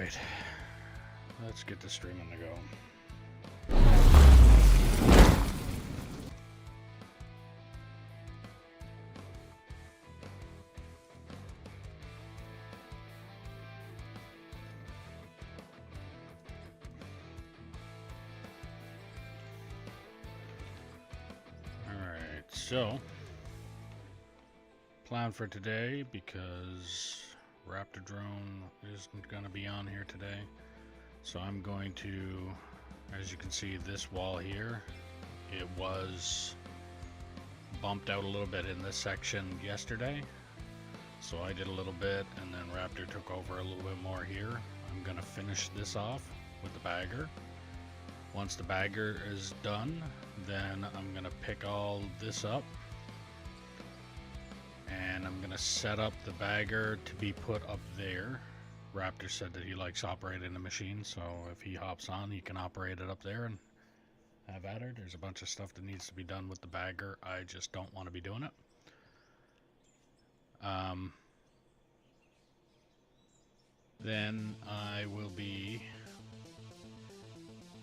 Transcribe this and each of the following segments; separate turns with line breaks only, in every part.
Alright, let's get the streaming to go. Alright, so plan for today, because Raptor Drone isn't going to be on here today. So I'm going to, as you can see, this wall here, it was bumped out a little bit in this section yesterday. So I did a little bit, and then Raptor took over a little bit more here. I'm going to finish this off with the bagger. Once the bagger is done, then I'm going to pick all this up. And I'm going to set up the bagger to be put up there. Raptor said that he likes operating the machine, so if he hops on, he can operate it up there and have at her. There's a bunch of stuff that needs to be done with the bagger. I just don't want to be doing it. Then I will be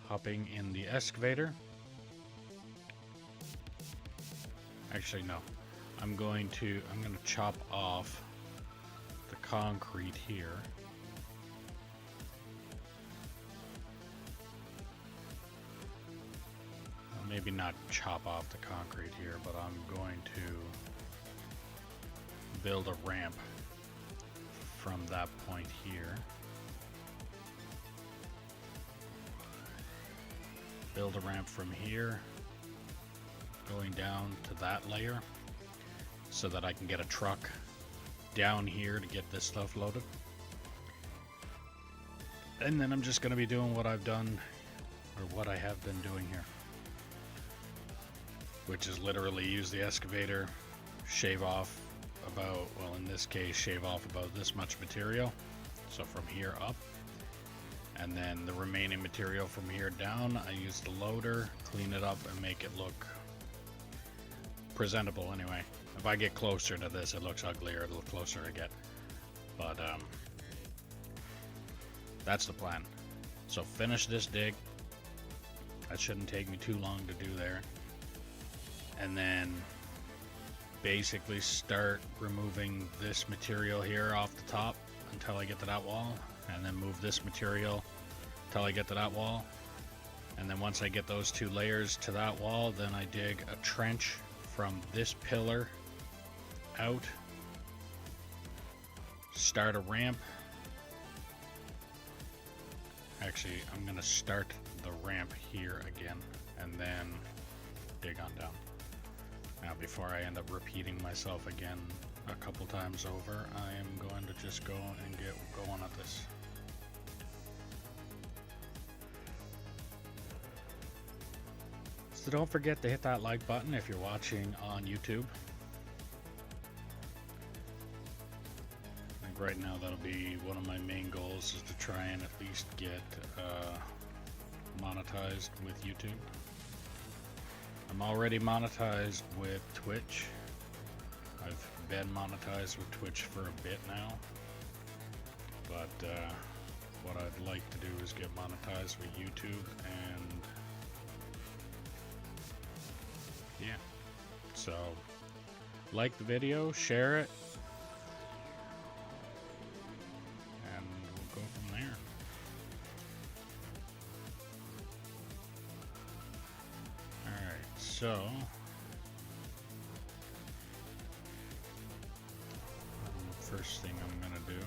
hopping in the excavator. Actually, no. I'm going to chop off the concrete here. Well, maybe not chop off the concrete here, but I'm going to build a ramp from that point here. Build a ramp from here, going down to that layer, so that I can get a truck down here to get this stuff loaded. And then I'm just going to be doing what I've done, or what I have been doing here, which is literally use the excavator, shave off about, well, in this case, shave off about this much material, so from here up, and then the remaining material from here down, I use the loader, clean it up, and make it look presentable anyway. If I get closer to this, it looks uglier the closer I get. But that's the plan. So finish this dig. That shouldn't take me too long to do there. And then basically start removing this material here off the top until I get to that wall. And then move this material until I get to that wall. And then once I get those two layers to that wall, then I dig a trench from this pillar out, start a ramp. Actually, I'm going to start the ramp here again and then dig on down. Now, before I end up repeating myself again a couple times over, I am going to just go and get going at this. So don't forget to hit that like button if you're watching on YouTube. I think right now that'll be one of my main goals, is to try and at least get monetized with YouTube. I'm already monetized with Twitch. I've been monetized with Twitch for a bit now. But what I'd like to do is get monetized with YouTube, and yeah. So like the video, share it, and we'll go from there. Alright, so the first thing I'm gonna do,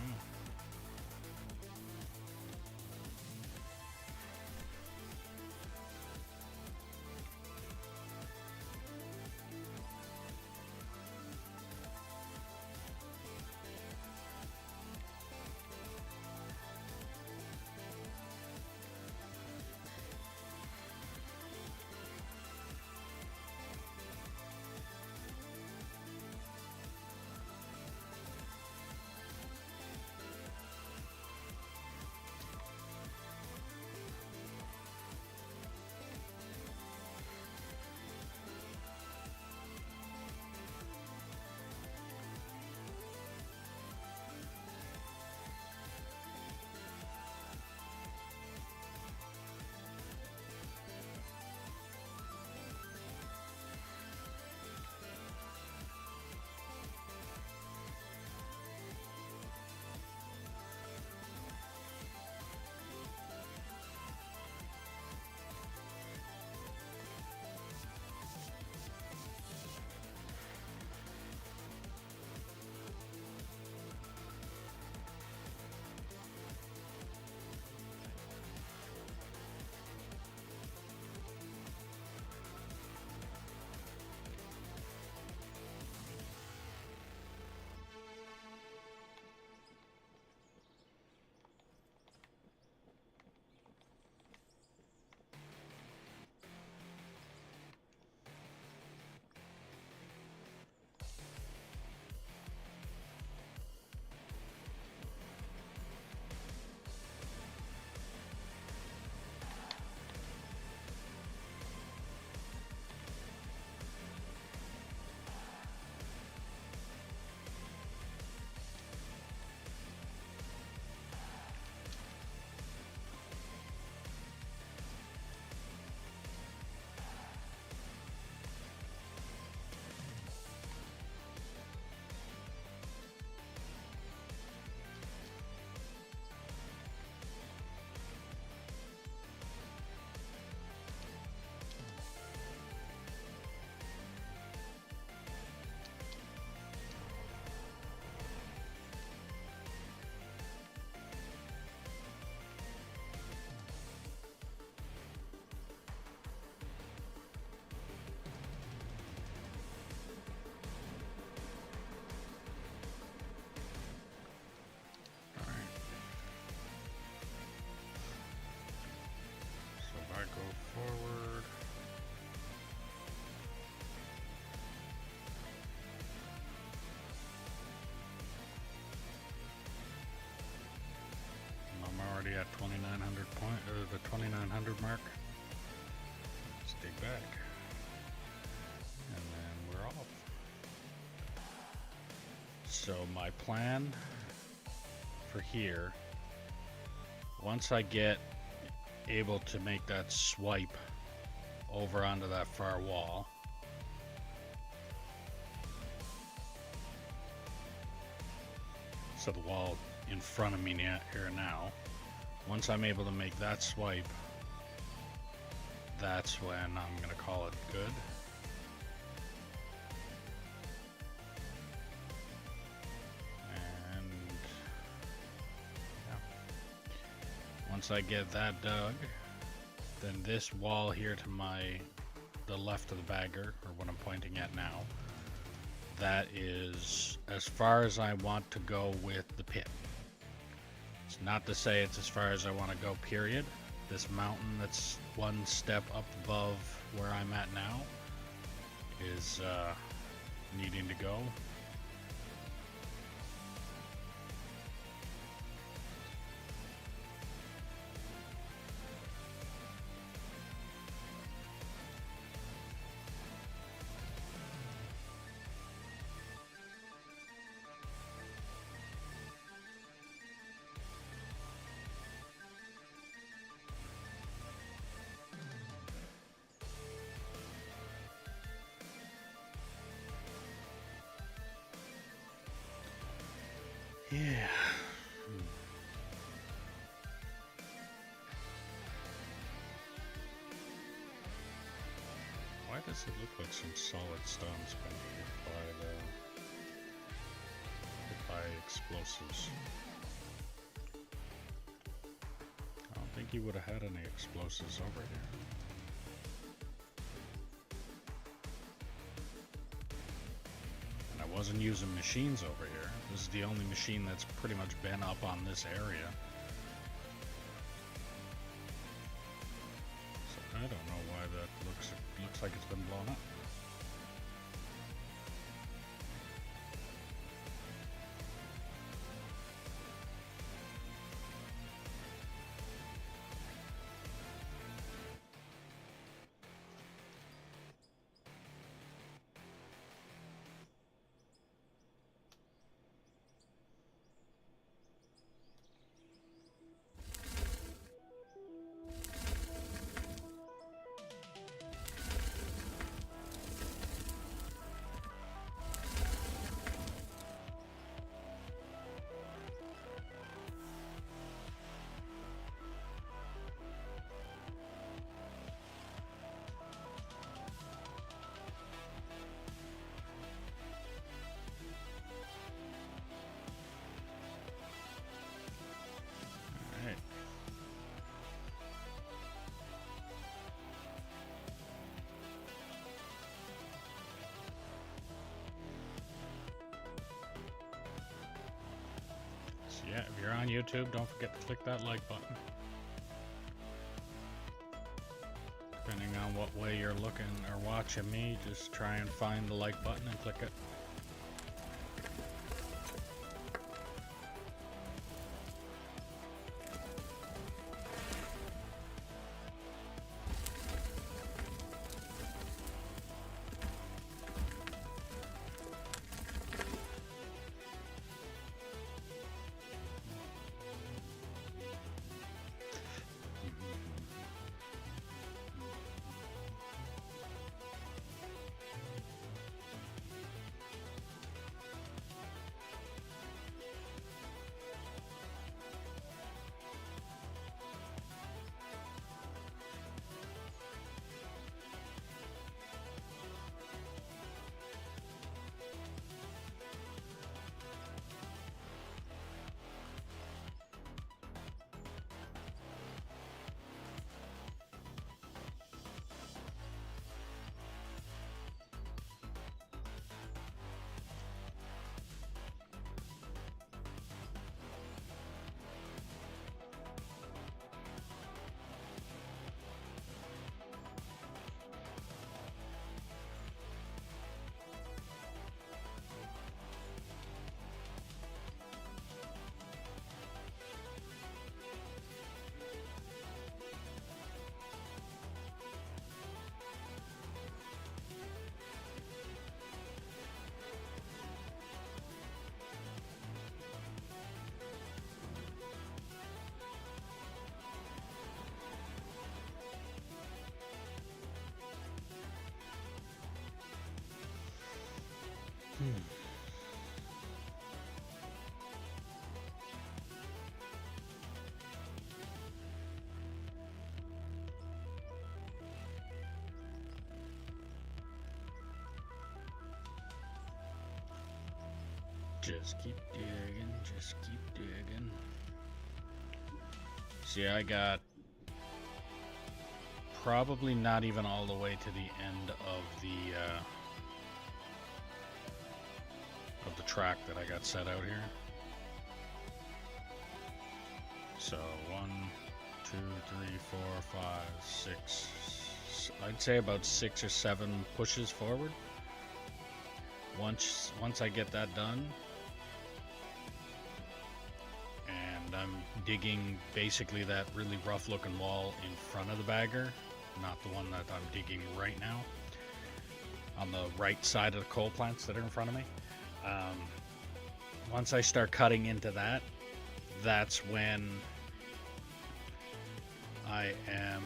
at the 2900 mark. Let's dig back. And then we're off. So my plan for here, once I get able to make that swipe over onto that far wall, so the wall in front of me here now, once I'm able to make that swipe, that's when I'm gonna call it good. And yeah, once I get that dug, then this wall here to the left of the bagger, or what I'm pointing at now, that is as far as I want to go with the pit. It's not to say it's as far as I want to go, period. This mountain that's one step up above where I'm at now is needing to go. Yeah. Why does it look like some solid stone's been hit by explosives? I don't think he would have had any explosives over here. And I wasn't using machines over here. This is the only machine that's pretty much been up on this area. So I don't know why that looks like it's been blown up. Yeah, if you're on YouTube, don't forget to click that like button. Depending on what way you're looking or watching me, just try and find the like button and click it. Just keep digging, just keep digging. See, I got probably not even all the way to the end of the track that I got set out here. So 1, 2, 3, 4, 5, 6. I'd say about 6 or 7 pushes forward. Once I get that done, and I'm digging basically that really rough looking wall in front of the bagger, not the one that I'm digging right now, on the right side of the coal plants that are in front of me. Once I start cutting into that, that's when I am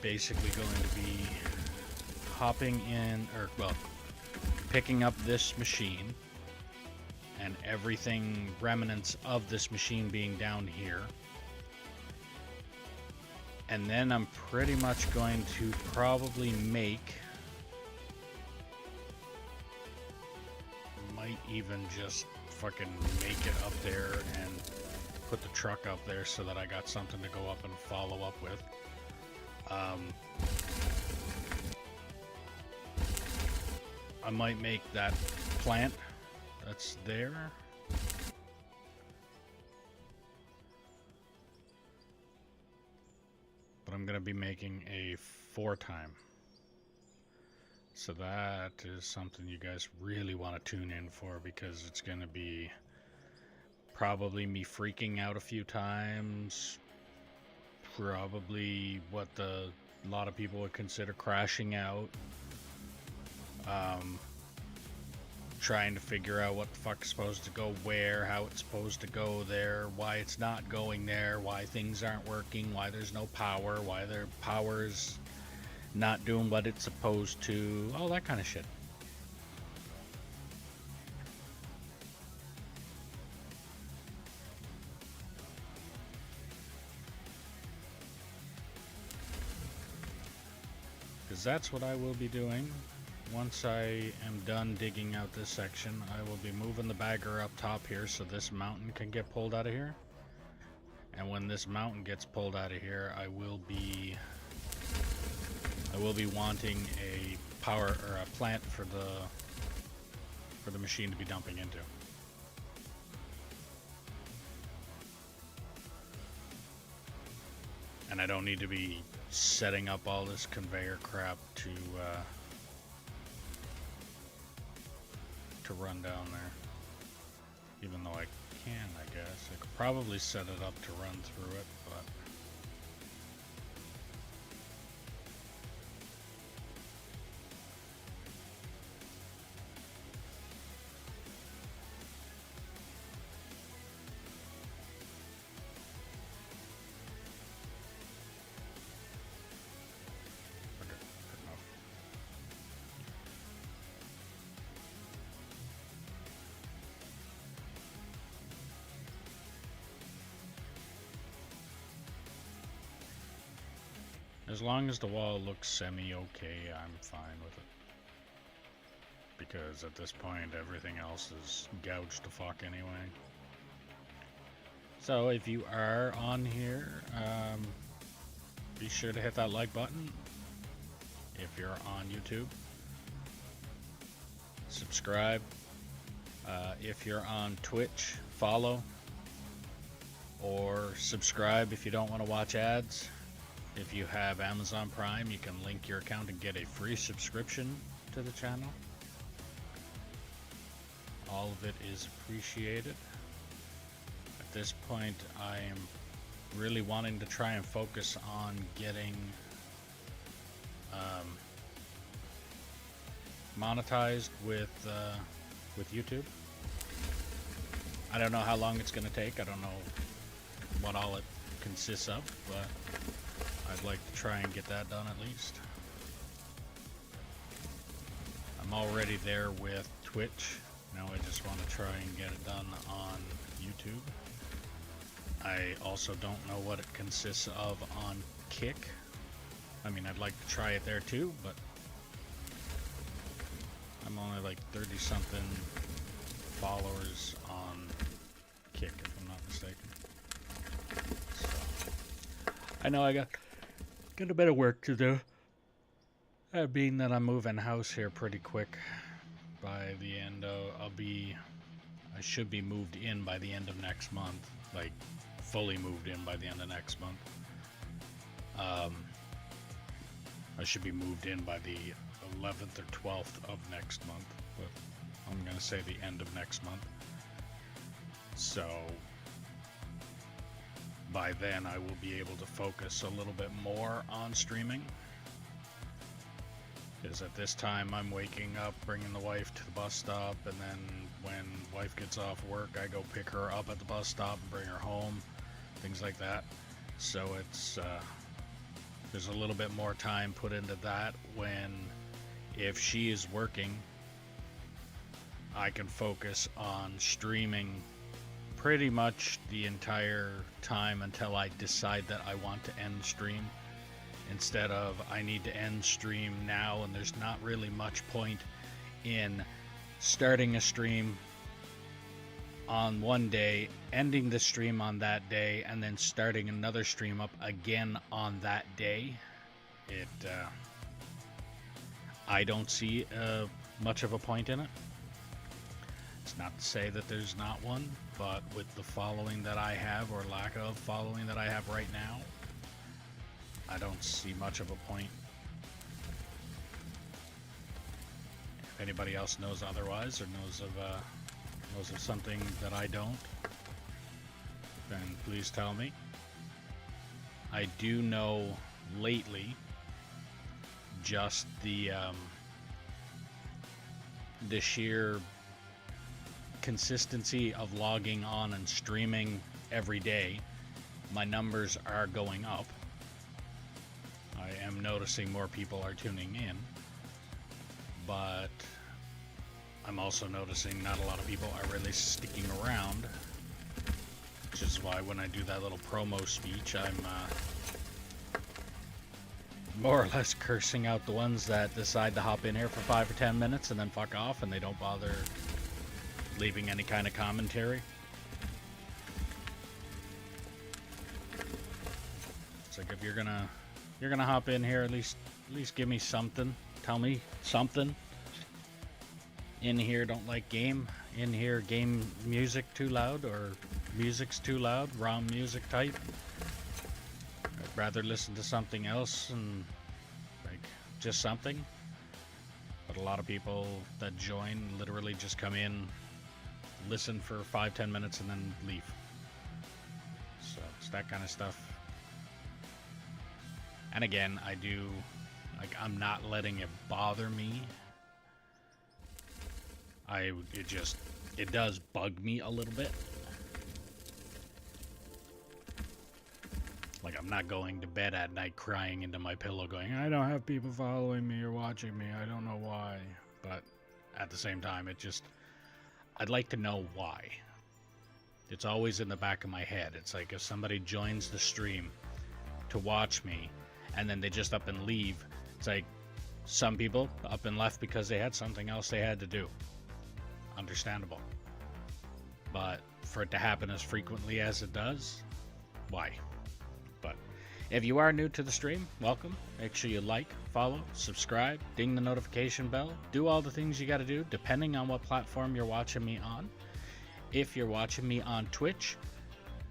basically going to be hopping in, or well, picking up this machine and everything remnants of this machine being down here, and then I'm pretty much going to probably might even just fucking make it up there and put the truck up there so that I got something to go up and follow up with. I might make that plant that's there. But I'm going to be making a 4-time. So that is something you guys really want to tune in for, because it's going to be probably me freaking out a few times. Probably what a lot of people would consider crashing out. Trying to figure out what the fuck's supposed to go where, how it's supposed to go there, why it's not going there, why things aren't working, why there's no power, why their power's not doing what it's supposed to, all that kind of shit. Because that's what I will be doing. Once I am done digging out this section, I will be moving the bagger up top here so this mountain can get pulled out of here. And when this mountain gets pulled out of here, I will be wanting a power or a plant for the machine to be dumping into. And I don't need to be setting up all this conveyor crap to run down there. Even though I can, I guess. I could probably set it up to run through it, but as long as the wall looks semi-okay, I'm fine with it. Because at this point, everything else is gouged to fuck anyway. So if you are on here, be sure to hit that like button. If you're on YouTube, subscribe. If you're on Twitch, follow. Or subscribe if you don't want to watch ads. If you have Amazon Prime, you can link your account and get a free subscription to the channel. All of it is appreciated. At this point, I am really wanting to try and focus on getting monetized with YouTube. I don't know how long it's going to take. I don't know what all it consists of, but I'd like to try and get that done at least. I'm already there with Twitch, Now I just want to try and get it done on YouTube. I also don't know what it consists of on Kick. I mean, I'd like to try it there too, but I'm only like 30-something followers on Kick, if I'm not mistaken. So, I know I got a bit of work to do. That being that I'm moving house here pretty quick. By the end of, I should be moved in by the end of next month. Like, fully moved in by the end of next month. I should be moved in by the 11th or 12th of next month, but I'm gonna say the end of next month. So by then I will be able to focus a little bit more on streaming, because at this time I'm waking up, bringing the wife to the bus stop, and then when wife gets off work I go pick her up at the bus stop and bring her home, things like that. So it's there's a little bit more time put into that when, if she is working, I can focus on streaming pretty much the entire time until I decide that I want to end stream, instead of I need to end stream now, and there's not really much point in starting a stream on one day, ending the stream on that day, and then starting another stream up again on that day. I don't see much of a point in it. It's not to say that there's not one, but with the following that I have, or lack of following that I have right now, I don't see much of a point. If anybody else knows otherwise, or knows of something that I don't, then please tell me. I do know lately just the sheer consistency of logging on and streaming every day, my numbers are going up. I am noticing more people are tuning in, but I'm also noticing not a lot of people are really sticking around, which is why when I do that little promo speech, I'm more or less cursing out the ones that decide to hop in here for 5 or 10 minutes and then fuck off, and they don't bother leaving any kind of commentary. It's like, if you're gonna hop in here, at least give me something. Tell me something. In here don't like game. In here game music too loud, or music's too loud, ROM music type. I'd rather listen to something else, and like just something. But a lot of people that join literally just come in, listen for 5-10 minutes, and then leave. So it's that kind of stuff. And again, I'm not letting it bother me. It does bug me a little bit. Like, I'm not going to bed at night crying into my pillow going, I don't have people following me or watching me, I don't know why. But at the same time, I'd like to know why. It's always in the back of my head. It's like, if somebody joins the stream to watch me and then they just up and leave, it's like, some people up and left because they had something else they had to do. Understandable. But for it to happen as frequently as it does, why? But if you are new to the stream, welcome. Make sure you like, follow, subscribe, ding the notification bell, do all the things you got to do depending on what platform you're watching me on. If you're watching me on Twitch,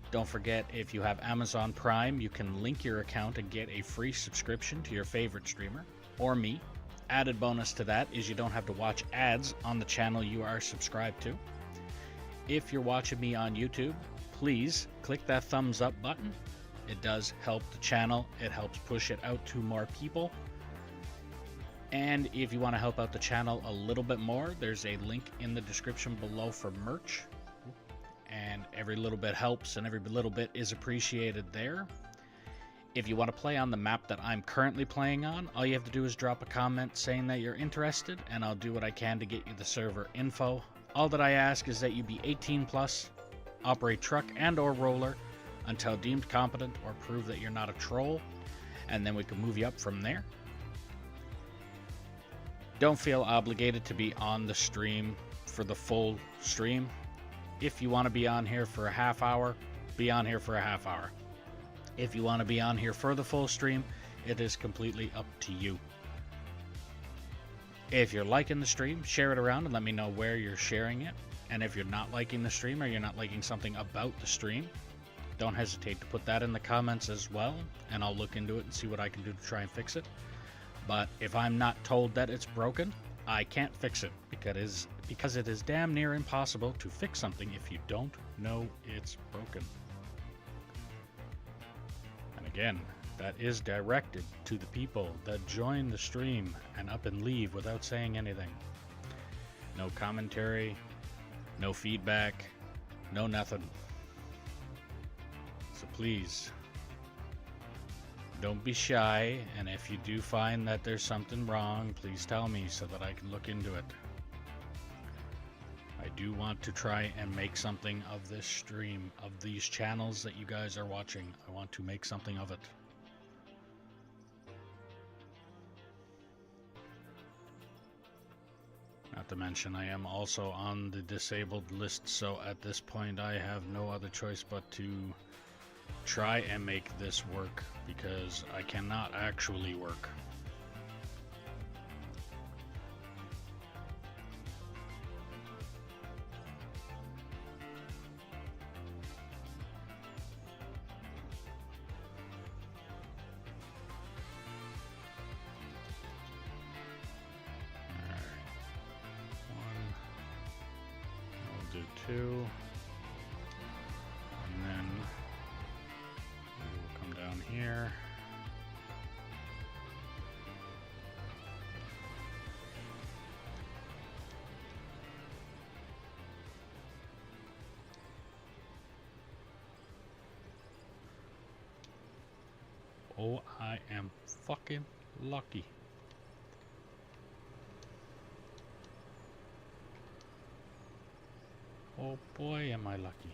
don't forget, if you have Amazon Prime, you can link your account and get a free subscription to your favorite streamer or me. Added bonus to that is you don't have to watch ads on the channel you are subscribed to. If you're watching me on YouTube, please click that thumbs up button. It does help the channel. It helps push it out to more people. And if you want to help out the channel a little bit more, there's a link in the description below for merch. And every little bit helps, and every little bit is appreciated there. If you want to play on the map that I'm currently playing on, all you have to do is drop a comment saying that you're interested, and I'll do what I can to get you the server info. All that I ask is that you be 18 plus, operate truck and or roller until deemed competent or prove that you're not a troll, and then we can move you up from there. Don't feel obligated to be on the stream for the full stream. If you want to be on here for a half hour, be on here for a half hour. If you want to be on here for the full stream, it is completely up to you. If you're liking the stream, share it around and let me know where you're sharing it. And if you're not liking the stream or you're not liking something about the stream, don't hesitate to put that in the comments as well, and I'll look into it and see what I can do to try and fix it. But if I'm not told that it's broken, I can't fix it because it is damn near impossible to fix something if you don't know it's broken. Again, that is directed to the people that join the stream and up and leave without saying anything. No commentary, no feedback, no nothing. So please, don't be shy, and if you do find that there's something wrong, please tell me so that I can look into it. I do want to try and make something of this stream, of these channels that you guys are watching. I want to make something of it. Not to mention, I am also on the disabled list, so at this point I have no other choice but to try and make this work, because I cannot actually work. Two, and then we'll come down here. Oh, I am fucking lucky. Oh boy, am I lucky.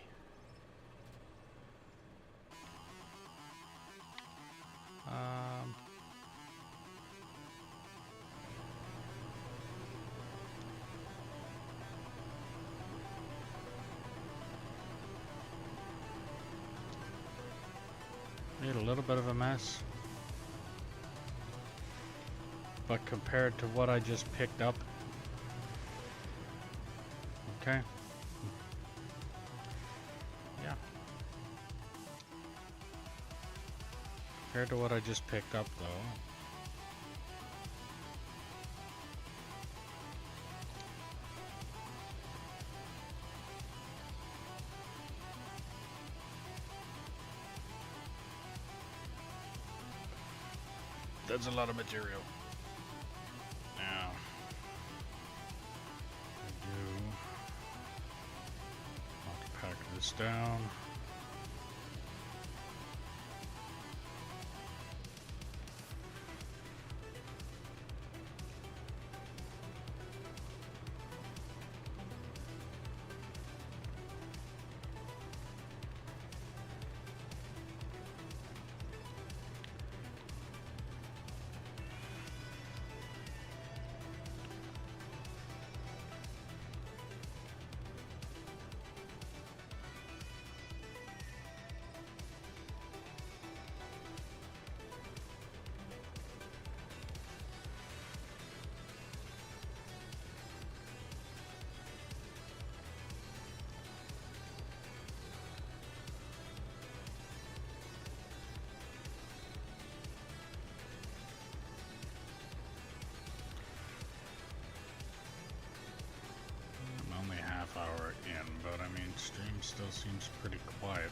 Made a little bit of a mess. But compared to what I just picked up, okay. Compared to what I just picked up, though, that's a lot of material. Now, I do want to pack this down. Hour in, but I mean, stream still seems pretty quiet.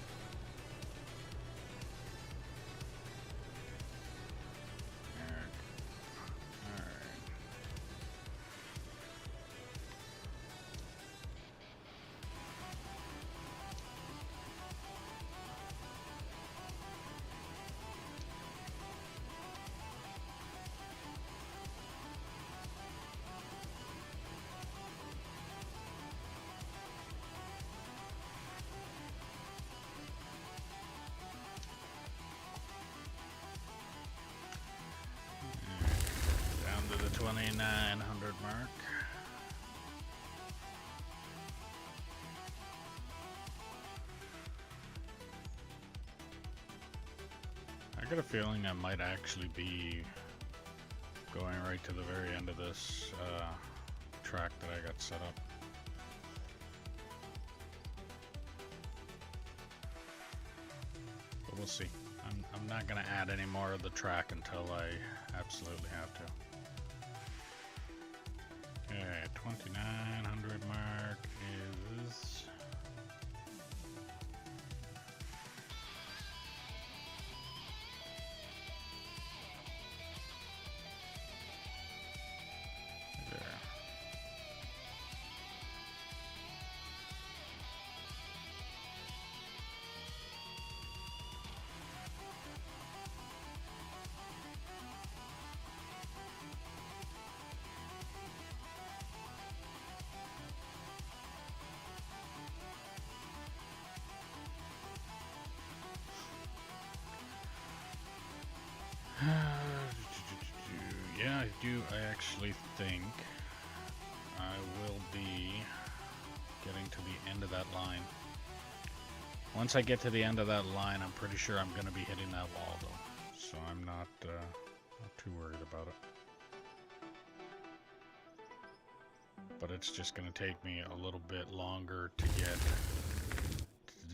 2900 mark. I got a feeling I might actually be going right to the very end of this track that I got set up. But we'll see. I'm not going to add any more of the track until I absolutely have to. Okay, 2900 mark is... Yeah, I actually think I will be getting to the end of that line. Once I get to the end of that line, I'm pretty sure I'm going to be hitting that wall though. So I'm not too worried about it. But it's just going to take me a little bit longer to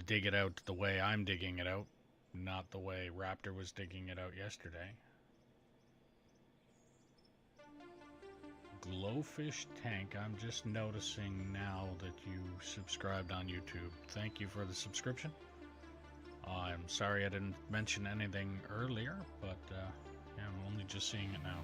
dig it out the way I'm digging it out, not the way Raptor was digging it out yesterday. Glowfish Tank, I'm just noticing now that you subscribed on YouTube. Thank you for the subscription. I'm sorry I didn't mention anything earlier, but yeah, I'm only just seeing it now.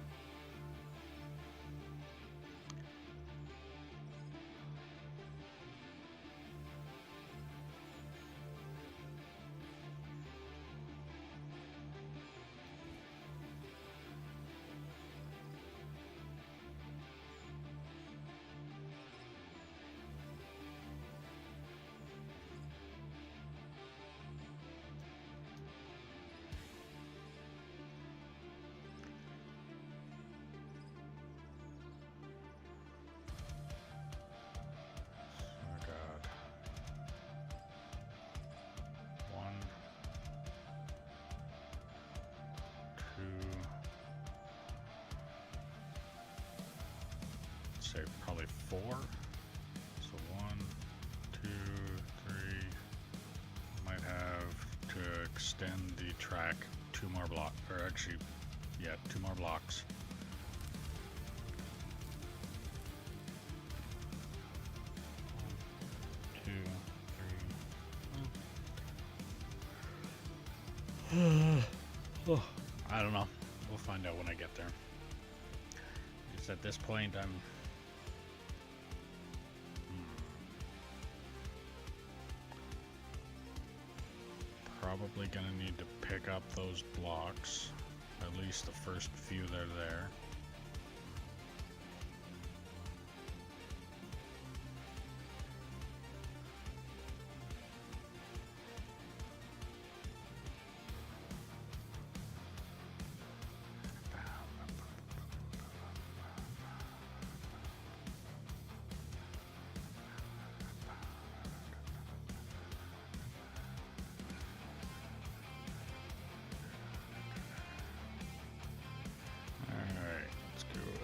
Say probably 4. So 1, 2, 3. Might have to extend the track 2 more blocks, or actually, yeah, 2 more blocks. Oh, I don't know. We'll find out when I get there. Just at this point, I'm probably gonna need to pick up those blocks, at least the first few that are there.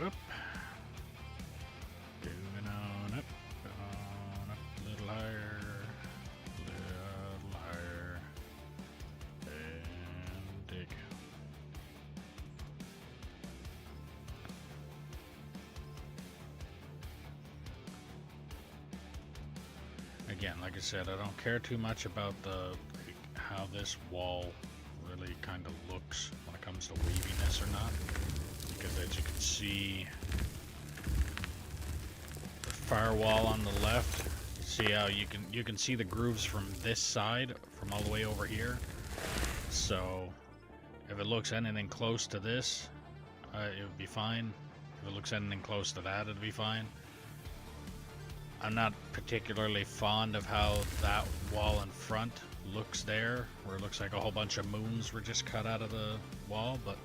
Up. Going on up, a little higher, and dig. Again, like I said, I don't care too much about how this wall really kind of looks when it comes to waviness or not. Because as you can see, the firewall on the left, see how you can see the grooves from this side, from all the way over here. So if it looks anything close to this, it would be fine. If it looks anything close to that, it'd be fine. I'm not particularly fond of how that wall in front looks there, where it looks like a whole bunch of moons were just cut out of the wall, but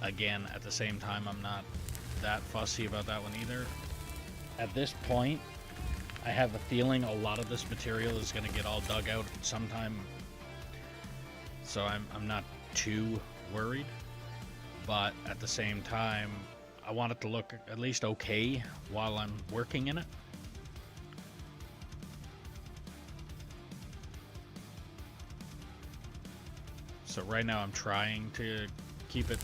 again, at the same time, I'm not that fussy about that one either. At this point, I have a feeling a lot of this material is going to get all dug out sometime, so I'm not too worried. But at the same time, I want it to look at least okay while I'm working in it. So right now I'm trying to keep it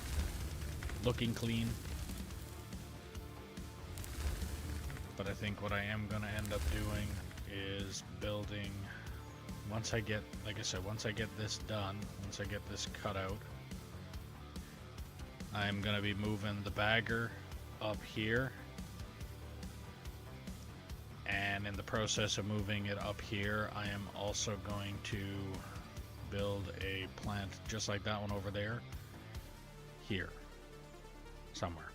looking clean. But I think what I am going to end up doing is building, once I get, like I said, once I get this done, once I get this cut out, I'm going to be moving the bagger up here. And in the process of moving it up here, I am also going to build a plant just like that one over there, here, somewhere.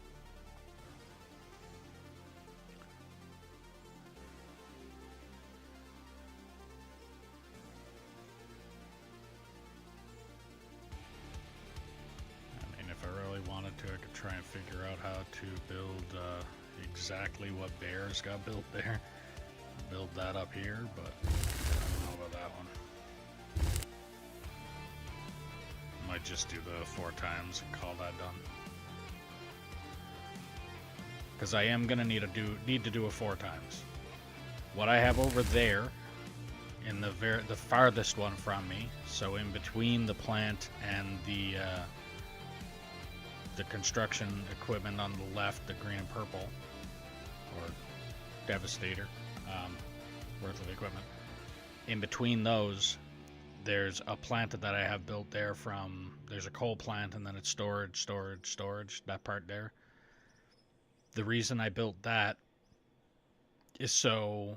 I mean, if I really wanted to, I could try and figure out how to build exactly what bears got built there. Build that up here, but I don't know about that one. Might just do the 4 times and call that done. Because I am gonna need to do a 4 times. What I have over there, in the farthest one from me, so in between the plant and the construction equipment on the left, the green and purple, or Devastator, worth of equipment. In between those, there's a plant that I have built there from, there's a coal plant and then it's storage, that part there. The reason I built that is so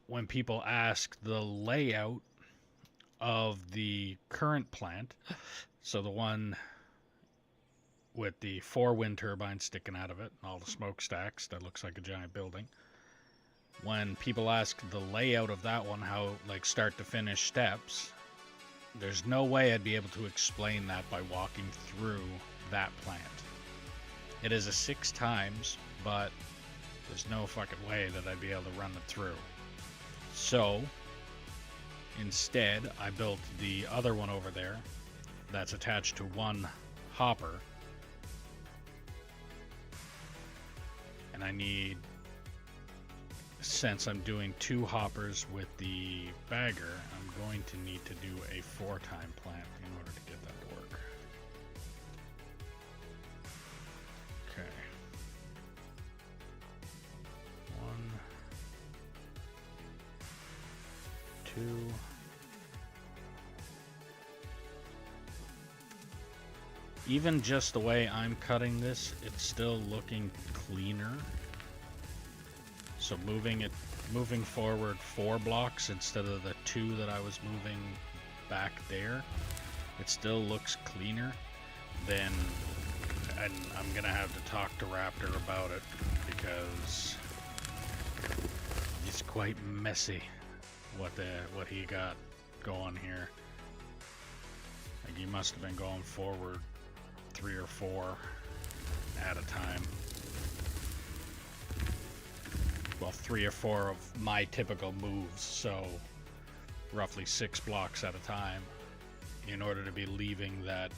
when people ask the layout of the current plant, so the one with the 4 wind turbines sticking out of it and all the smokestacks that looks like a giant building, when people ask the layout of that one, how like start to finish steps, there's no way I'd be able to explain that by walking through that plant. It is a 6 times, but there's no fucking way that I'd be able to run it through. So instead, I built the other one over there that's attached to one hopper. And I need, since I'm doing 2 hoppers with the bagger, I'm going to need to do a 4-time plant in order to get that to work. Okay. 1, 2. Even just the way I'm cutting this, it's still looking cleaner. So moving forward 4 blocks instead of the 2 that I was moving back there, it still looks cleaner. Then I'm gonna have to talk to Raptor about it because it's quite messy what he got going here. Like he must have been going forward 3 or 4 at a time. Well, 3 or 4 of my typical moves, so roughly 6 blocks at a time, in order to be leaving that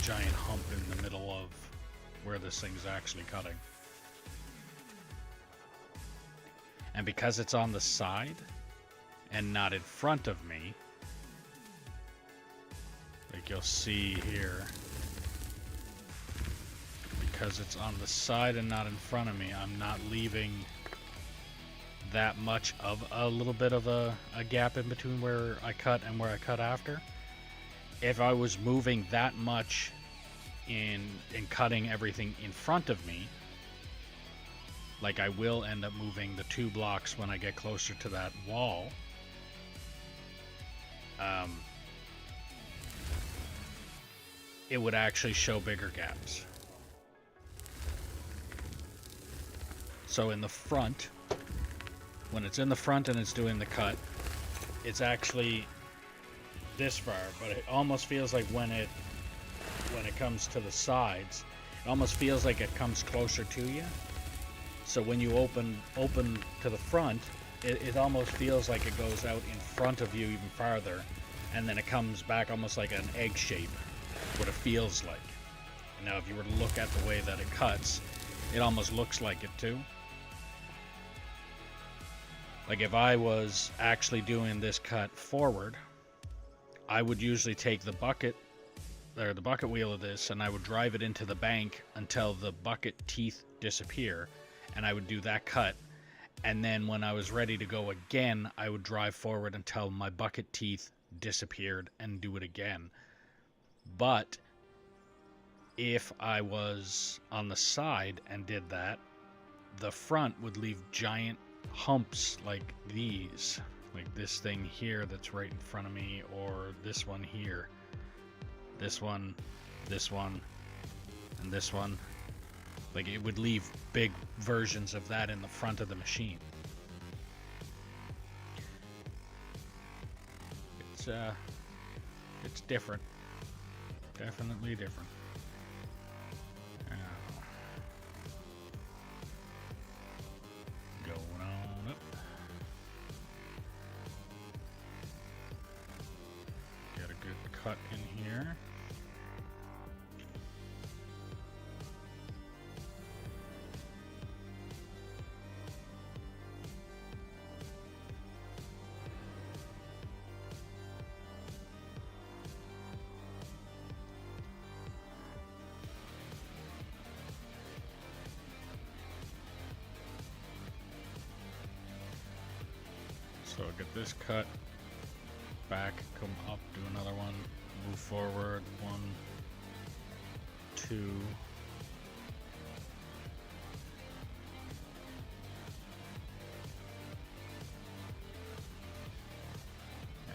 giant hump in the middle of where this thing's actually cutting. And because it's on the side and not in front of me, like you'll see here, because it's on the side and not in front of me, I'm not leaving that much of a little bit of a gap in between where I cut and where I cut after. If I was moving that much in cutting everything in front of me, like I will end up moving the 2 blocks when I get closer to that wall, it would actually show bigger gaps. So in the front, when it's in the front and it's doing the cut, it's actually this far, but it almost feels like when it comes to the sides, It almost feels like it comes closer to you. So when you open to the front, it almost feels like it goes out in front of you even farther, and then it comes back almost like an egg shape, what it feels like. Now if you were to look at the way that it cuts, it almost looks like it too. Like if I was actually doing this cut forward, I would usually take the bucket wheel of this, and I would drive it into the bank until the bucket teeth disappear, and I would do that cut. And then when I was ready to go again, I would drive forward until my bucket teeth disappeared and do it again. But if I was on the side and did that, the front would leave giant humps like these. Like this thing here that's right in front of me, or this one here. This one, and this one. Like it would leave big versions of that in the front of the machine. It's different. Definitely different. Going on up. Get a good cut in here. So get this cut, back, come up, do another one, move forward, 1, 2.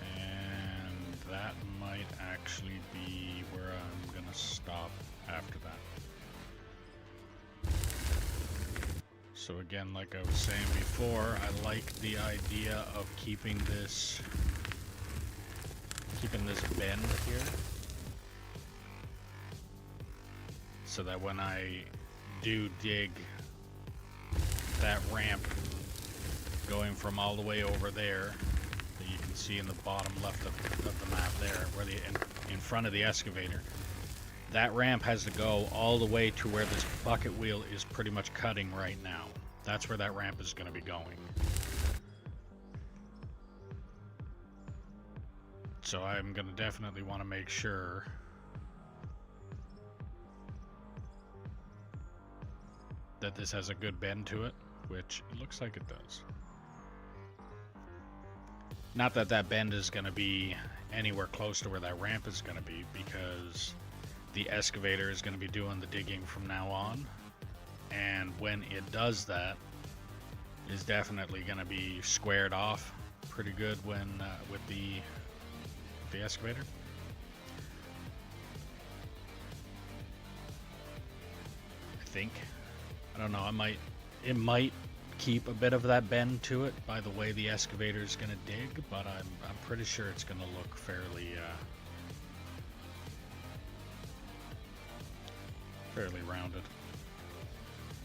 And that might actually be where I'm gonna stop after that. So again, like I was saying before, I like the idea of keeping this bend here, so that when I do dig that ramp going from all the way over there, that you can see in the bottom left of the map there, where in front of the excavator, that ramp has to go all the way to where this bucket wheel is pretty much cutting right now. That's where that ramp is going to be going. So I'm going to definitely want to make sure that this has a good bend to it, which it looks like it does. Not that that bend is going to be anywhere close to where that ramp is going to be, because the excavator is going to be doing the digging from now on. And when it does that, is definitely going to be squared off pretty good when with the excavator. I think. I don't know. It might keep a bit of that bend to it by the way the excavator is going to dig, but I'm pretty sure it's going to look fairly rounded.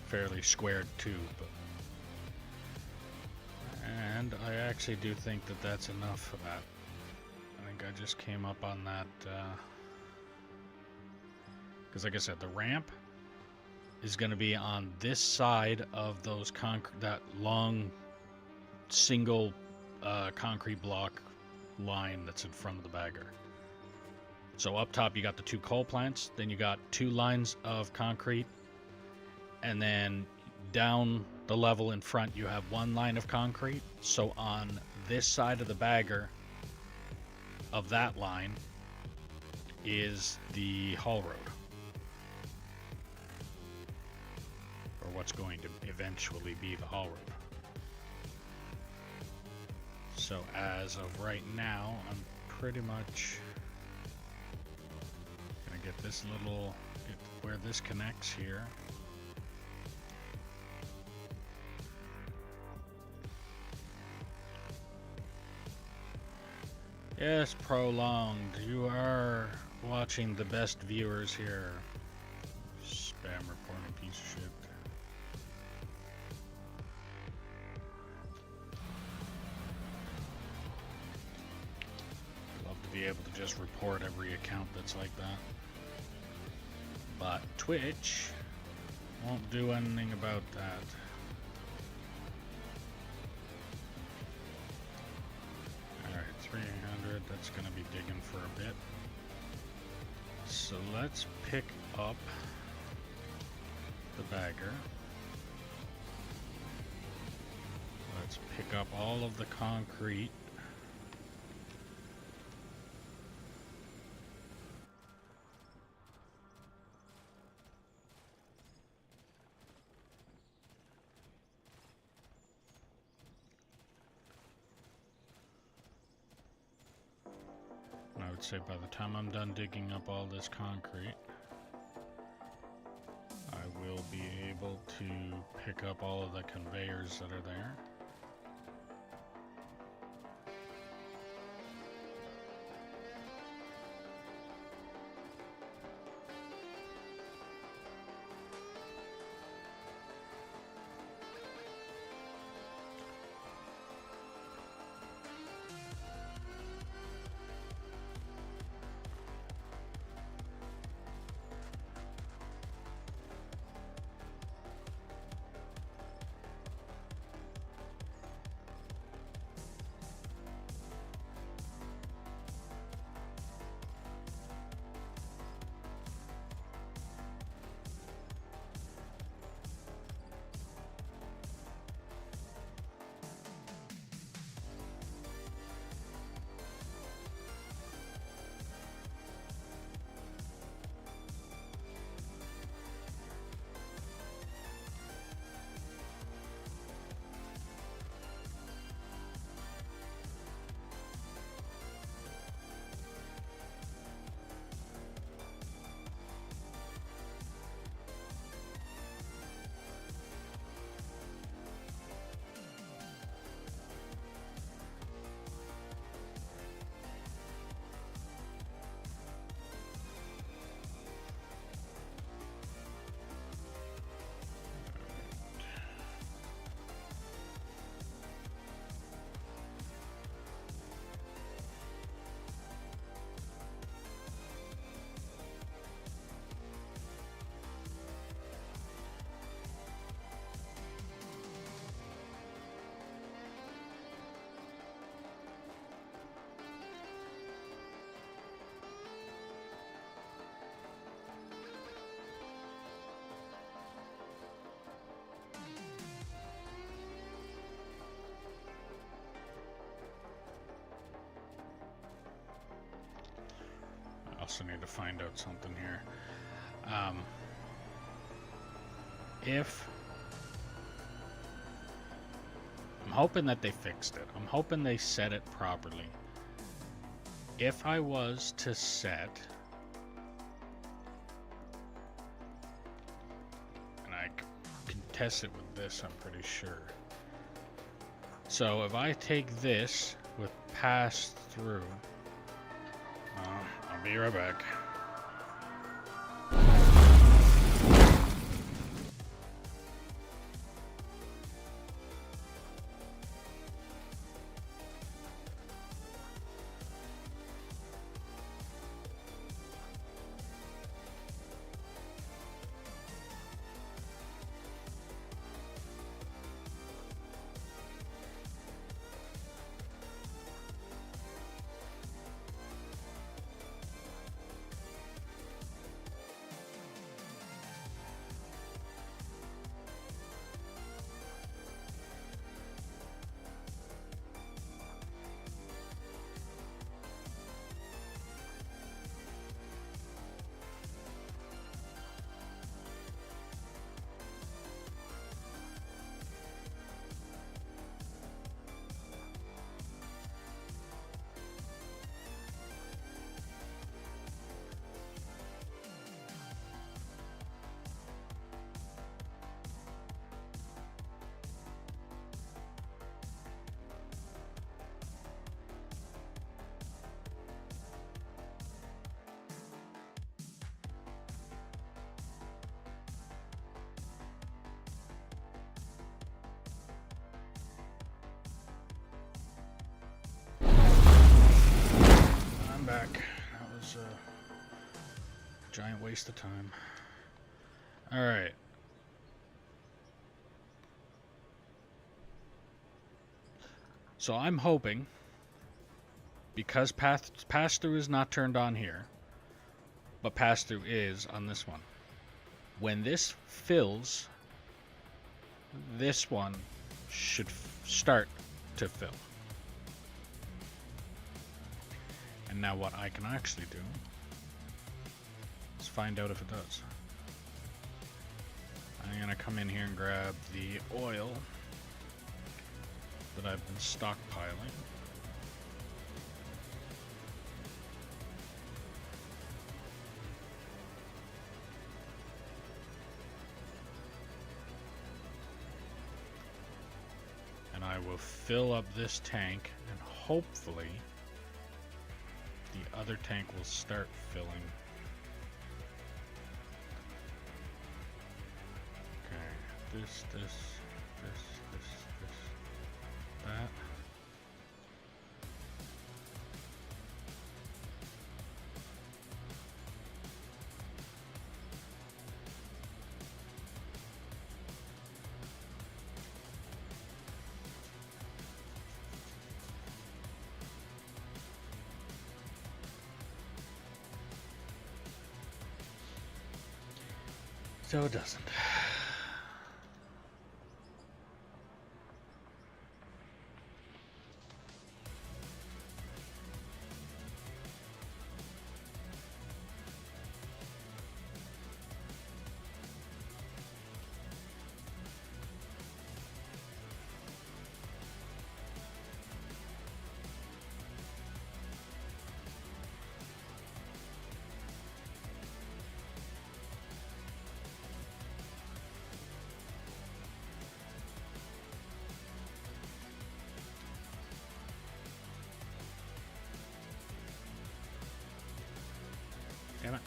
Fairly squared too, and I actually do think that that's enough for that. I think I just came up on that because, like I said, the ramp is going to be on this side of those that long single concrete block line that's in front of the bagger. So up top you got the 2 coal plants, then you got 2 lines of concrete, and then down the level in front you have 1 line of concrete. So on this side of the bagger of that line is the haul road, or what's going to eventually be the haul road. So as of right now, I'm pretty much gonna get this get where this connects here. Yes, Prolonged, you are watching the best viewers here. Spam be able to just report every account that's like that. But Twitch won't do anything about that. Alright, 300, that's going to be digging for a bit. So let's pick up the bagger. Let's pick up all of the concrete. I would say by the time I'm done digging up all this concrete, I will be able to pick up all of the conveyors that are there. I also need to find out something here. If I'm hoping that they fixed it. I'm hoping they set it properly. If I was to set, and I can test it with this, I'm pretty sure. So if I take this with pass through, I'll be right back. I'm back. That was a giant waste of time. Alright. So I'm hoping, because pass-through is not turned on here, but pass-through is on this one. When this fills, this one should start to fill. And now what I can actually do is find out if it does. I'm gonna come in here and grab the oil that I've been stockpiling. And I will fill up this tank, and hopefully the other tank will start filling. Okay, this, that. So it doesn't. Damn it.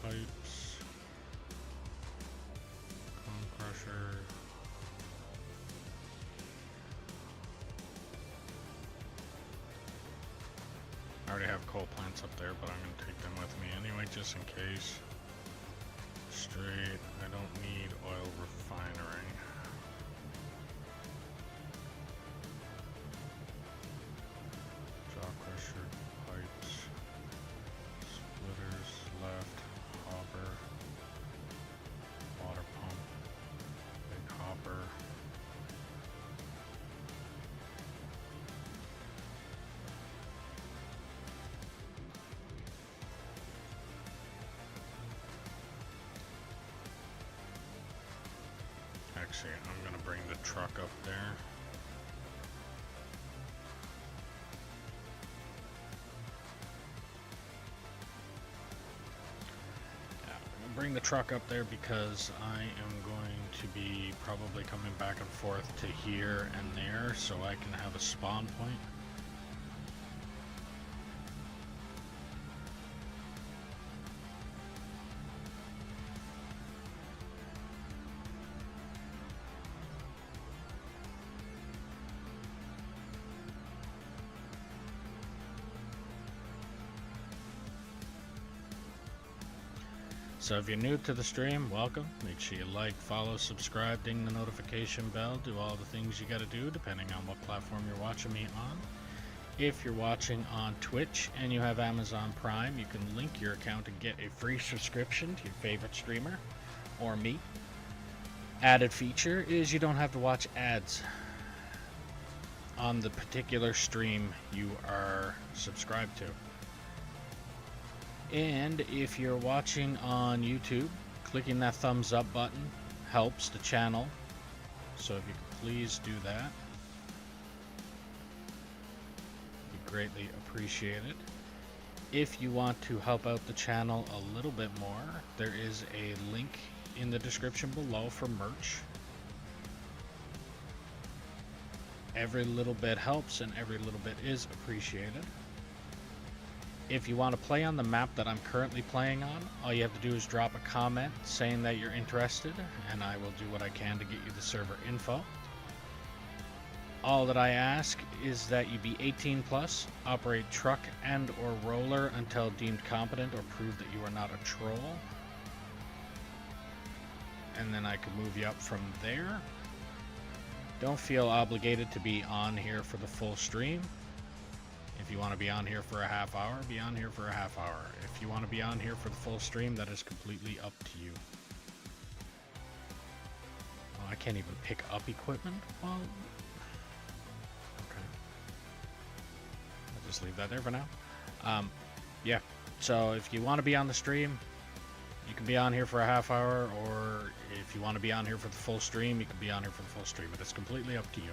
Pipes, cone crusher, I already have coal plants up there, but I'm going to take them with me anyway, just in case. Straight, I don't need oil refinery. Jaw crusher, pipes, splitters left, hopper, water pump, big hopper. Actually, I'm going to bring the truck up there. Yeah, I'm going to bring the truck up there because I am going to be probably coming back and forth to here and there so I can have a spawn point. So if you're new to the stream, welcome. Make sure you like, follow, subscribe, ding the notification bell, do all the things you gotta do depending on what platform you're watching me on. If you're watching on Twitch and you have Amazon Prime, you can link your account and get a free subscription to your favorite streamer or me. Added feature is you don't have to watch ads on the particular stream you are subscribed to. And if you're watching on YouTube, clicking that thumbs up button helps the channel. So if you could please do that, we greatly appreciate it. If you want to help out the channel a little bit more, there is a link in the description below for merch. Every little bit helps and every little bit is appreciated. If you want to play on the map that I'm currently playing on, all you have to do is drop a comment saying that you're interested, and I will do what I can to get you the server info. All that I ask is that you be 18 plus, operate truck and or roller until deemed competent or prove that you are not a troll. And then I can move you up from there. Don't feel obligated to be on here for the full stream. If you want to be on here for a half hour, be on here for a half hour. If you want to be on here for the full stream, that is completely up to you. Oh, I can't even pick up equipment? Well, okay. I'll just leave that there for now. Yeah, so if you want to be on the stream, you can be on here for a half hour, or if you want to be on here for the full stream, you can be on here for the full stream. But it's completely up to you.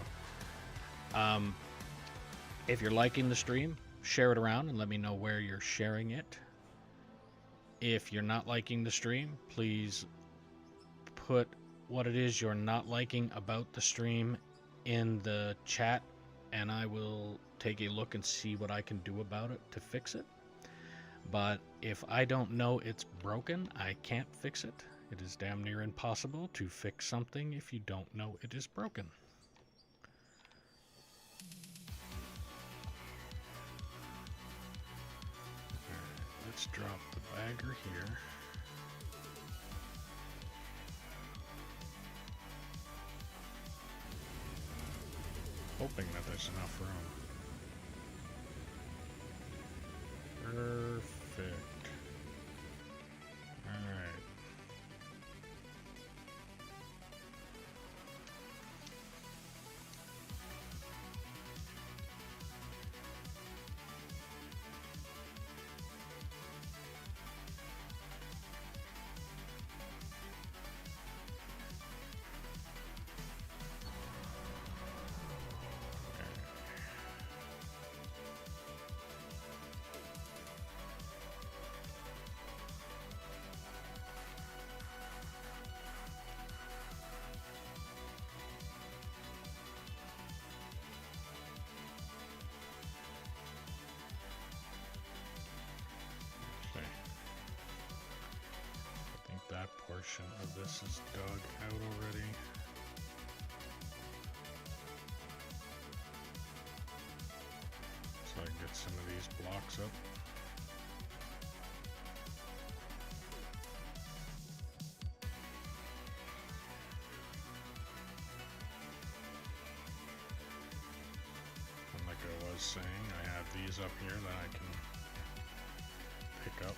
If you're liking the stream, share it around and let me know where you're sharing it. If you're not liking the stream, please put what it is you're not liking about the stream in the chat, and I will take a look and see what I can do about it to fix it. But if I don't know it's broken, I can't fix it. It is damn near impossible to fix something if you don't know it is broken. Let's drop the bagger here. Hoping that there's enough room. Perfect. Alright. That portion of this is dug out already. So I can get some of these blocks up. And like I was saying, I have these up here that I can pick up.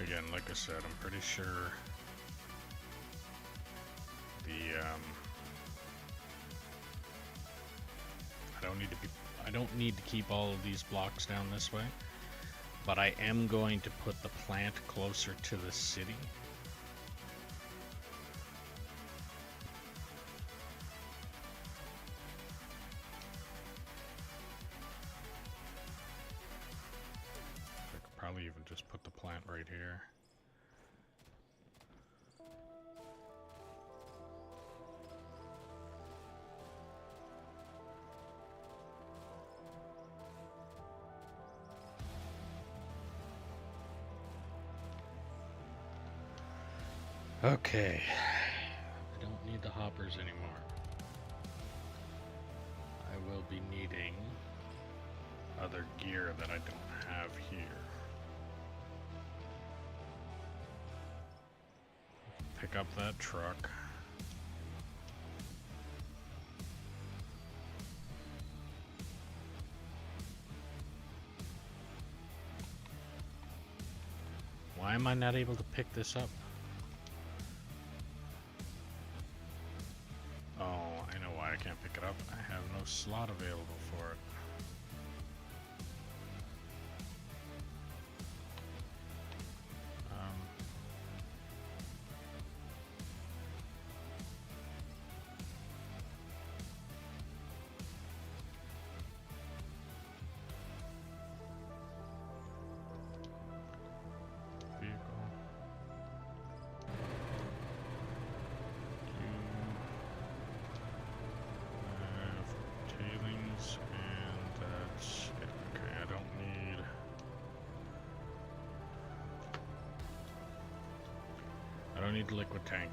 Again, like I said, I'm pretty sure the I don't need to keep all of these blocks down this way, but I am going to put the plant closer to the city. I could probably even just put the plant right here. Okay, I don't need the hoppers anymore. I will be needing other gear that I don't have here. Pick up that truck. Why am I not able to pick this up? Oh, I know why I can't pick it up. I have no slot available for it. I don't need the liquid tank.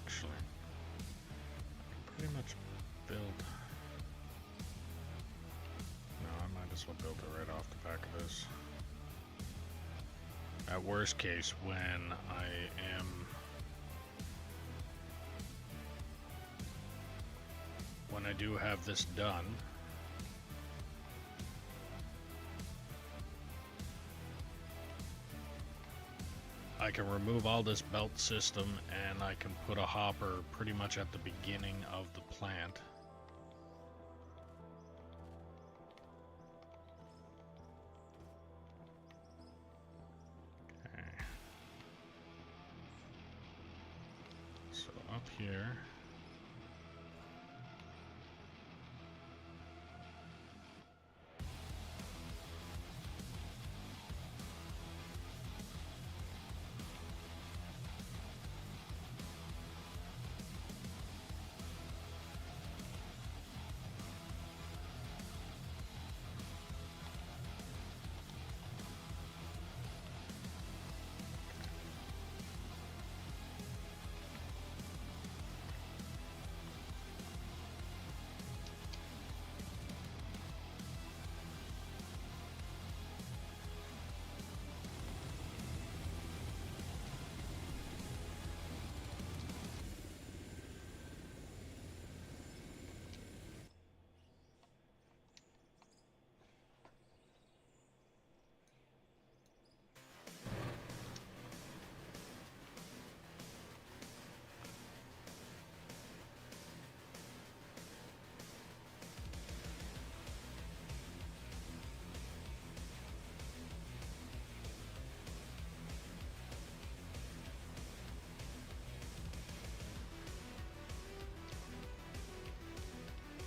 Actually, pretty much build. No, I might as well build it right off the back of this. At worst case, when I do have this done, I can remove all this belt system and I can put a hopper pretty much at the beginning of the plant. Okay. So up here.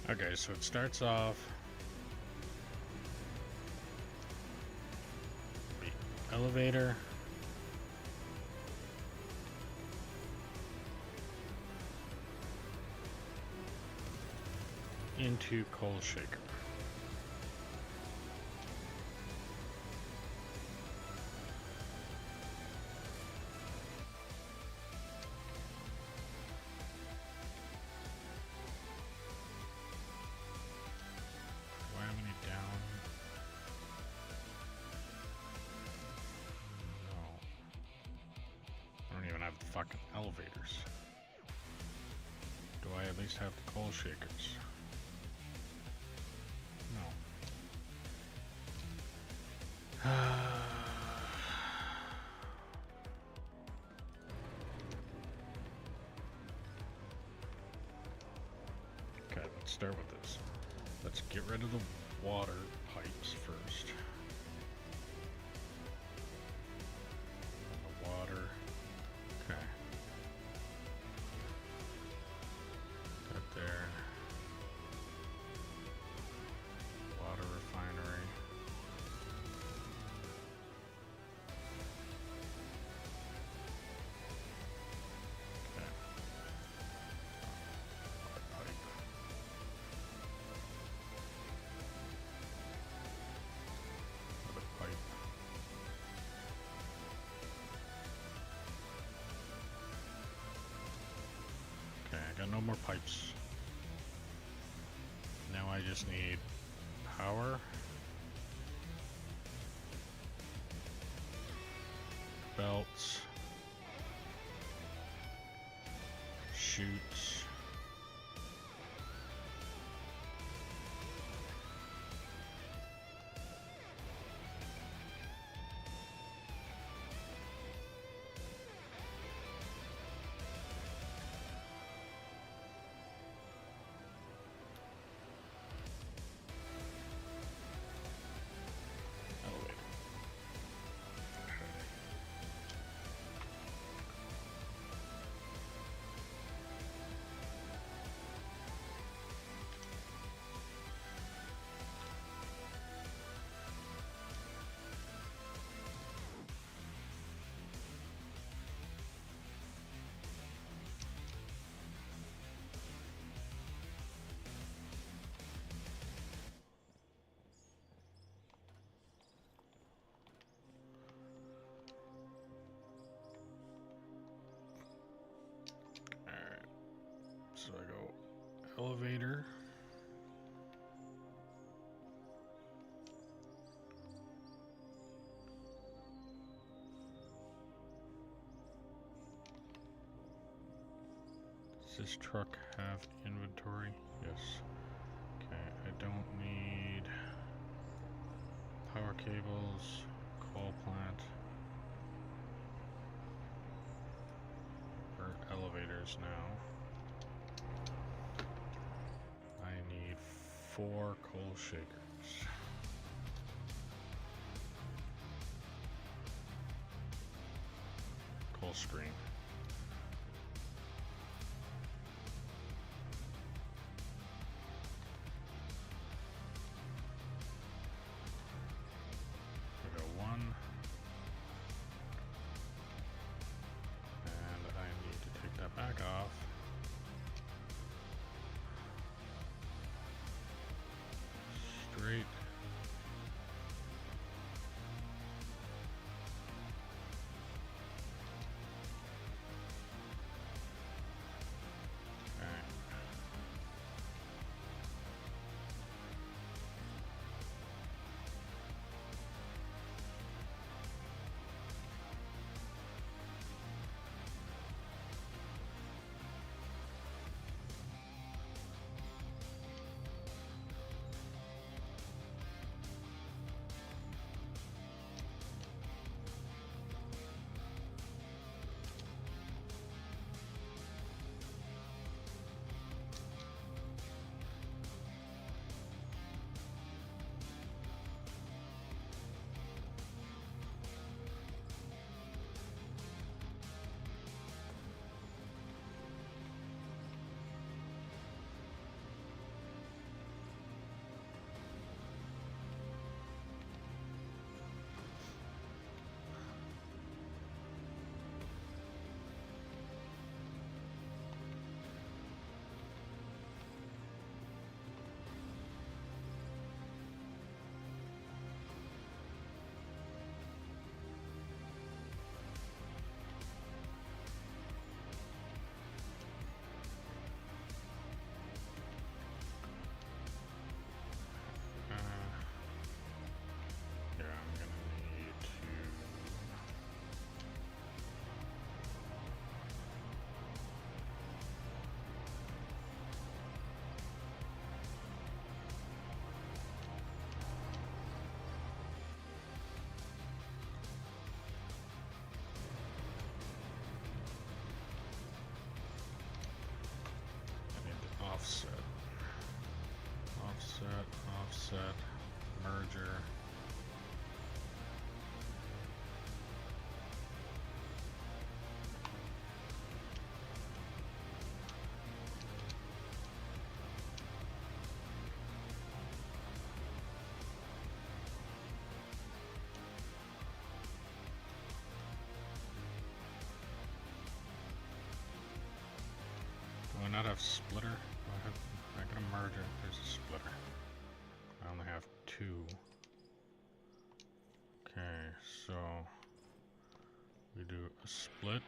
Okay, so it starts off the elevator, into Coal Shaker. Do I have any down? No. I don't even have the fucking elevators. Do I at least have the coal shakers? No. Okay, let's start with this. Let's get rid of the water pipes first. The water. Okay. That there. Water refinery. Okay. Water pipe. Another pipe. Okay, I got no more pipes. Now I just need power, belts, chutes, elevator. Alright, so I go elevator. Does this truck have inventory? Yes. Okay, I don't need power cables, coal plant, or elevators now. I need 4 coal shakers. Coal screen. I got 1. And I need to take that back off. Straight. Okay. not have splitter? I got a merger. There's a splitter. I only have 2. Okay, so we do a split.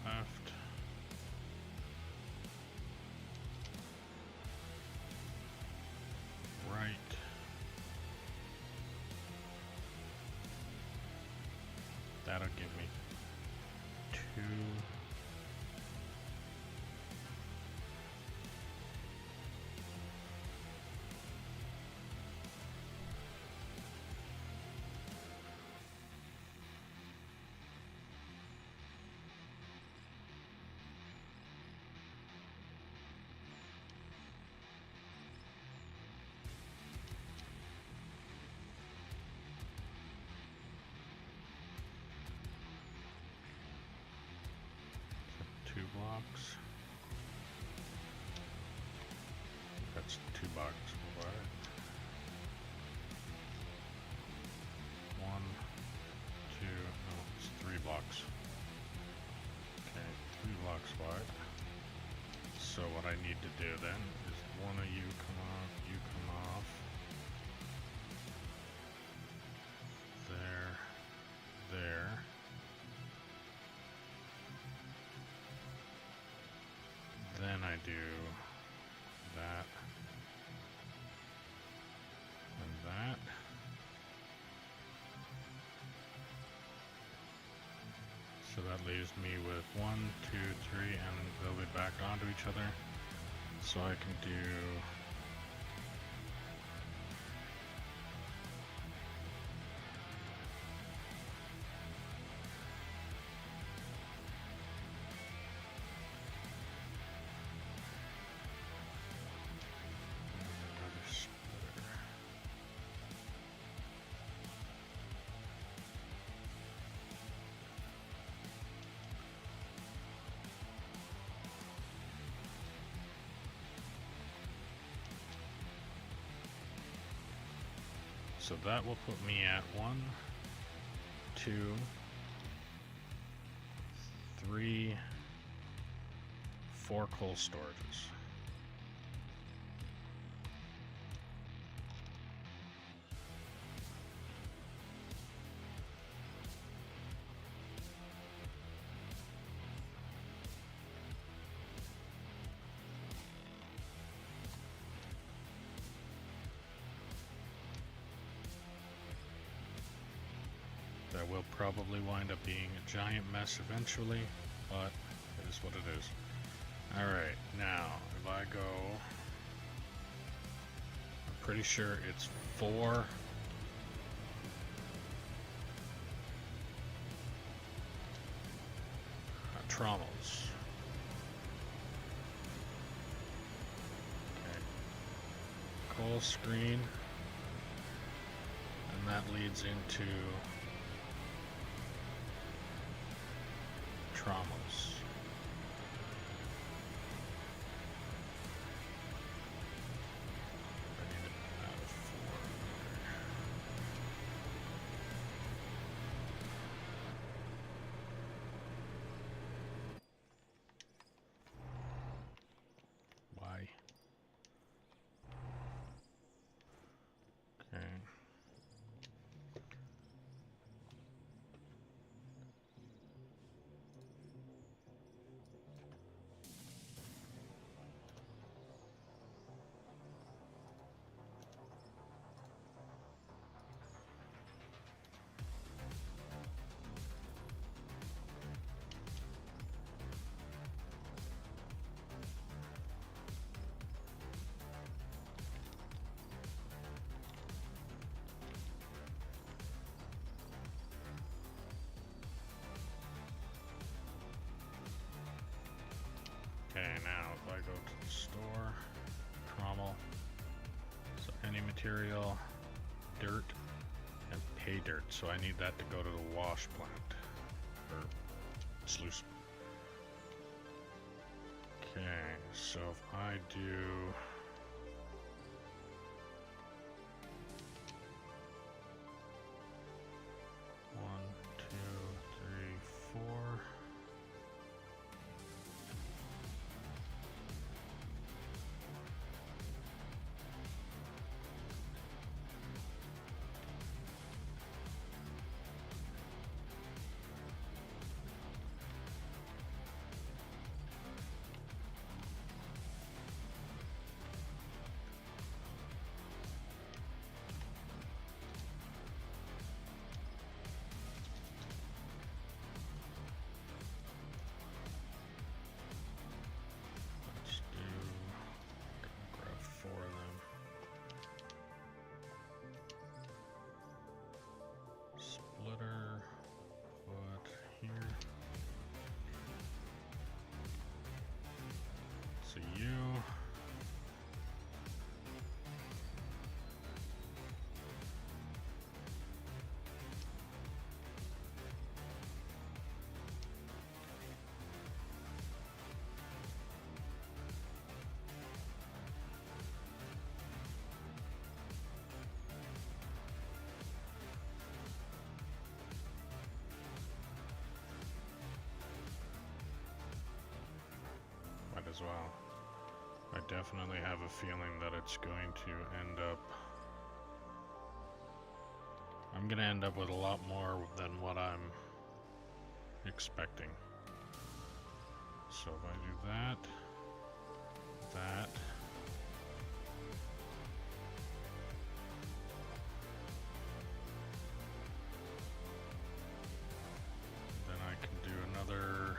Left. Right. That'll give me 2. Two blocks. That's 2 blocks. What? 1, 2. No, it's 3 blocks. Okay, 3 blocks wide. So what I need to do then is one of you come off, you come off. There. There. Then I do that and that. So that leaves me with 1, 2, 3, and they'll be back onto each other. So I can do another splitter. So that will put me at 1, 2, 3, 4 coal storages. That will probably wind up being a giant mess eventually, but it is what it is. Alright, now, if I go... I'm pretty sure it's 4... trommels. Okay. Coal screen. And that leads into... trommels. I need to add a 4 there. Why? Okay. material, dirt, and pay dirt. So I need that to go to the wash plant, or sluice. Okay, so if I do... One, two, three, four. As well. I definitely have a feeling that it's going to end up... I'm going to end up with a lot more than what I'm expecting. So if I do that, that, then I can do another...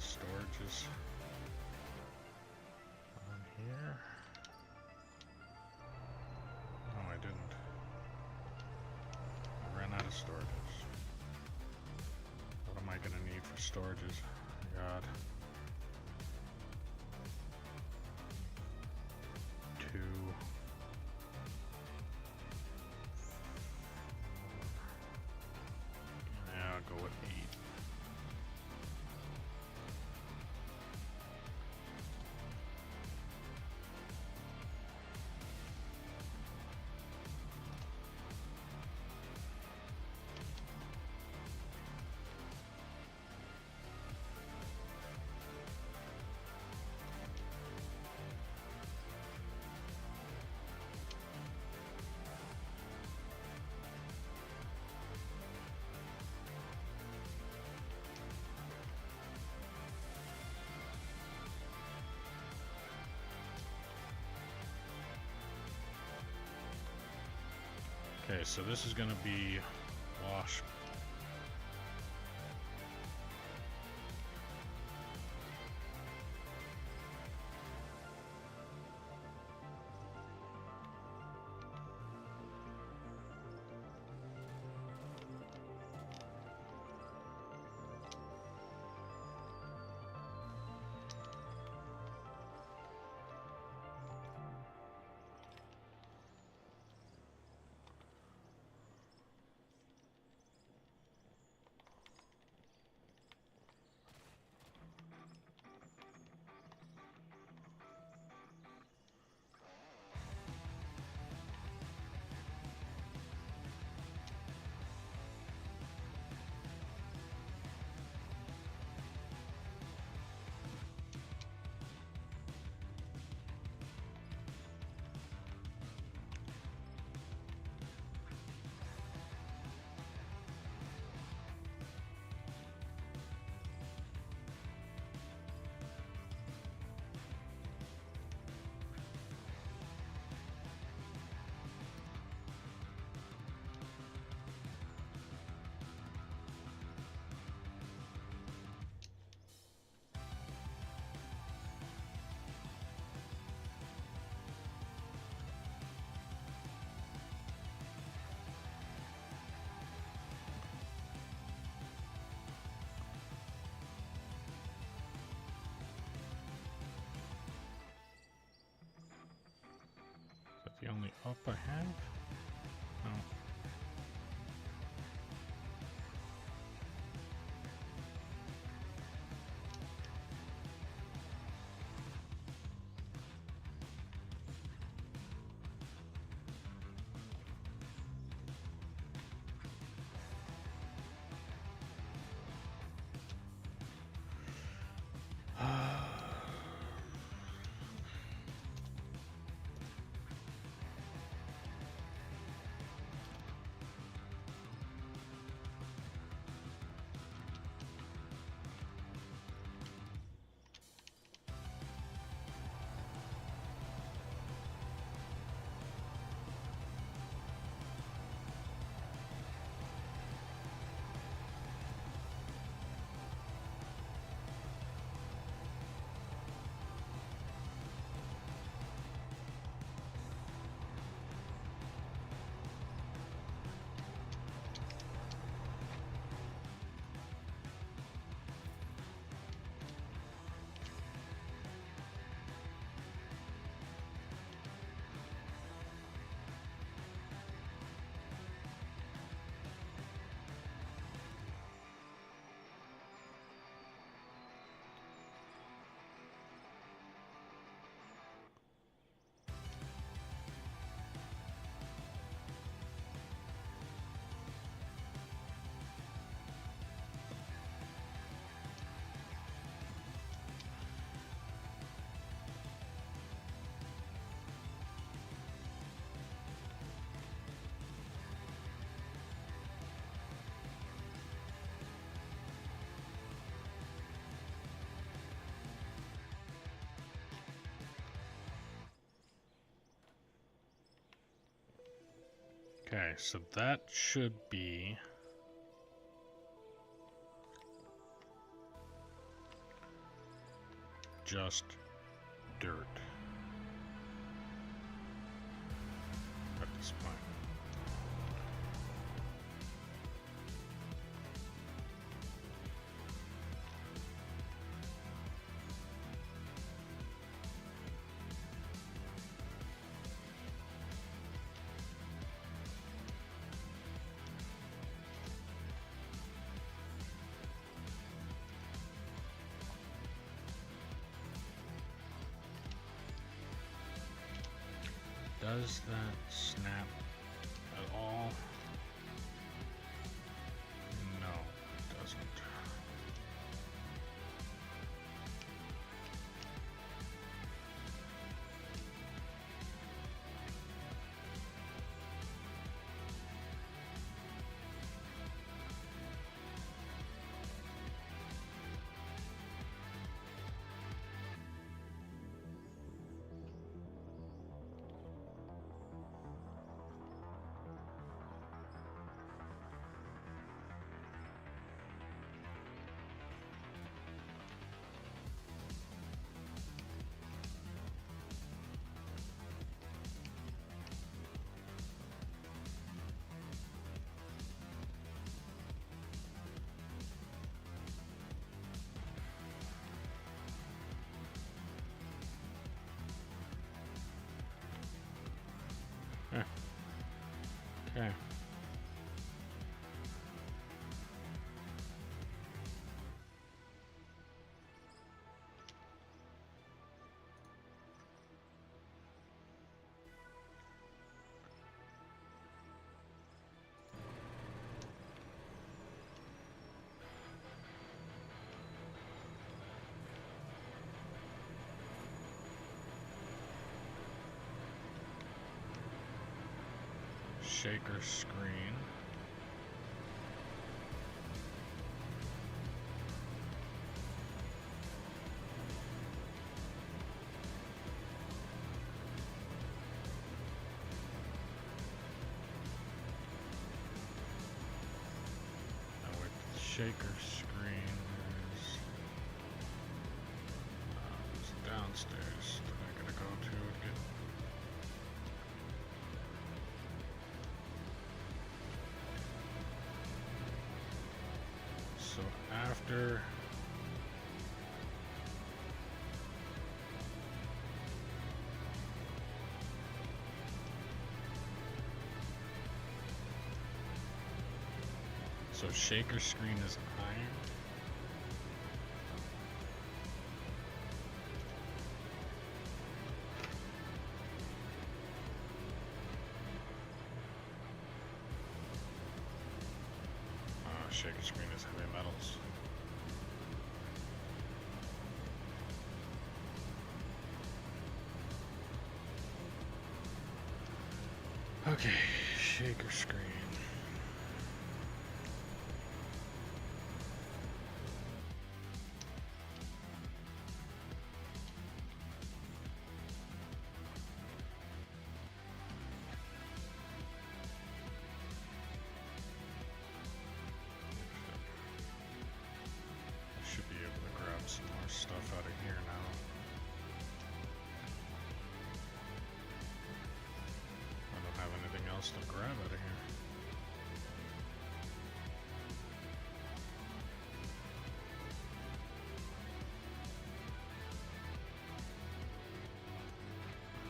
Storages on here. No, I didn't. I ran out of storages. What am I gonna need for storages? God. 2. Yeah, I'll go with 8. Okay, so this is going to be wash. the only up I have? No. Okay, so that should be just dirt at this point. Does that snap at all? No, it doesn't. Okay. Shaker screen. Now with the shaker screen, there's downstairs that I gotta go to and get. So after So shaker screen is iron. Shaker screen is heavy metals. Okay, shaker screen. Some more stuff out of here now. I don't have anything else to grab out of here.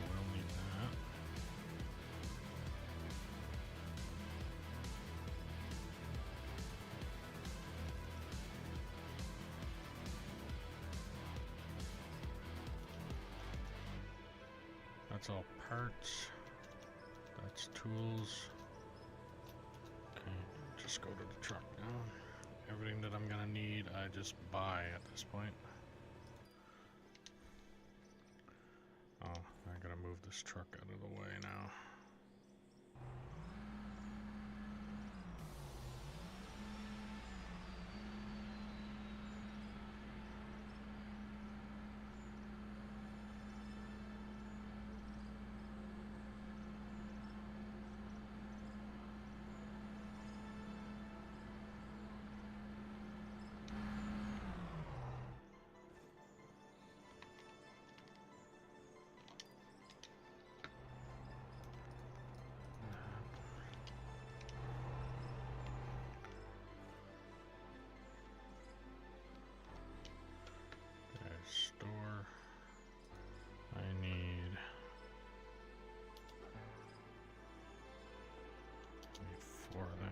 We'll need that. That's all parts. That's tools. Okay, just go to the truck now. Everything that I'm gonna need, I just buy at this point. Oh, I gotta move this truck out of the way now. Store. I need 4 of them.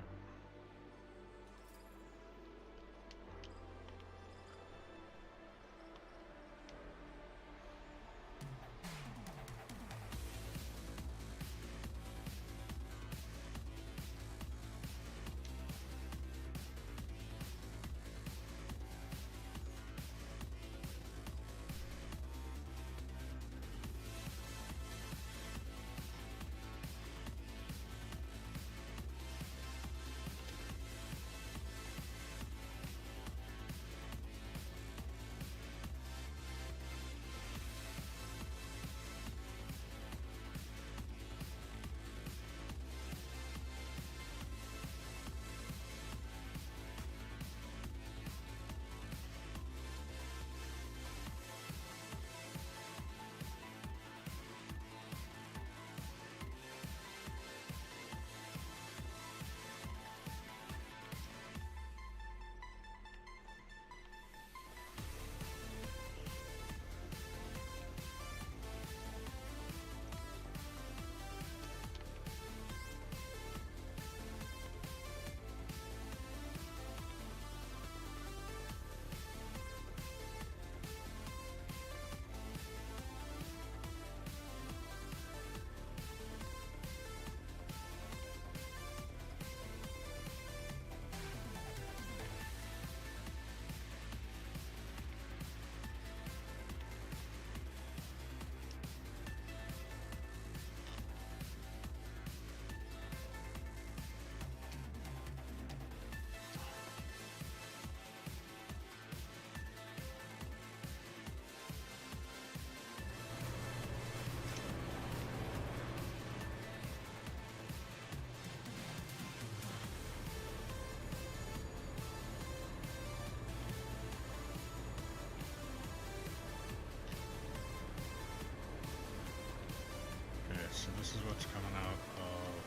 So this is what's coming out of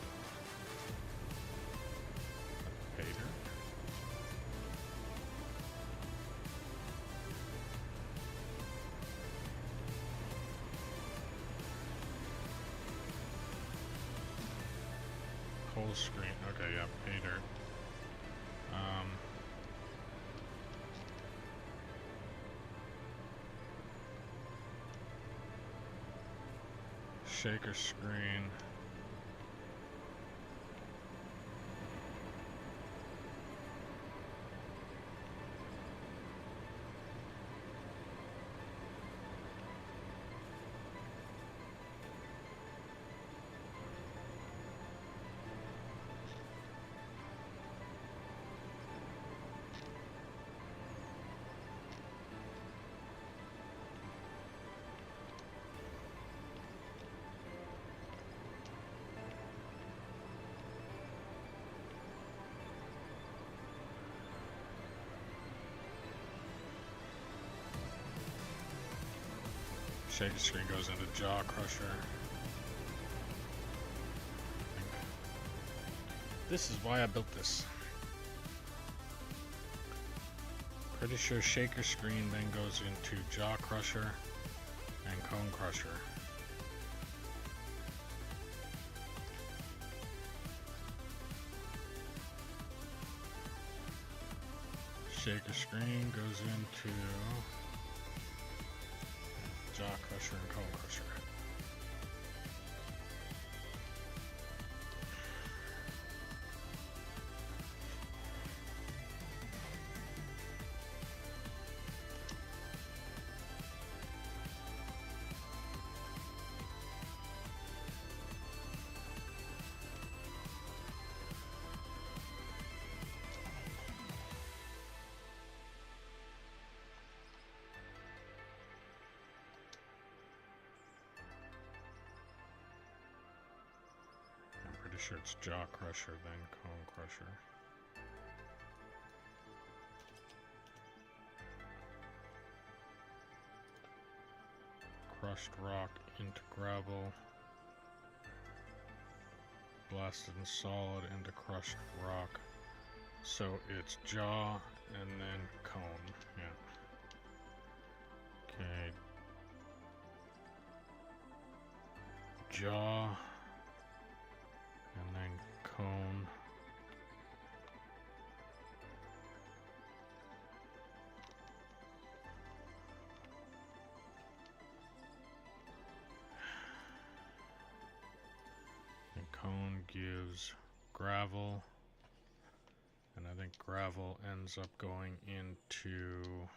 the pay dirt. Coal screen. Okay, yeah, pay dirt. Shaker screen. Shaker screen goes into Jaw Crusher. This is why I built this. Pretty sure Shaker screen then goes into Jaw Crusher and Cone Crusher. Shaker screen goes into Jaw Crusher and Cone Crusher. Sure it's Jaw Crusher, then Cone Crusher. Crushed rock into gravel. Blasted and solid into crushed rock. So it's Jaw and then Cone. Yeah. Okay. Jaw. And then Cone. And Cone gives gravel. And I think gravel ends up going into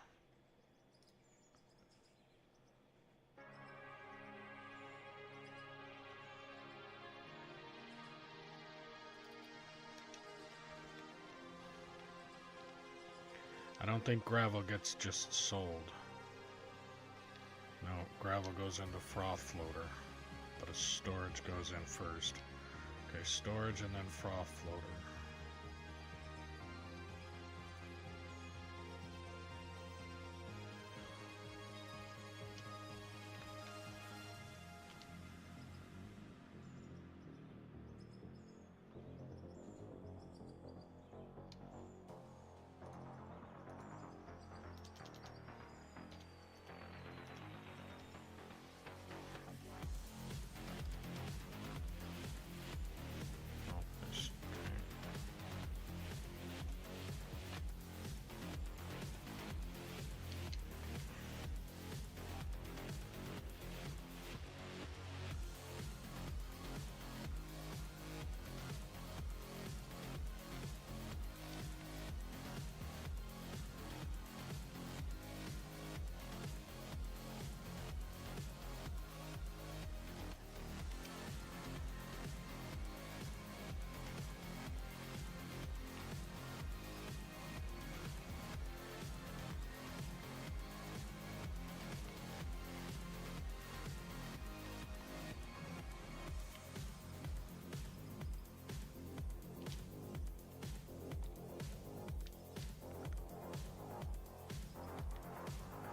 I don't think gravel gets just sold. No, gravel goes into froth floater, but a storage goes in first. Okay, storage and then froth floater.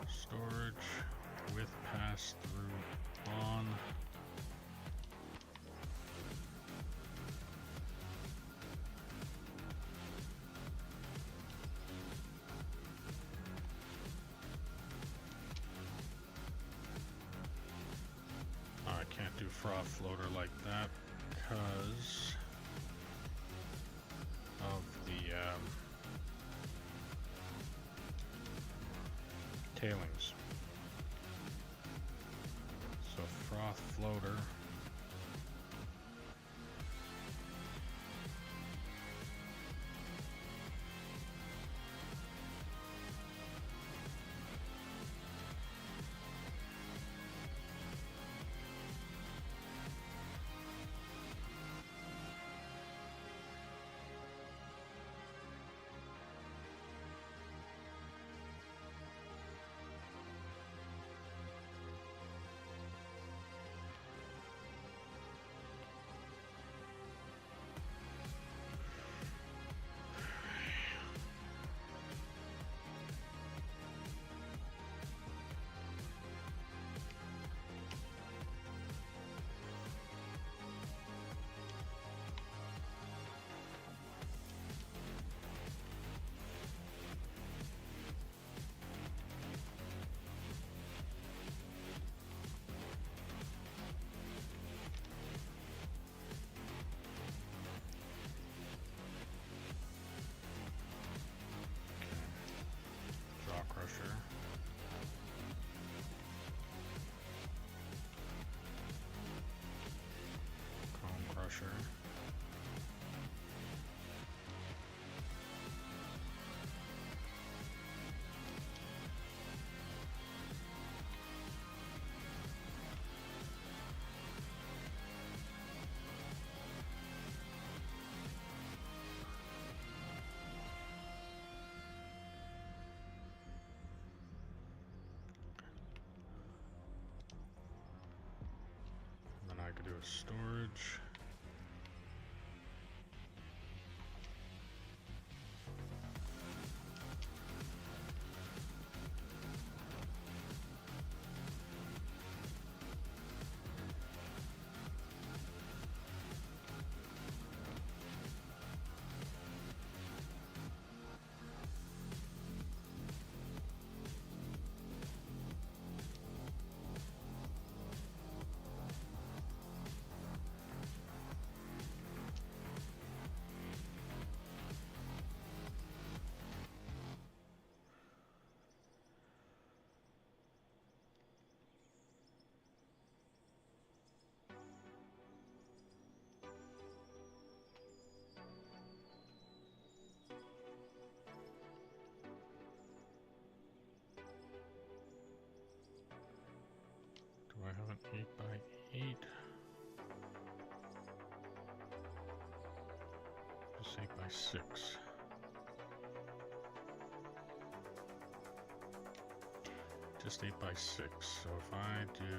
Storage with pass through on. Oh, I can't do froth floater like that because of the tailings. So froth floater. Crusher. And then I could do a storage. Do I have an 8x8? Just 8x6. Just 8x6. So if I do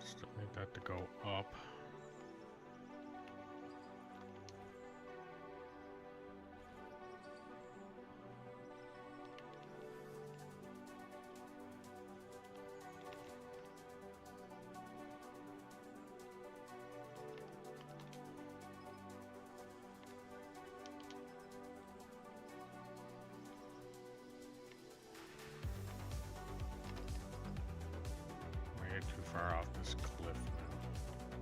still need that to go up. Way too far off this cliff now.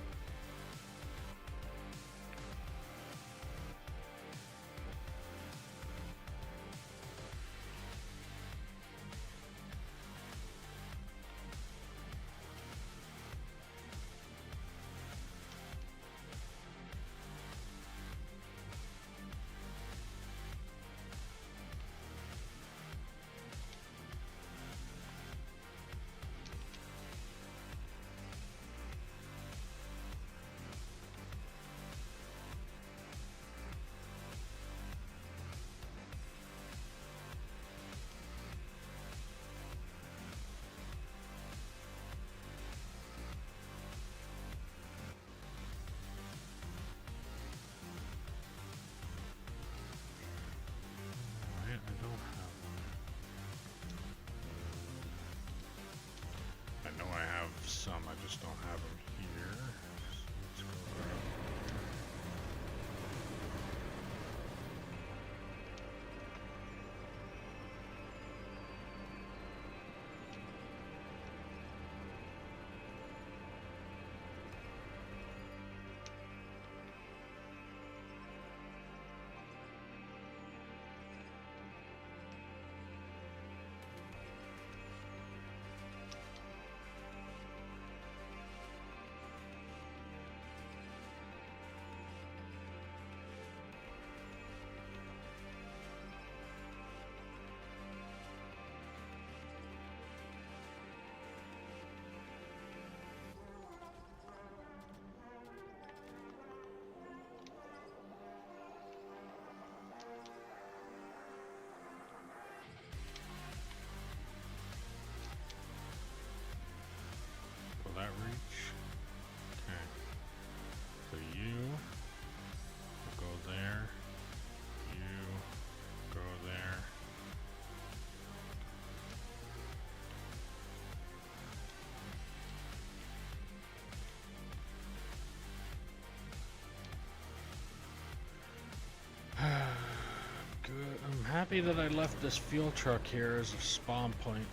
happy that I left this fuel truck here as a spawn point,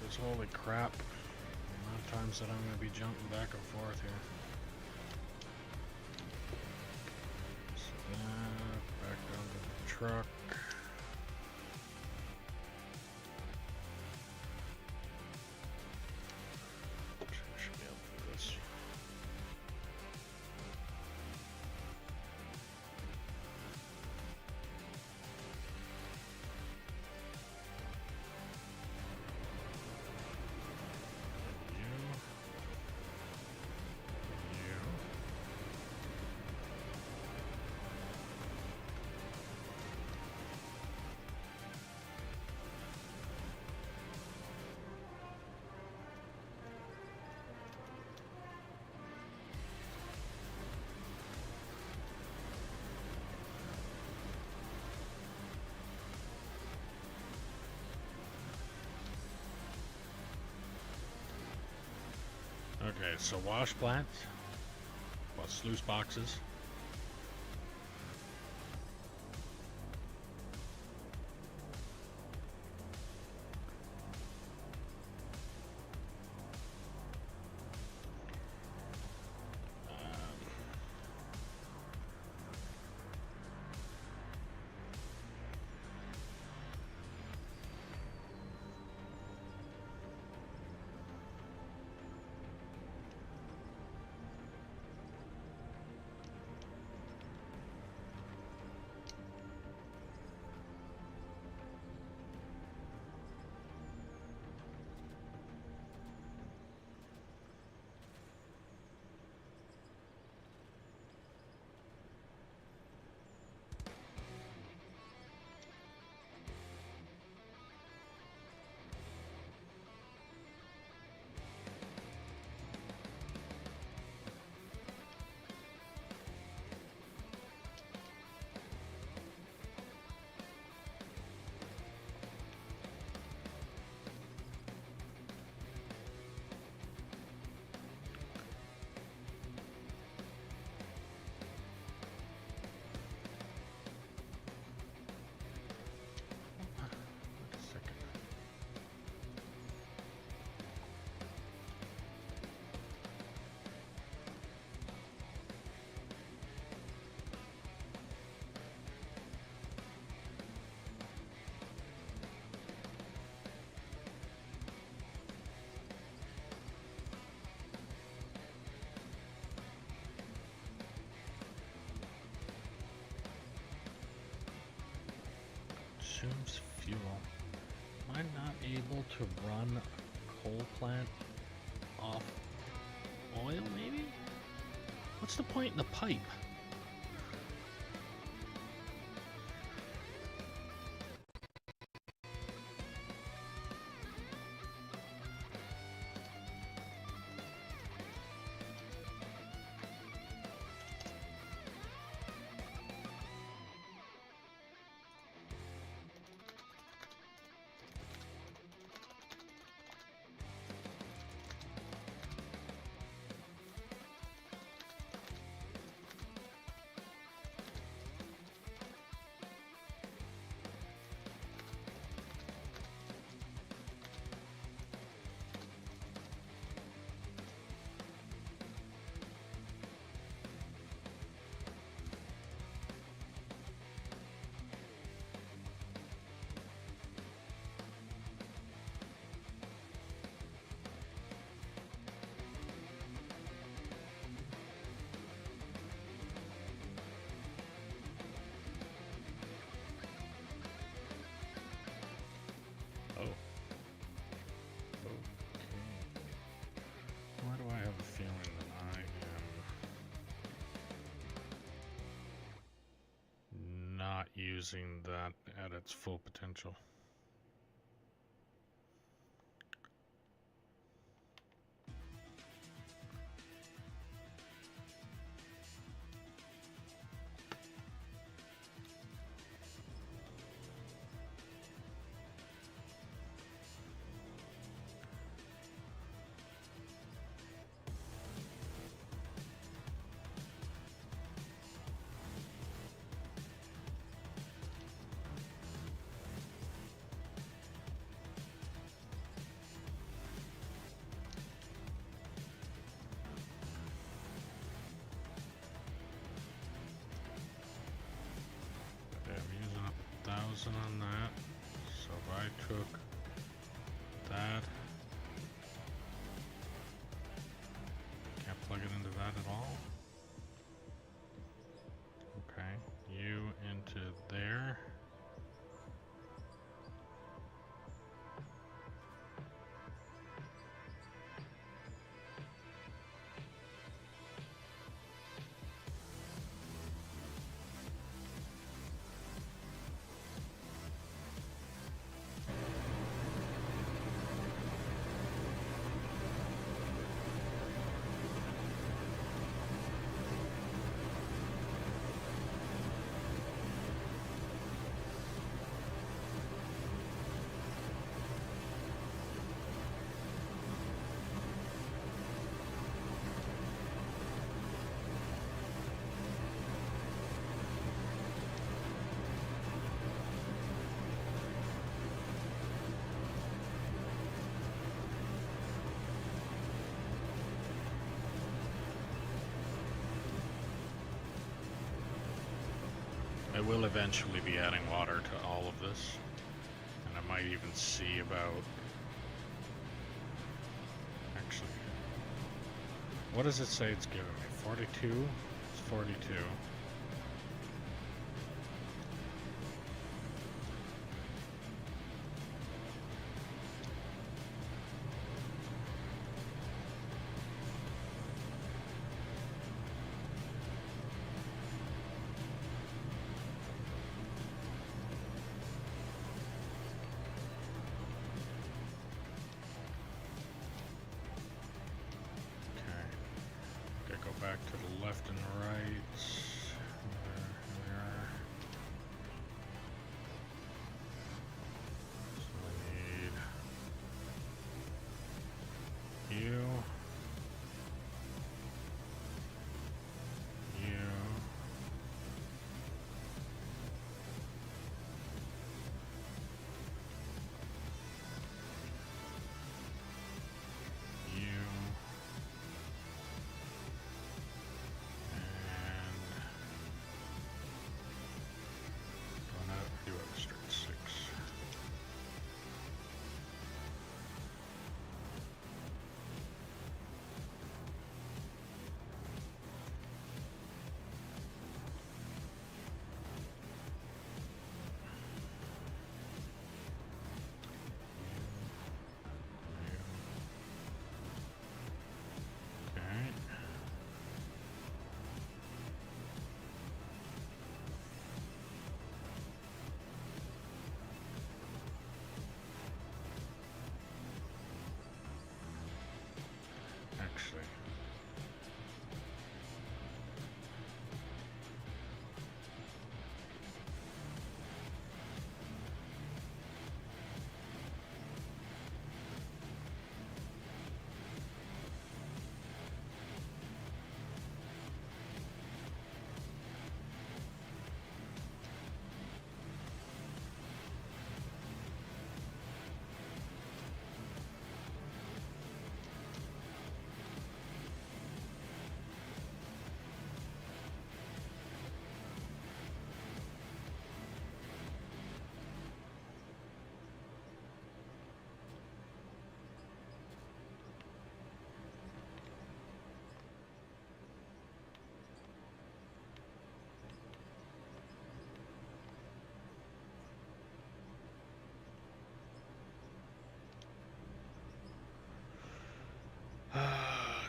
because holy crap, the amount of times that I'm going to be jumping back and forth here. So that, back down to the truck. Should be able to do this. Okay, so wash plants, well, sluice boxes. Consumes fuel. Am I not able to run a coal plant off oil, maybe? What's the point in the pipe? Why do I have a feeling that I am not using that at its full potential? 1,000 on that. So if I took that, can't plug it into that at all. Okay, you into there. I will eventually be adding water to all of this, and I might even see about, actually, what does it say it's giving me? 42? It's 42. Back to the left and the right. Here we are. So we need you. Actually,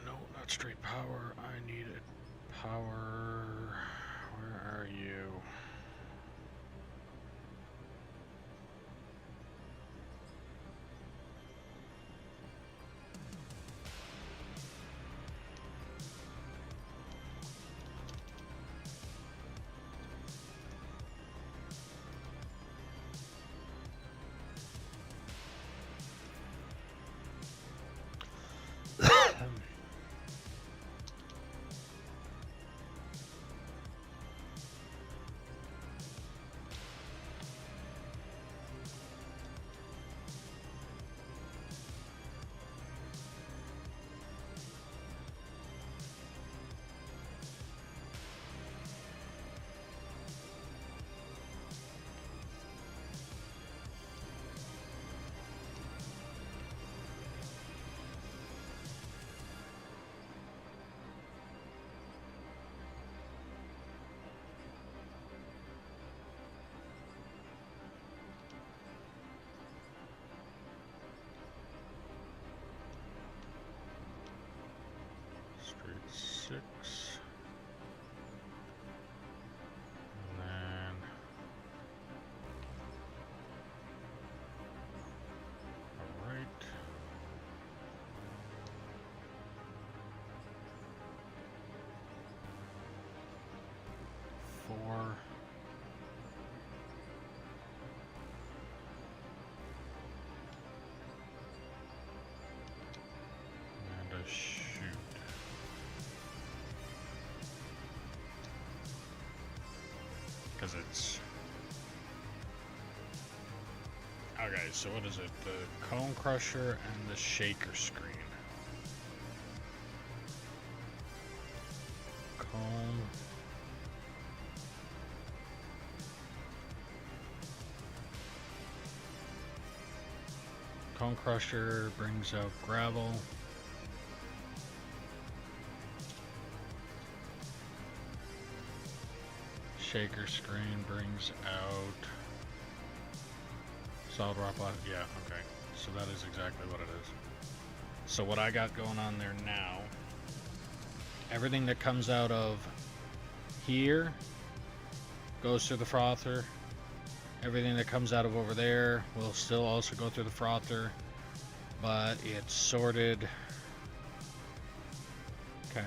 no, not straight power. I need it. Power. Where are you? shoot. Because it's... Okay, so what is it? The cone crusher and the shaker screen. Cone crusher brings out gravel. Shaker screen brings out solid rock block. Yeah, okay. So that is exactly what it is. So what I got going on there now, everything that comes out of here goes through the frother. Everything that comes out of over there will still also go through the frother, but it's sorted. Okay.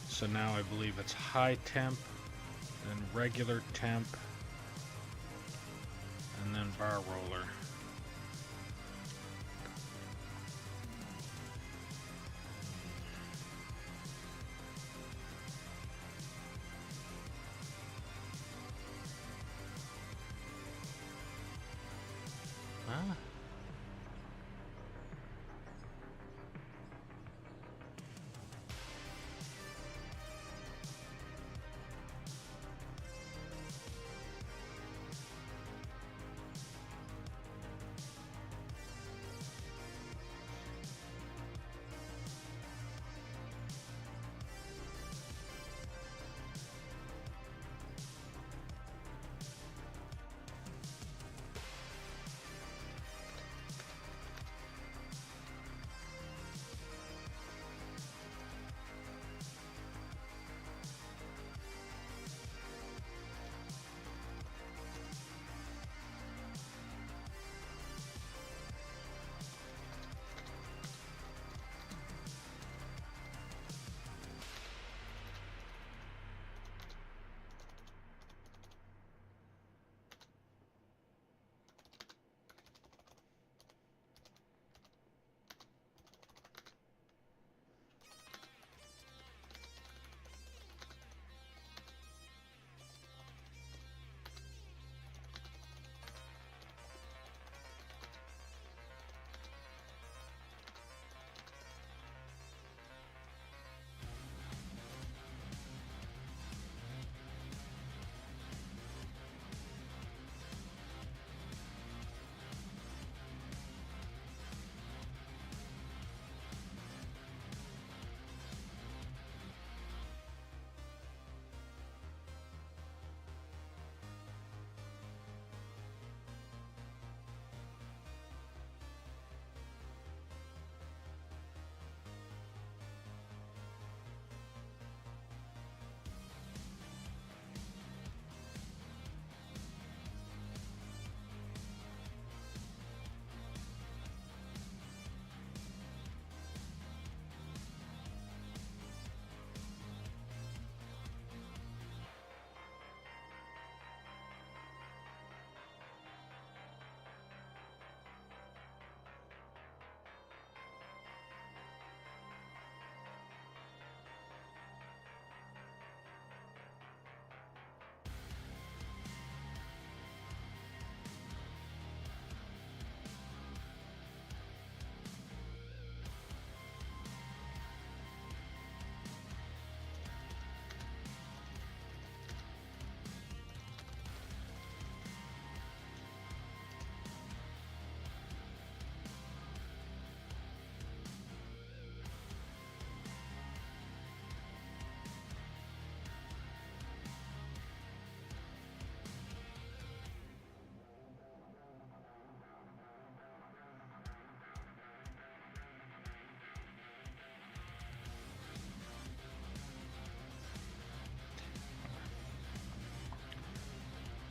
So now I believe it's high temp, then regular temp, and then bar roller. Ah.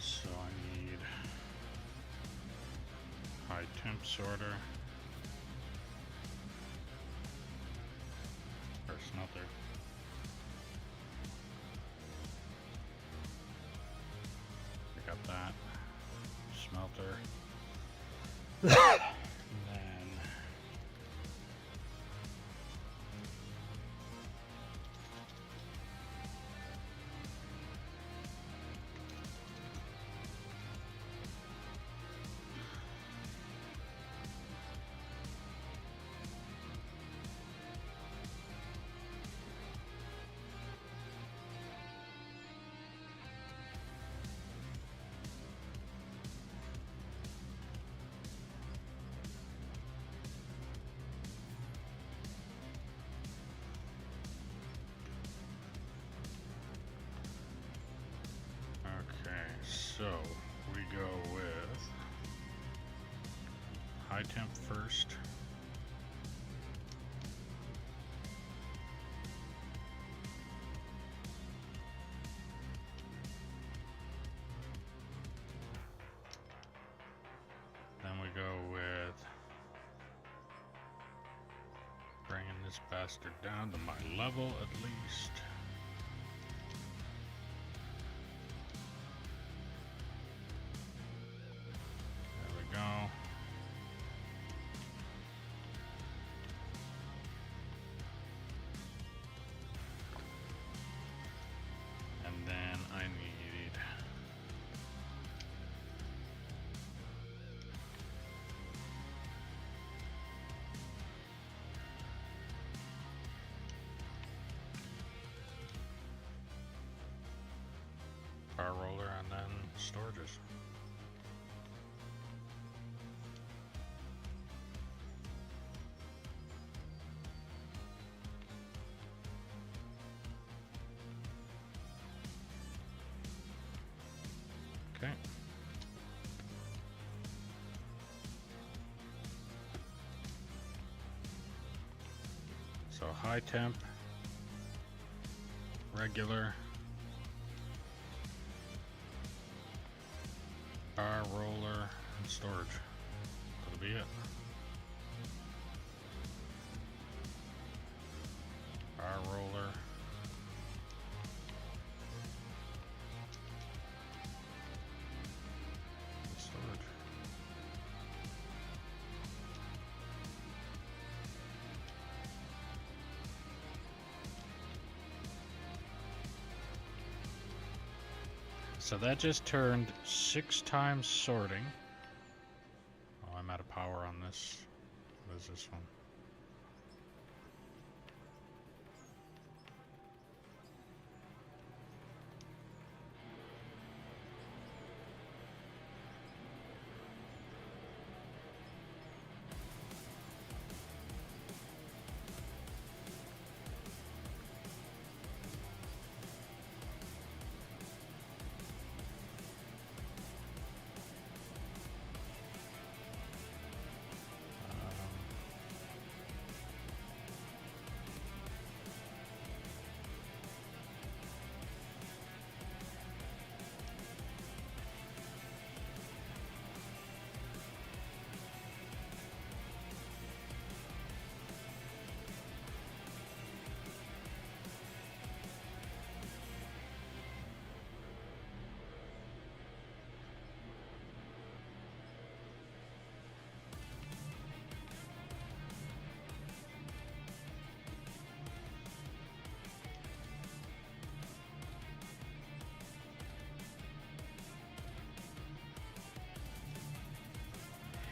So I need high temp sorter. Or smelter. I got that. smelter. And then so we go with high temp first. Then we go with bringing this bastard down to my level at least. Power roller and then storages. Okay. So high temp, regular, power roller, and storage. That'll be it. Power roller. And storage. So that just turned 6 times sorting. Oh, I'm out of power on this. What is this one?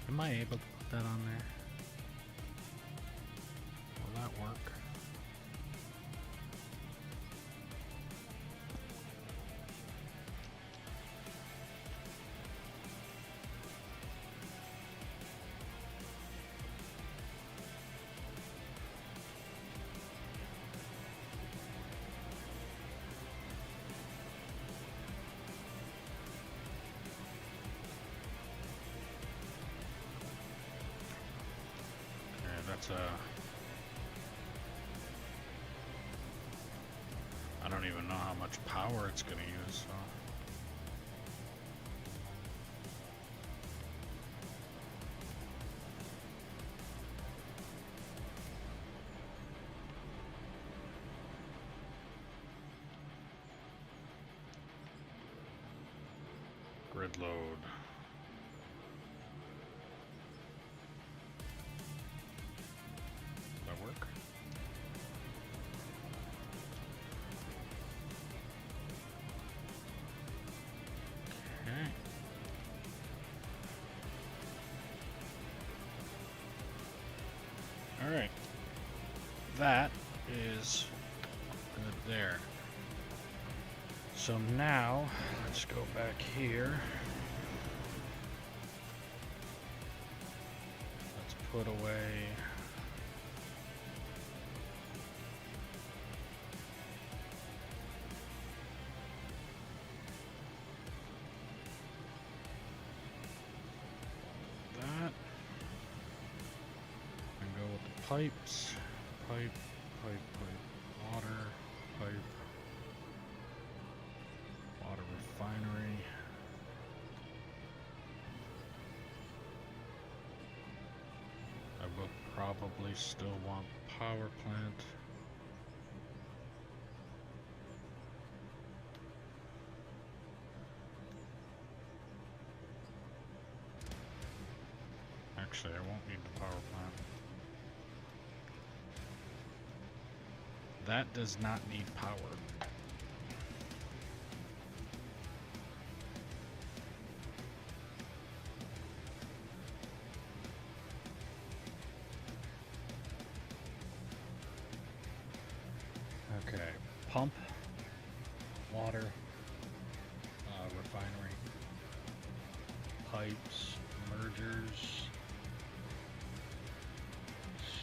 Am I able to put that on there? Will that work? That's I don't even know how much power it's going to use, so. Grid load. that is good there. So now, let's go back here. Let's put away that. And go with the pipes. Pipe, water, pipe, water refinery. I will probably still want power plant. Actually, I won't need the power plant. That does not need power. Okay, pump, water, refinery, pipes, mergers,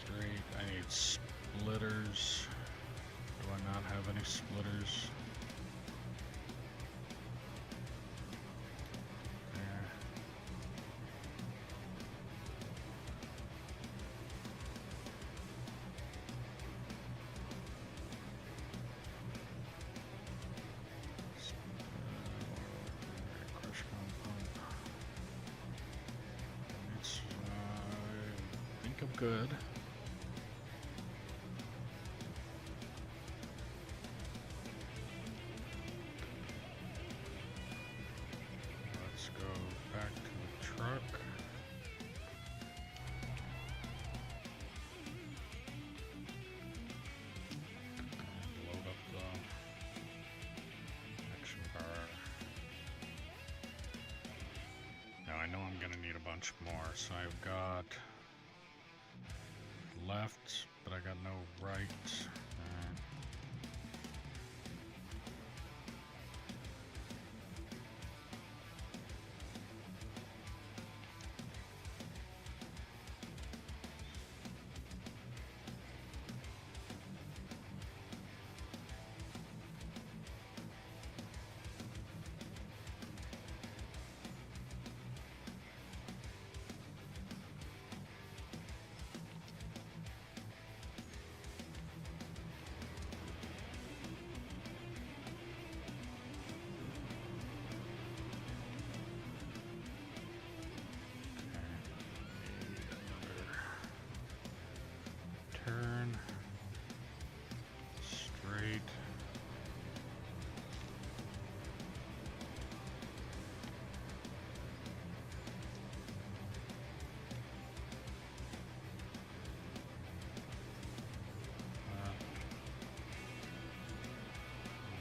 straight. I need splitters. Do I not have any splitters? There. Crush compound. It's, I think I'm good. Let's go back to the truck. And load up the action bar. Now I know I'm gonna need a bunch more, so I've got left, but I got no right. Turn straight.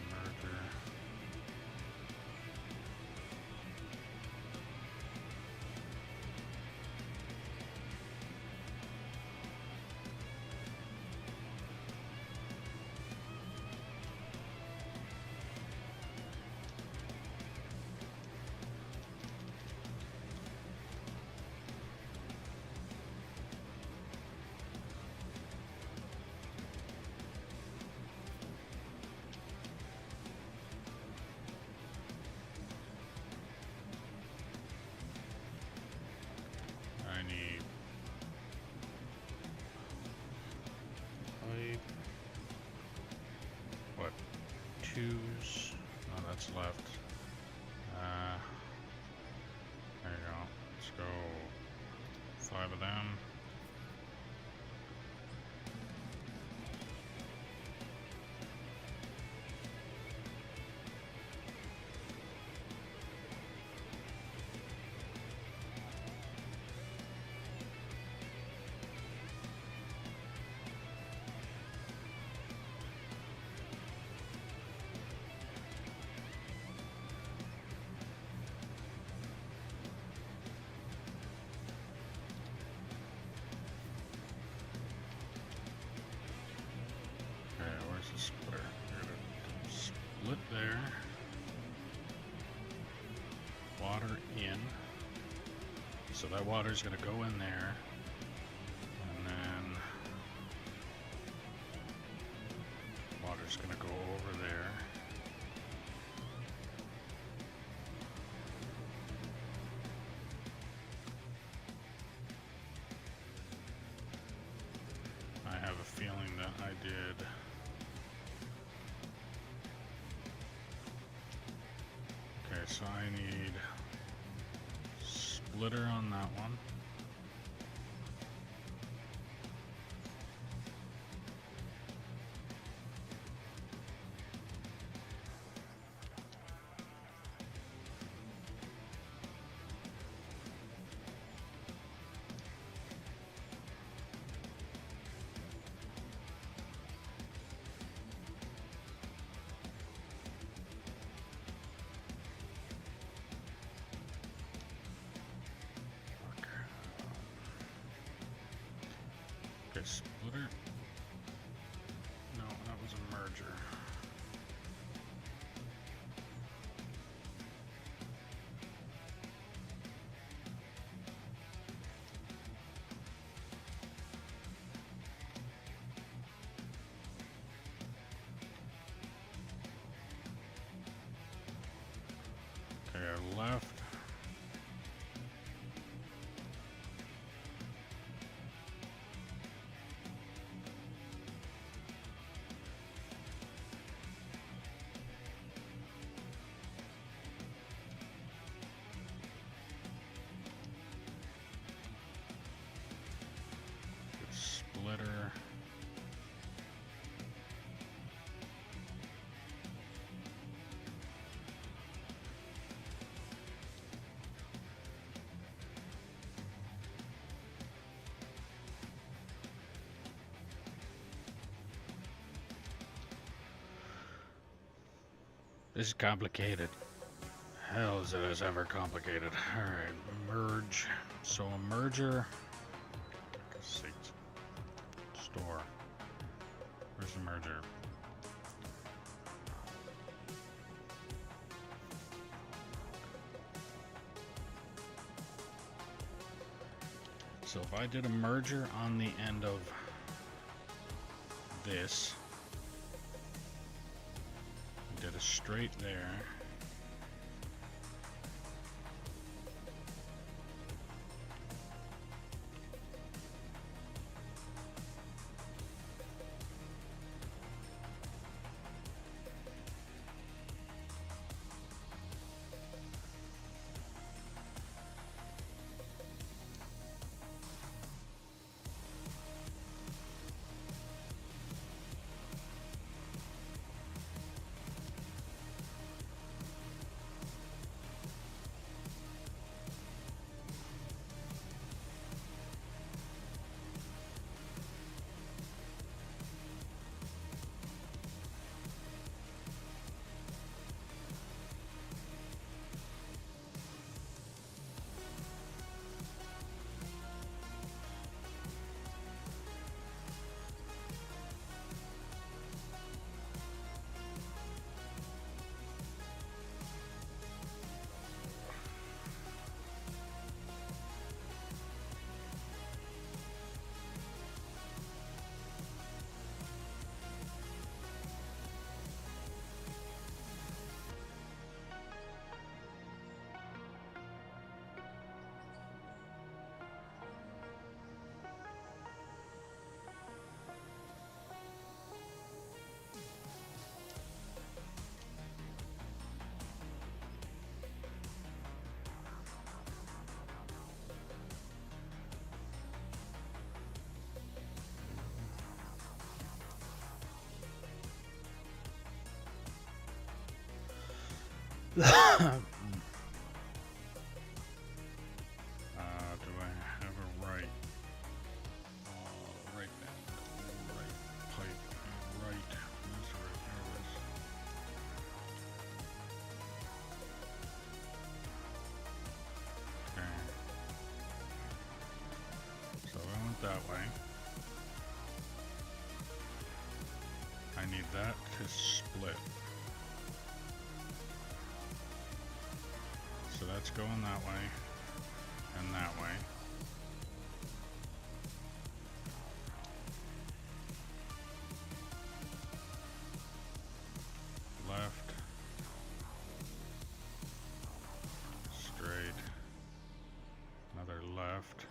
Merger. I need pipe. What? Twos? Oh, that's left. There you go. Let's go 5 of them. split there. Water in. So that water is going to go in there. And then water's going to go over there. I have a feeling that I did. Okay, so I need splitter on that one. Okay, splitter. No, that was a merger. Okay, our left. Splitter. This is complicated. Hell is it as ever complicated. Alright, merge. So a merger. Store. Where's the merger? So if I did a merger on the end of this, did a straight there. Do I have a right? Right bend, right pipe, right. Where's the right? There it is. Okay. So I went that way. I need that to split. So that's going that way and that way. Left, straight, another left.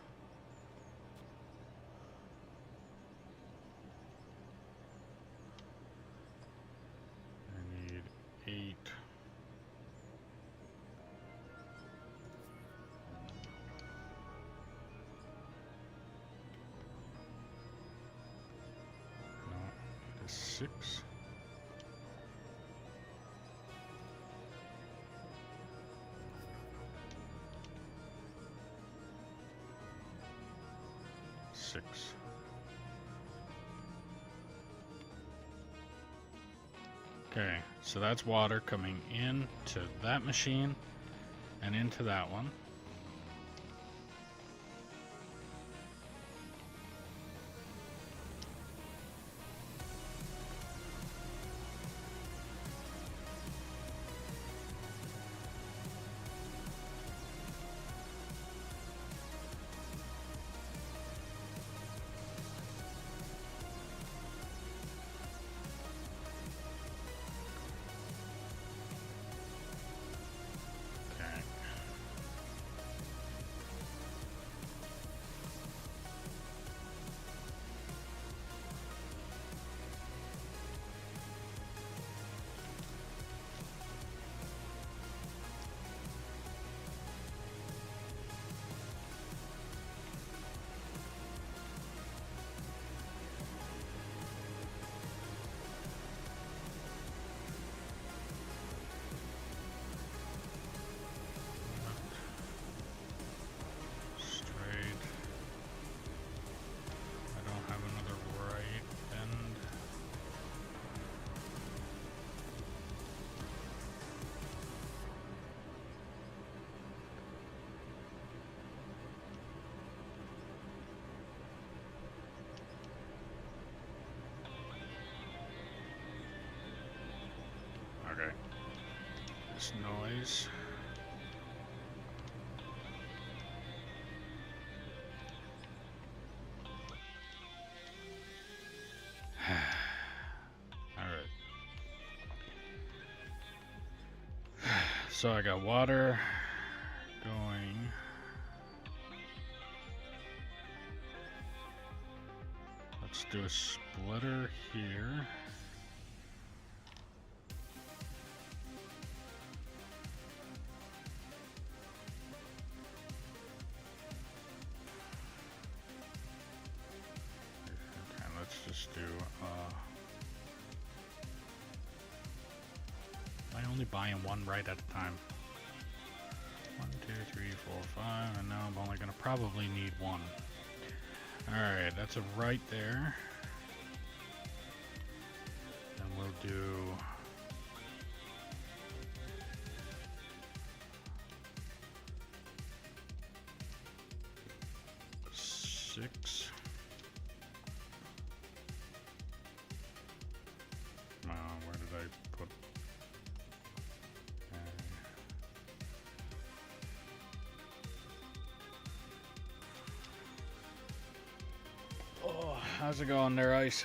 I need 8. No, it is 6. Okay, so that's water coming into that machine and into that one. Okay. This noise. Alright. So I got water going. Let's do a splitter here. Just do I'm only buying one right at a time. 1, 2, 3, 4, 5, and now I'm only gonna probably need one. Alright, that's a right there. And we'll do six. Where did I put? Oh, how's it going there, Ice?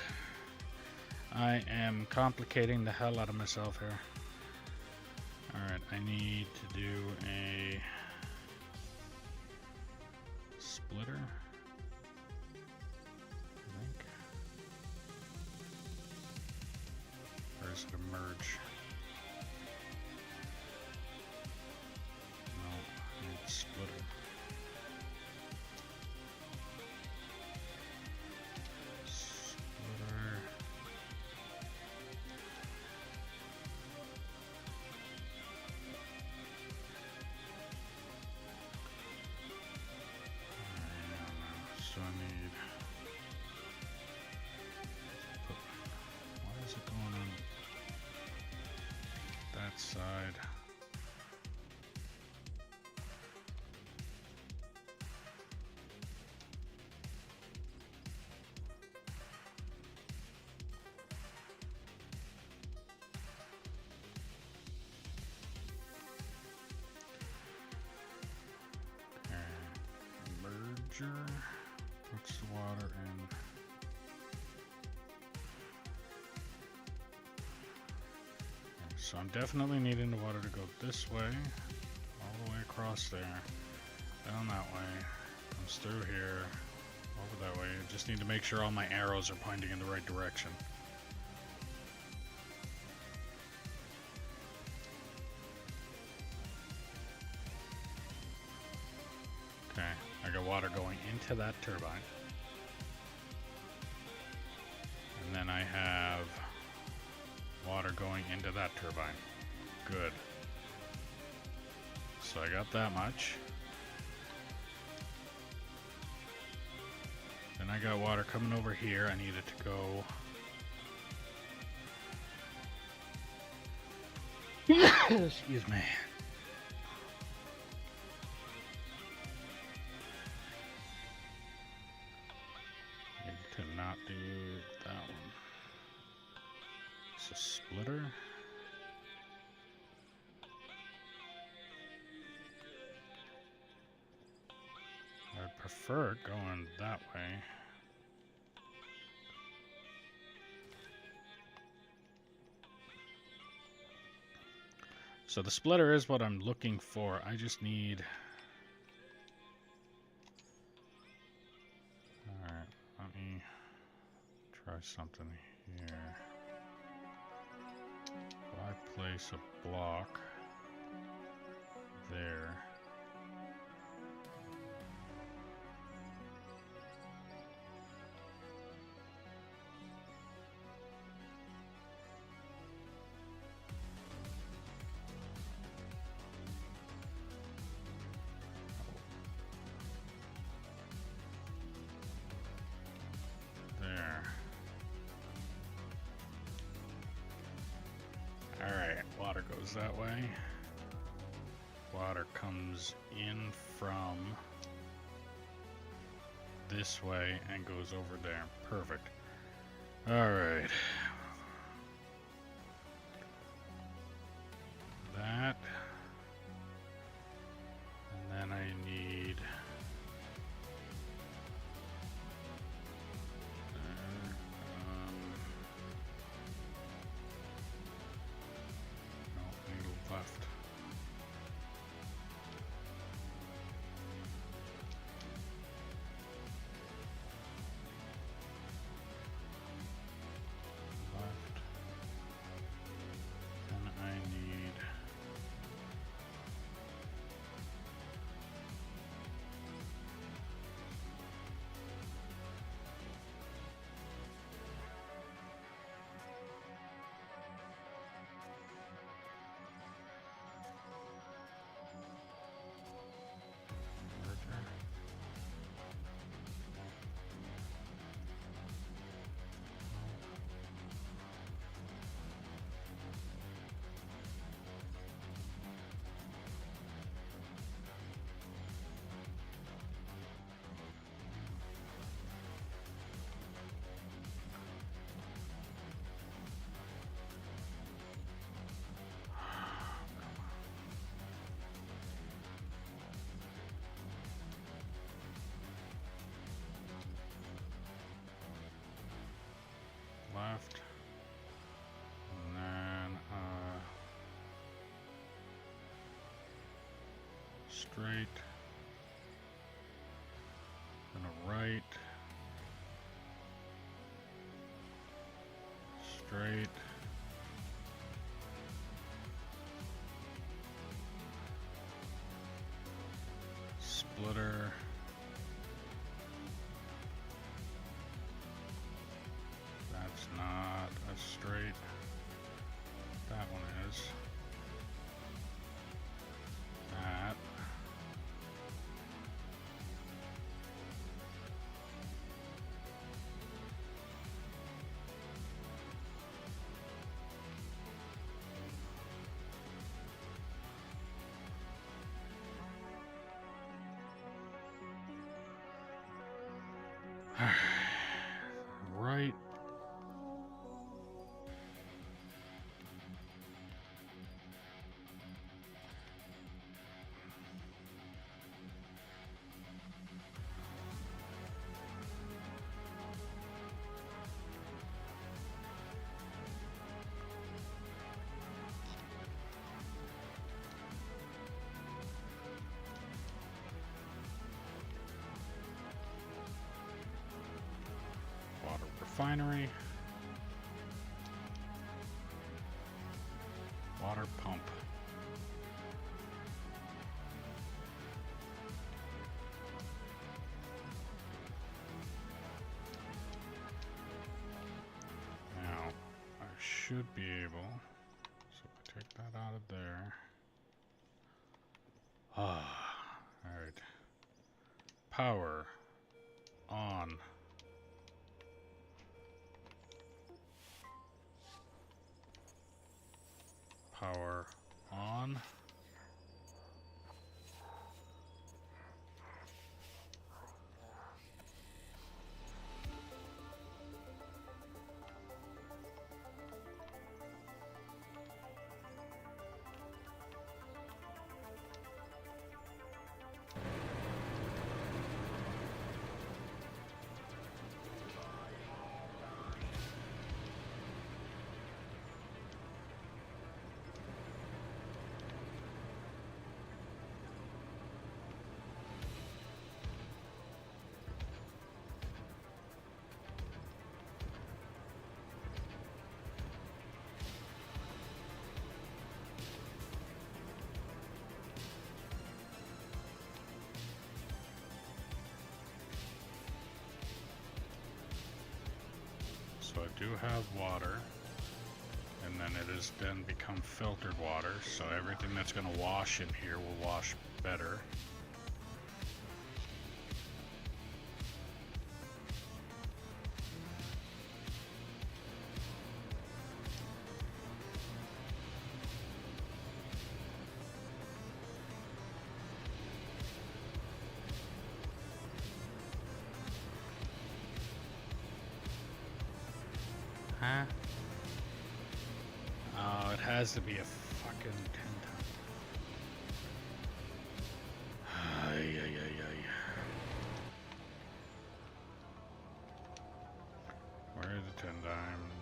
I am complicating the hell out of myself here. Alright, I need to do a splitter. Or is it a merge? No, I need a splitter. Splitter. So I need. Why is it going on that side? temperature. Puts the water in. Okay, so I'm definitely needing the water to go this way, all the way across there, down that way, comes through here, over that way. I just need to make sure all my arrows are pointing in the right direction. Okay, I got water going into that turbine. And then I have water going into that turbine. Good. So I got that much. Then I got water coming over here. I need it to go. Excuse me. To not do that one. It's a splitter. I'd prefer it going that way. So the splitter is what I'm looking for. I just need... Alright, let me try something here. If I place a block there, alright, water goes that way. Water comes in from this way and goes over there. Perfect. Alright. That. And then I need... left. Left. And I need... left, and then straight, then a right, straight, splitter, that's not a straight, that one is, that, right, refinery. Water pump. Now, I should be able, so if I take that out of there. Alright. Power on. Power on. So I do have water, and then it has then become filtered water, so everything that's going to wash in here will wash better. Huh? Oh, it has to be a fucking 10 ton. Ay, ay, ay, ay. Where are the 10 diamonds?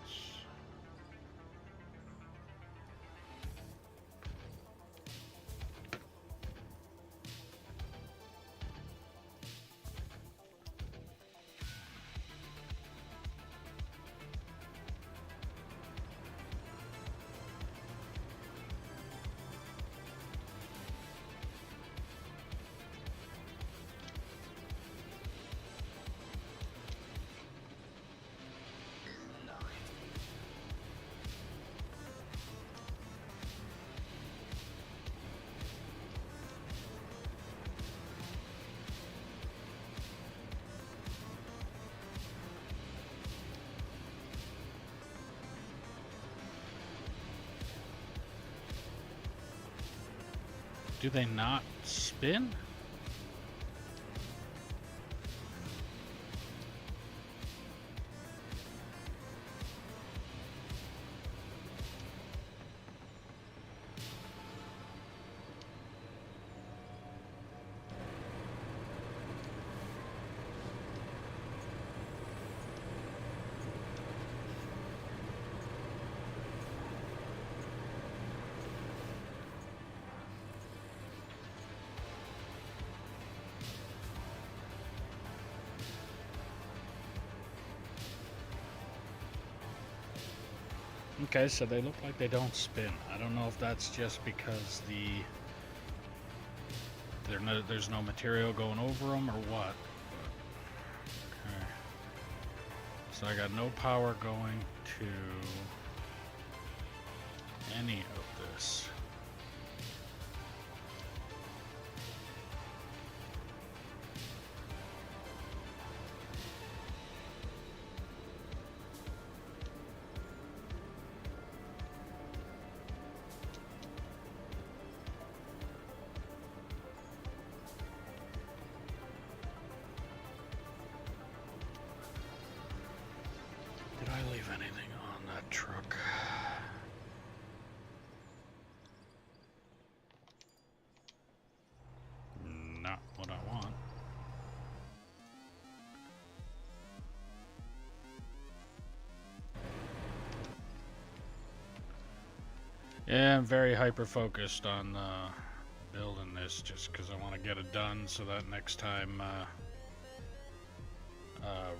Do they not spin? Okay, so they look like they don't spin. I don't know if that's just because there's no material going over them or what. But, okay. So I got no power going to any of this. Did I leave anything on that truck? Not what I want. Yeah, I'm very hyper-focused on building this just because I want to get it done so that next time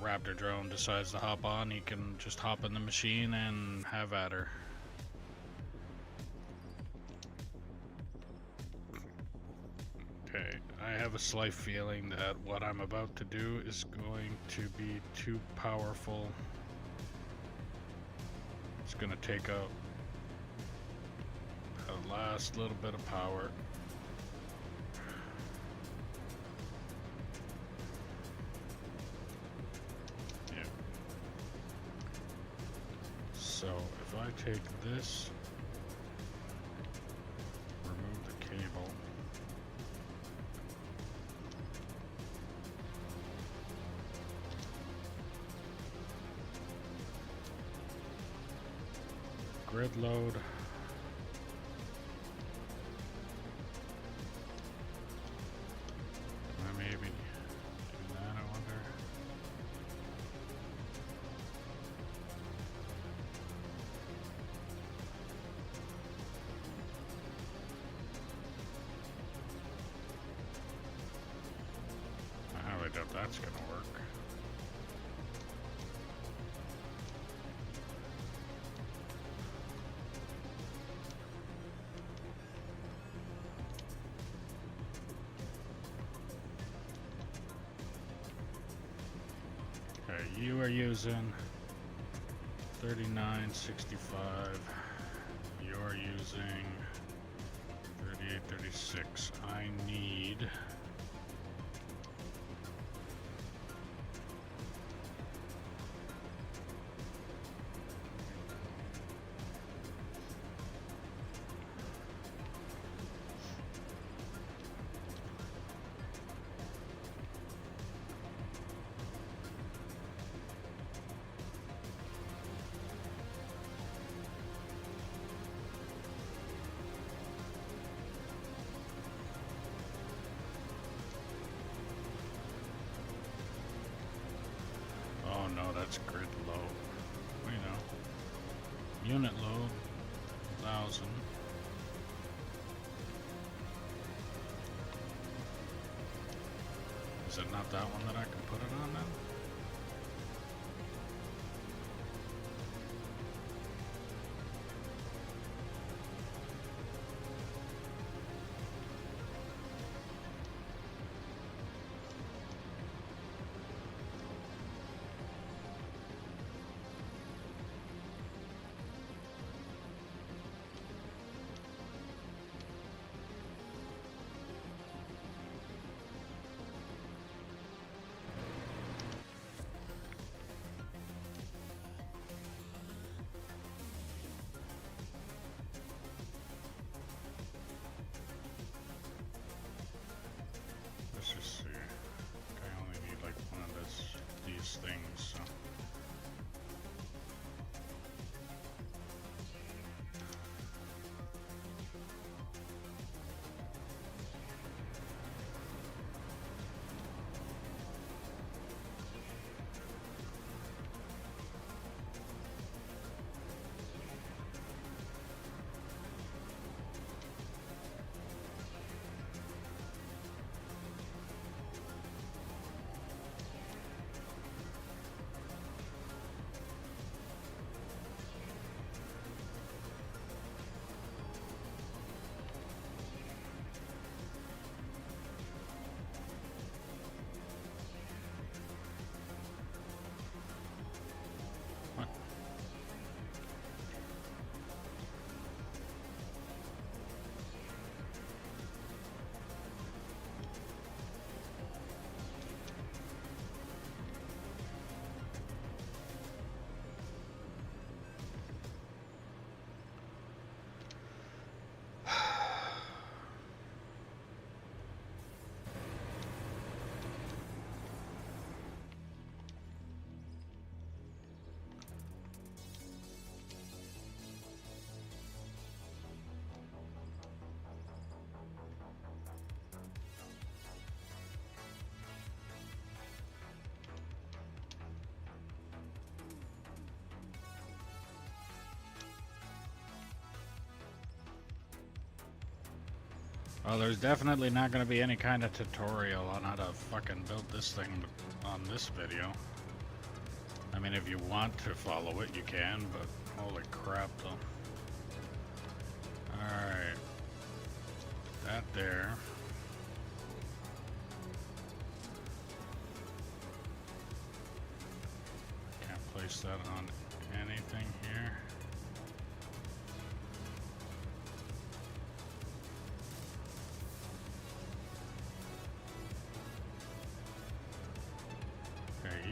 Raptor drone decides to hop on, he can just hop in the machine and have at her. Okay, I have a slight feeling that what I'm about to do is going to be too powerful. It's gonna take out the last little bit of power. Yeah. So if I take this, remove the cable. Grid load. I maybe do that, I wonder. I highly doubt that's gonna work. Okay, you are using 3965. You're using 3836. I need oh no, that's grid load. We know. Unit load 1000. Is it not that one that I can put it on then? Let's just see. I only need like one of these things, so. What? Well, there's definitely not going to be any kind of tutorial on how to fucking build this thing on this video. mean, if you want to follow it, you can, but holy crap, though. Alright. That there. Can't place that on anything here.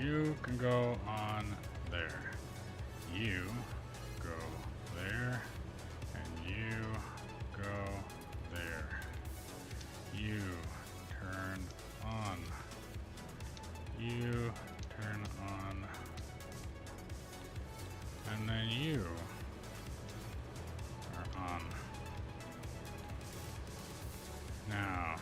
You can go on there. You go there. And you go there. You turn on. You turn on. And then you are on. Now,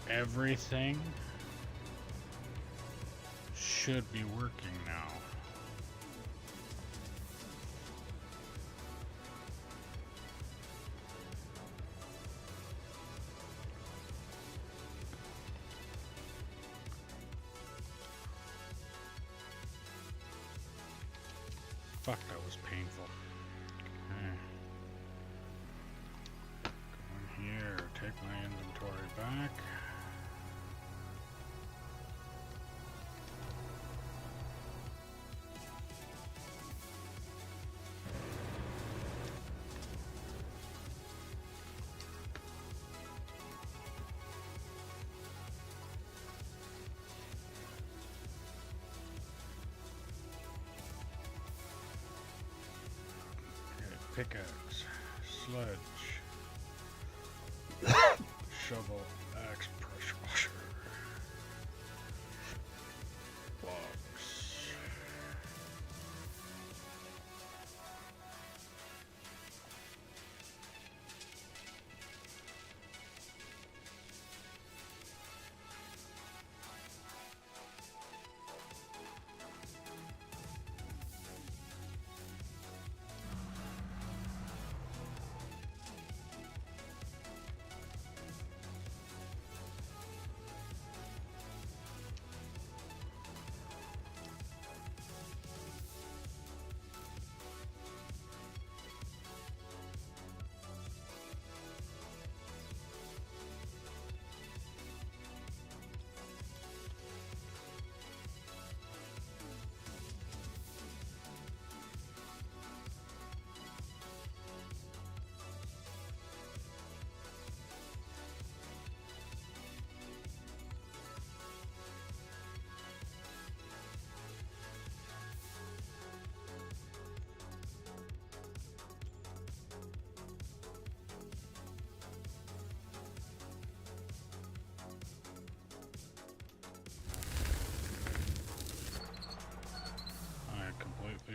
everything should be working now. Fuck, that was painful. Okay. Go in here, take my inventory back. Pickaxe, sledge, shovel, axe, pressure washer, logs.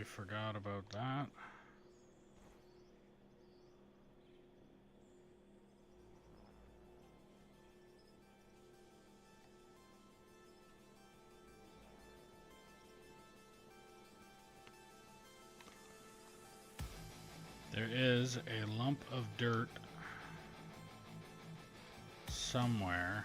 I forgot about that. There is a lump of dirt somewhere.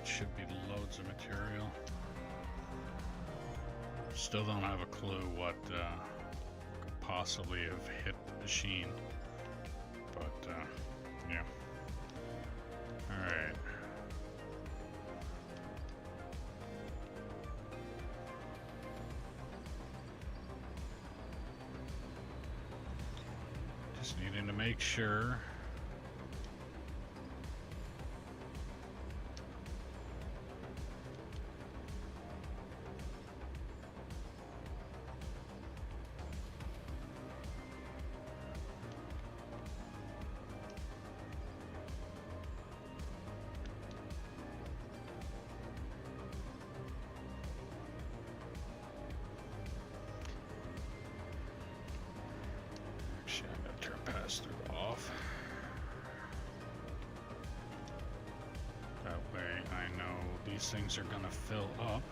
that should be loads of material. Still don't have a clue what could possibly have hit the machine, but yeah. Alright. Just needing to make sure. Actually, I'm going to turn pass-through off. That way I know these things are going to fill up.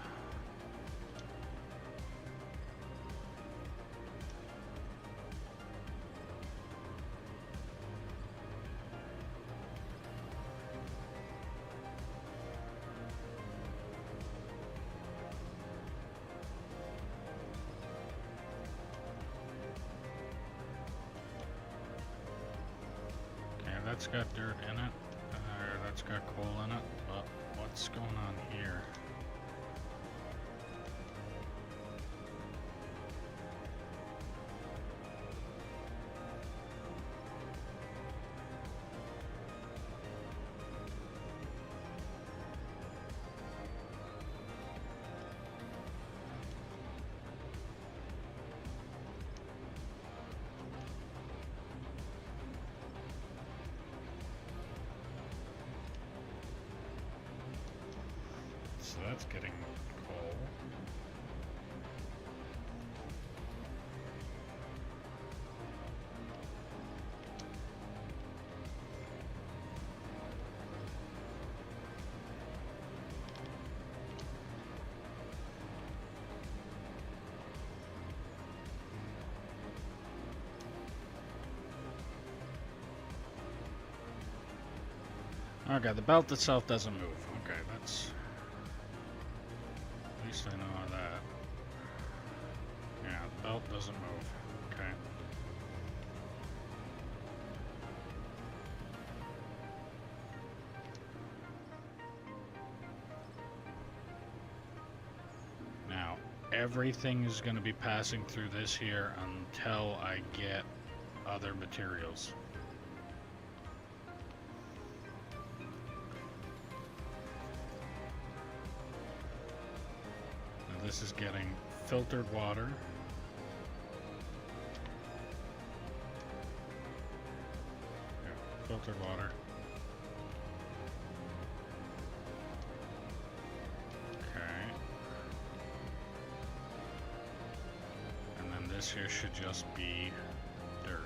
That's got dirt in it, or that's got coal in it, but what's going on here? So that's getting coal. Okay, the belt itself doesn't move. Okay, that's... At least I know that. Yeah, the belt doesn't move. Okay. Now, everything is going to be passing through this here until I get other materials. This is getting filtered water. Yeah, filtered water. Okay. And then this here should just be dirt.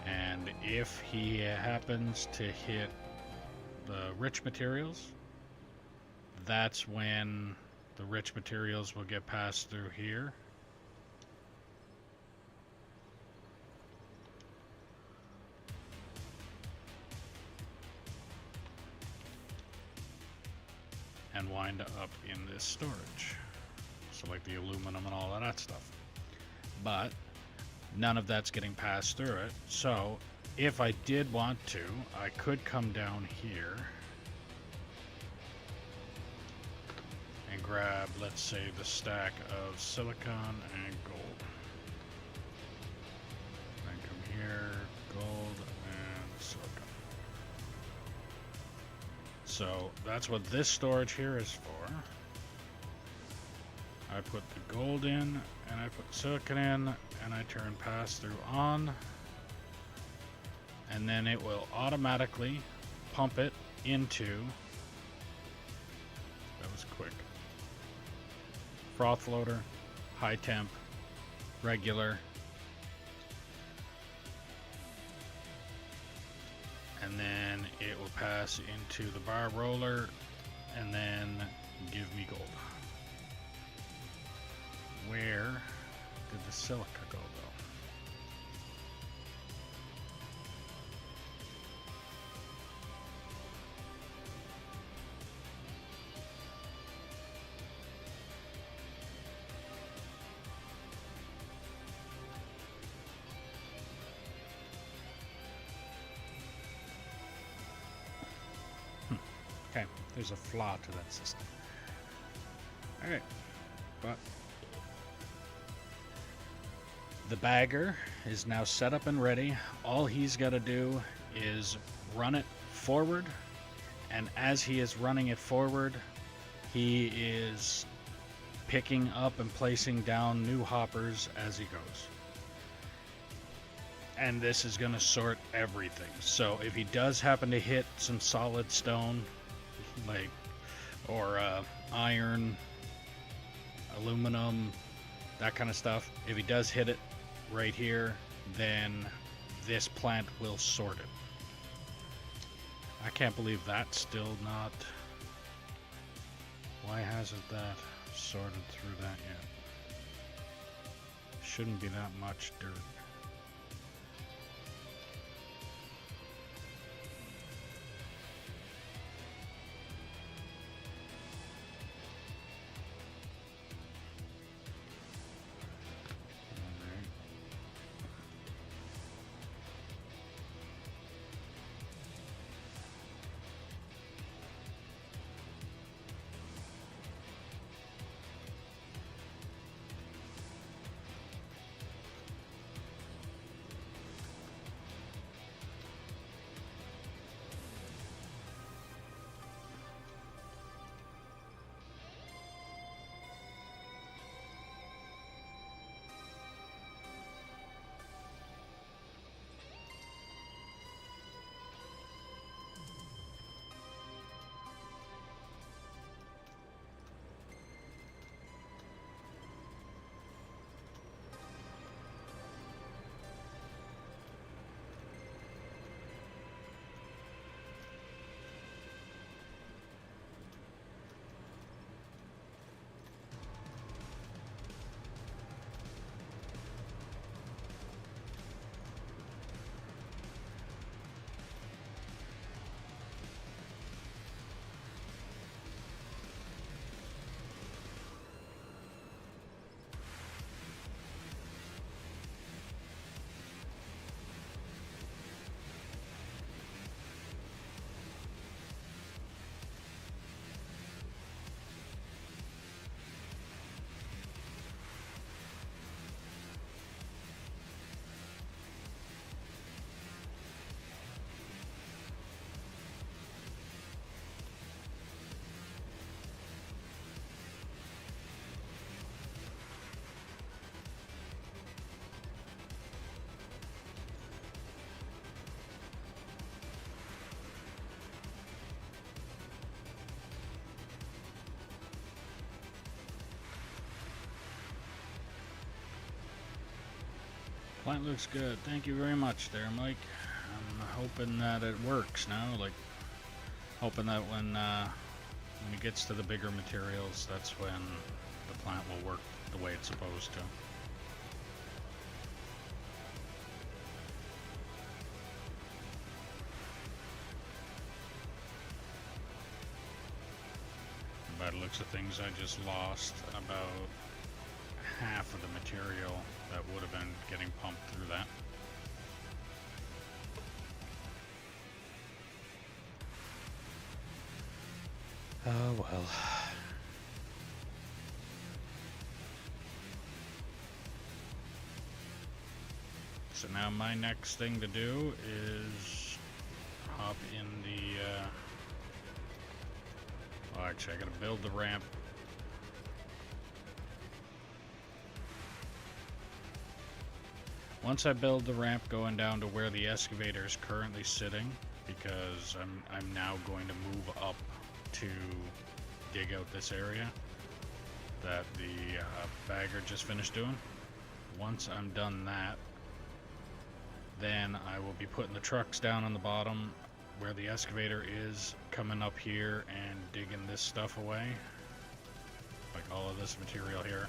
And if he happens to hit the rich materials, that's when the rich materials will get passed through here. And wind up in this storage. So like the aluminum and all of that stuff. But none of that's getting passed through it. So if I did want to, I could come down here and grab, let's say, the stack of silicon and gold. Then come here, gold and silicon. So that's what this storage here is for. I put the gold in, and I put silicon in, and I turn pass-through on, and then it will automatically pump it into, that was quick, froth loader, high temp, regular, and then it will pass into the bar roller, and then give me gold. Where did the silica go though? There's a flaw to that system. Alright, but the bagger is now set up and ready. All he's got to do is run it forward, and as he is running it forward, he is picking up and placing down new hoppers as he goes. And this is going to sort everything. So if he does happen to hit some solid stone, like, or iron, aluminum, that kind of stuff, if he does hit it right here, then this plant will sort it. I can't believe that's still not... Why hasn't that sorted through that yet? Shouldn't be that much dirt. Plant looks good. Thank you very much there, Mike. I'm hoping that it works now. Like, hoping that when it gets to the bigger materials, that's when the plant will work the way it's supposed to. By the looks of things, I just lost about half of the material that would have been getting pumped through that. Oh well. So now my next thing to do is hop in the well, actually I gotta build the ramp. Once I build the ramp going down to where the excavator is currently sitting, because I'm now going to move up to dig out this area that the bagger just finished doing. Once I'm done that, then I will be putting the trucks down on the bottom where the excavator is, coming up here and digging this stuff away, like all of this material here.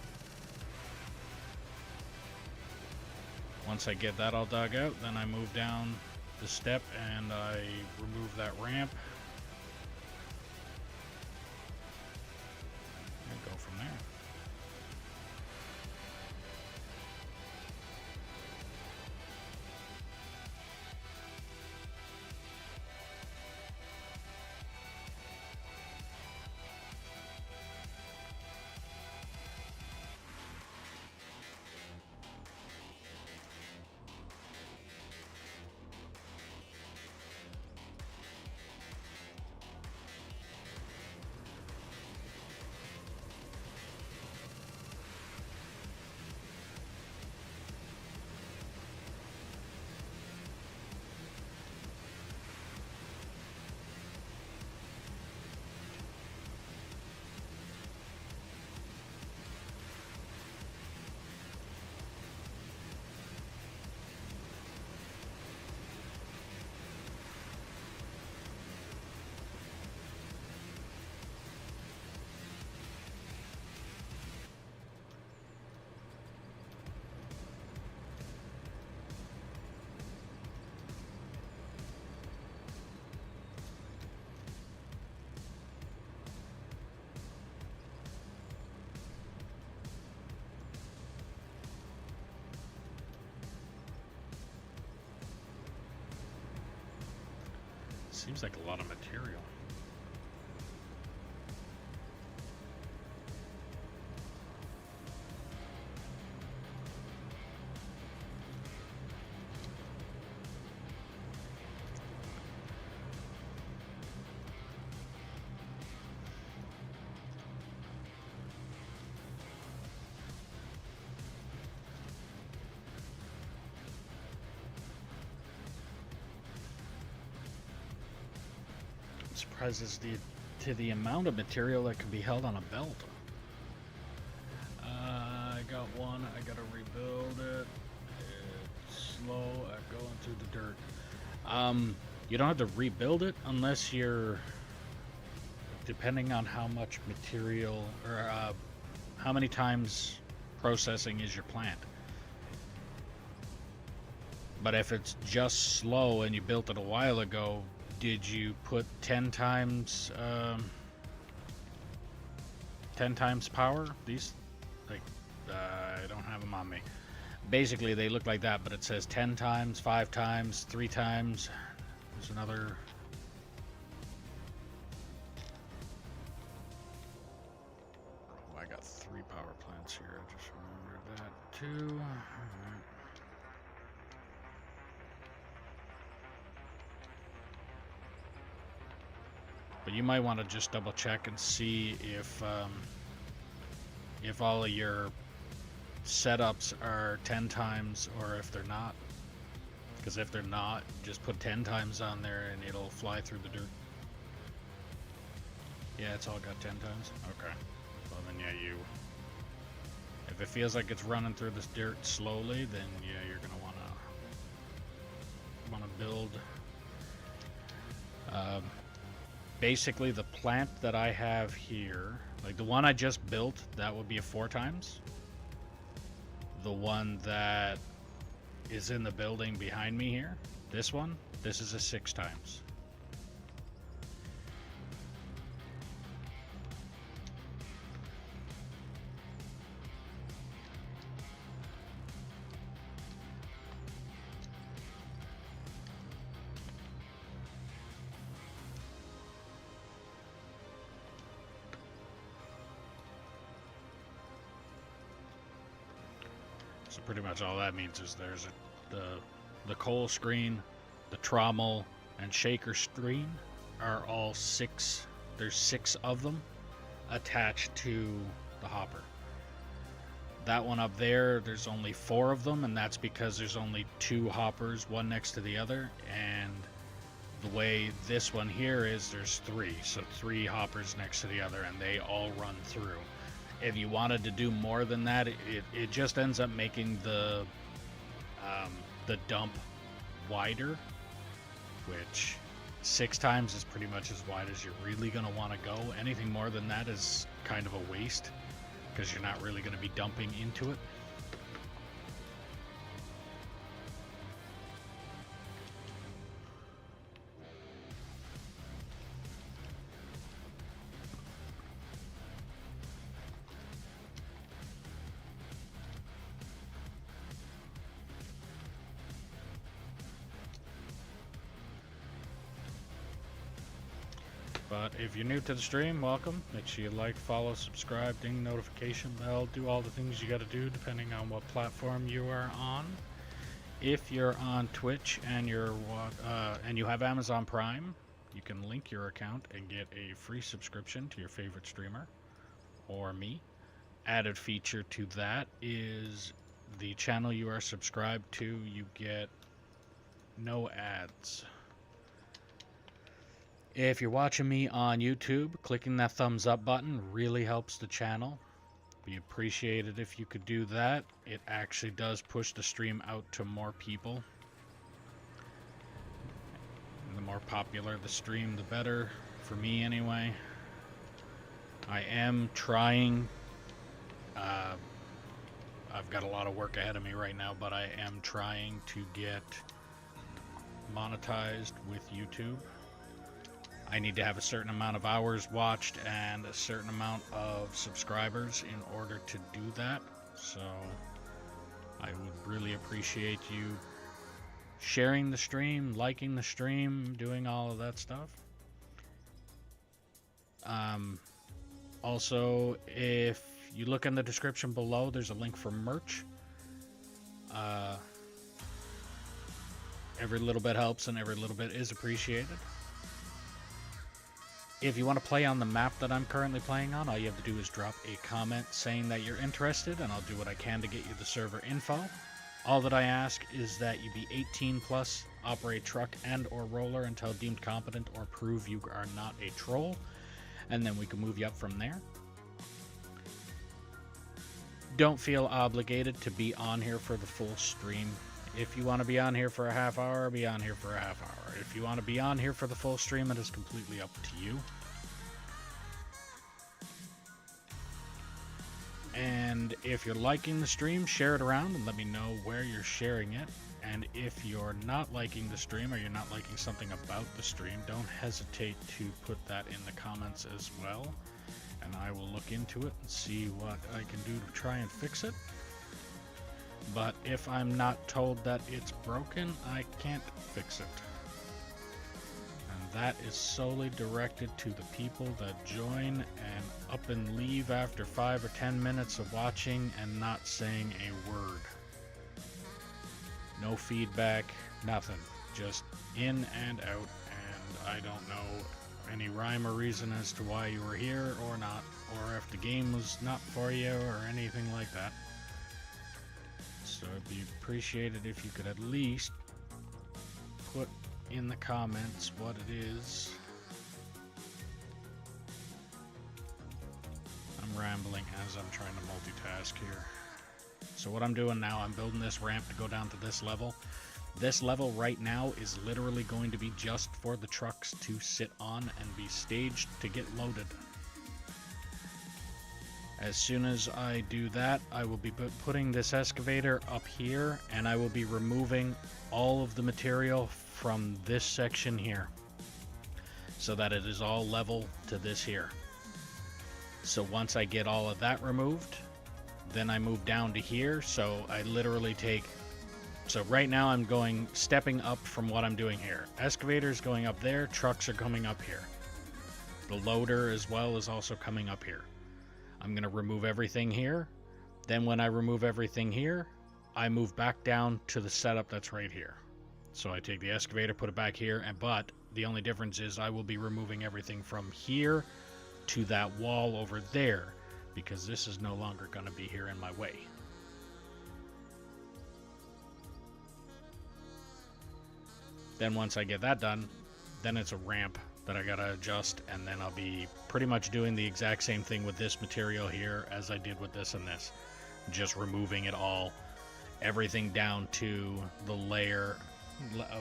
Once I get that all dug out, then I move down the step and I remove that ramp and go from there. Seems like a lot of material. I'm surprised as to the amount of material that can be held on a belt. I got one. I gotta rebuild it. It's slow at going through the dirt. You don't have to rebuild it unless you're, depending on how much material or how many times processing is your plant. But if it's just slow and you built it a while ago, did you put 10 times power? These, like, I don't have them on me. Basically, they look like that, but it says 10 times, 5 times, 3 times. There's another. Oh, I got 3 power plants here. I just remembered that too. But you might want to just double check and see if all of your setups are 10 times or if they're not. Because if they're not, just put 10 times on there and it'll fly through the dirt. Yeah, it's all got 10 times? Okay. Well then yeah, if it feels like it's running through this dirt slowly, then yeah, you're gonna wanna build. Basically, the plant that I have here, like the one I just built, that would be a 4 times. The one that is in the building behind me here, this is a 6 times. So pretty much all that means is there's the coal screen, the trommel, and shaker screen are all 6. There's 6 of them attached to the hopper. That one up there, there's only 4 of them, and that's because there's only 2 hoppers, one next to the other. And the way this one here is, there's 3, so 3 hoppers next to the other, and they all run through. If you wanted to do more than that, it just ends up making the dump wider, which 6 times is pretty much as wide as you're really going to want to go. Anything more than that is kind of a waste because you're not really going to be dumping into it. But if you're new to the stream, welcome. Make sure you like, follow, subscribe, ding notification bell, do all the things you got to do depending on what platform you are on. If you're on Twitch and you have Amazon Prime, you can link your account and get a free subscription to your favorite streamer or me. Added feature to that is the channel you are subscribed to, you get no ads. If you're watching me on YouTube, clicking that thumbs up button really helps the channel. We appreciate it if you could do that. It actually does push the stream out to more people. And the more popular the stream, the better. For me, anyway. I am trying. I've got a lot of work ahead of me right now, but I am trying to get monetized with YouTube. I need to have a certain amount of hours watched and a certain amount of subscribers in order to do that. So I would really appreciate you sharing the stream, liking the stream, doing all of that stuff. Also, if you look in the description below, there's a link for merch. Every little bit helps and every little bit is appreciated. If you want to play on the map that I'm currently playing on, all you have to do is drop a comment saying that you're interested, and I'll do what I can to get you the server info. All that I ask is that you be 18 plus, operate truck and or roller until deemed competent, or prove you are not a troll, and then we can move you up from there. Don't feel obligated to be on here for the full stream. If you want to be on here for a half hour, be on here for a half hour. If you want to be on here for the full stream, it is completely up to you. And if you're liking the stream, share it around and let me know where you're sharing it. And if you're not liking the stream or you're not liking something about the stream, don't hesitate to put that in the comments as well. And I will look into it and see what I can do to try and fix it. But if I'm not told that it's broken, I can't fix it. And that is solely directed to the people that join and up and leave after 5 or 10 minutes of watching and not saying a word. No feedback, nothing. Just in and out, and I don't know any rhyme or reason as to why you were here or not, or if the game was not for you or anything like that. So it'd be appreciated if you could at least put in the comments what it is. I'm rambling as I'm trying to multitask here. So what I'm doing now, I'm building this ramp to go down to this level. This level right now is literally going to be just for the trucks to sit on and be staged to get loaded. As soon as I do that, I will be putting this excavator up here, and I will be removing all of the material from this section here, so that it is all level to this here. So once I get all of that removed, then I move down to here. So I literally take, so right now I'm stepping up from what I'm doing here. Excavators going up there, trucks are coming up here. The loader as well is also coming up here. I'm going to remove everything here. Then when I remove everything here, I move back down to the setup that's right here. So I take the excavator, put it back here, but the only difference is I will be removing everything from here to that wall over there, because this is no longer going to be here in my way. Then once I get that done, then it's a ramp that I gotta adjust, and then I'll be pretty much doing the exact same thing with this material here as I did with this and this. Just removing it all, everything down to the layer,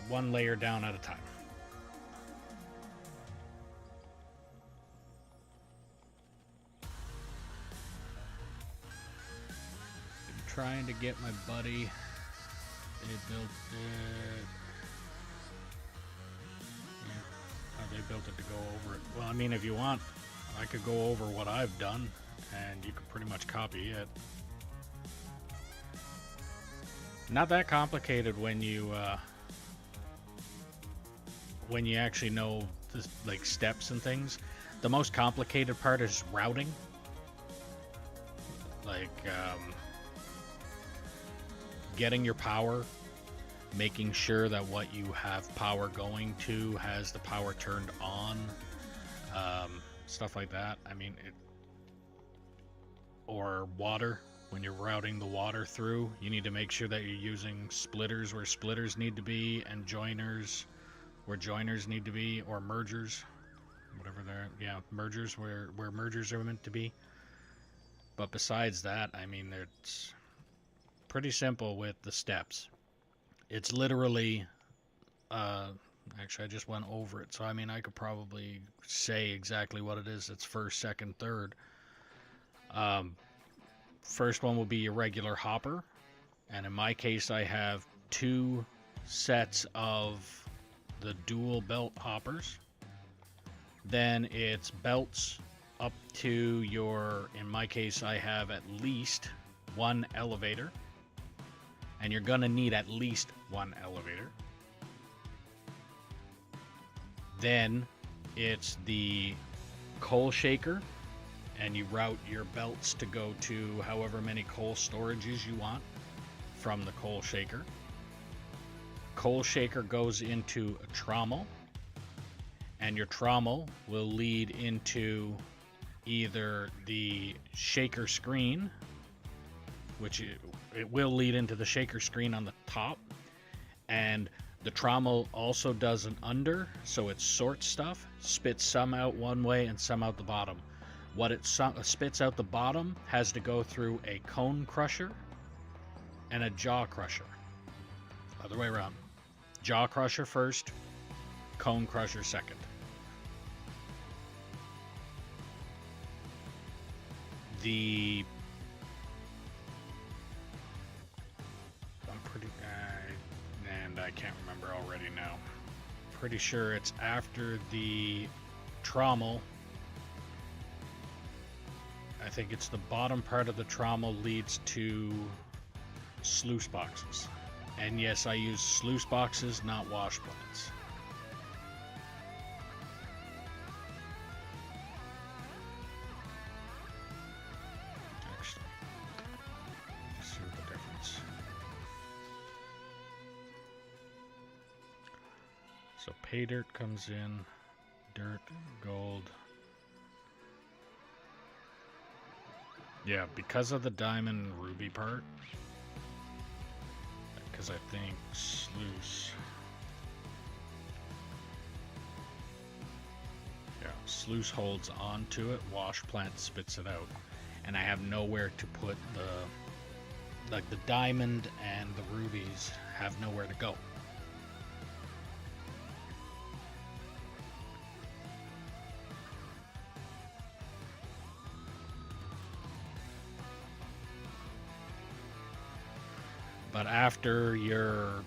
one layer down at a time. I'm trying to get my buddy, they built it. They built it to go over it. Well, I mean, if you want, I could go over what I've done, and you could pretty much copy it. Not that complicated when you actually know the, like, steps and things. The most complicated part is routing. Like, getting your power, making sure that what you have power going to has the power turned on, stuff like that. I mean, or water, when you're routing the water through, you need to make sure that you're using splitters where splitters need to be, and joiners where joiners need to be, or mergers, whatever they're, yeah, mergers where mergers are meant to be. But besides that, I mean, it's pretty simple with the steps. It's literally, actually I just went over it, so I mean I could probably say exactly what it is. It's first, second, third. First one will be your regular hopper, and in my case I have 2 sets of the dual belt hoppers. Then it's belts up to your, in my case I have at least 1 elevator. and you're gonna need at least one elevator. Then it's the coal shaker, and you route your belts to go to however many coal storages you want from the coal shaker. Coal shaker goes into a trommel, and your trommel will lead into either the shaker screen, which it will lead into the shaker screen on the top, and the trommel also does an under, so it sorts stuff, spits some out one way and some out the bottom. What it spits out the bottom has to go through a cone crusher and a jaw crusher. Other way around. Jaw crusher first, cone crusher second. I can't remember already now. Pretty sure it's after the trommel. I think it's the bottom part of the trommel leads to sluice boxes. And yes, I use sluice boxes, not wash plants. Actually, let's see what the difference. So pay dirt comes in, dirt, gold. Yeah, because of the diamond ruby part. Because I think sluice. Yeah, sluice holds onto it, wash plant spits it out. And I have nowhere to put the diamond and the rubies have nowhere to go. But after your,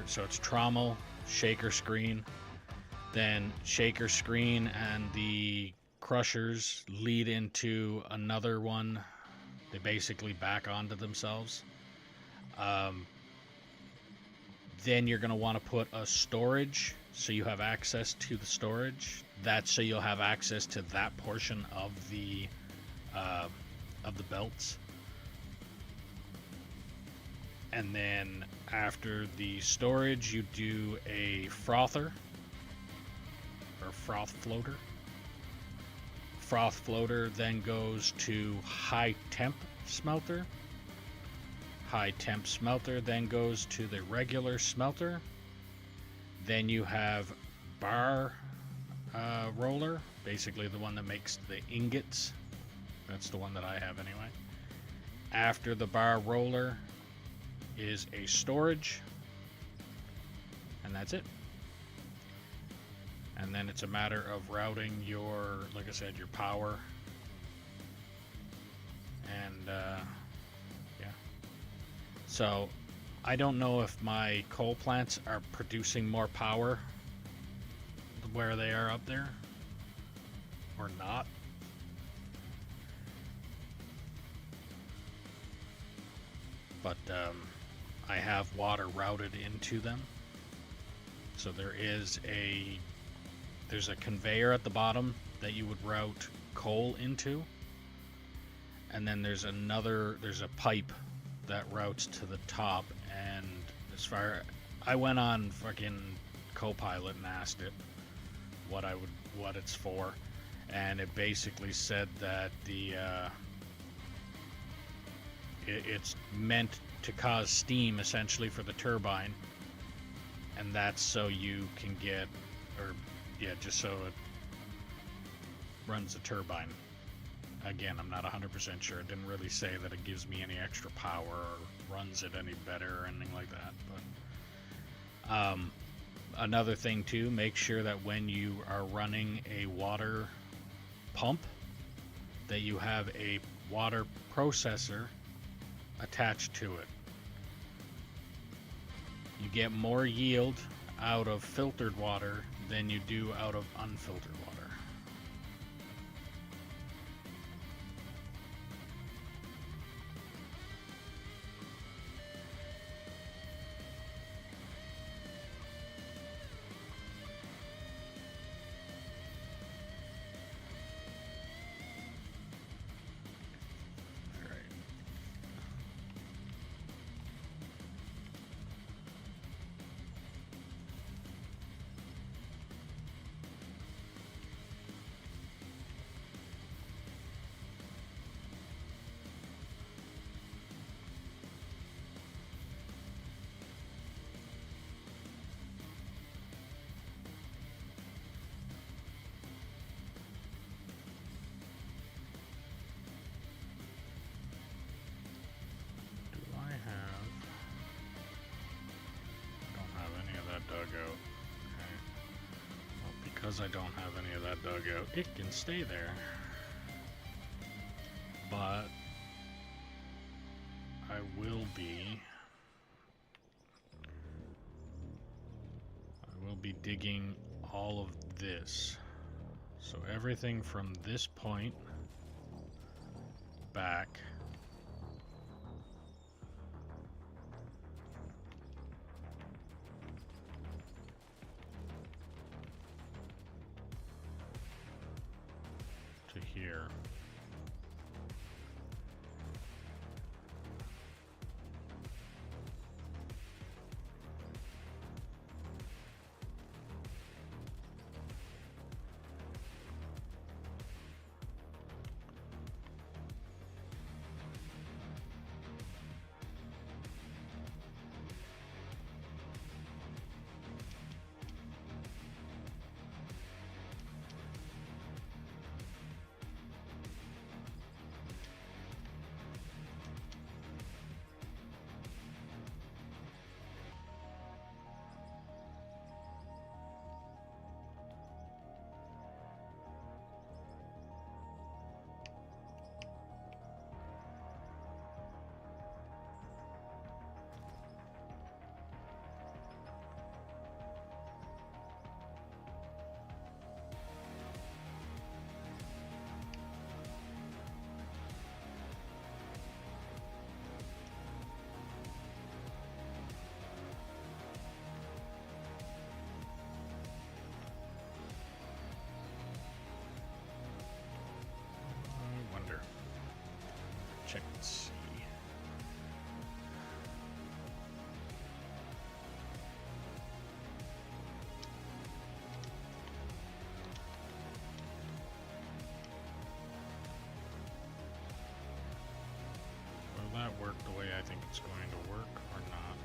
so it's trommel, shaker screen, then shaker screen and the crushers lead into another one. They basically back onto themselves. Then you're going to want to put a storage so you have access to the storage. That's so you'll have access to that portion of the belts. And then after the storage, you do a frother or froth floater. Froth floater then goes to high temp smelter. High temp smelter then goes to the regular smelter. Then you have bar roller, basically the one that makes the ingots. That's the one that I have anyway. After the bar roller is a storage, and that's it. And then it's a matter of routing your, like I said, your power. And yeah. So I don't know if my coal plants are producing more power where they are up there or not. But I have water routed into them. So there's a conveyor at the bottom that you would route coal into. And then there's a pipe that routes to the top. And I went on fucking Copilot and asked it what it's for. And it basically said that it's meant to cause steam essentially for the turbine, and that's so you can get, just so it runs the turbine. Again, I'm not 100% sure. It didn't really say that it gives me any extra power or runs it any better or anything like that. But another thing too, make sure that when you are running a water pump, that you have a water processor attached to it. You get more yield out of filtered water than you do out of unfiltered water. because I don't have any of that dug out, it can stay there. But I will be digging all of this. So everything from this point back to here. Check and see. Will that work the way I think it's going to work or not?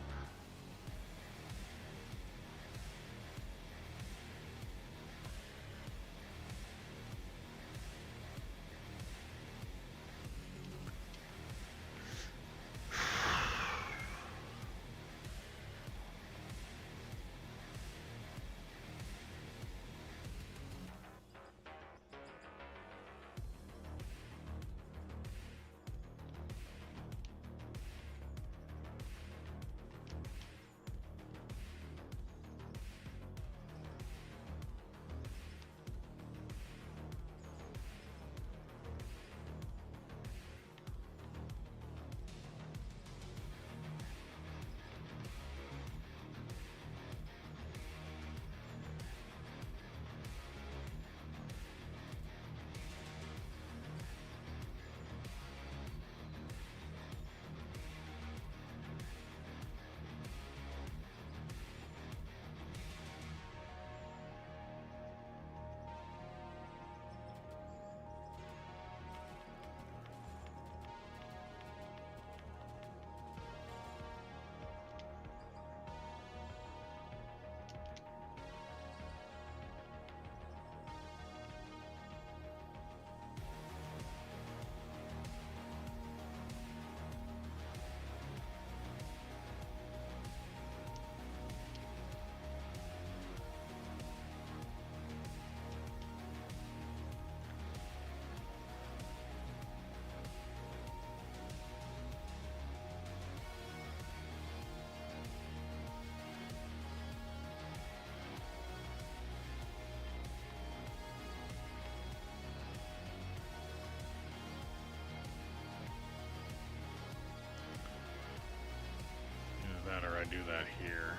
Either that or I do that here.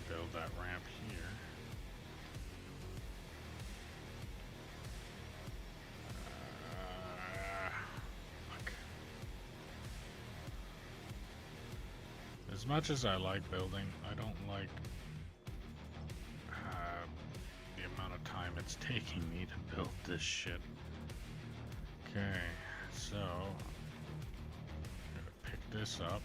Build that ramp here. Fuck. As much as I like building, I don't like the amount of time it's taking me to build this shit. Okay, so gotta pick this up.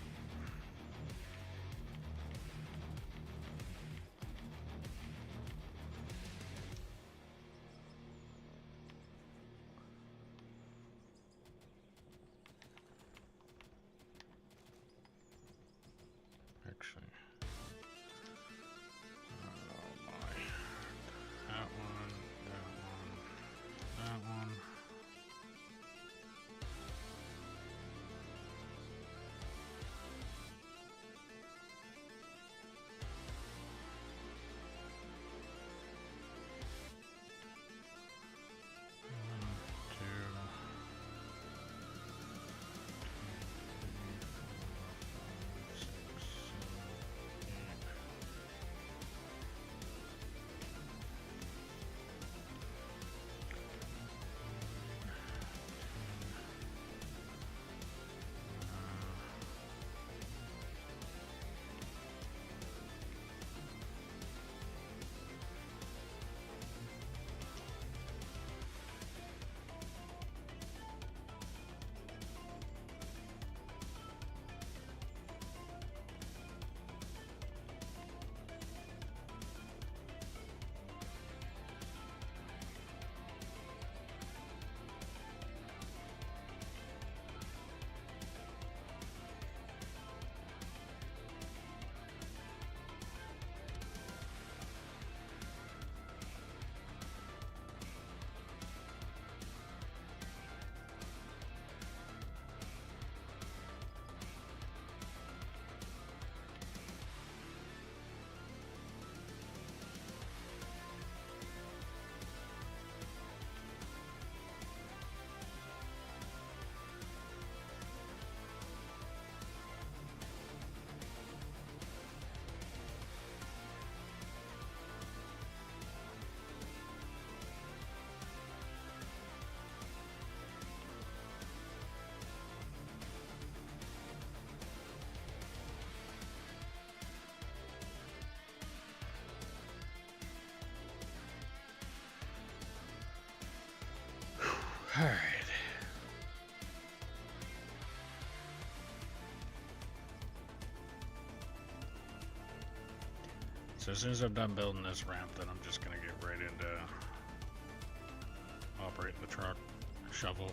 Alright. So as soon as I'm done building this ramp, then I'm just gonna get right into operating the truck, shovel.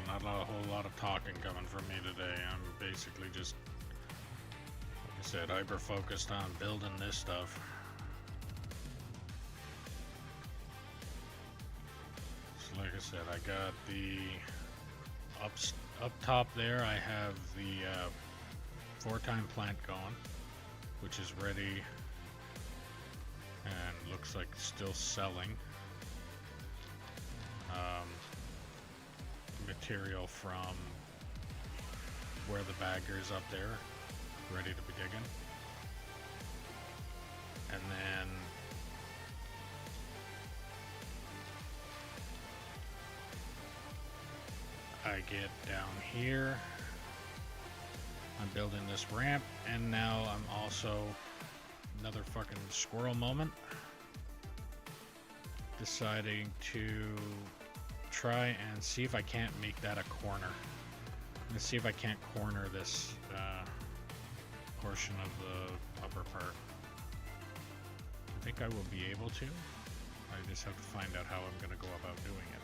Not a whole lot of talking coming from me today. I'm basically just, like I said, hyper focused on building this stuff. So like I said, I got the up top there. I have the 4-time plant going, which is ready and looks like still selling. Material from where the bagger is up there, ready to be digging. And then I get down here, I'm building this ramp, and now I'm also, another fucking squirrel moment, deciding to try and see if I can't make that a corner. I'm gonna see if I can't corner this portion of the upper part. I think I will be able to. I just have to find out how I'm gonna go about doing it.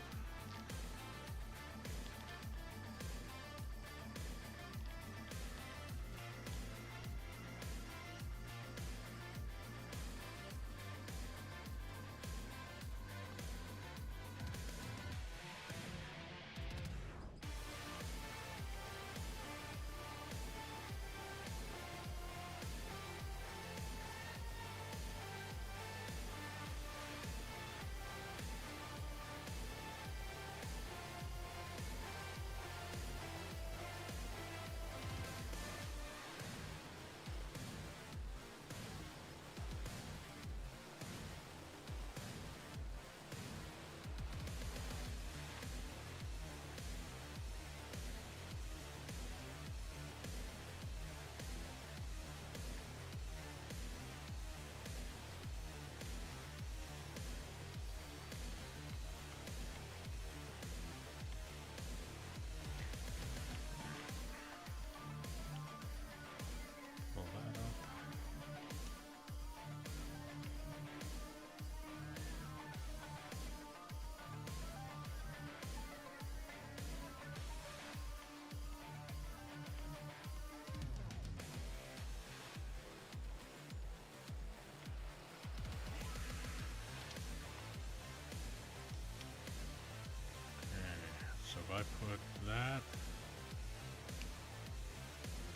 I put that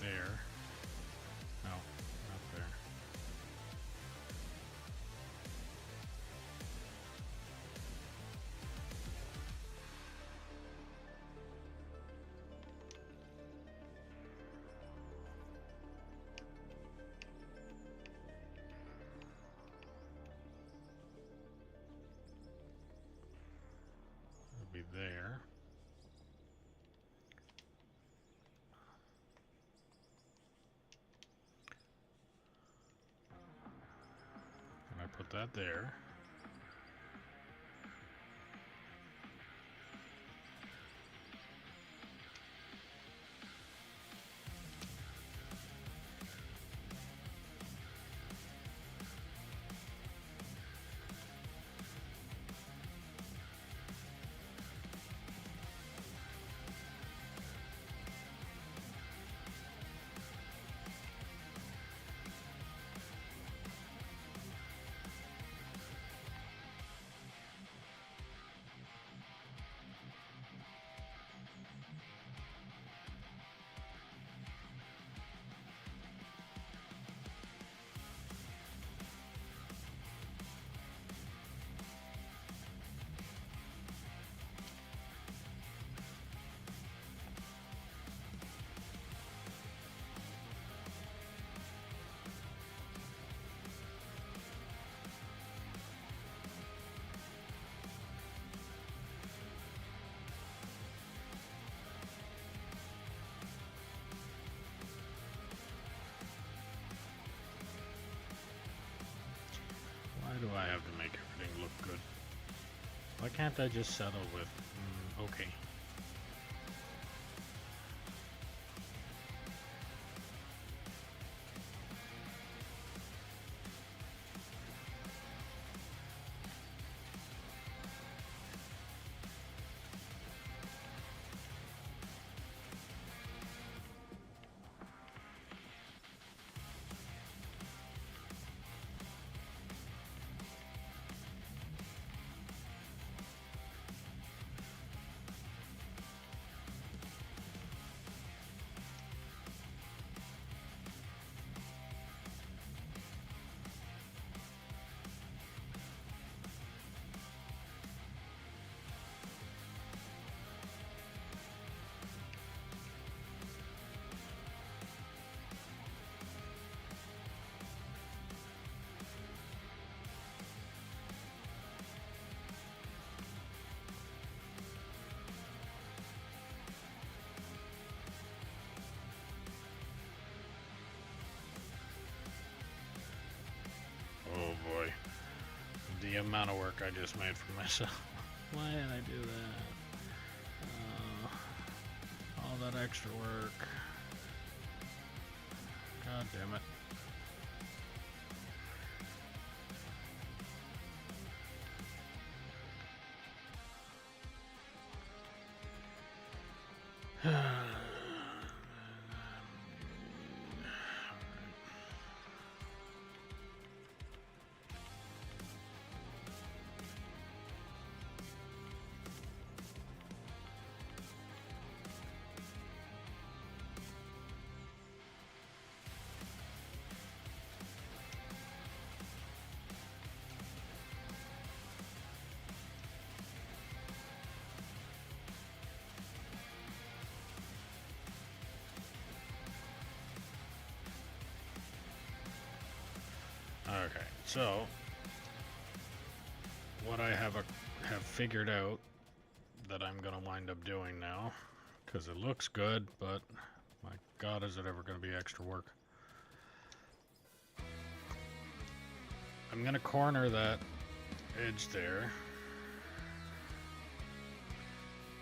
there, no, not there. It'll be there. And I put that there. Why do I have to make everything look good? Why can't I just settle with, okay. Oh boy. The amount of work I just made for myself. Why did I do that? All that extra work. God damn it. Okay, so what I have figured out that I'm gonna wind up doing now, because it looks good, but my God, is it ever gonna be extra work? I'm gonna corner that edge there.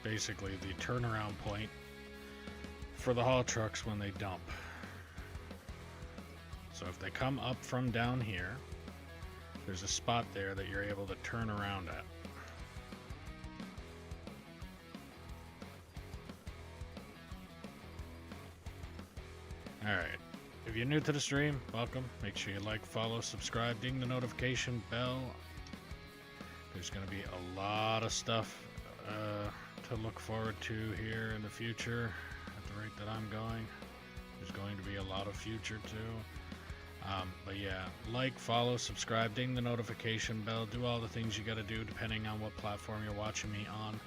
Basically the turnaround point for the haul trucks when they dump. So if they come up from down here, there's a spot there that you're able to turn around at. Alright, if you're new to the stream, welcome. Make sure you like, follow, subscribe, ding the notification bell. There's going to be a lot of stuff to look forward to here in the future. At the rate that I'm going, there's going to be a lot of future too. But yeah, like, follow, subscribe, ding the notification bell, do all the things you gotta do depending on what platform you're watching me on.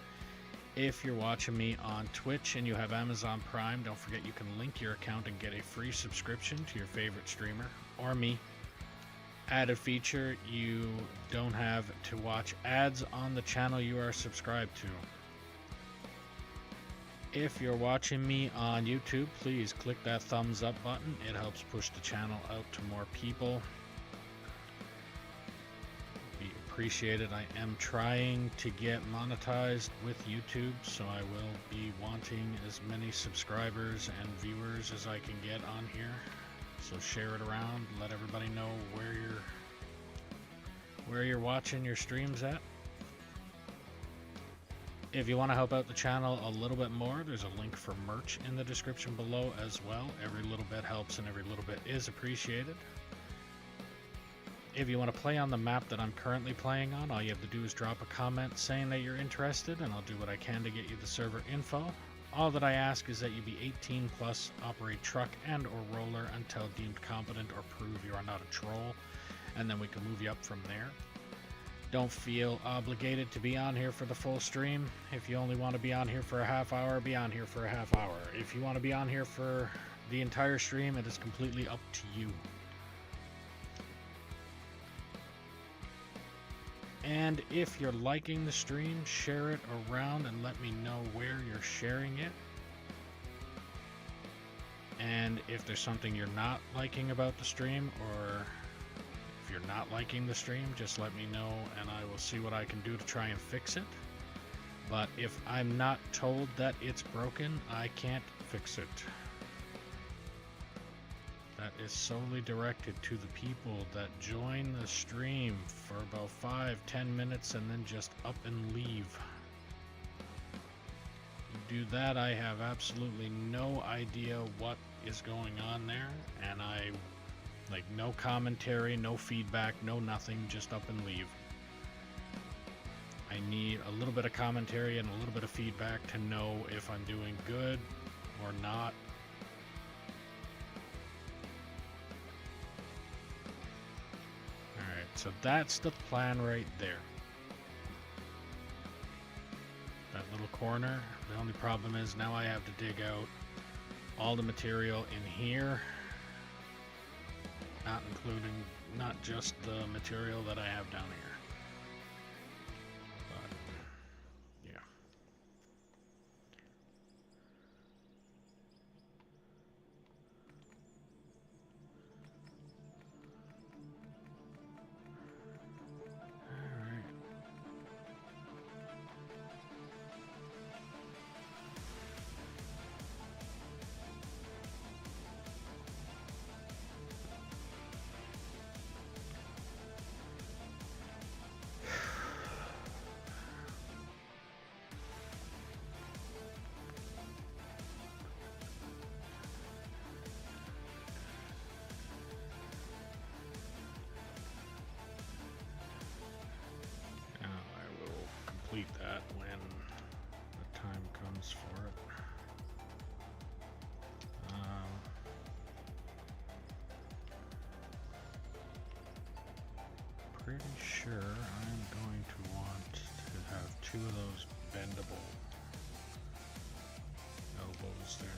If you're watching me on Twitch and you have Amazon Prime, don't forget you can link your account and get a free subscription to your favorite streamer or me. Added feature, you don't have to watch ads on the channel you are subscribed to. If you're watching me on YouTube, please click that thumbs up button. It helps push the channel out to more people. Be appreciated. I am trying to get monetized with YouTube, so I will be wanting as many subscribers and viewers as I can get on here. So share it around, let everybody know where you're watching your streams at. If you want to help out the channel a little bit more, there's a link for merch in the description below as well. Every little bit helps and every little bit is appreciated. If you want to play on the map that I'm currently playing on, all you have to do is drop a comment saying that you're interested, and I'll do what I can to get you the server info. All that I ask is that you be 18 plus, operate truck and or roller until deemed competent or prove you are not a troll, and then we can move you up from there. Don't feel obligated to be on here for the full stream. If you only want to be on here for a half hour, be on here for a half hour. If you want to be on here for the entire stream, it is completely up to you. And if you're liking the stream, share it around and let me know where you're sharing it. And if there's something you're not liking about the stream, or if you're not liking the stream, just let me know and I will see what I can do to try and fix it. But if I'm not told that it's broken, I can't fix it. That is solely directed to the people that join the stream for about 5-10 minutes and then just up and leave. You do that, I have absolutely no idea what is going on there, and like no commentary, no feedback, no nothing, just up and leave. I need a little bit of commentary and a little bit of feedback to know if I'm doing good or not. So that's the plan right there. That little corner. The only problem is now I have to dig out all the material in here. Not just the material that I have down here. But, yeah. Complete that when the time comes for it. Pretty sure I'm going to want to have 2 of those bendable elbows there.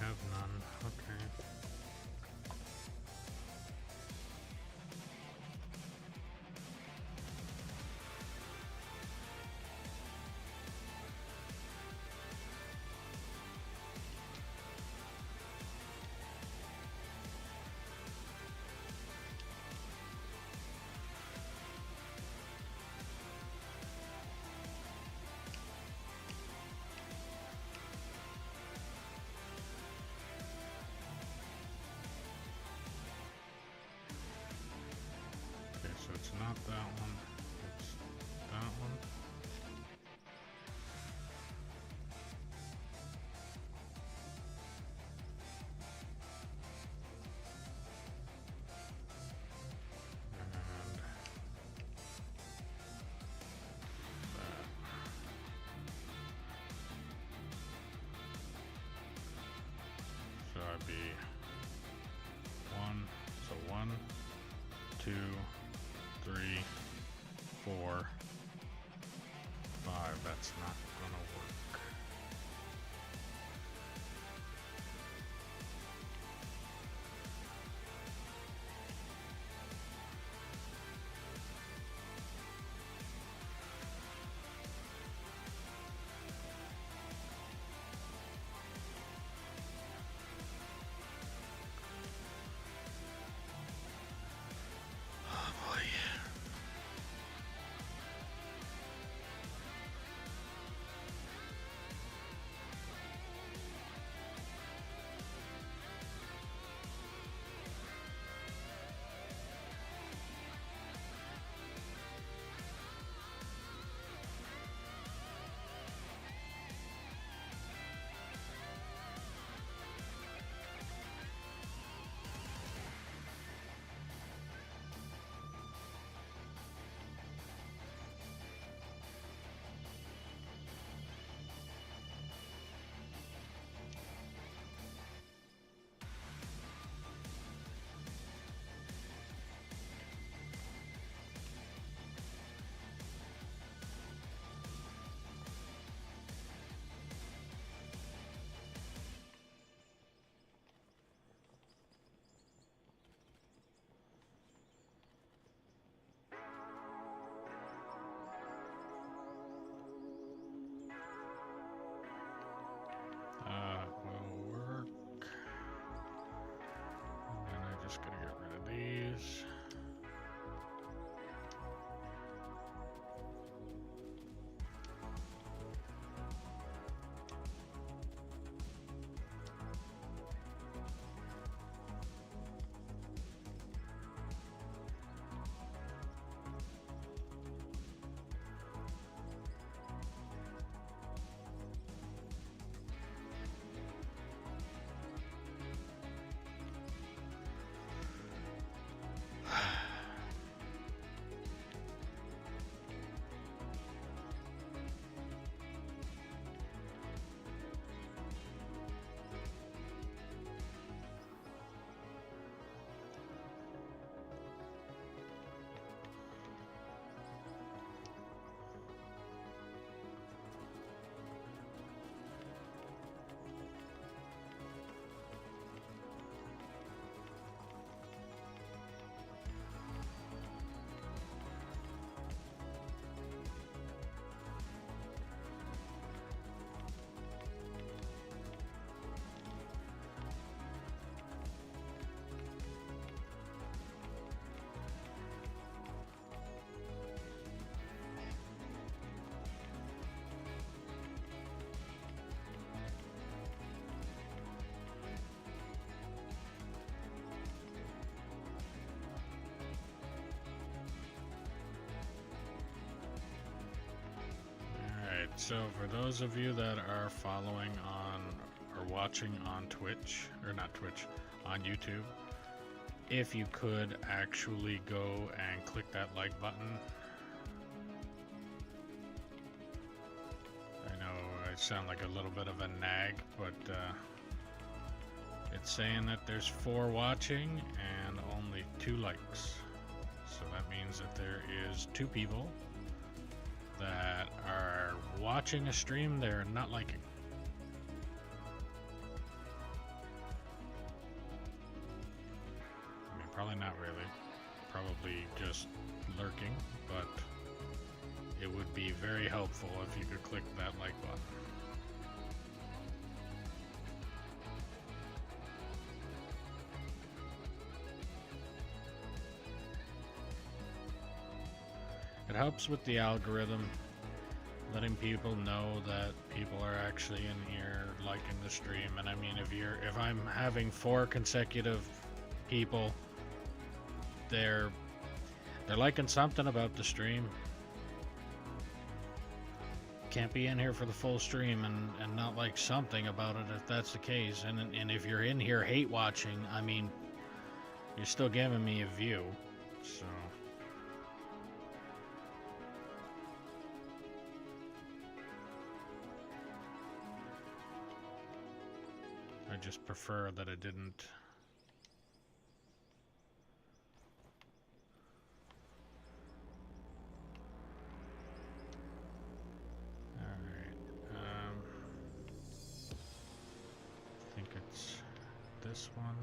Have none. Okay. So it's not that one, it's that one. be 1. So 1, 2, 3, 4, 5. That's not gonna work. Will work. And I just gotta get rid of these. So for those of you that are following on or watching on Twitch, or not Twitch, on YouTube, if you could actually go and click that like button. I know I sound like a little bit of a nag, but it's saying that there's 4 watching and only 2 likes. So that means that there is 2 people that are watching a stream they're not liking. I mean, probably not really. Probably just lurking, but it would be very helpful if you could click that like button. It helps with the algorithm, letting people know that people are actually in here liking the stream. And I mean, if I'm having 4 consecutive people, they're liking something about the stream. Can't be in here for the full stream and not like something about it if that's the case. And if you're in here hate watching, I mean, you're still giving me a view, so. I just prefer that it didn't. Alright, I think it's this one.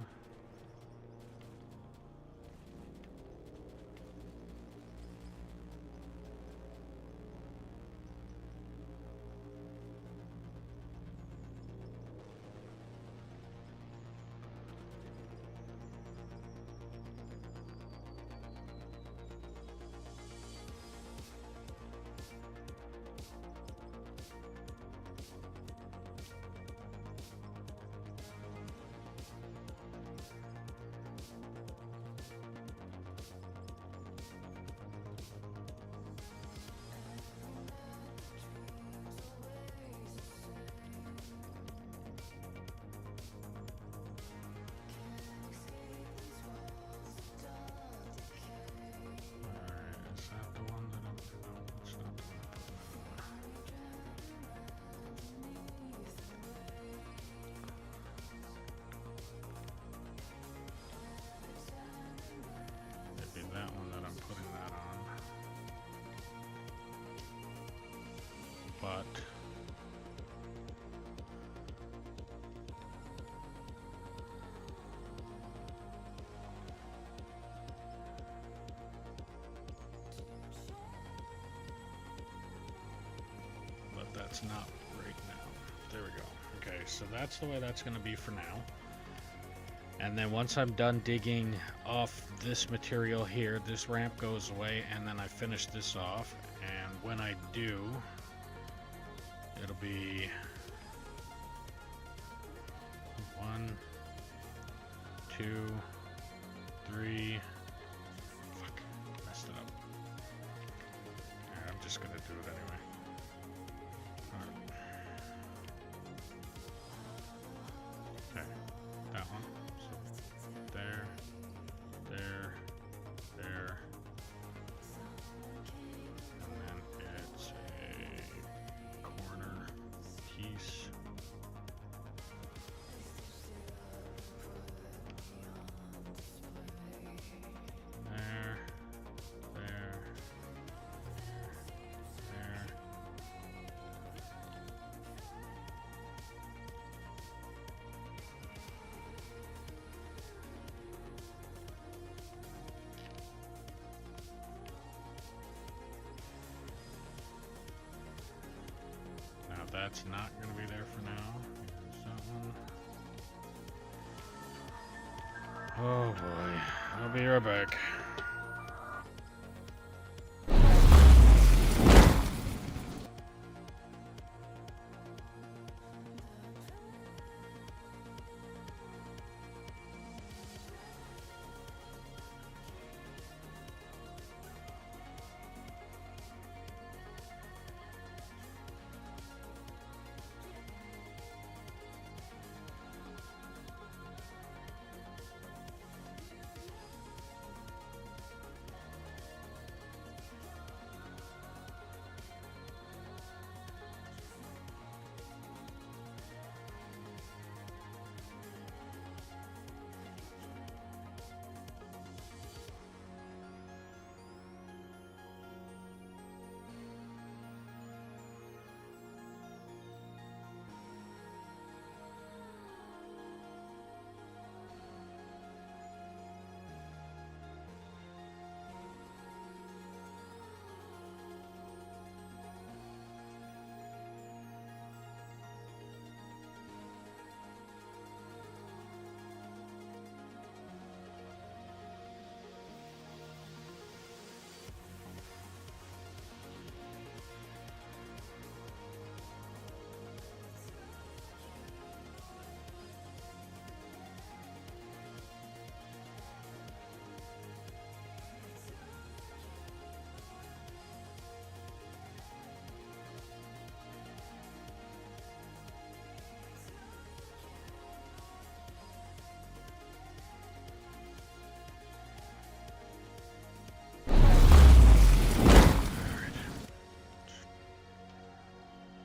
That one that I'm putting that on, but that's not right now. There we go. Okay, so that's the way that's going to be for now. And then once I'm done digging off this material here, this ramp goes away, and then I finish this off. And when I do, it'll be 1, 2, 3. Fuck, messed it up. Alright, I'm just gonna do it anyway. Alright. Okay, that one. There, there, there, and then it's a corner piece. There, there, there. That's not going to be there for now. Here's that one. Oh boy, I'll be right back.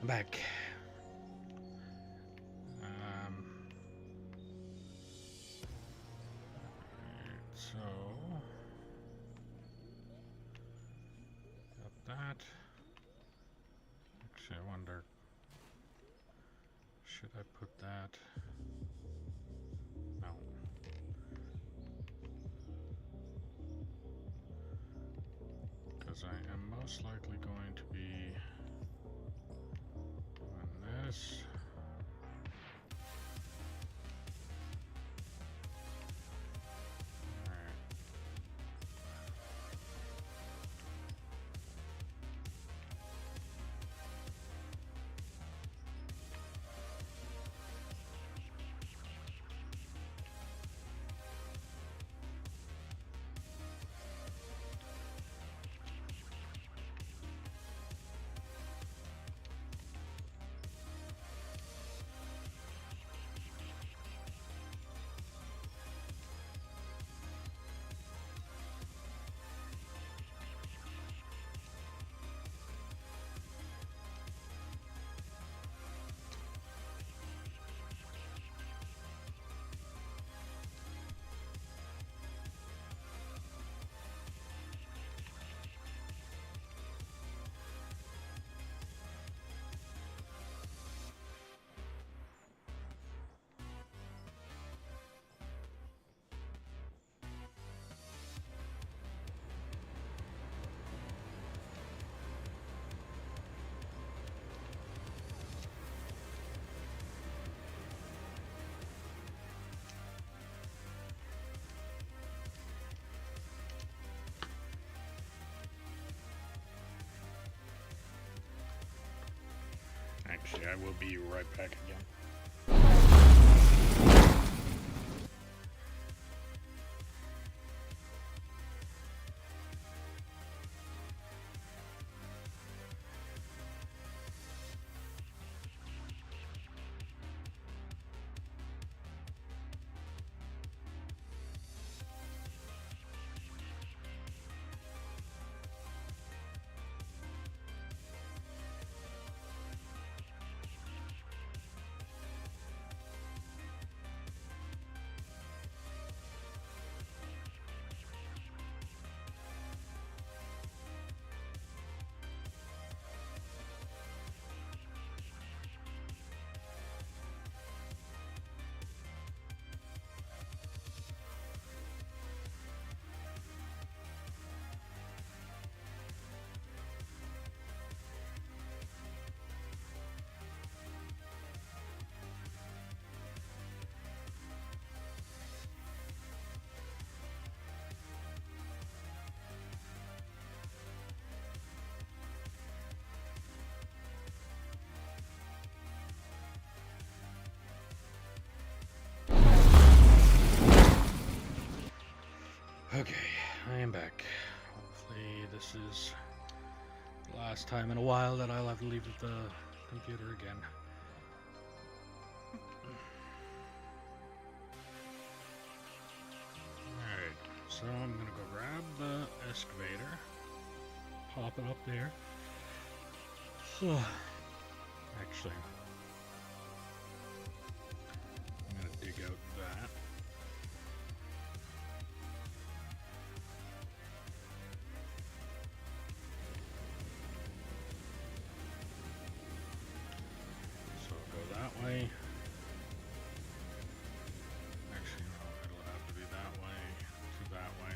I'm back. So, got that. Actually, I wonder, should I put that? No. Because I am most likely going to be doing this. Actually, I will be right back again. Okay, I am back. Hopefully this is the last time in a while that I'll have to leave the computer again. Alright, so I'm gonna go grab the excavator, pop it up there. Actually, I'm gonna dig out that. So I'll go that way. Actually, no, it'll have to be that way to that way.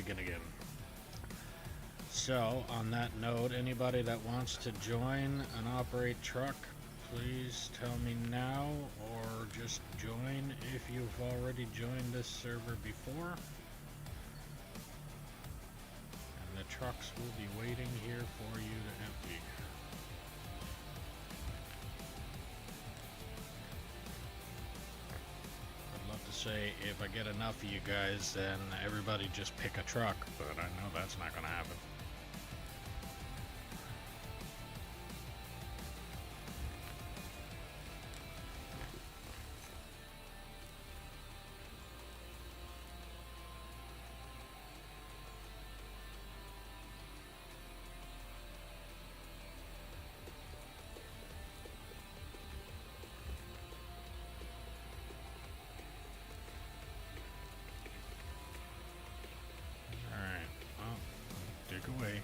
digging again. So, on that note, anybody that wants to join and operate truck, please tell me now, or just join if you've already joined this server before. And the trucks will be waiting here for you to empty. I'd love to say if I get enough of you guys, then everybody just pick a truck, but I know that's not going to happen. Dig away.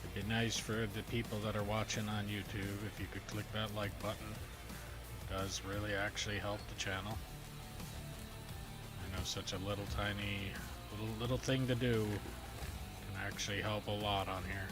It'd be nice for the people that are watching on YouTube if you could click that like button. It does really actually help the channel. I know such a little tiny little thing to do can actually help a lot on here.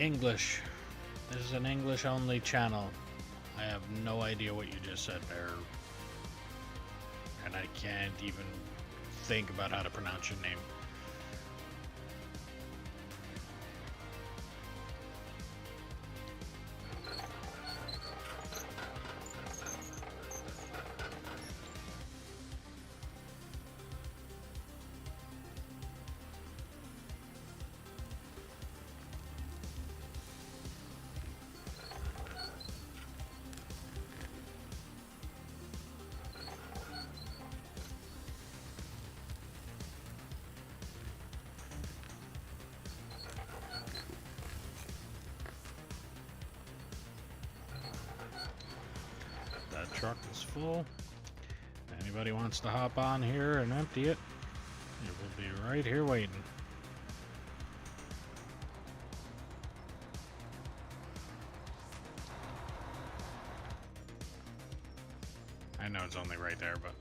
English. This is an English only channel. I have no idea what you just said there. And I can't even think about how to pronounce your name. Truck is full. Anybody wants to hop on here and empty it, it will be right here waiting. I know it's only right there, but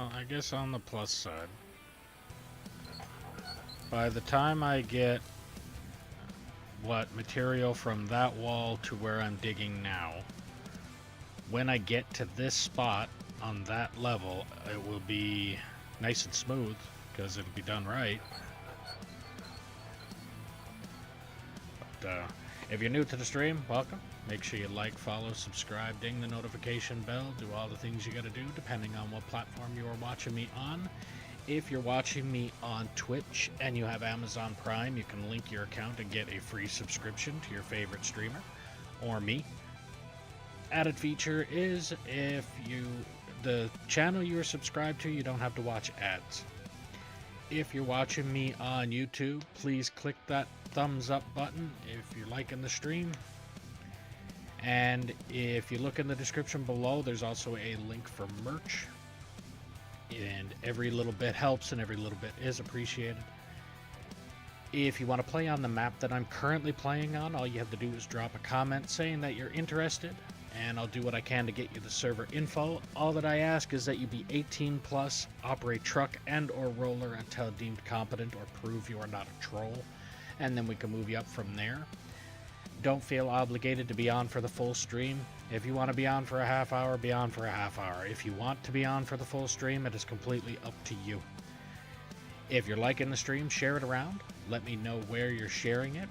Well, I guess on the plus side, by the time I get material from that wall to where I'm digging now, when I get to this spot on that level, it will be nice and smooth because it'll be done right. But if you're new to the stream, welcome. Make sure you like, follow, subscribe, ding the notification bell, do all the things you gotta do depending on what platform you are watching me on. If you're watching me on Twitch and you have Amazon Prime, you can link your account and get a free subscription to your favorite streamer or me. Added feature is if the channel you're subscribed to, you don't have to watch ads. If you're watching me on YouTube, please click that thumbs up button if you're liking the stream. And if you look in the description below, there's also a link for merch. And every little bit helps and every little bit is appreciated. If you want to play on the map that I'm currently playing on, all you have to do is drop a comment saying that you're interested, and I'll do what I can to get you the server info. All that I ask is that you be 18 plus, operate truck and or roller until deemed competent or prove you are not a troll, and then we can move you up from there. Don't feel obligated to be on for the full stream. If you want to be on for a half hour, be on for a half hour. If you want to be on for the full stream, it is completely up to you. If you're liking the stream, share it around. Let me know where you're sharing it.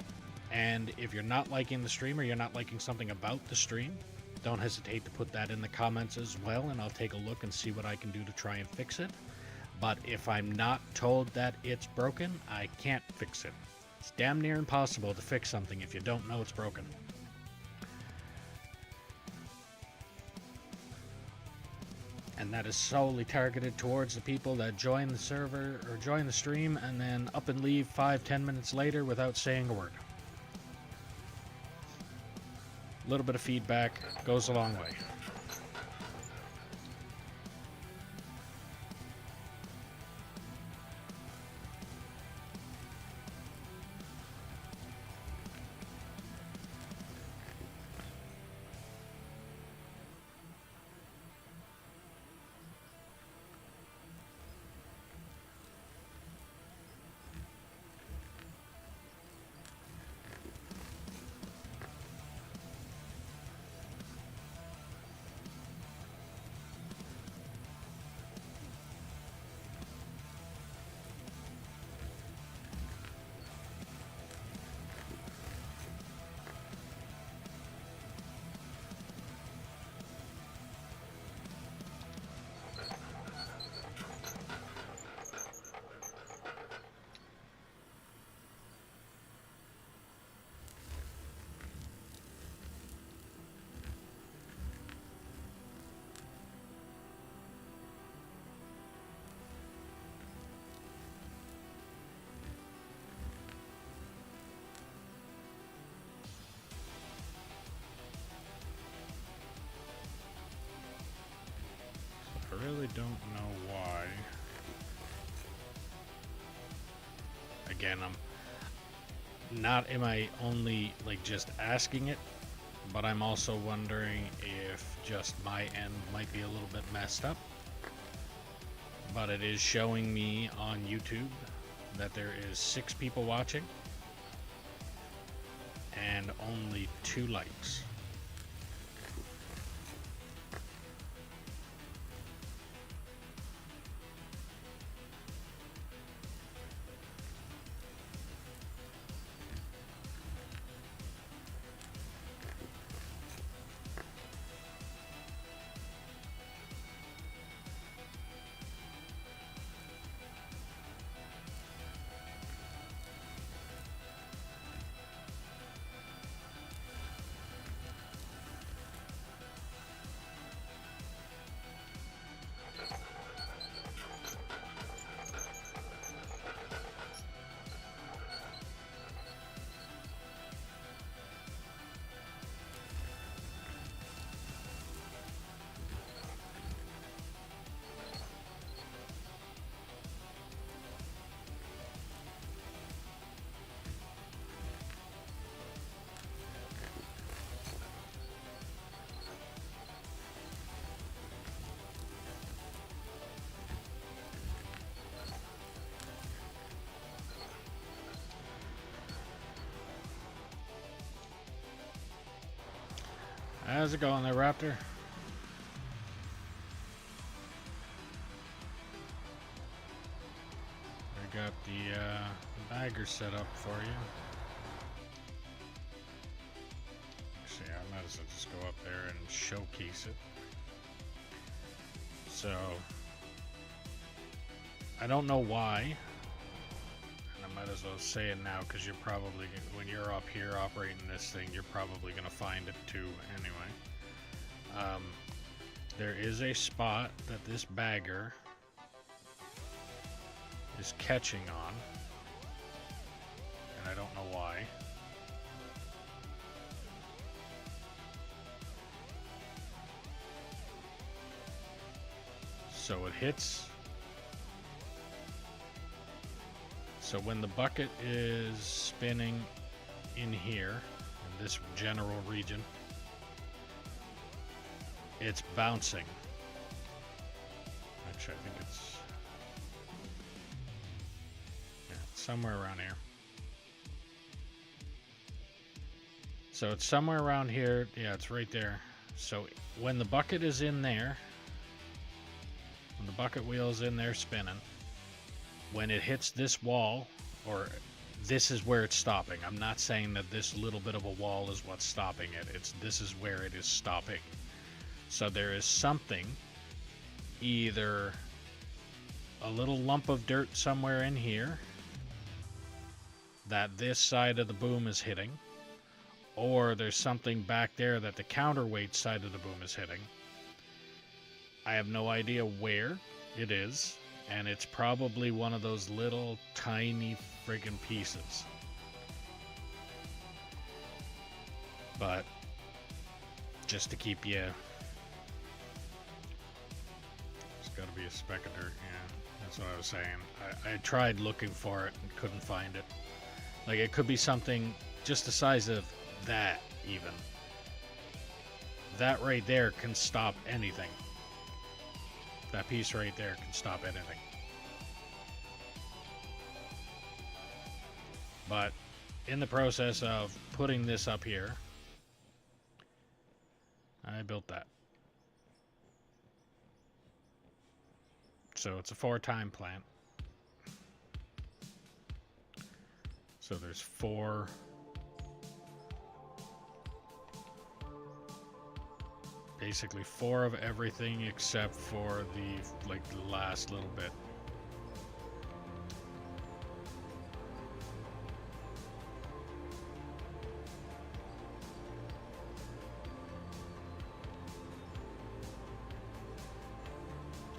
And if you're not liking the stream or you're not liking something about the stream, don't hesitate to put that in the comments as well, and I'll take a look and see what I can do to try and fix it. But if I'm not told that it's broken, I can't fix it. It's damn near impossible to fix something if you don't know it's broken. And that is solely targeted towards the people that join the server or join the stream and then up and leave 5-10 minutes later without saying a word. A little bit of feedback goes a long way. I really don't know why. Again, am I only like just asking it, but I'm also wondering if just my end might be a little bit messed up. But it is showing me on YouTube that there is 6 people watching and only 2 likes. How's it going there, Raptor? I got the bagger set up for you. Actually, I might as well just go up there and showcase it. So, I don't know why, and I might as well say it now because you're probably, when you're up here operating this thing, you're probably going to find it too anyway. There is a spot that this bagger is catching on, and I don't know why. So it hits. So when the bucket is spinning in here, in this general region, it's bouncing. Actually, I think it's somewhere around here. So it's somewhere around here. Yeah, it's right there. So when the bucket is in there, when the bucket wheel is in there spinning, when it hits this wall, or this is where it's stopping. I'm not saying that this little bit of a wall is what's stopping it. This is where it is stopping. So there is something, either a little lump of dirt somewhere in here that this side of the boom is hitting, or there's something back there that the counterweight side of the boom is hitting. I have no idea where it is, and it's probably one of those little tiny friggin' pieces. But just to keep you, it's got to be a speck of dirt. Yeah, that's what I was saying. I tried looking for it and couldn't find it. Like, it could be something just the size of that, even. That right there can stop anything. That piece right there can stop anything. But in the process of putting this up here, I built that. So it's a 4-time plant. So there's 4 basically 4 of everything except for the last little bit.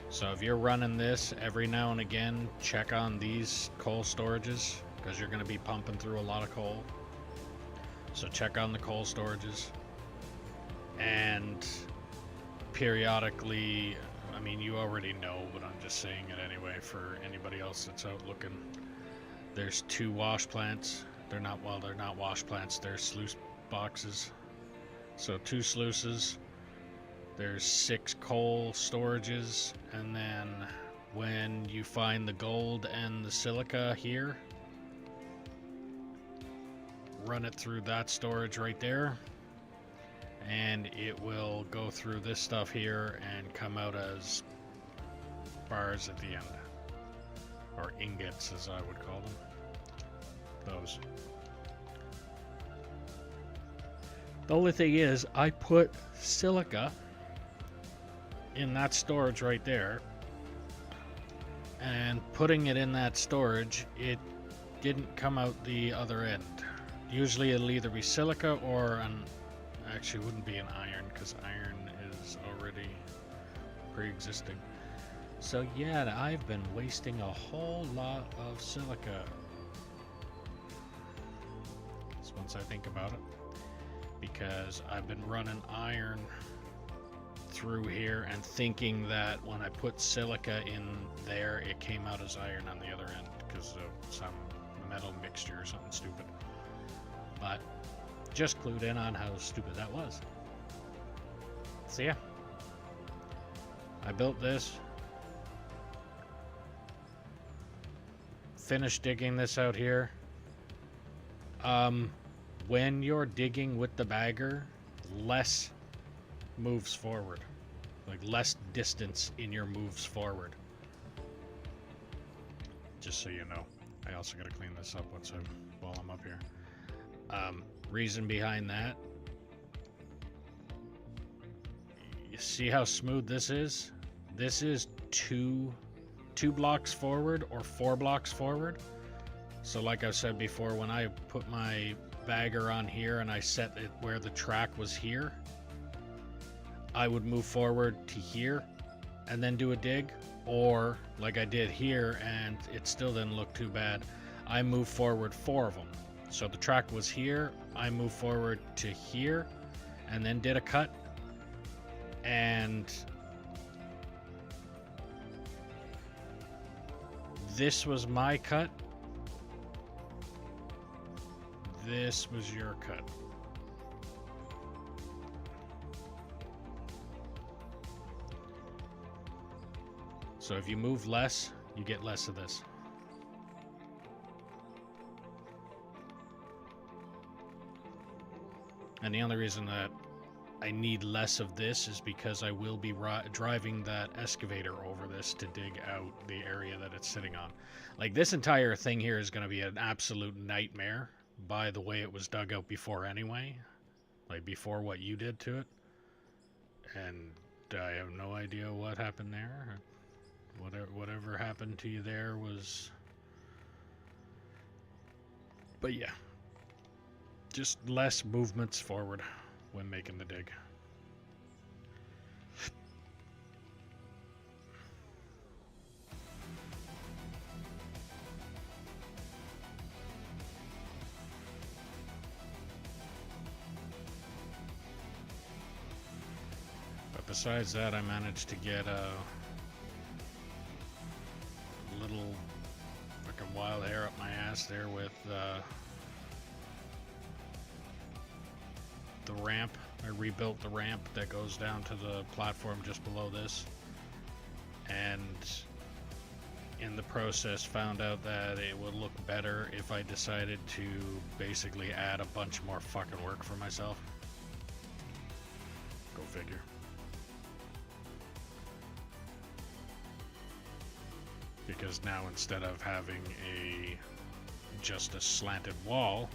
So if you're running this every now and again, check on these coal storages, because you're going to be pumping through a lot of coal. So check on the coal storages. And periodically, I mean, you already know, but I'm just saying it anyway for anybody else that's out looking. There's 2 wash plants. They're not wash plants, they're sluice boxes. So 2 sluices. There's 6 coal storages, and then when you find the gold and the silica here, run it through that storage right there, and it will go through this stuff here and come out as bars at the end, or ingots as I would call them. Those. The only thing is, I put silica in that storage right there, and putting it in that storage, it didn't come out the other end. Usually it'll either be silica or actually wouldn't be an iron, because iron is already pre-existing. So yeah, I've been wasting a whole lot of silica. So once I think about it, because I've been running iron through here and thinking that when I put silica in there, it came out as iron on the other end because of some metal mixture or something stupid. But just clued in on how stupid that was. So yeah, I built this, finished digging this out here. When you're digging with the bagger, less moves forward. Like less distance in your moves forward. Just so you know. I also gotta clean this up while I'm up here. Reason behind that. You see how smooth this is? This is two blocks forward or 4 blocks forward. So like I said before, when I put my bagger on here and I set it where the track was here, I would move forward to here and then do a dig, or like I did here and it still didn't look too bad, I moved forward 4 of them. So the track was here, I moved forward to here and then did a cut, and this was my cut, this was your cut. So if you move less, you get less of this. And the only reason that I need less of this is because I will be driving that excavator over this to dig out the area that it's sitting on. Like, this entire thing here is going to be an absolute nightmare by the way it was dug out before anyway. Like, before what you did to it. And I have no idea what happened there. Whatever happened to you there was... But yeah. Just less movements forward when making the dig. But besides that, I managed to get a little fucking wild hair up my ass there with the ramp. I rebuilt the ramp that goes down to the platform just below this, and in the process found out that it would look better if I decided to basically add a bunch more fucking work for myself. Go figure. Because now instead of having just a slanted wall,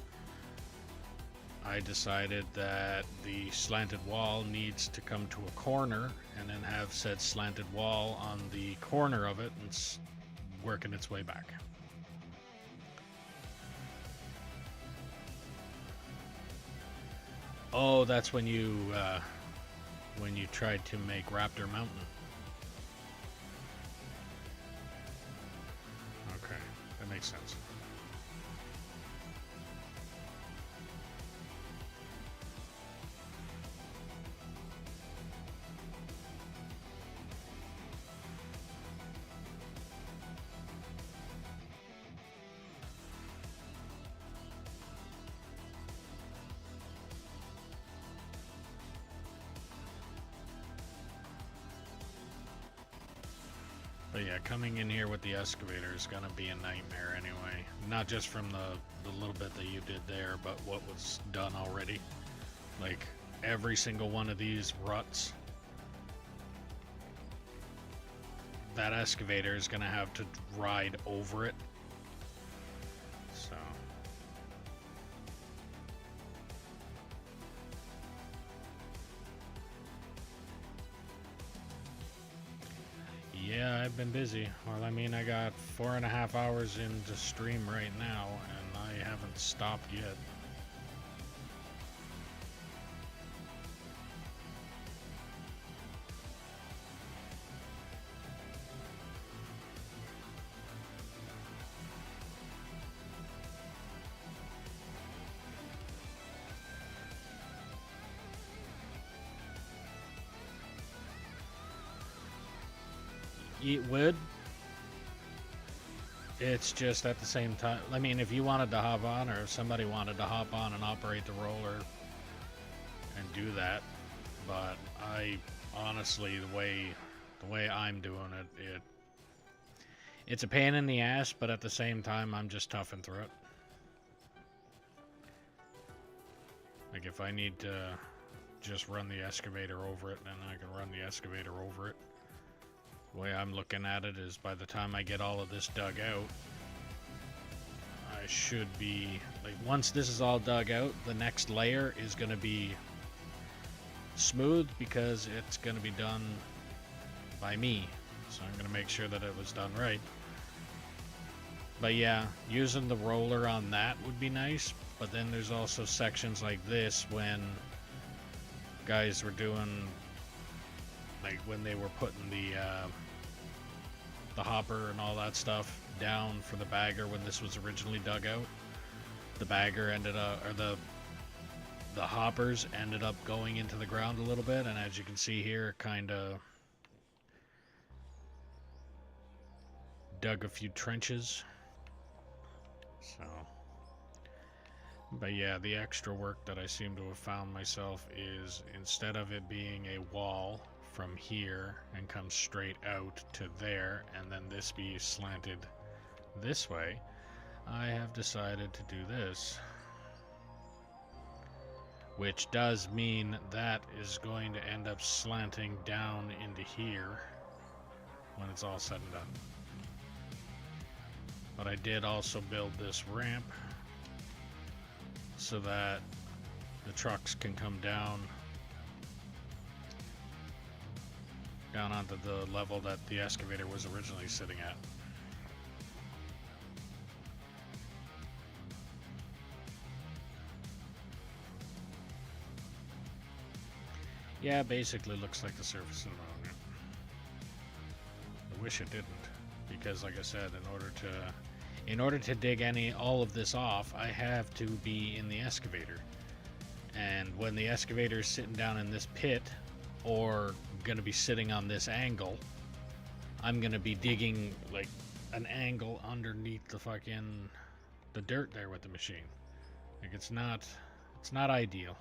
I decided that the slanted wall needs to come to a corner and then have said slanted wall on the corner of it and working its way back. Oh, that's when you tried to make Raptor Mountain. Okay, that makes sense. But yeah, coming in here with the excavator is gonna be a nightmare anyway. Not just from the little bit that you did there, but what was done already. Like, every single one of these ruts, that excavator is gonna have to ride over it. So... yeah, I've been busy. Well, I mean, I got 4.5 hours into stream right now, and I haven't stopped yet. Eat wood. It's just at the same time, I mean, if you wanted to hop on, or if somebody wanted to hop on and operate the roller and do that, but I honestly, the way I'm doing it, it's a pain in the ass, but at the same time I'm just toughing through it. Like, if I need to just run the excavator over it, and I can run the excavator over it. The way I'm looking at it is by the time I get all of this dug out, I should be, like, once this is all dug out, the next layer is going to be smooth because it's going to be done by me. So I'm going to make sure that it was done right. But yeah, using the roller on that would be nice. But then there's also sections like this when guys were doing, like when they were putting the hopper and all that stuff down for the bagger when this was originally dug out. The bagger ended up, or the hoppers ended up going into the ground a little bit, and as you can see here, kind of dug a few trenches. So, but yeah, the extra work that I seem to have found myself is, instead of it being a wall from here and come straight out to there and then this be slanted this way, I have decided to do this, which does mean that is going to end up slanting down into here when it's all said and done. But I did also build this ramp so that the trucks can come down onto the level that the excavator was originally sitting at. Yeah, basically looks like the surface of the moon. I wish it didn't, because like I said, in order to dig all of this off, I have to be in the excavator. And when the excavator is sitting down in this pit, or going to be sitting on this angle, I'm going to be digging like an angle underneath the dirt there with the machine. Like it's not ideal.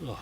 Ugh.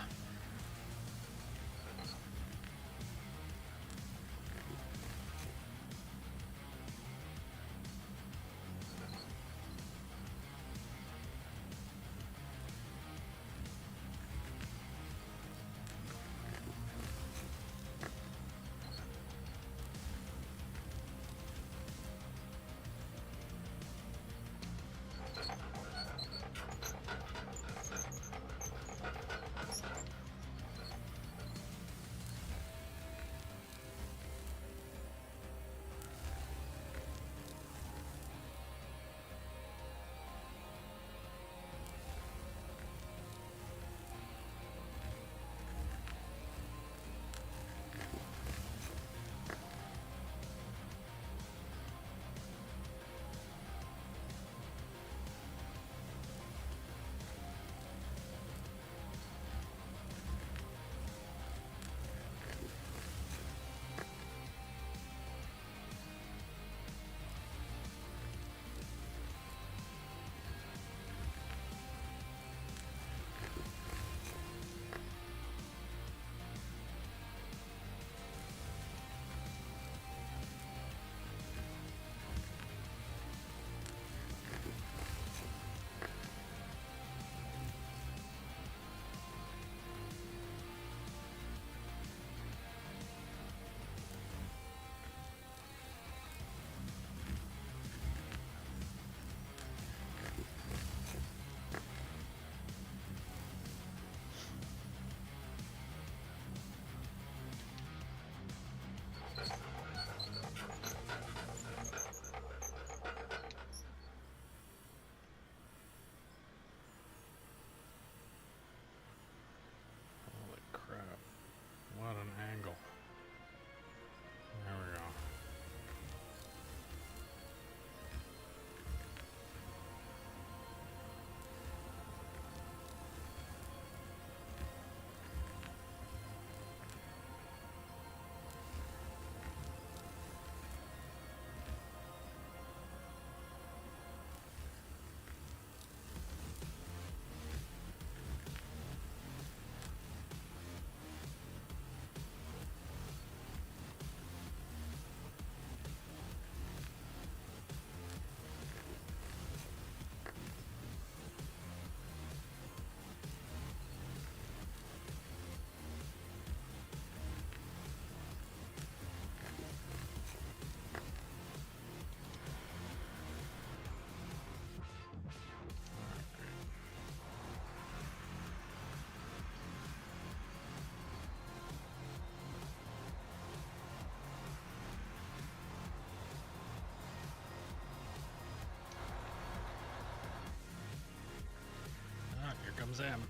them.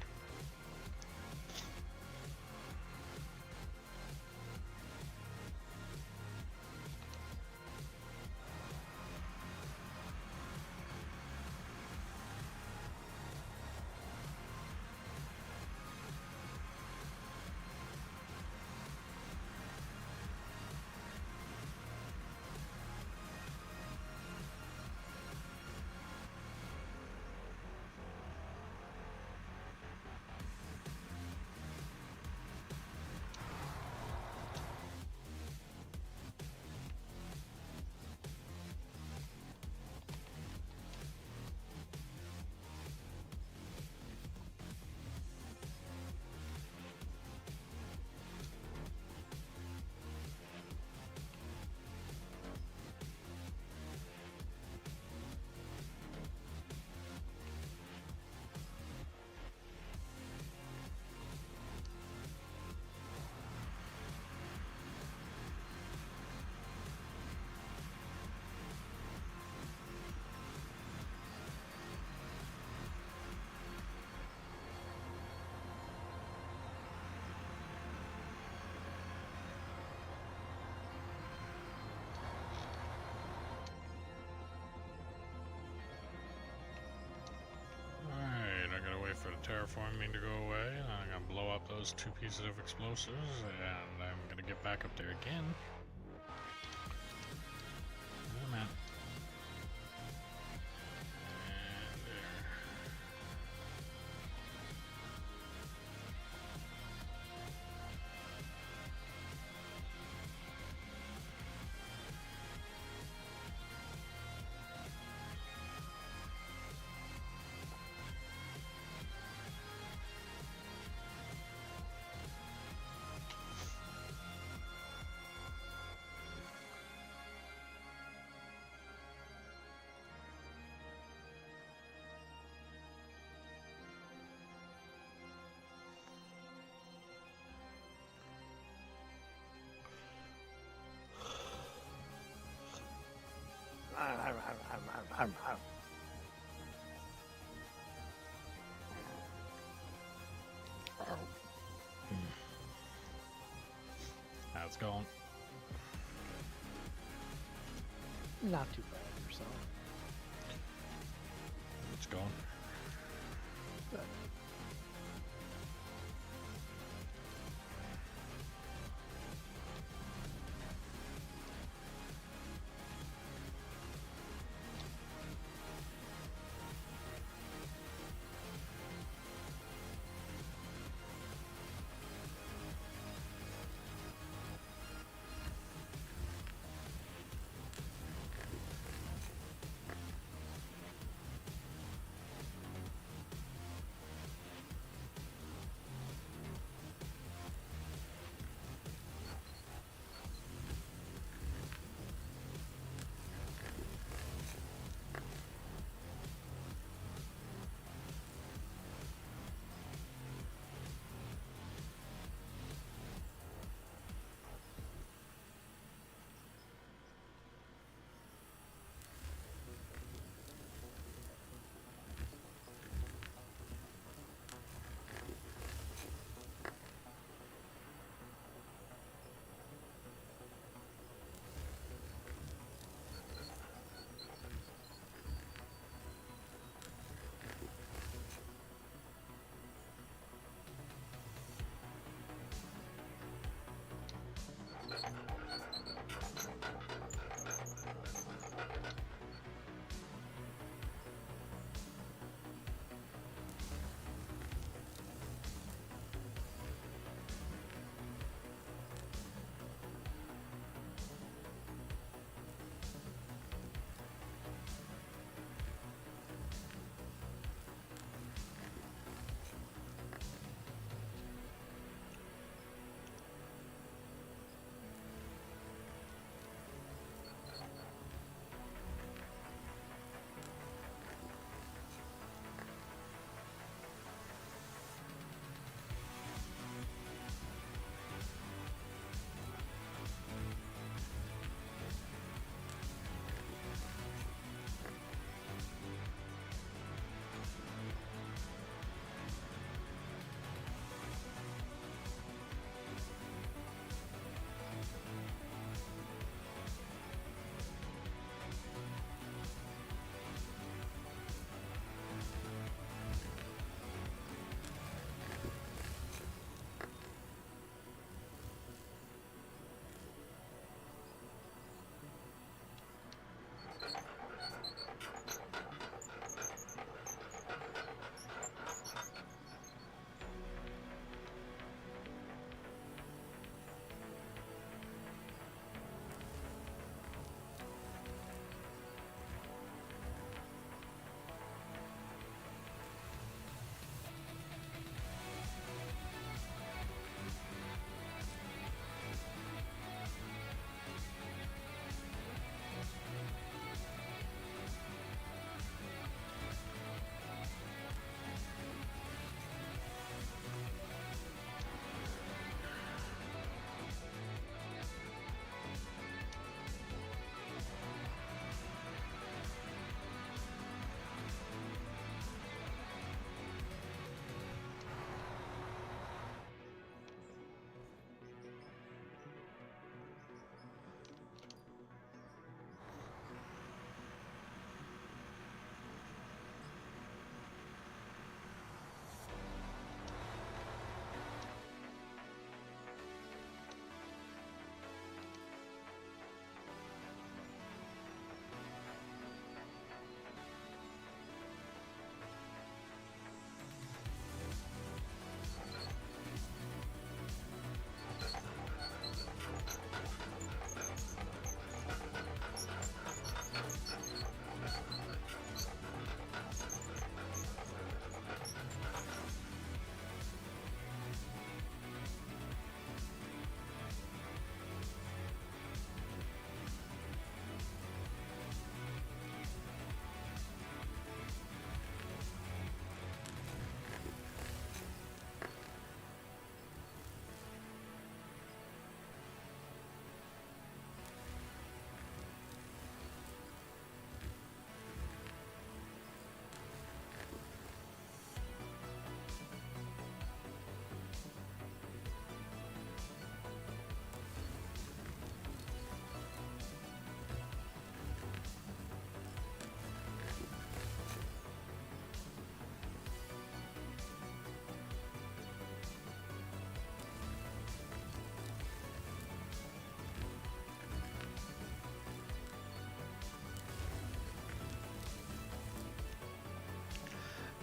For the terraforming to go away, I'm gonna blow up those 2 pieces of explosives, and I'm gonna get back up there again. Oh man. And there. How's it going?
Not too bad yourself.
It's going.
Good.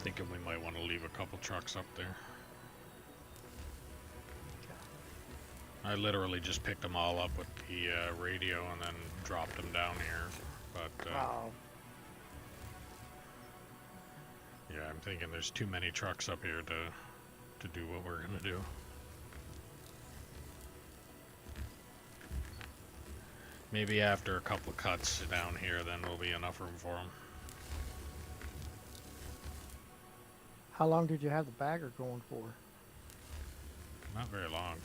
Thinking we might want to leave a couple trucks up there. I literally just picked them all up with the radio and then dropped them down here. But yeah, I'm thinking there's too many trucks up here to do what we're gonna do. Maybe after a couple of cuts down here, then there'll be enough room for them.
How long did you have the bagger going for?
Not very long.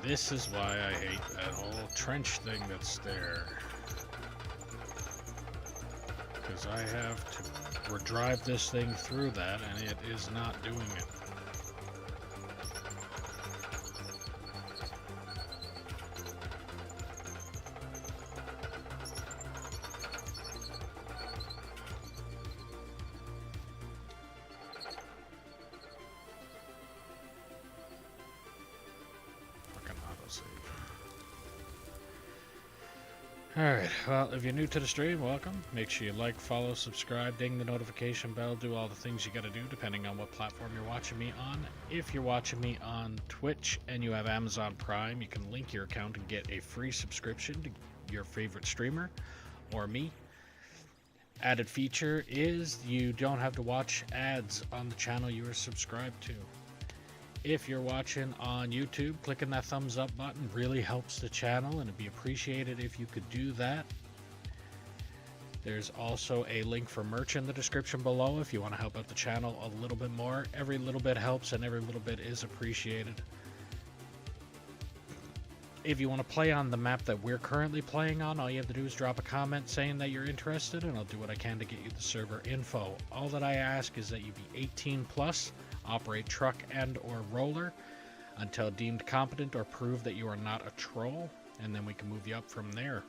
This is why I hate that whole trench thing that's there. Because I have to drive this thing through that, and it is not doing it. Alright, well, if you're new to the stream, welcome. Make sure you like, follow, subscribe, ding the notification bell, do all the things you gotta do depending on what platform you're watching me on. If you're watching me on Twitch and you have Amazon Prime, you can link your account and get a free subscription to your favorite streamer or me. Added feature is you don't have to watch ads on the channel you are subscribed to. If you're watching on YouTube, clicking that thumbs up button really helps the channel, and it'd be appreciated if you could do that. There's also a link for merch in the description below if you want to help out the channel a little bit more. Every little bit helps and every little bit is appreciated. If you want to play on the map that we're currently playing on, all you have to do is drop a comment saying that you're interested, and I'll do what I can to get you the server info. All that I ask is that you be 18 plus, operate truck and or roller until deemed competent or prove that you are not a troll, and then we can move you up from there.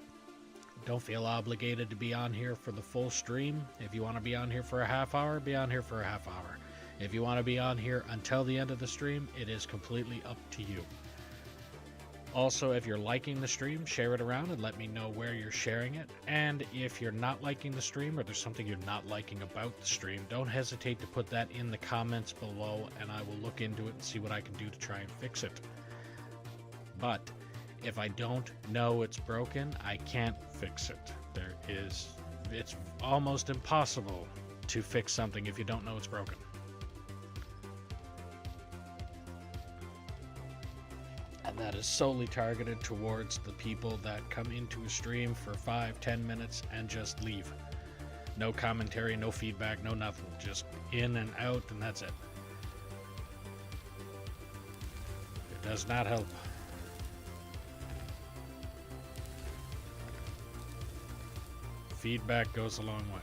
Don't feel obligated to be on here for the full stream. If you want to be on here for a half hour, be on here for a half hour. If you want to be on here until the end of the stream, it is completely up to you. Also, if you're liking the stream, share it around and let me know where you're sharing it. And if you're not liking the stream or there's something you're not liking about the stream, don't hesitate to put that in the comments below and I will look into it and see what I can do to try and fix it. But if I don't know it's broken, I can't fix it. It's almost impossible to fix something if you don't know it's broken. And that is solely targeted towards the people that come into a stream for 5-10 minutes and just leave. No commentary, no feedback, no nothing. Just in and out, and that's it. It does not help. Feedback goes a long way.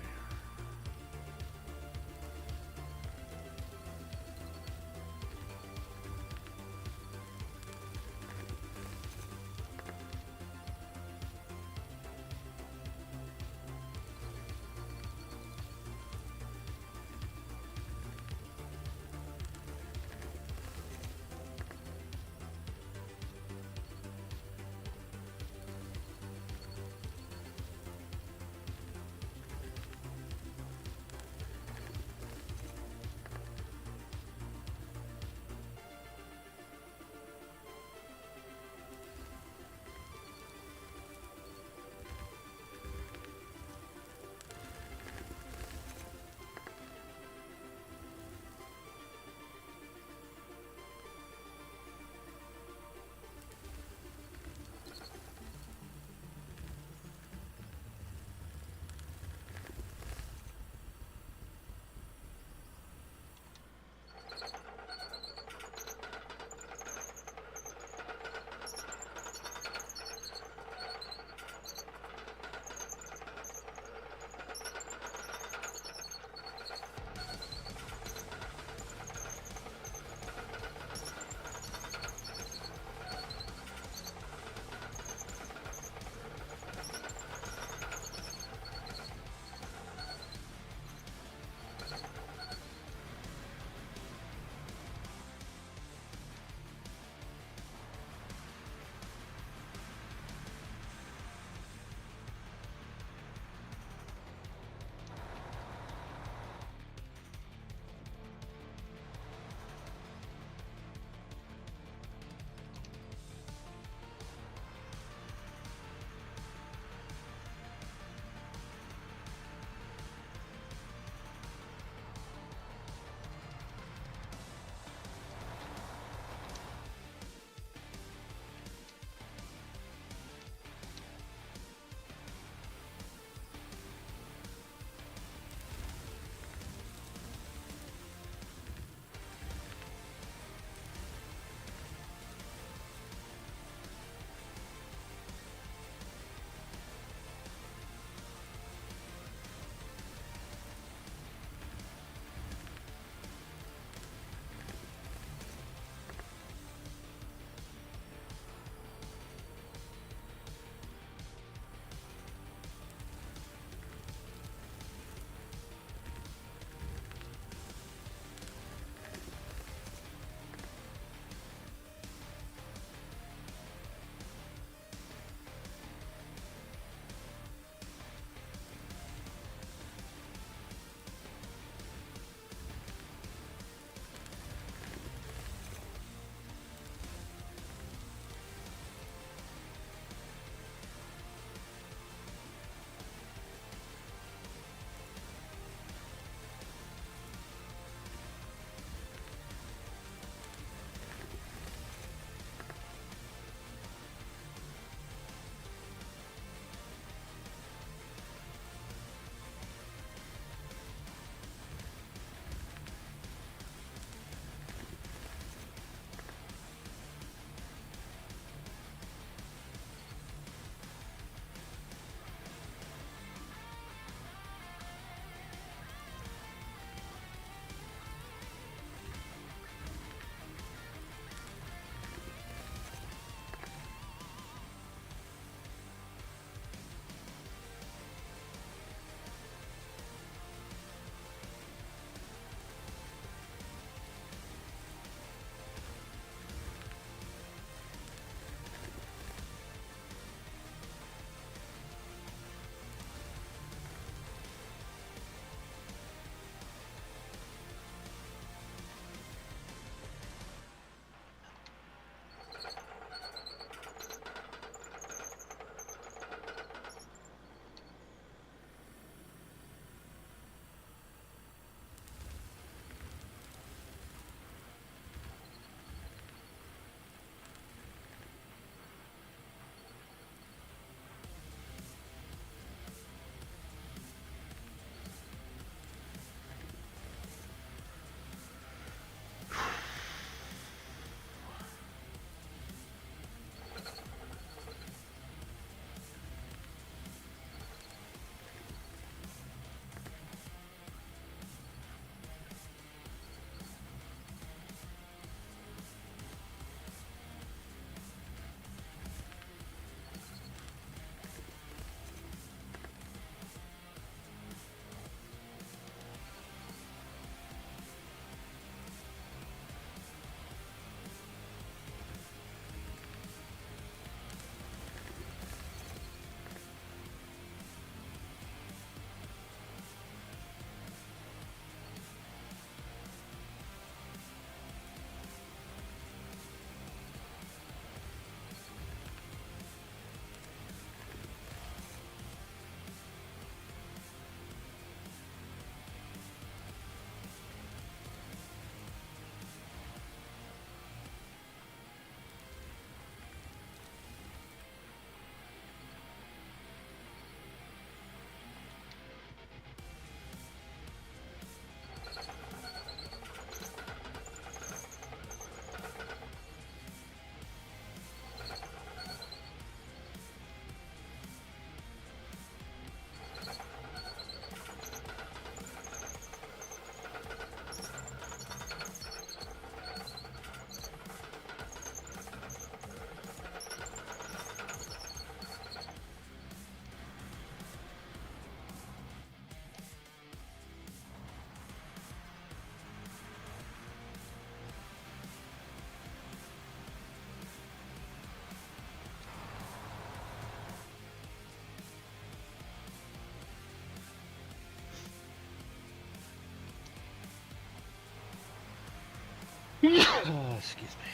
Excuse me.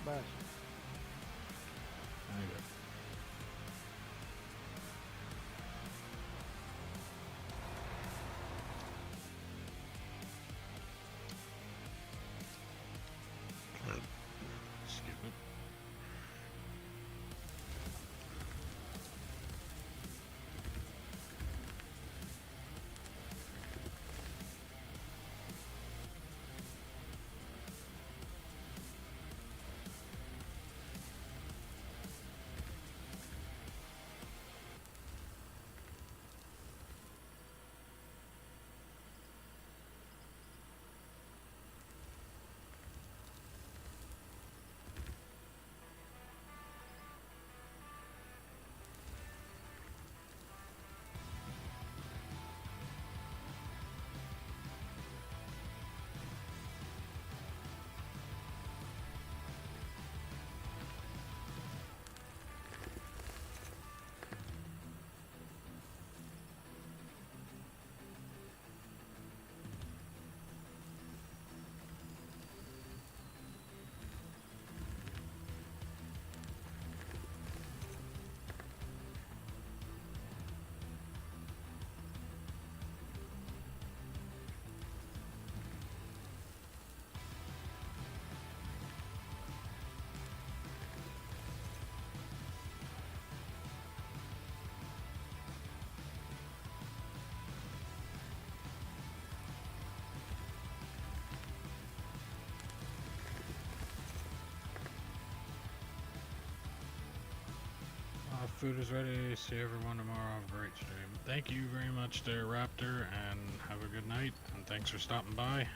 Bash.
There you go. Excuse me. Food is ready. See everyone tomorrow. Have a great stream. Thank you very much there, Raptor, and have a good night. And thanks for stopping by.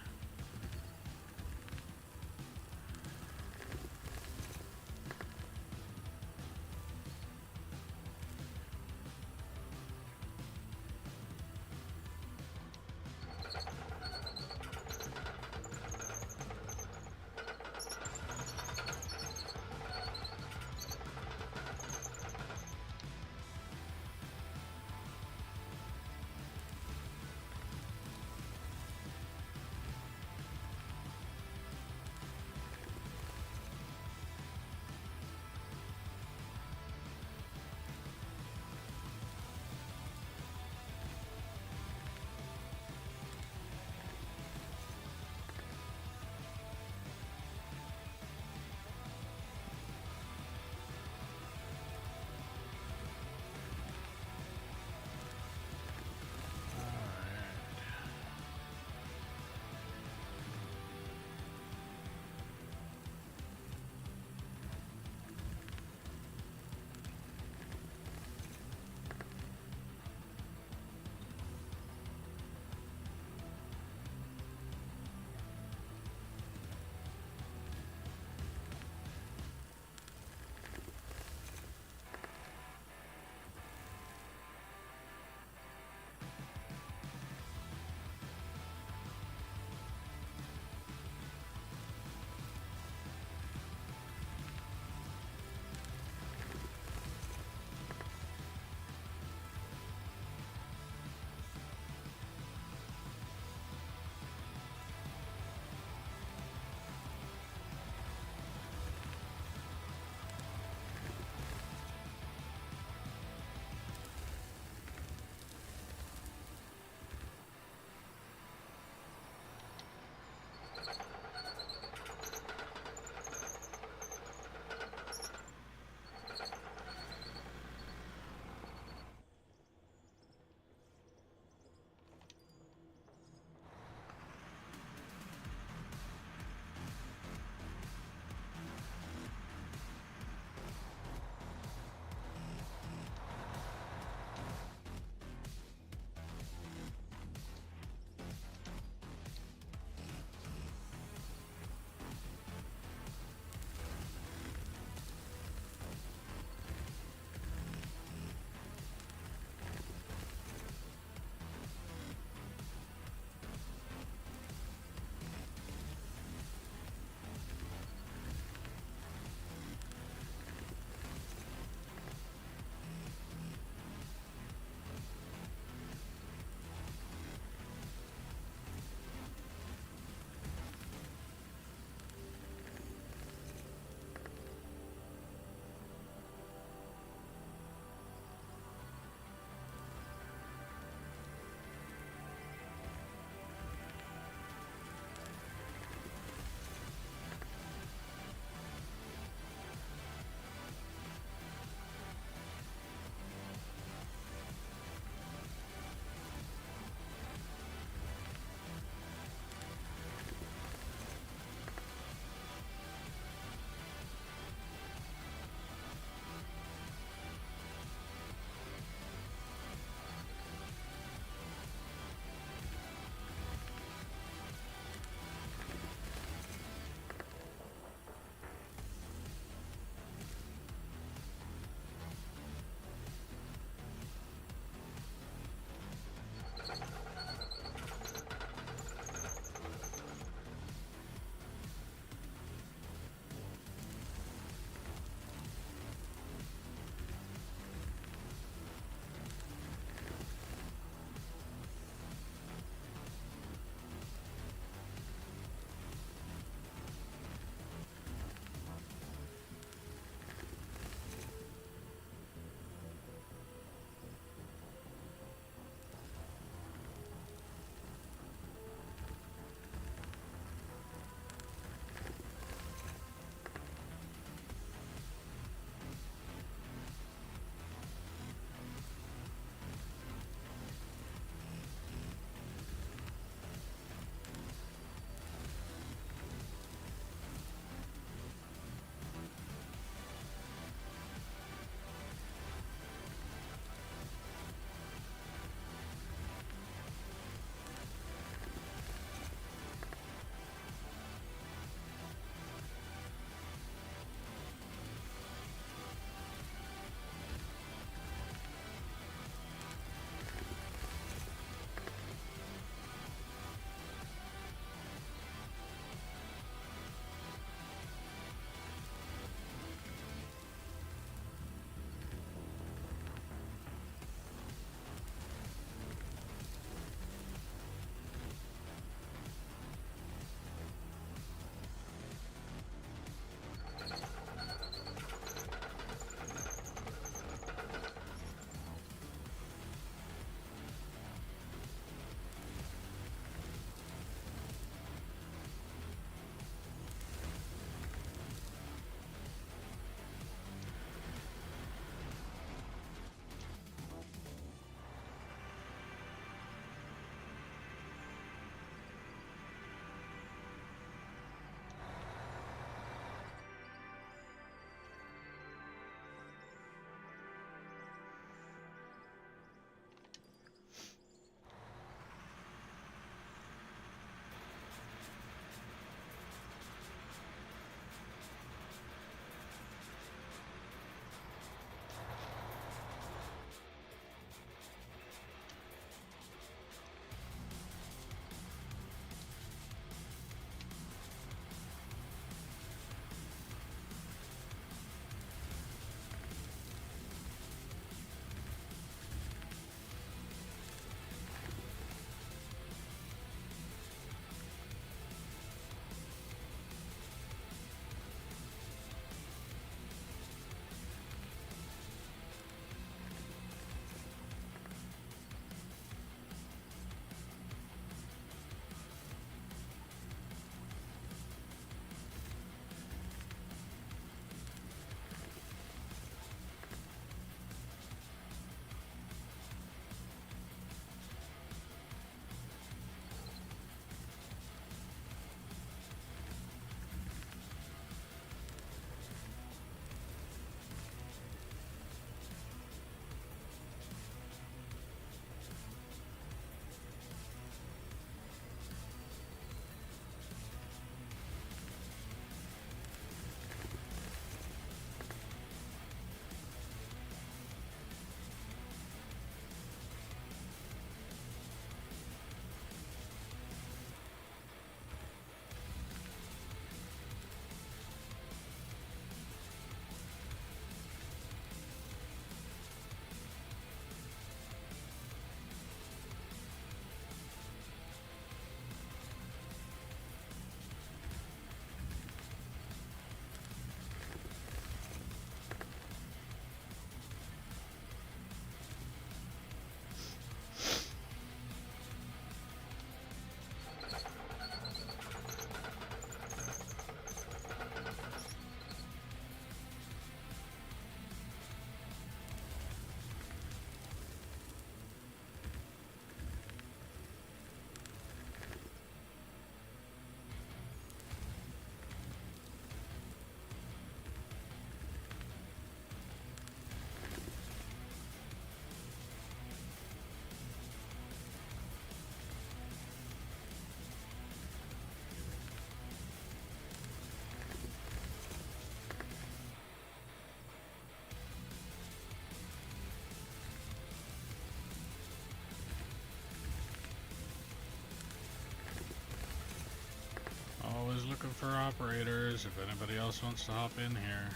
for operators if anybody else wants to hop in here.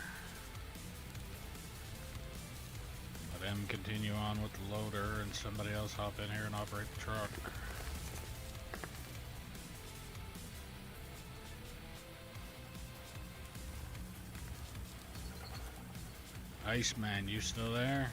Let him continue on with the loader and somebody else hop in here and operate the truck. Iceman, you still there?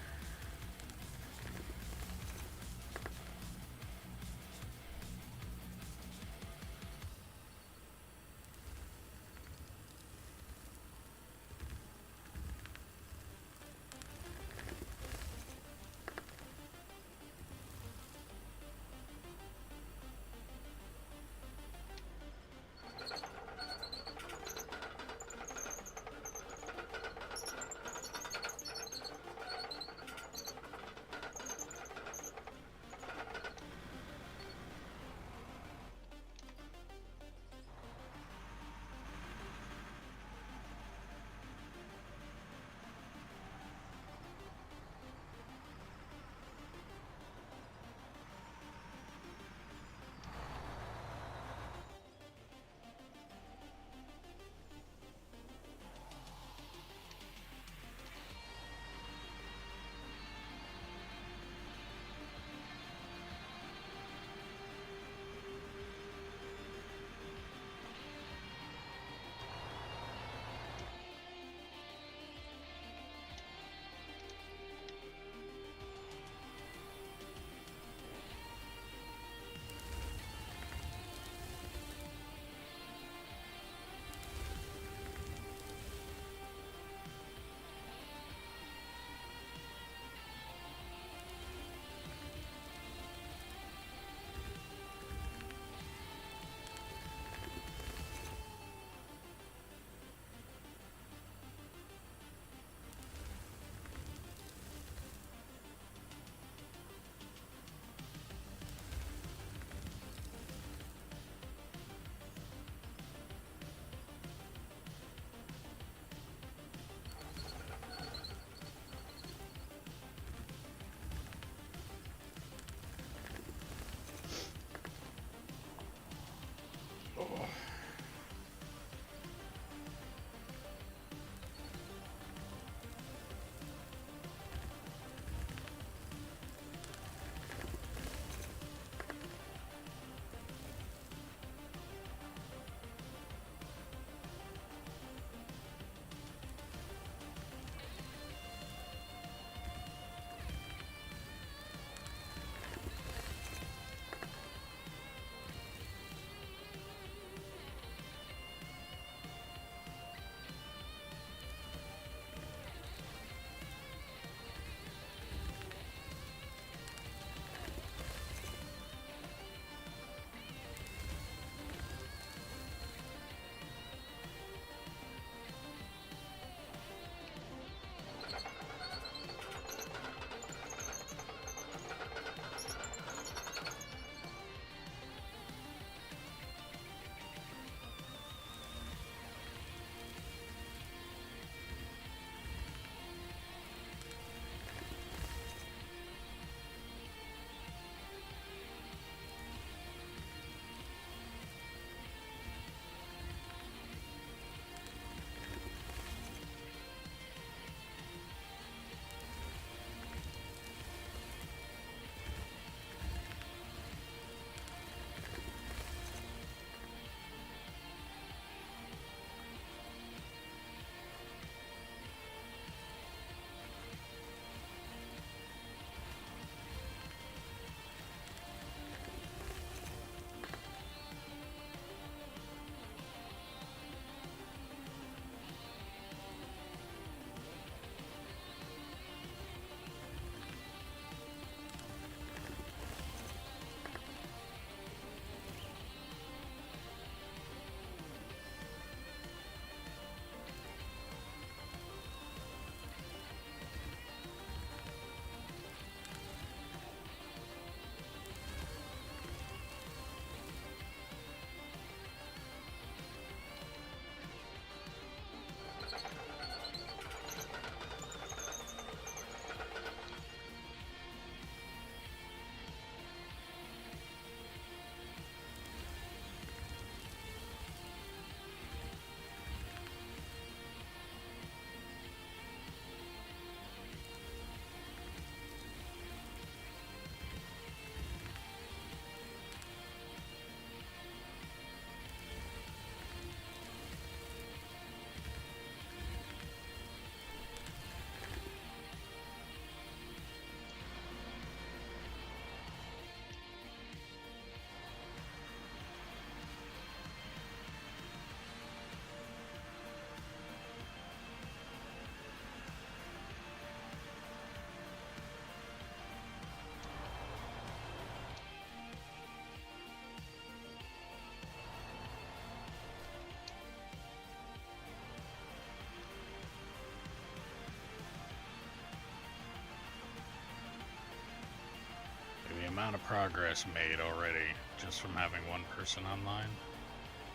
amount of progress made already just from having one person online.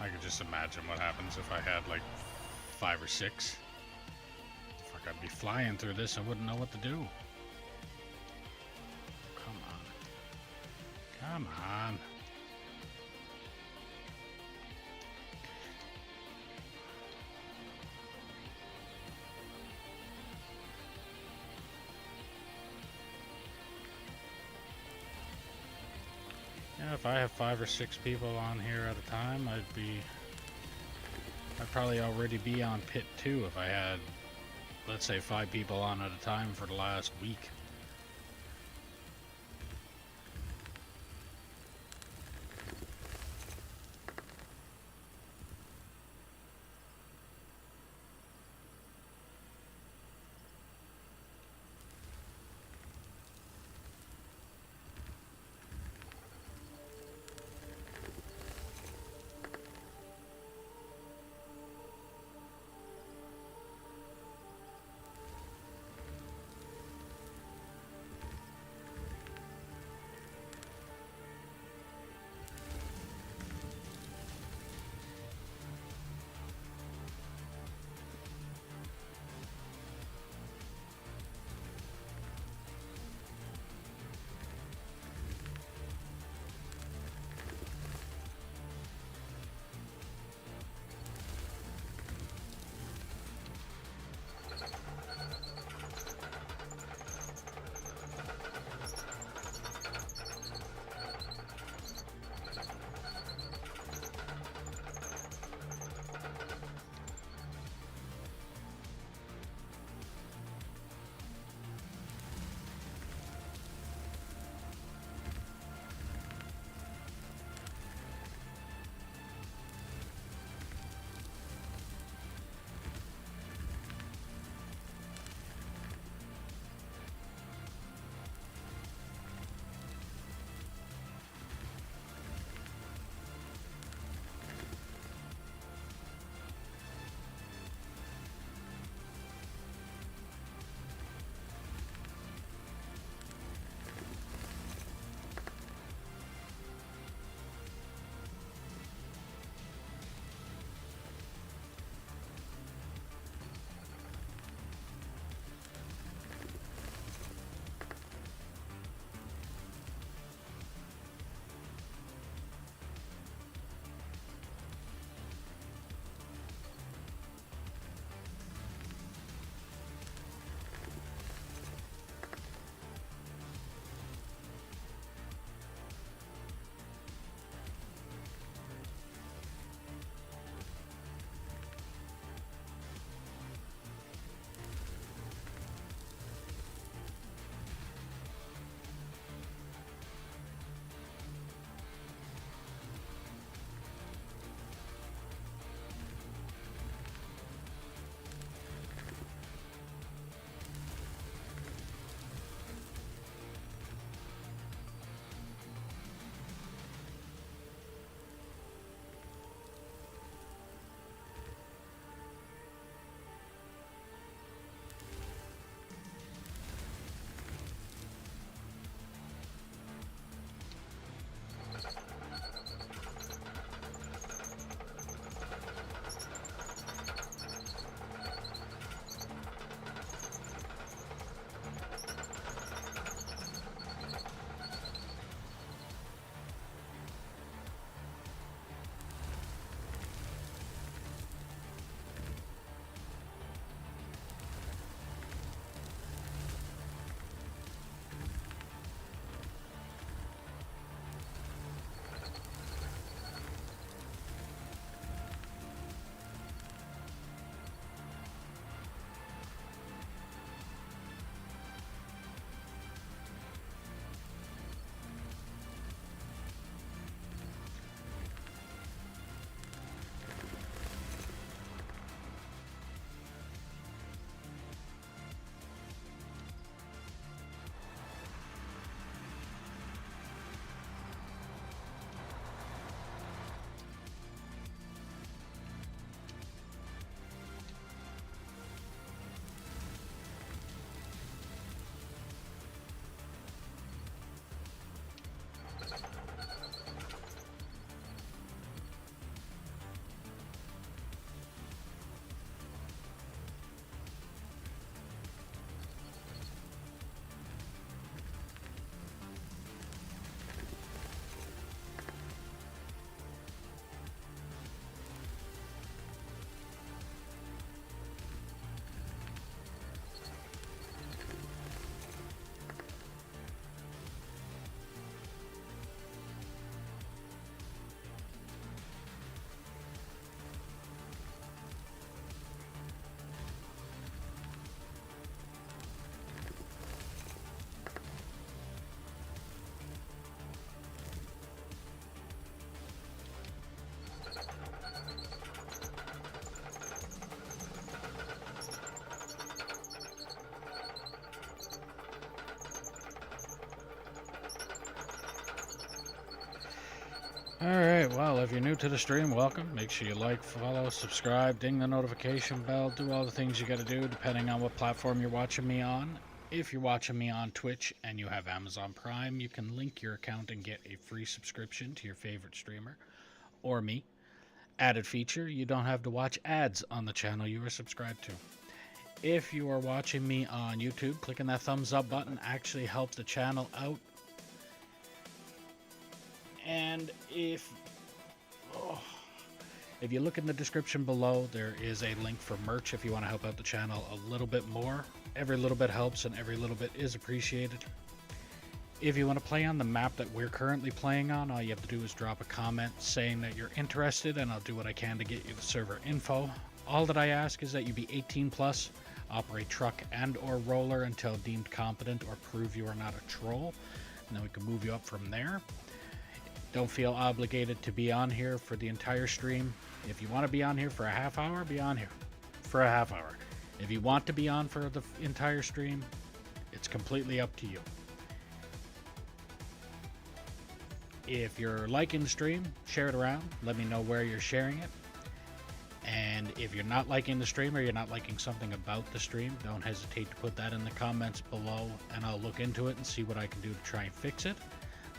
I could just imagine what happens if I had like 5 or 6. Fuck, I'd be flying through this and wouldn't know what to do. Come on. Come on. Yeah, if I have 5 or 6 people on here at a time, I'd probably already be on pit 2 if I had, let's say, 5 people on at a time for the last week. Alright, well, if you're new to the stream, welcome. Make sure you like, follow, subscribe, ding the notification bell, do all the things you gotta do depending on what platform you're watching me on. If you're watching me on Twitch and you have Amazon Prime, you can link your account and get a free subscription to your favorite streamer or me. Added feature, you don't have to watch ads on the channel you are subscribed to. If you are watching me on YouTube, clicking that thumbs up button actually helps the channel out. And if you look in the description below, there is a link for merch if you want to help out the channel a little bit more. Every little bit helps and every little bit is appreciated. If you want to play on the map that we're currently playing on, all you have to do is drop a comment saying that you're interested and I'll do what I can to get you the server info. All that I ask is that you be 18 plus, operate truck and or roller until deemed competent or prove you are not a troll, and then we can move you up from there. Don't feel obligated to be on here for the entire stream. If you want to be on here for a half hour, be on here for a half hour. If you want to be on for the entire stream, it's completely up to you. If you're liking the stream, share it around. Let me know where you're sharing it. And if you're not liking the stream or you're not liking something about the stream, don't hesitate to put that in the comments below and I'll look into it and see what I can do to try and fix it.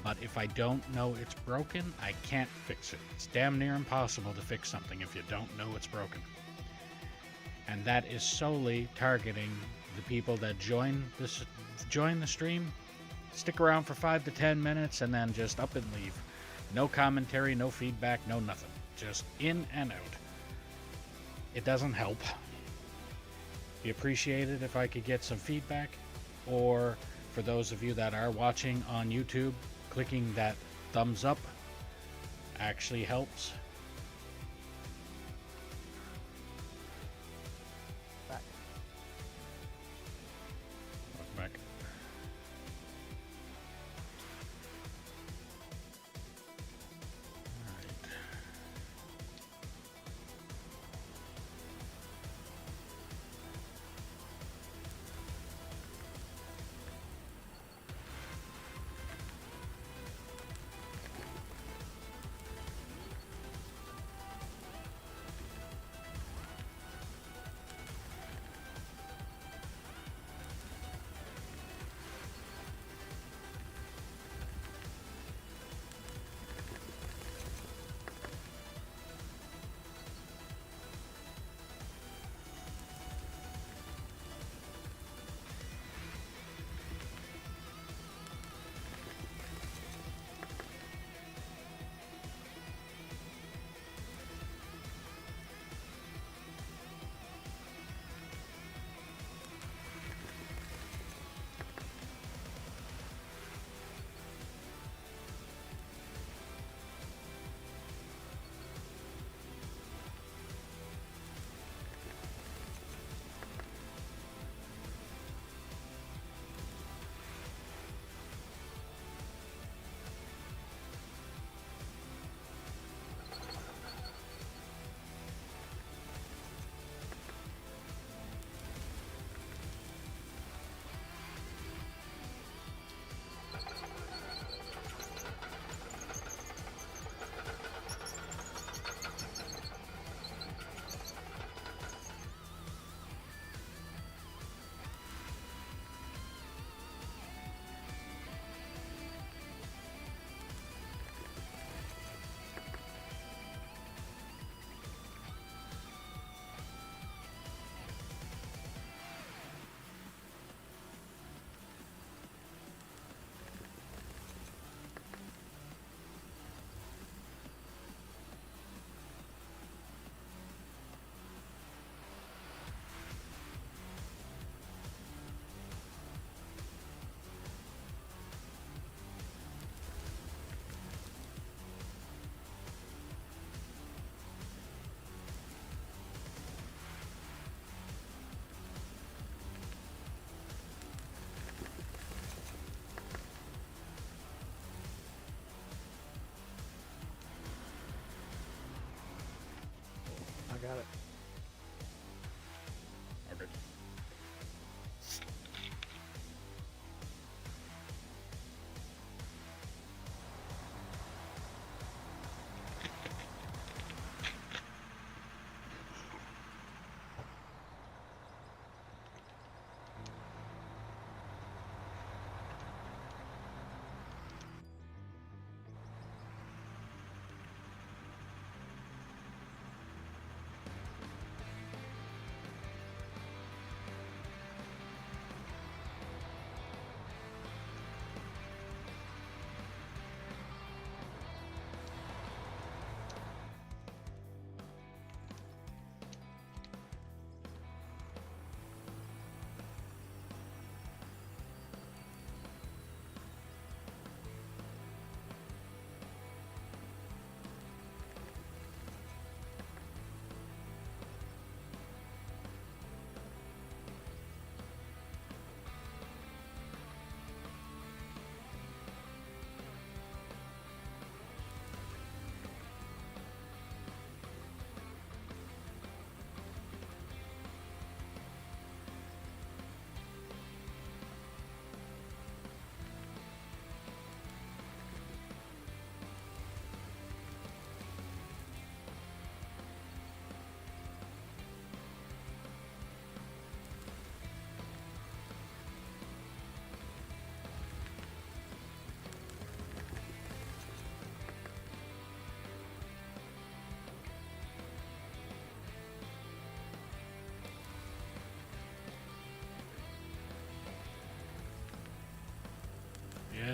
But if I don't know it's broken, I can't fix it. It's damn near impossible to fix something if you don't know it's broken. And that is solely targeting the people that join the stream, stick around for 5 to 10 minutes, and then just up and leave. No commentary, no feedback, no nothing. Just in and out. It doesn't help. Be appreciated if I could get some feedback, or for those of you that are watching on YouTube, clicking that thumbs up actually helps.
Back.
Back. Alright.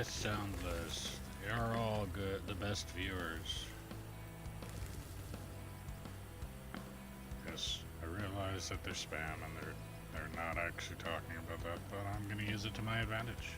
Soundless. They are all good, the best viewers. Yes, I realize that they're spam and they're not actually talking about that, but I'm gonna use it to my advantage.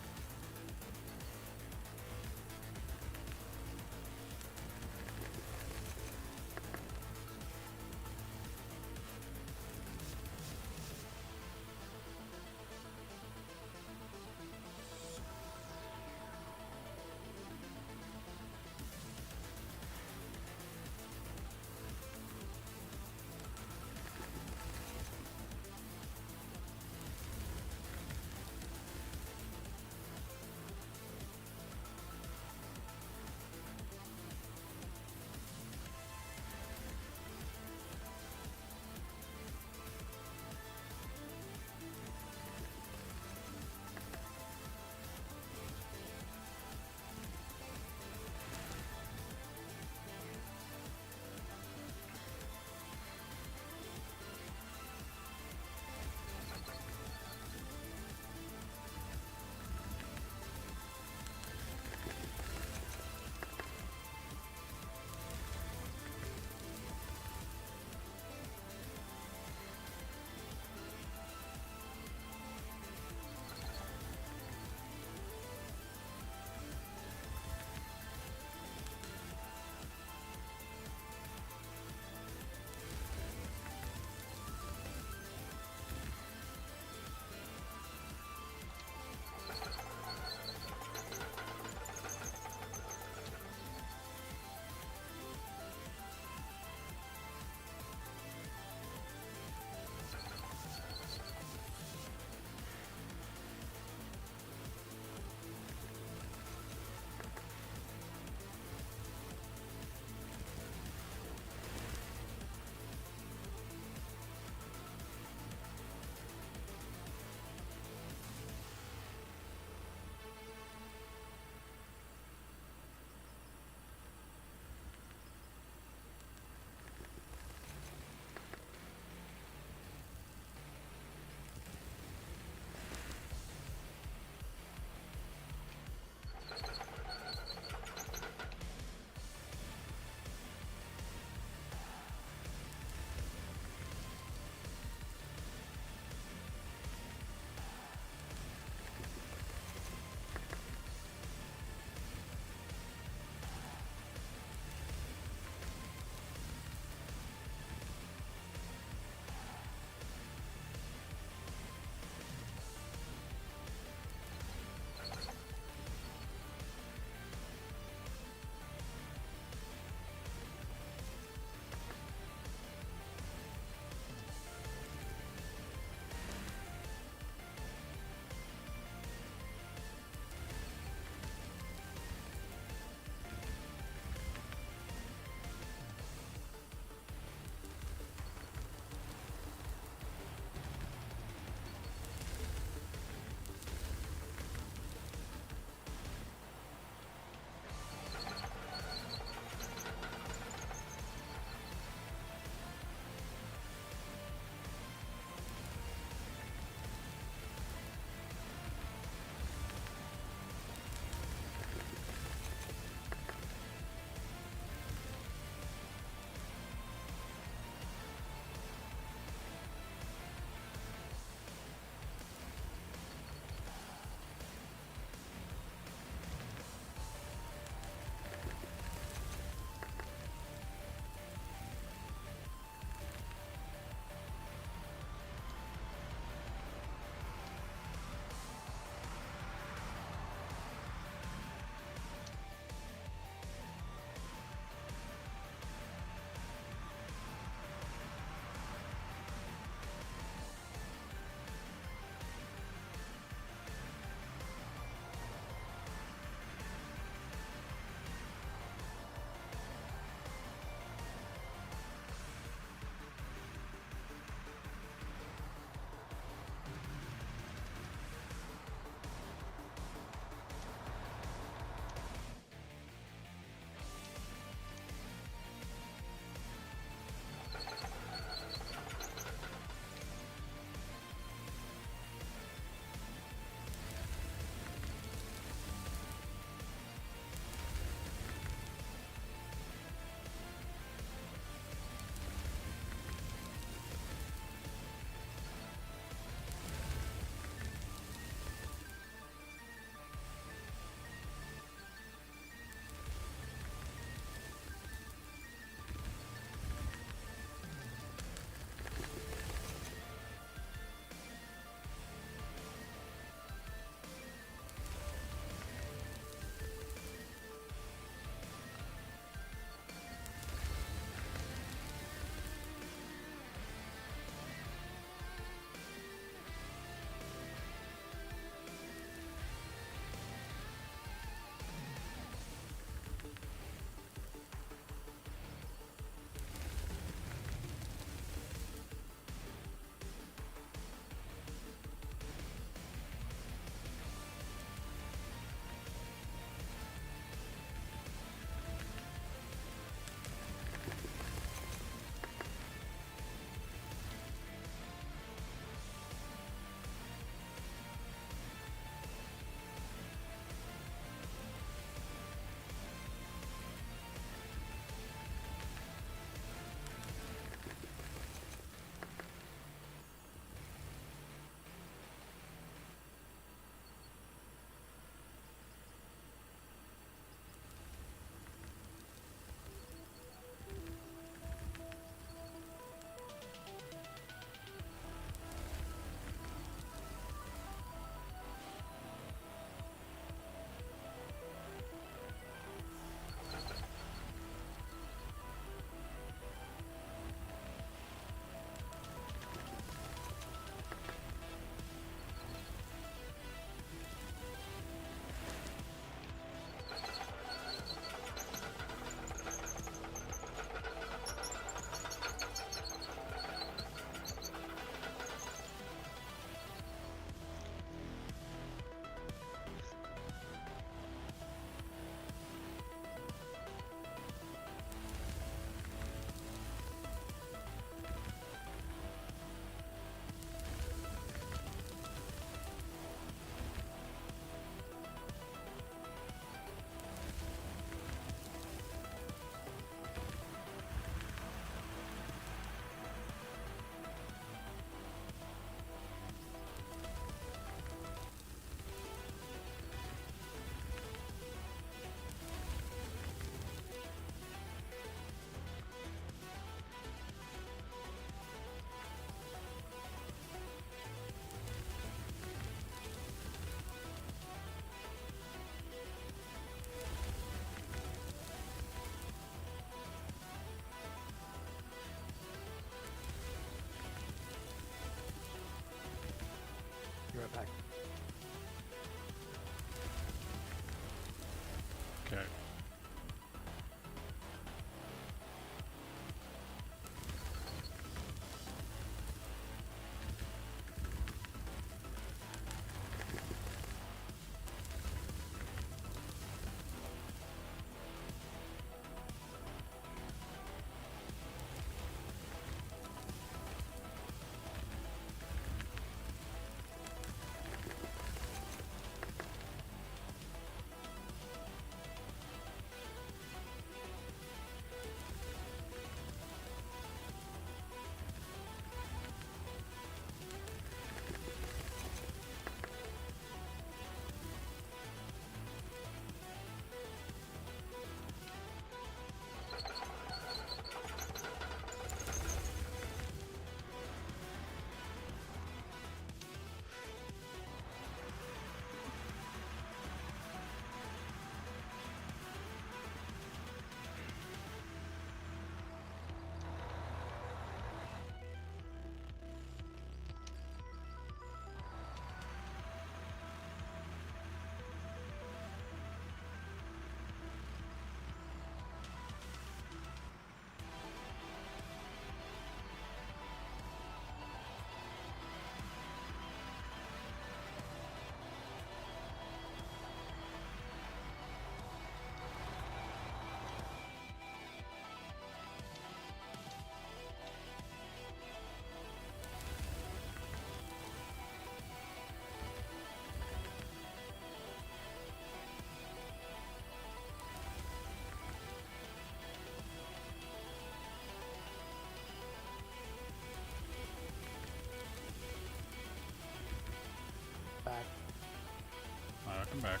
come back.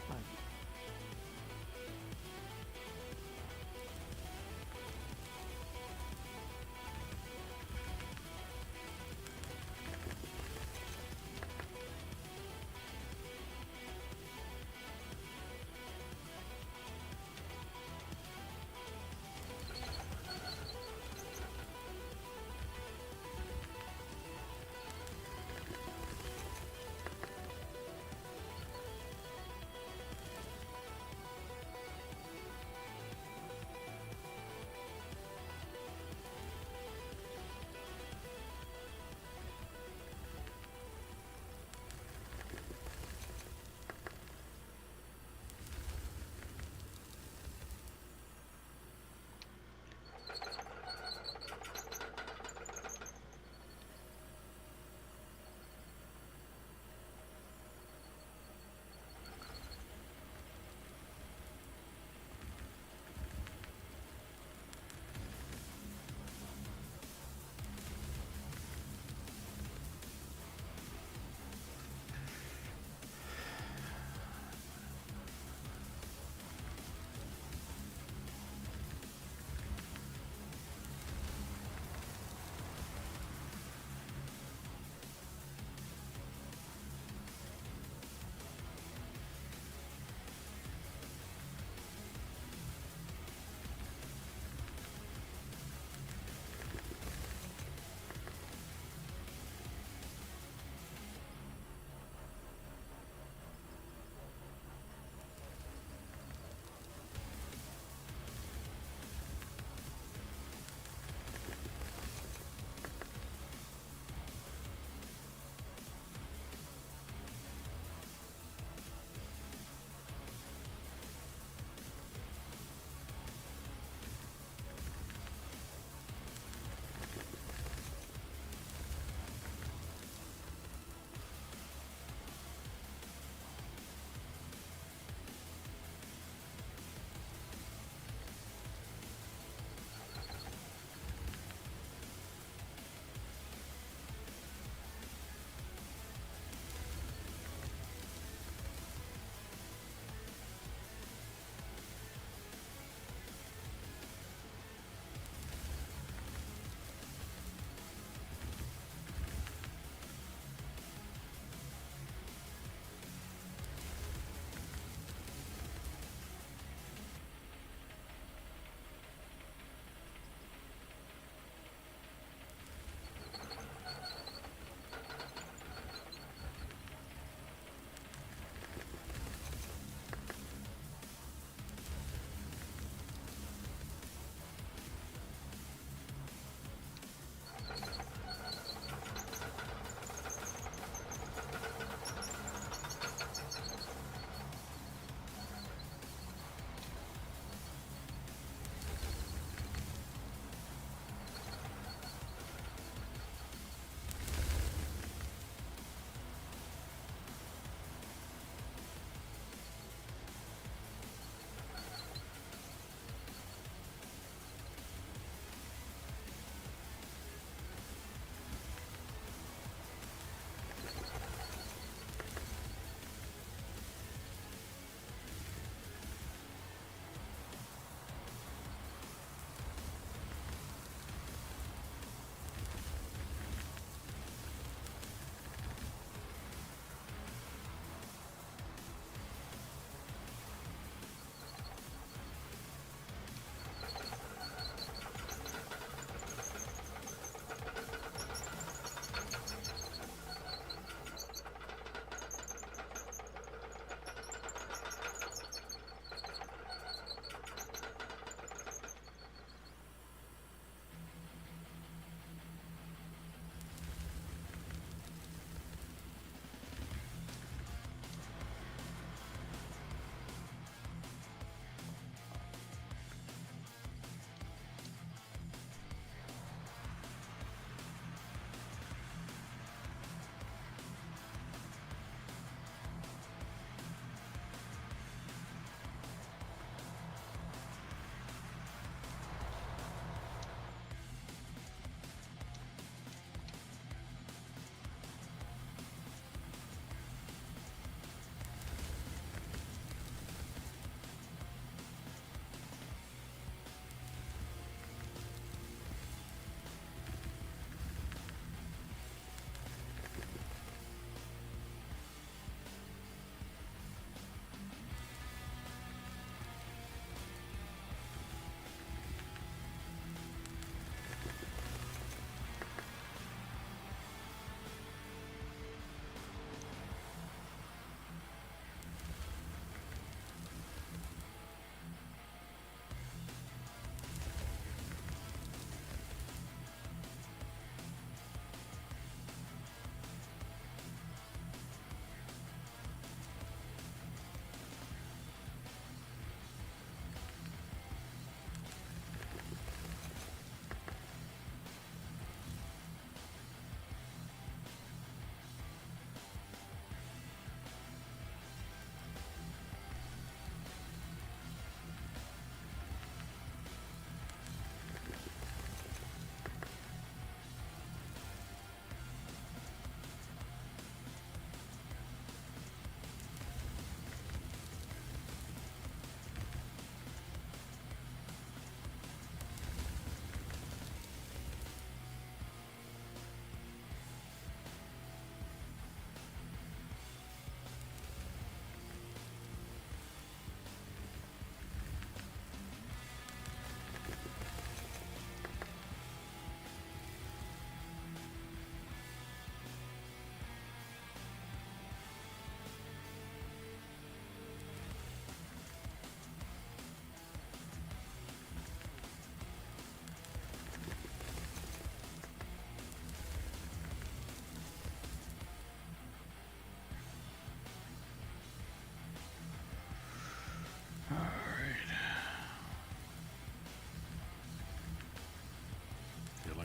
Fine.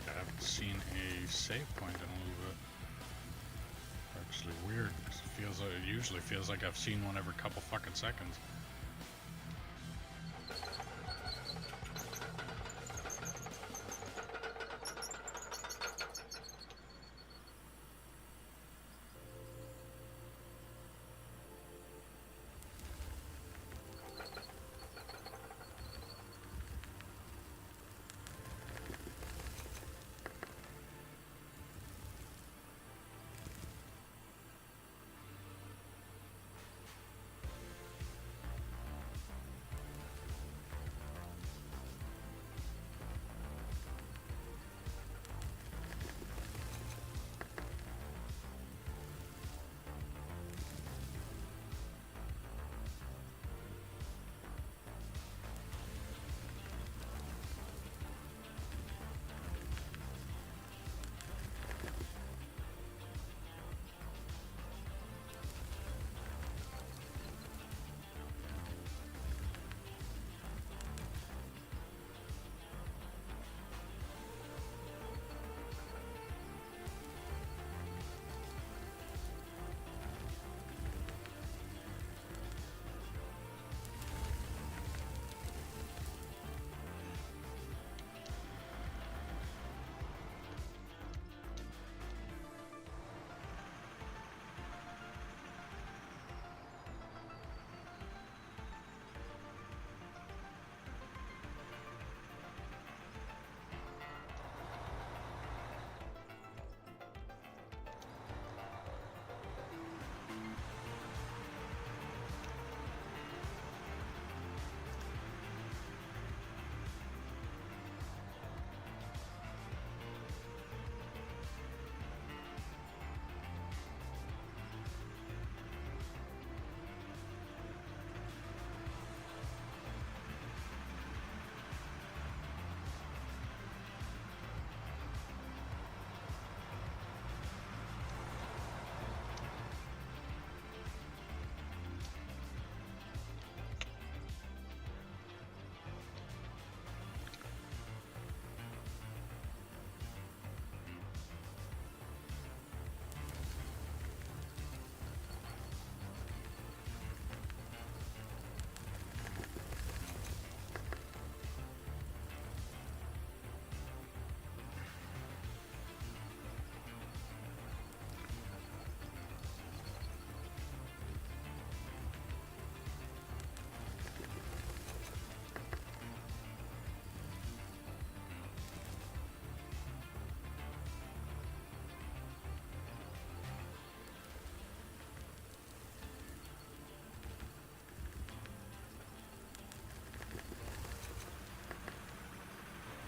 like I haven't seen a save point in a little bit. Actually weird, 'cause it usually feels like I've seen one every couple fucking seconds.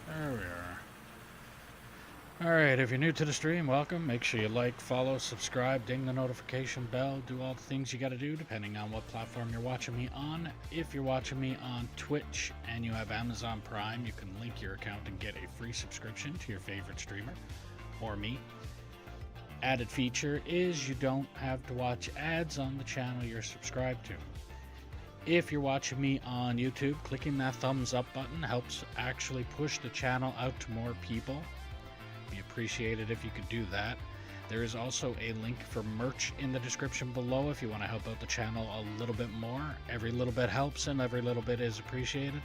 There we are. Alright, if you're new to the stream, welcome. Make sure you like, follow, subscribe, ding the notification bell, do all the things you gotta do depending on what platform you're watching me on. If you're watching me on Twitch and you have Amazon Prime, you can link your account and get a free subscription to your favorite streamer or me. Added feature is you don't have to watch ads on the channel you're subscribed to. If you're watching me on YouTube, clicking that thumbs up button helps actually push the channel out to more people. Be appreciated if you could do that. There is also a link for merch in the description below if you want to help out the channel a little bit more. Every little bit helps and every little bit is appreciated.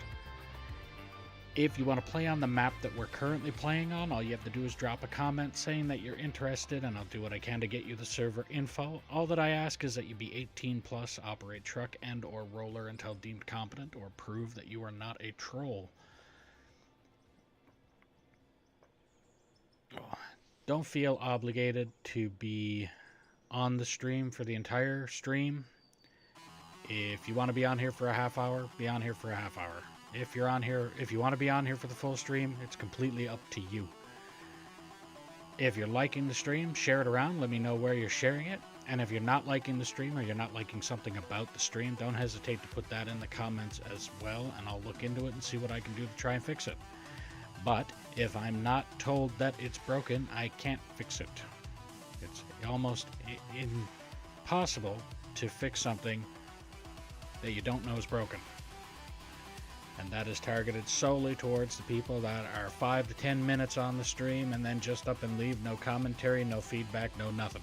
If you want to play on the map that we're currently playing on, all you have to do is drop a comment saying that you're interested and I'll do what I can to get you the server info. All that I ask is that you be 18 plus, operate truck and or roller until deemed competent, or prove that you are not a troll. Don't feel obligated to be on the stream for the entire stream. If you want to be on here for a half hour, be on here for a half hour. If you're on here, if you want to be on here for the full stream, it's completely up to you. If you're liking the stream, share it around. Let me know where you're sharing it. And if you're not liking the stream or you're not liking something about the stream, don't hesitate to put that in the comments as well, and I'll look into it and see what I can do to try and fix it. But if I'm not told that it's broken, I can't fix it. It's almost impossible to fix something that you don't know is broken. And that is targeted solely towards the people that are 5 to 10 minutes on the stream and then just up and leave. No commentary, no feedback, no nothing.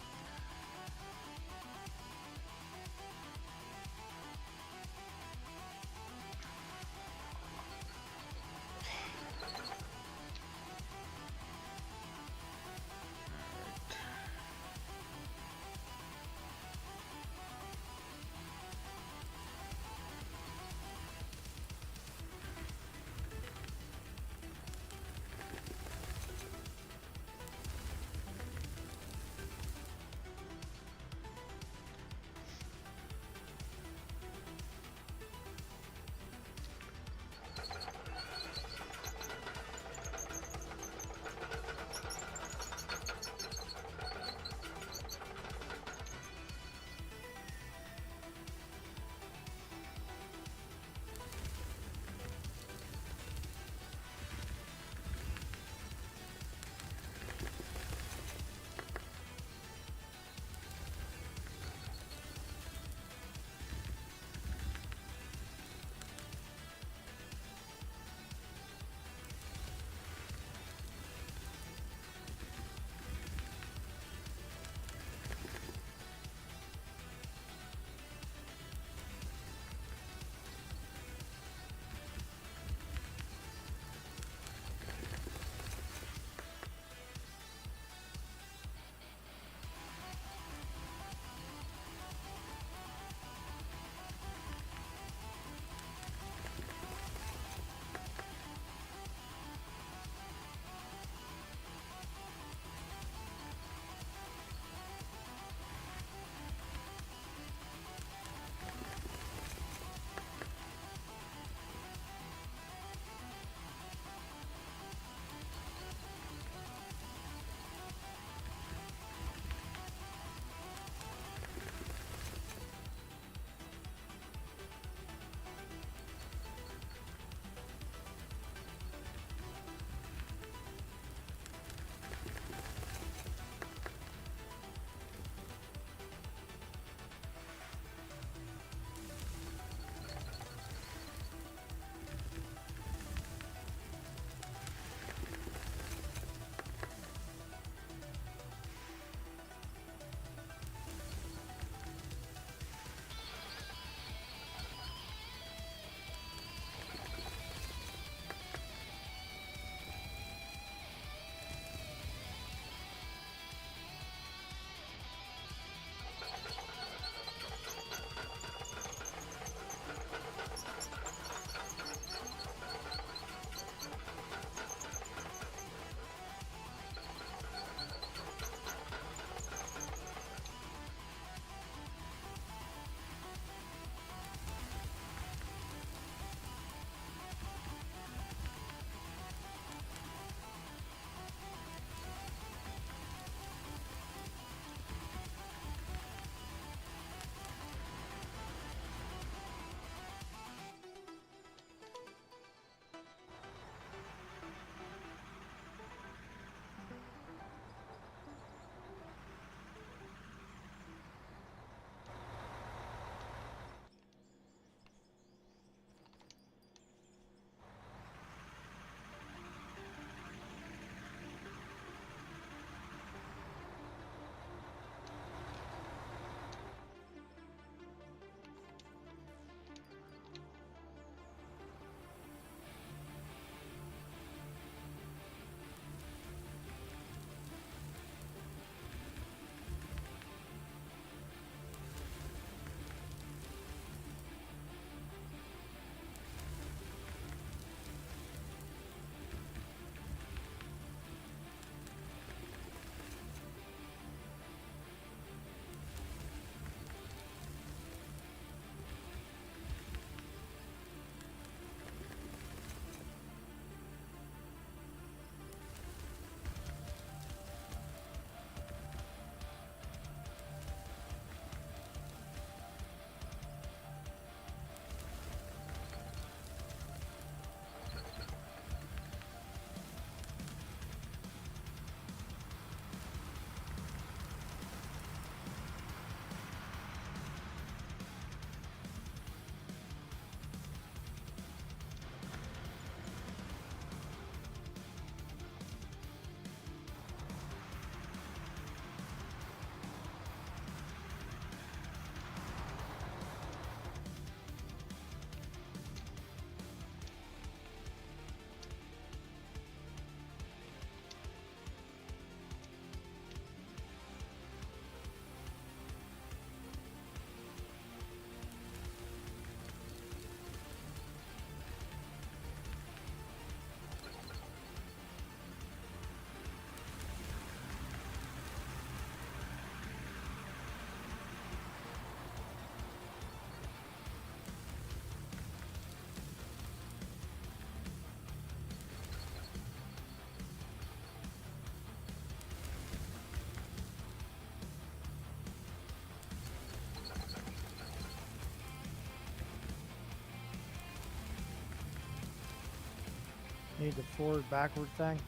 Need the forward backward thing?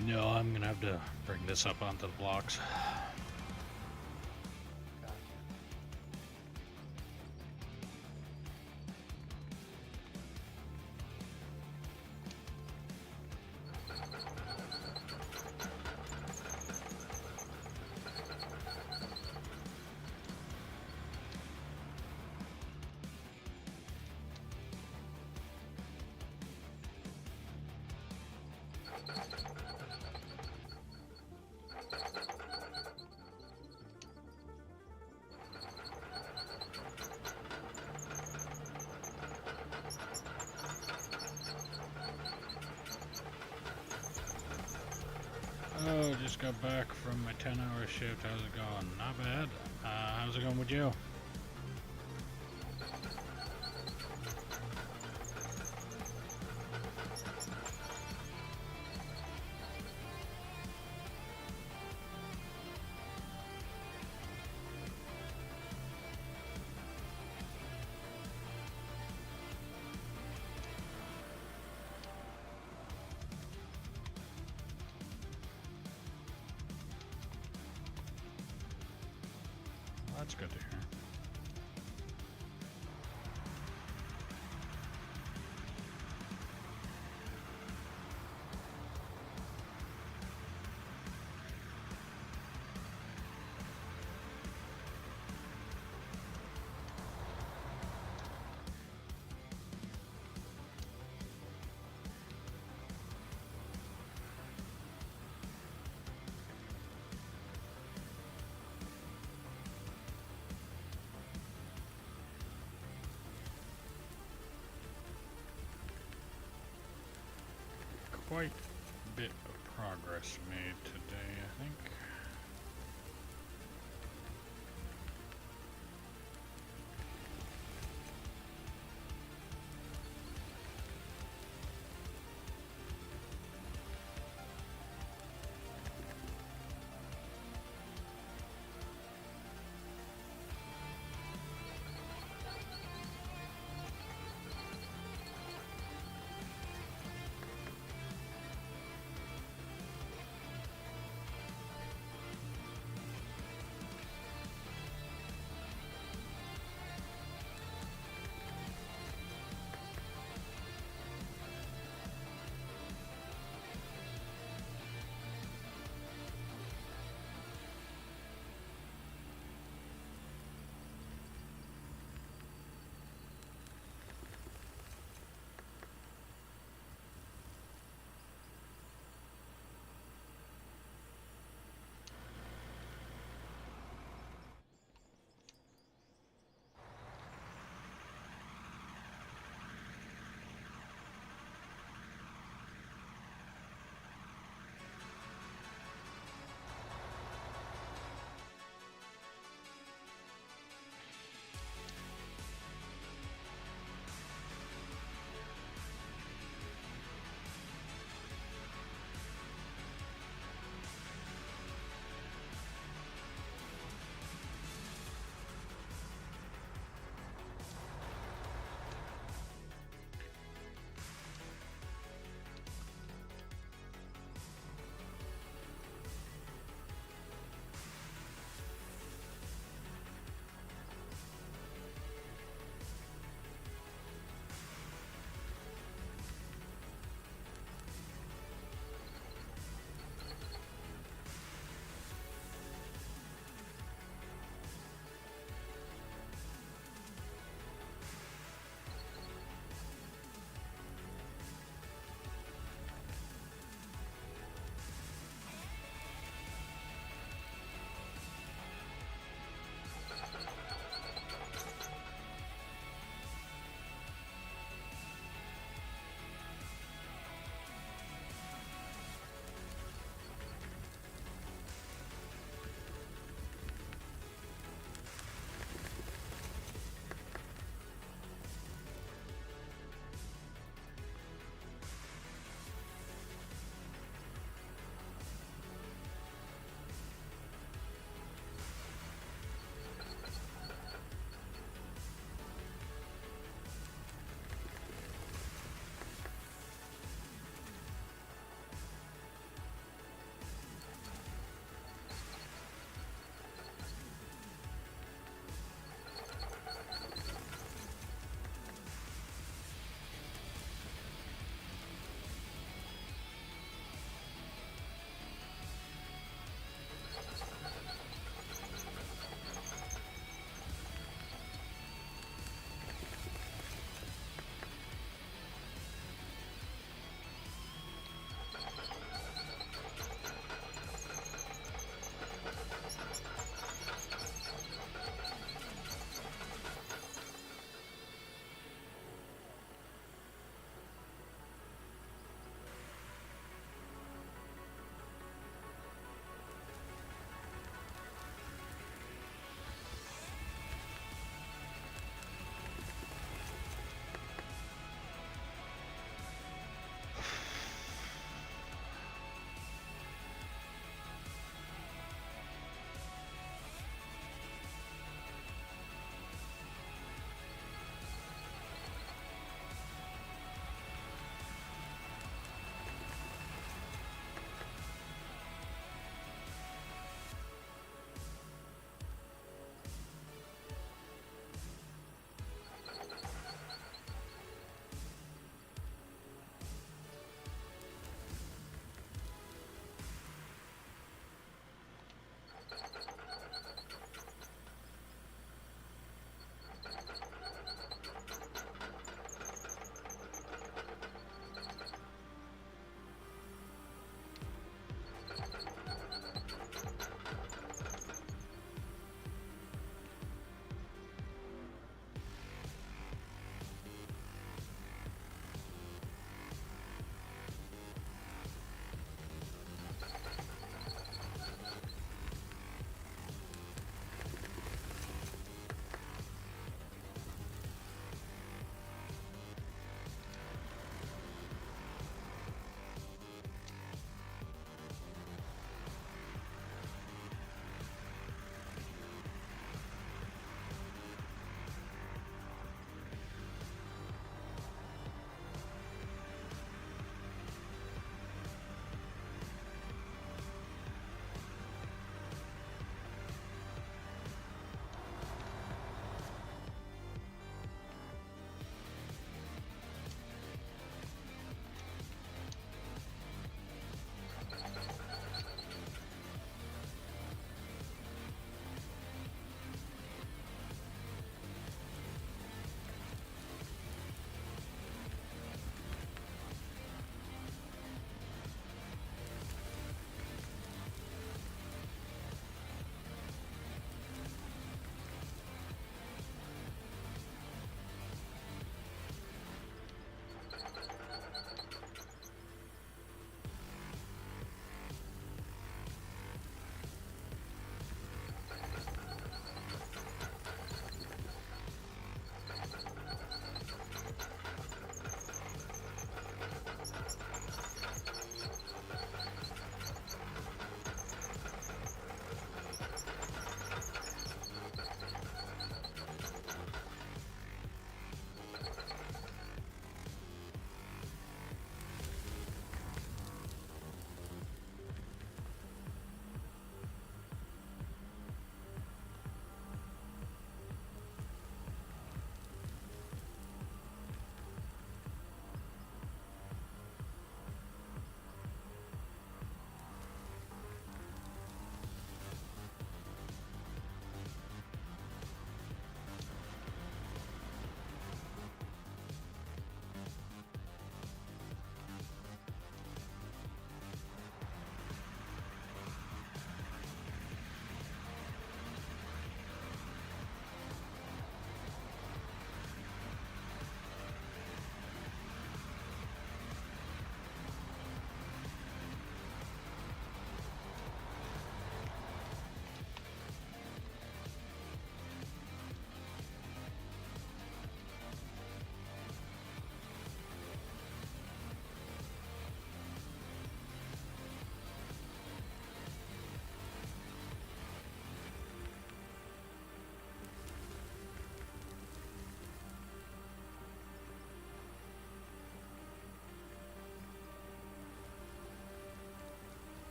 No, I'm gonna have to bring this up onto the blocks.
Gotcha.
Oh, just got back from my 10-hour shift. How's it going? Not bad. How's it going with you? That's good to hear. Quite a bit of progress made today, I think.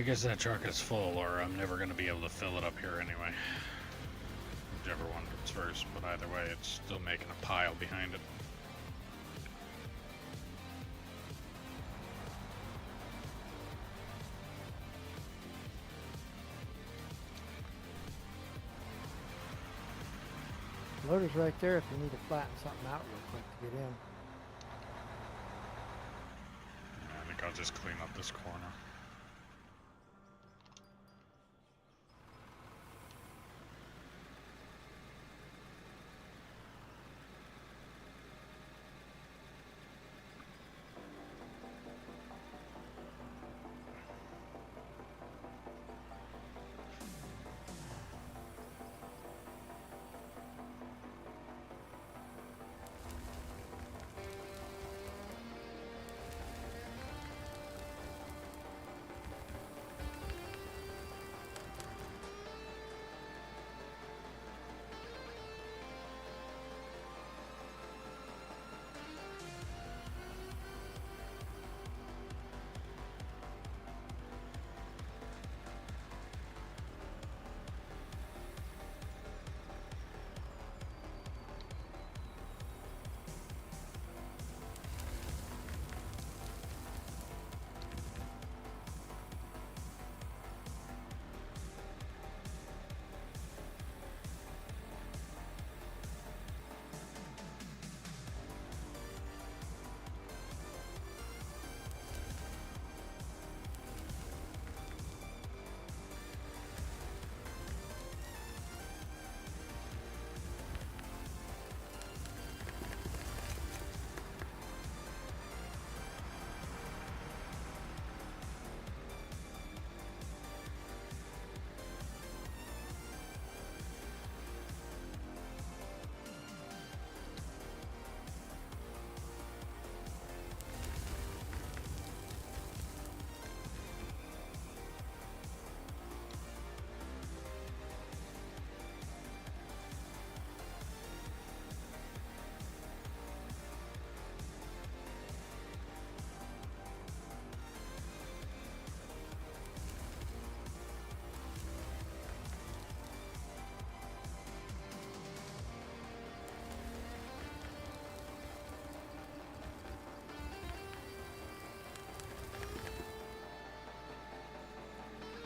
I guess that truck is full, or I'm never going to be able to fill it up here anyway. Whichever one comes first, but either way, it's still making a pile behind it.
Loader's right there if you need to flatten something out real quick to get in.
I think I'll just clean up this corner.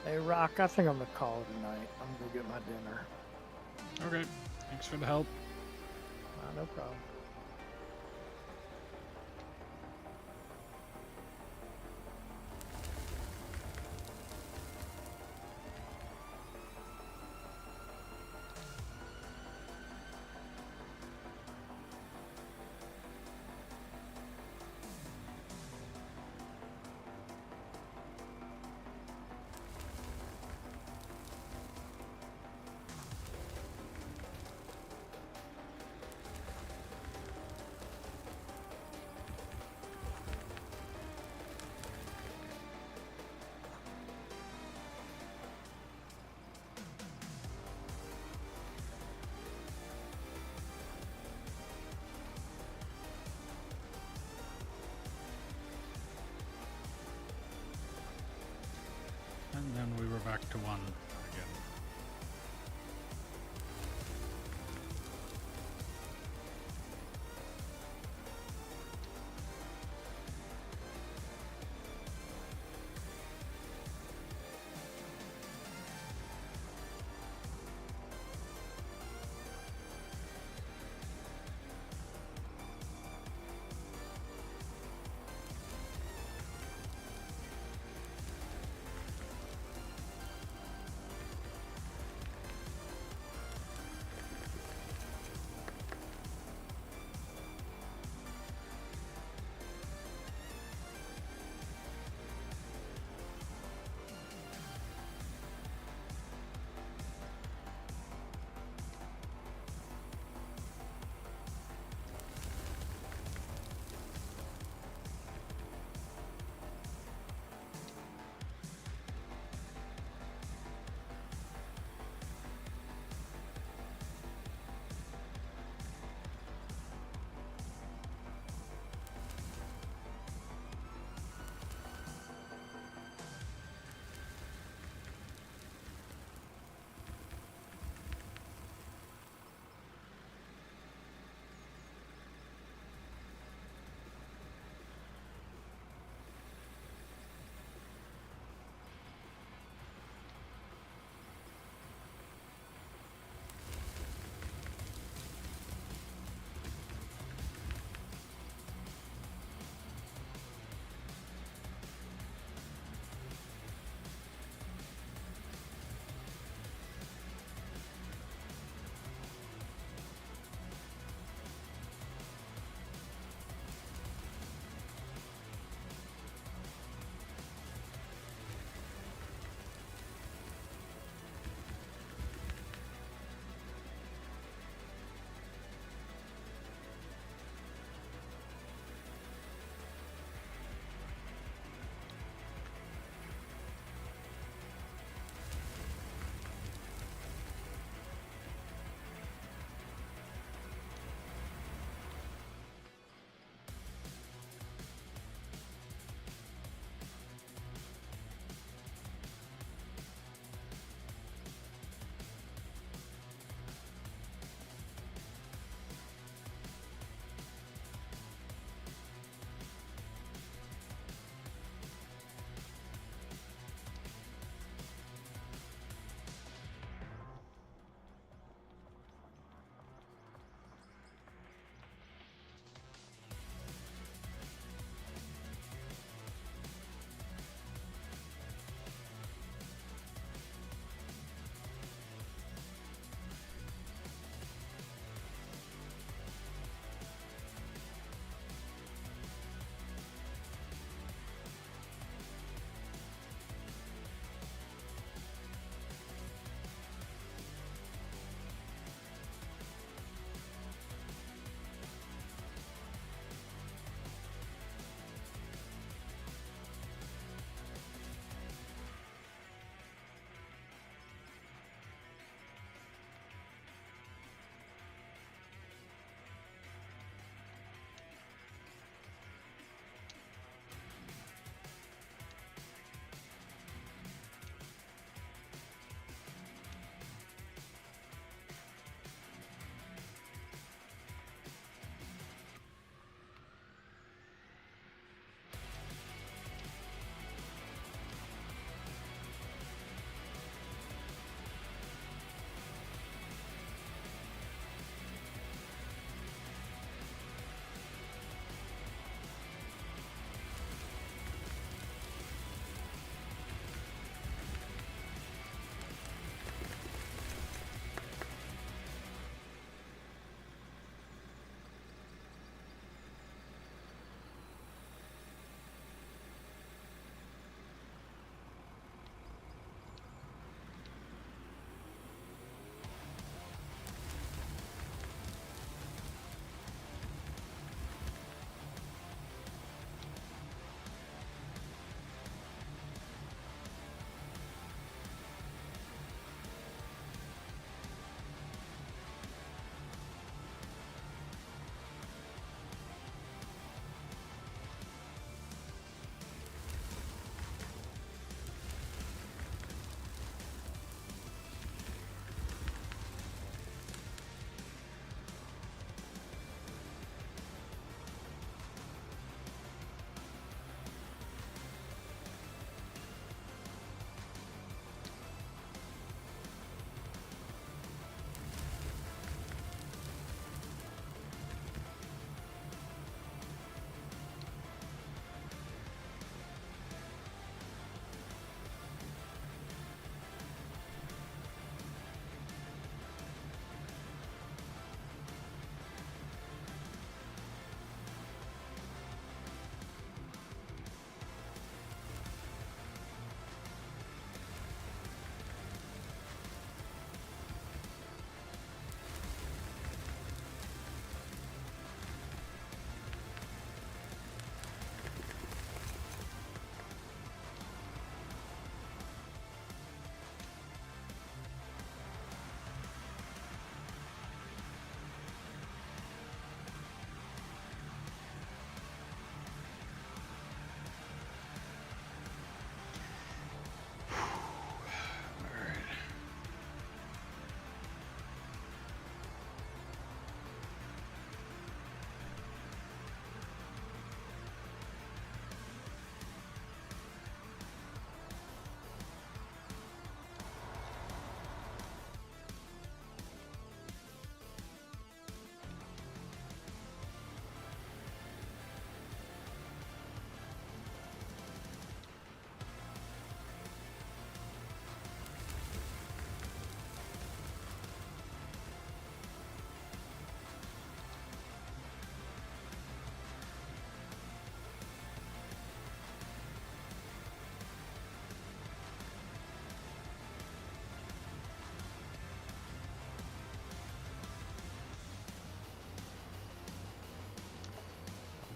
Hey, Rock, I think I'm gonna call it a night. I'm gonna go get my dinner.
Okay, thanks for the help.
No problem.
And then we were back to one again.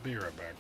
Be right back.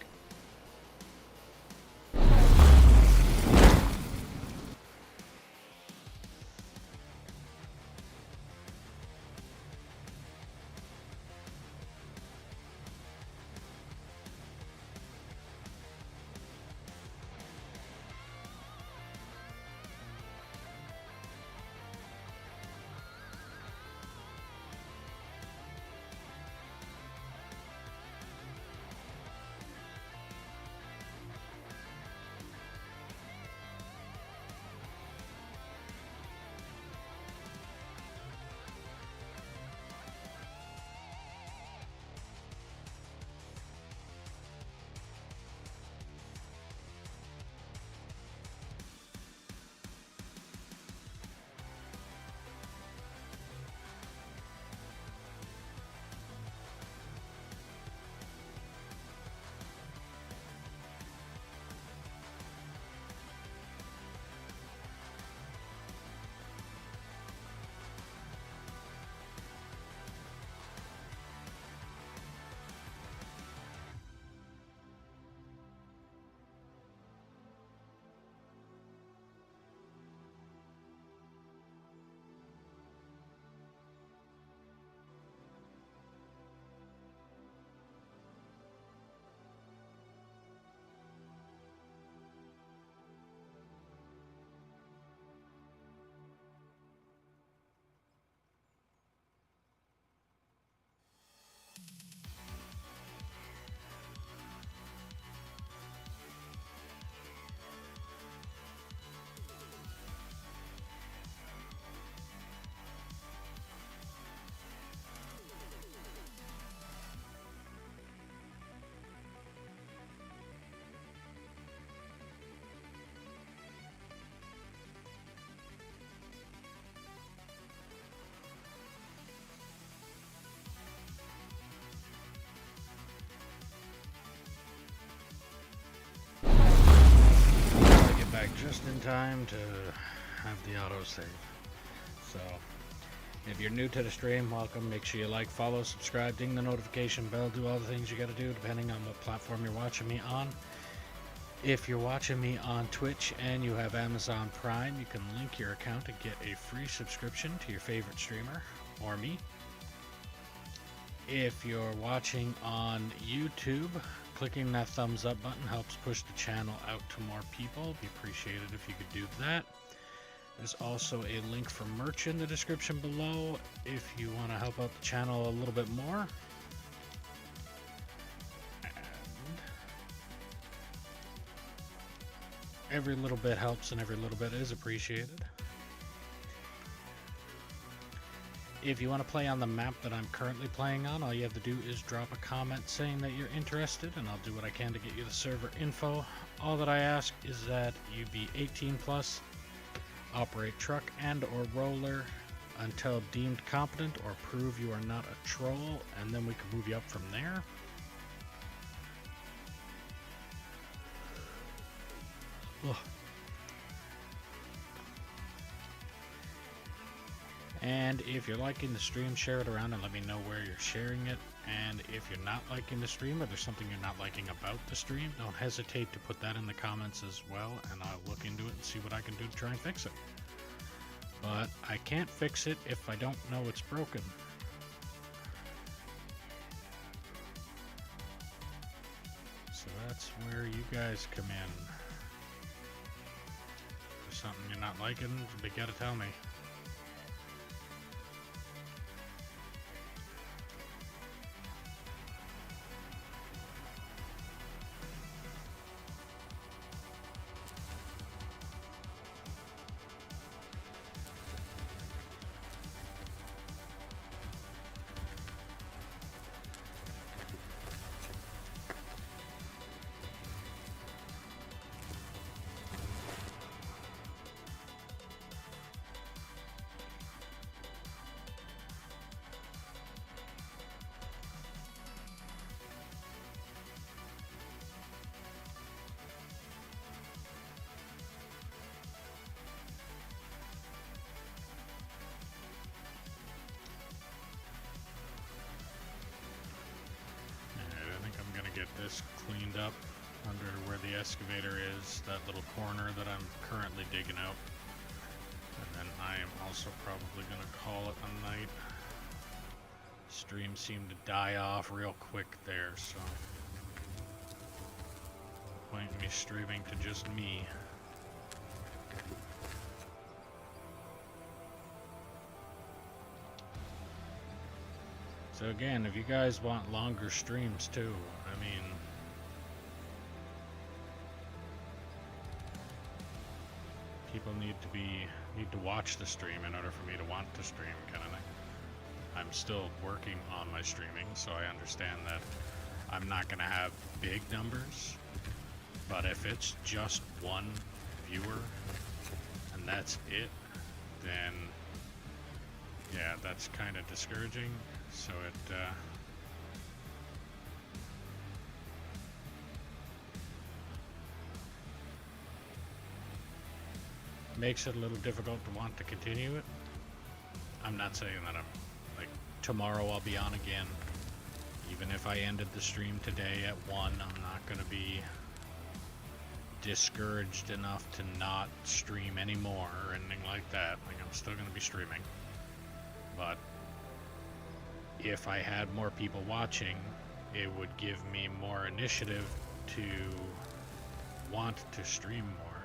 Back just in time to have the autosave. So, if you're new to the stream, welcome. Make sure you like, follow, subscribe, ding the notification bell, do all the things you gotta do depending on what platform you're watching me on. If you're watching me on Twitch and you have Amazon Prime, you can link your account to get a free subscription to your favorite streamer or me. If you're watching on YouTube, clicking that thumbs up button helps push the channel out to more people. It'd be appreciated if you could do that. There's also a link for merch in the description below if you want to help out the channel a little bit more. And every little bit helps and every little bit is appreciated. If you want to play on the map that I'm currently playing on, all you have to do is drop a comment saying that you're interested, and I'll do what I can to get you the server info. All that I ask is that you be 18 plus, operate truck and or roller until deemed competent or prove you are not a troll, and then we can move you up from there. Ugh. And if you're liking the stream, share it around and let me know where you're sharing it. And if you're not liking the stream or there's something you're not liking about the stream, don't hesitate to put that in the comments as well, and I'll look into it and see what I can do to try and fix it. But I can't fix it if I don't know it's broken. So that's where you guys come in. If there's something you're not liking, you gotta tell me. this cleaned up under where the excavator is, that little corner that I'm currently digging out. And then I am also probably going to call it a night. Stream seemed to die off real quick there, so no point in me streaming to just me. So again, if you guys want longer streams too, I mean, people need to watch the stream in order for me to want to stream, kind of thing. I'm still working on my streaming, so I understand that I'm not going to have big numbers, but if it's just one viewer and that's it, then yeah, that's kind of discouraging. So it makes it a little difficult to want to continue it. I'm not saying that I'm like tomorrow I'll be on again. Even if I ended the stream today at 1, I'm not going to be discouraged enough to not stream anymore or anything like that. Like, I'm still going to be streaming. But if I had more people watching, it would give me more initiative to want to stream more.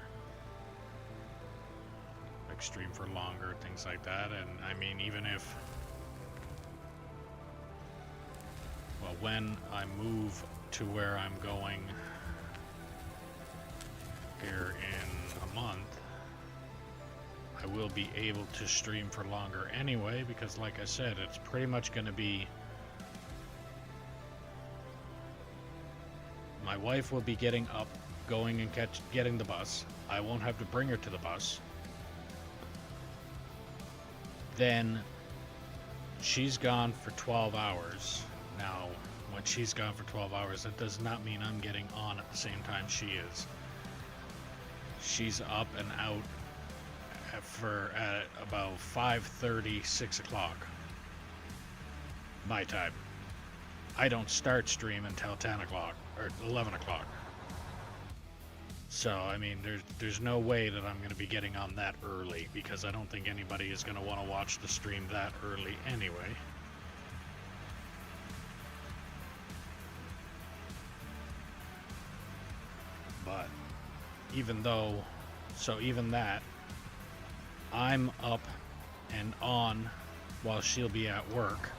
Like stream for longer, things like that. And I mean, even if, well, when I move to where I'm going here in a month, I will be able to stream for longer anyway, because like I said, it's pretty much going to be, my wife will be getting up, going and getting the bus. I won't have to bring her to the bus. Then she's gone for 12 hours. Now, when she's gone for 12 hours, that does not mean I'm getting on at the same time she is. She's up and out at about 5:30, 6 o'clock my time. I don't start stream until 10 o'clock or 11 o'clock. So I mean, there's no way that I'm going to be getting on that early, because I don't think anybody is going to want to watch the stream that early anyway. But even that, I'm up and on while she'll be at work.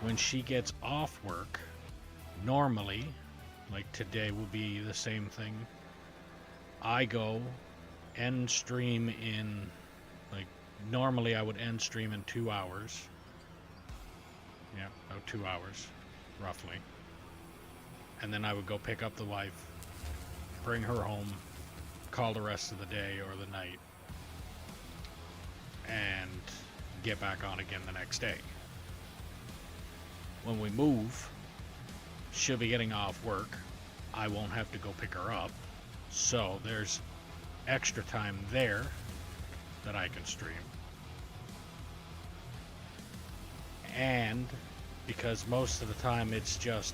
When she gets off work, normally, like today will be the same thing, I go end stream in, like, normally I would end stream in 2 hours. Yeah, about 2 hours, roughly. And then I would go pick up the wife, bring her home, call the rest of the day or the night, and get back on again the next day. When we move, she'll be getting off work. I won't have to go pick her up. So there's extra time there that I can stream. And because most of the time it's just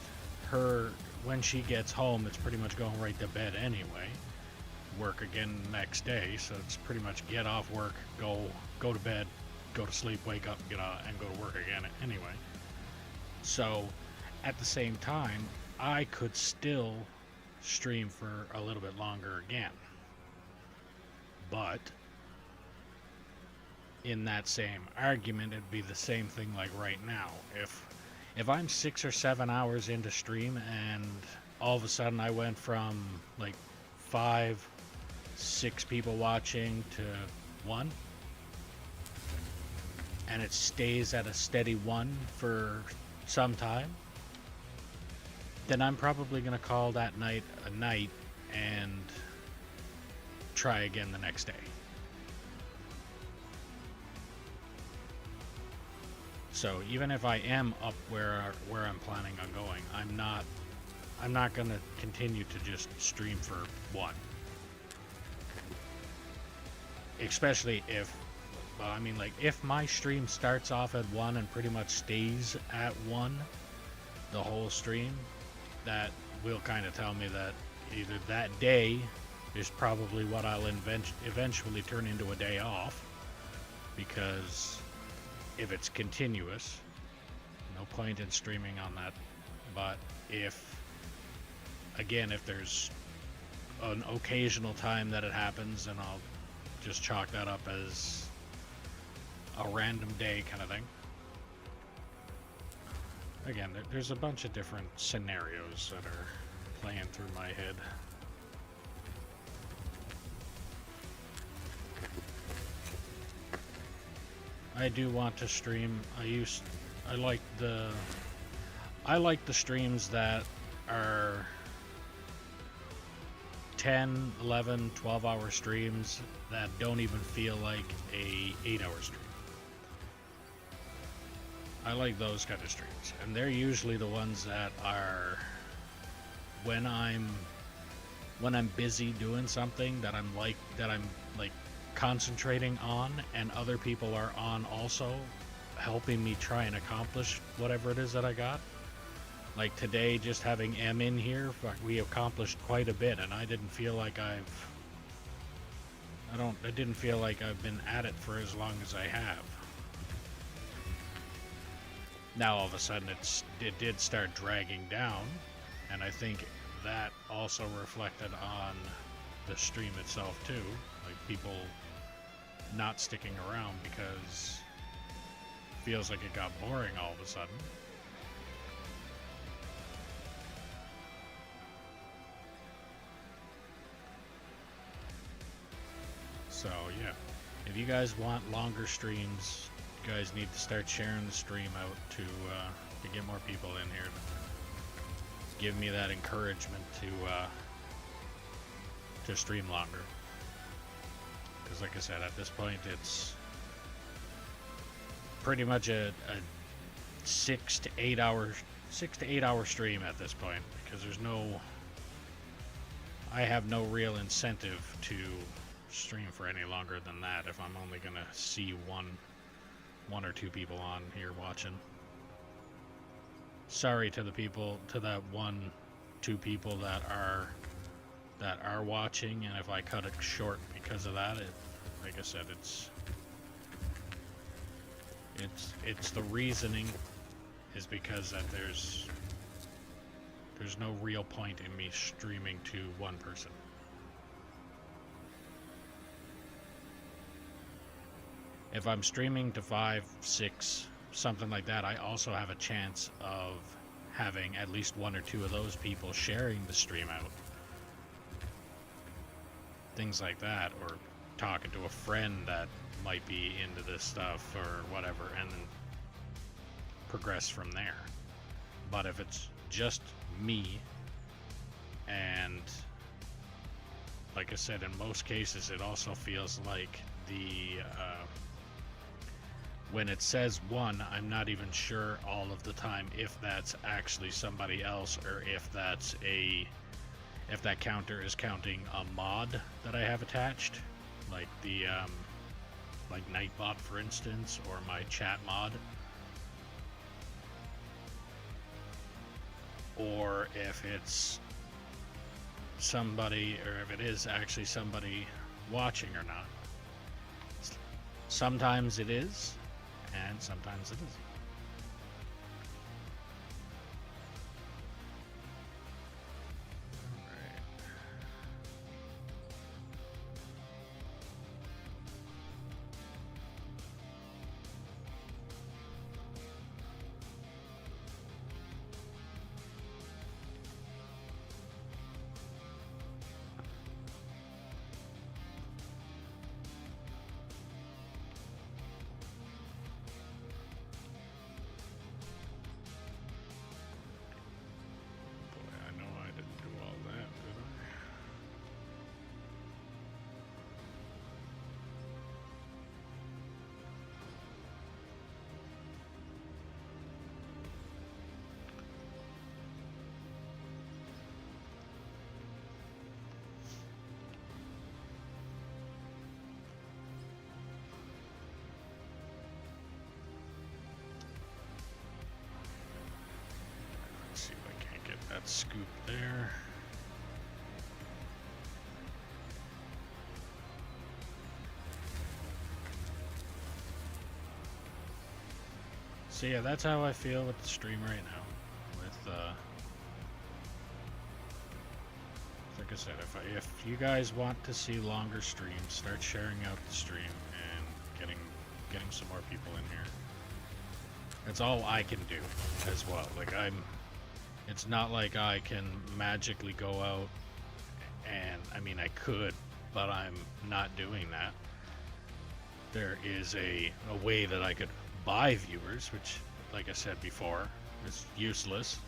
her, when she gets home, it's pretty much going right to bed anyway. Work again the next day, so it's pretty much get off work, go to bed, go to sleep, wake up, get out, and go to work again anyway. So at the same time, I could still stream for a little bit longer again. But in that same argument, it'd be the same thing like right now. If I'm 6 or 7 hours into stream and all of a sudden I went from like 5, 6 people watching to 1, and it stays at a steady 1 for some time, then I'm probably going to call that night a night and try again the next day. So even if I am up where I'm planning on going, I'm not going to continue to just stream for 1. Especially if, well, I mean, like, if my stream starts off at 1 and pretty much stays at 1 the whole stream, will kind of tell me that either that day is probably what I'll eventually turn into a day off, because if it's continuous, no point in streaming on that. But if there's an occasional time that it happens, then I'll just chalk that up as a random day kind of thing. Again, there's a bunch of different scenarios that are playing through my head. I do want to stream. I like the streams that are 10, 11, 12-hour streams that don't even feel like a 8-hour stream. I like those kind of streams, and they're usually the ones that are when I'm busy doing something that I'm concentrating on, and other people are on also helping me try and accomplish whatever it is that I got. Like today, just having M in here, we accomplished quite a bit, and I didn't feel like I've been at it for as long as I have. Now all of a sudden it did start dragging down, and I think that also reflected on the stream itself too, like people not sticking around because it feels like it got boring all of a sudden. So yeah, if you guys want longer streams, you guys need to start sharing the stream out to get more people in here. Give me that encouragement to stream longer. Because like I said, at this point it's pretty much a 6 to 8 hour stream at this point, because I have no real incentive to stream for any longer than that if I'm only gonna see one or two people on here watching. Sorry to the people, to that 1-2 people that are watching, and if I cut it short because of that, like I said, it's the reasoning is because that there's no real point in me streaming to one person. If I'm streaming to 5, 6, something like that, I also have a chance of having at least 1 or 2 of those people sharing the stream out. Things like that, or talking to a friend that might be into this stuff or whatever, and then progress from there. But if it's just me, and like I said, in most cases it also feels like when it says 1, I'm not even sure all of the time if that's actually somebody else, or if that counter is counting a mod that I have attached, like the like Nightbot, for instance, or my chat mod, or if it's somebody, or if it is actually somebody watching or not. Sometimes it is, and sometimes it isn't. that scoop there. So yeah, that's how I feel with the stream right now. With like I said, if you guys want to see longer streams, start sharing out the stream and getting some more people in here. That's all I can do as well. Like it's not like I can magically go out and, I mean, I could, but I'm not doing that. There is a way that I could buy viewers, which, like I said before, is useless.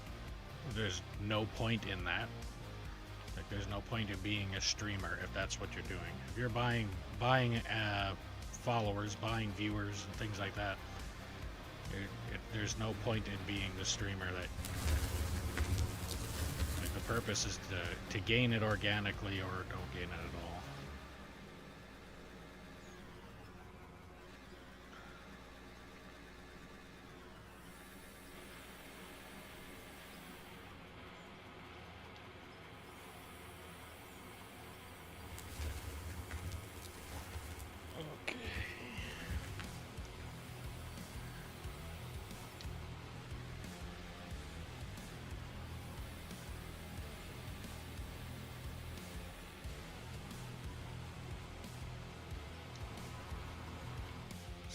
There's no point in that. Like, there's no point in being a streamer if that's what you're doing. If you're buying followers, buying viewers, and things like that, there's no point in being the streamer. That, like, the purpose is to gain it organically or don't gain it at all.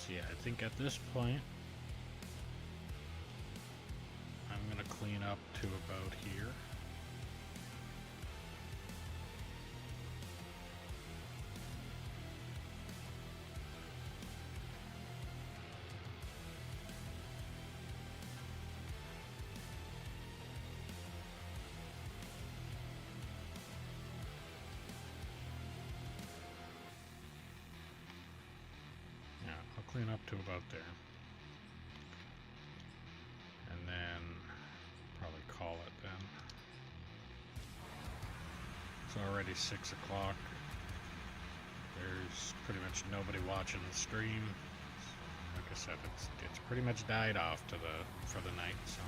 Yeah, I think at this point, I'm going to clean up to about here. Clean up to about there, and then probably call it then. It's already 6 o'clock. There's pretty much nobody watching the stream. Like I said, it's pretty much died off for the night. So.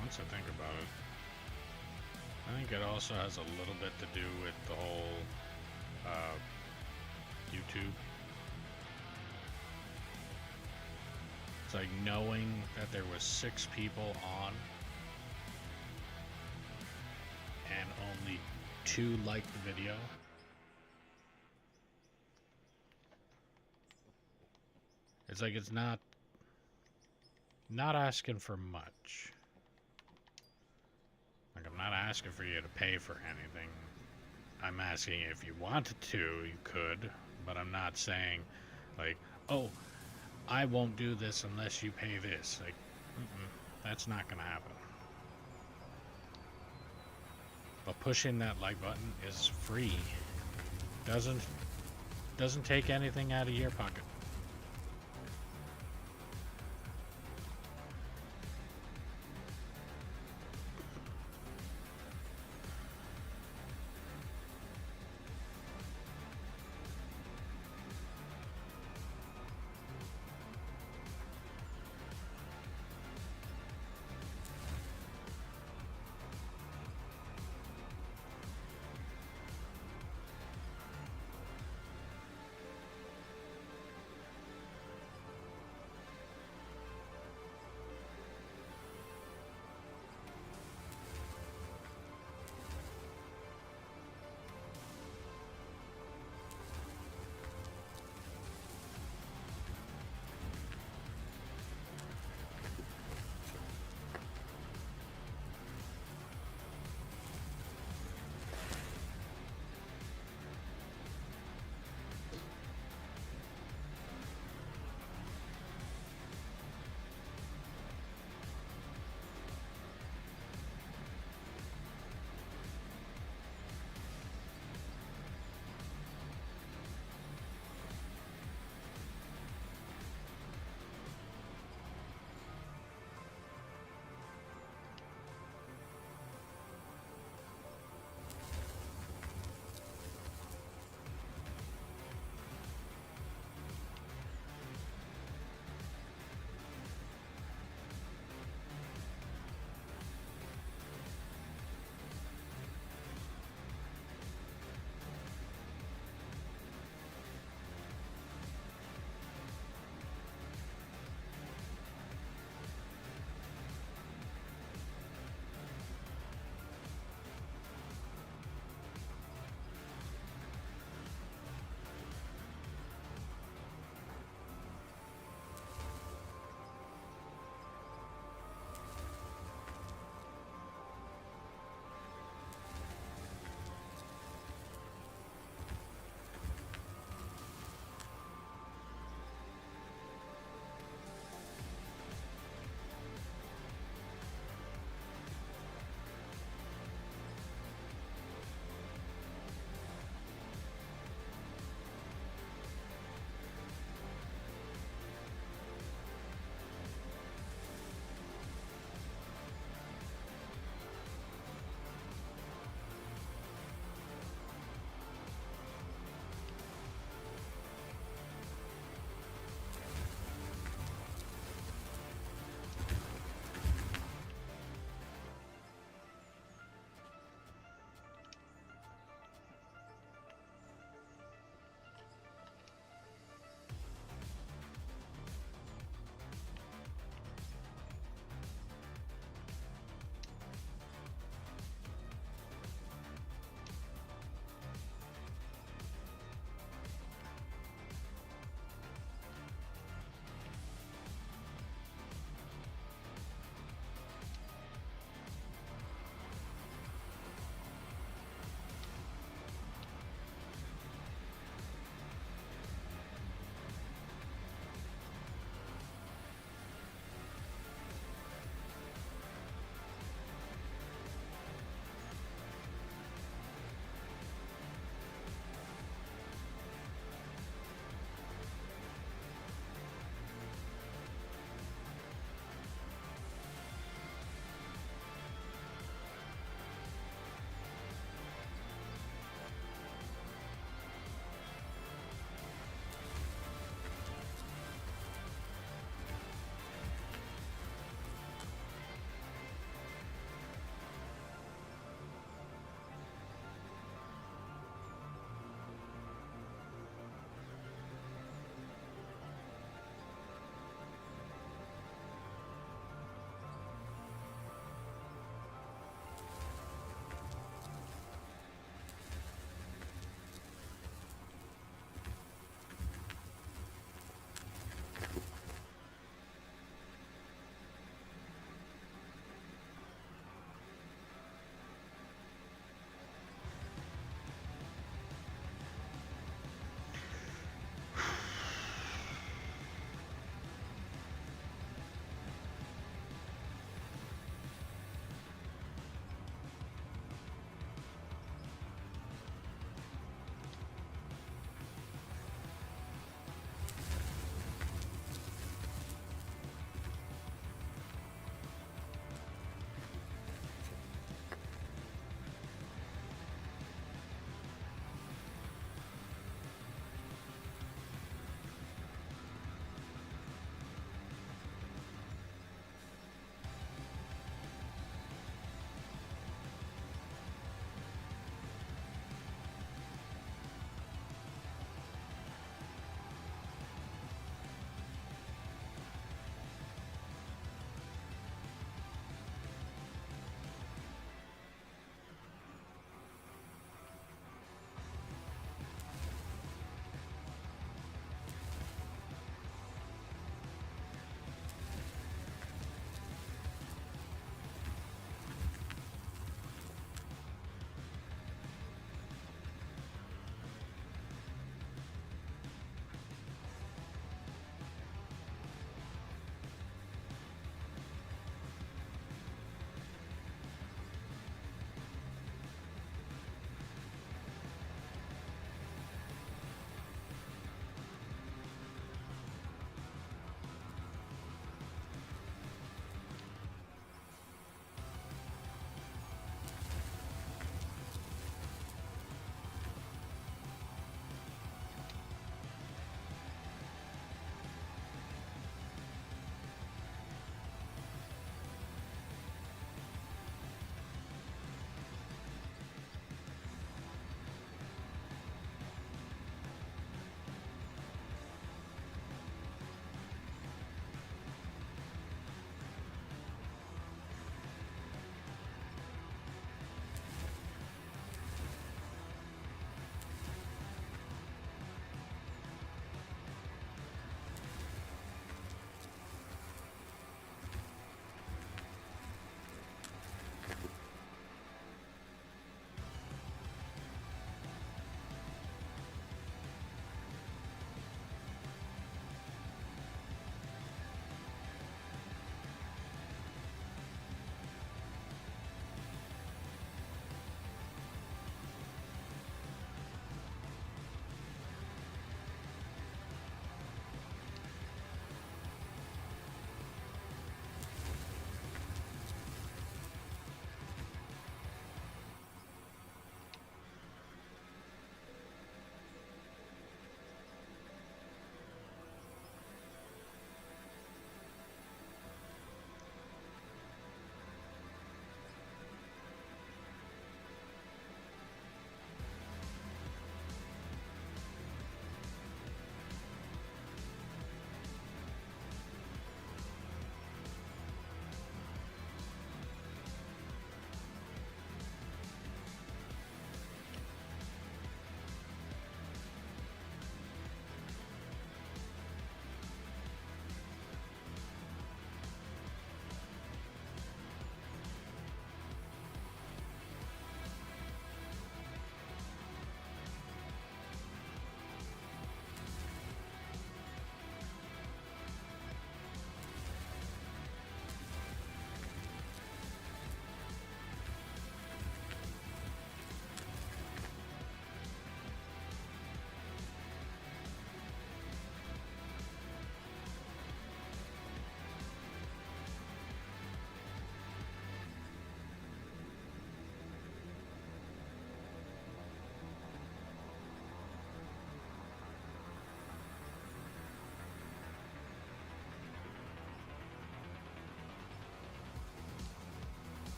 Once I think about it, I think it also has a little bit to do with the whole YouTube. So like knowing that there was 6 people on and only 2 liked the video. It's like it's not asking for much. Like, I'm not asking for you to pay for anything. I'm asking if you wanted to, you could, but I'm not saying, like, oh, I won't do this unless you pay this. Like, that's not gonna happen. But pushing that like button is free. Doesn't take anything out of your pocket.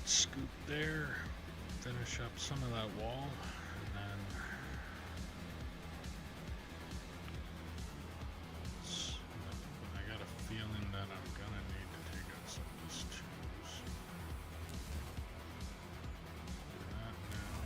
scoop there, finish up some of that wall, and then I got a feeling that I'm gonna need to take out some of this too. So do that now.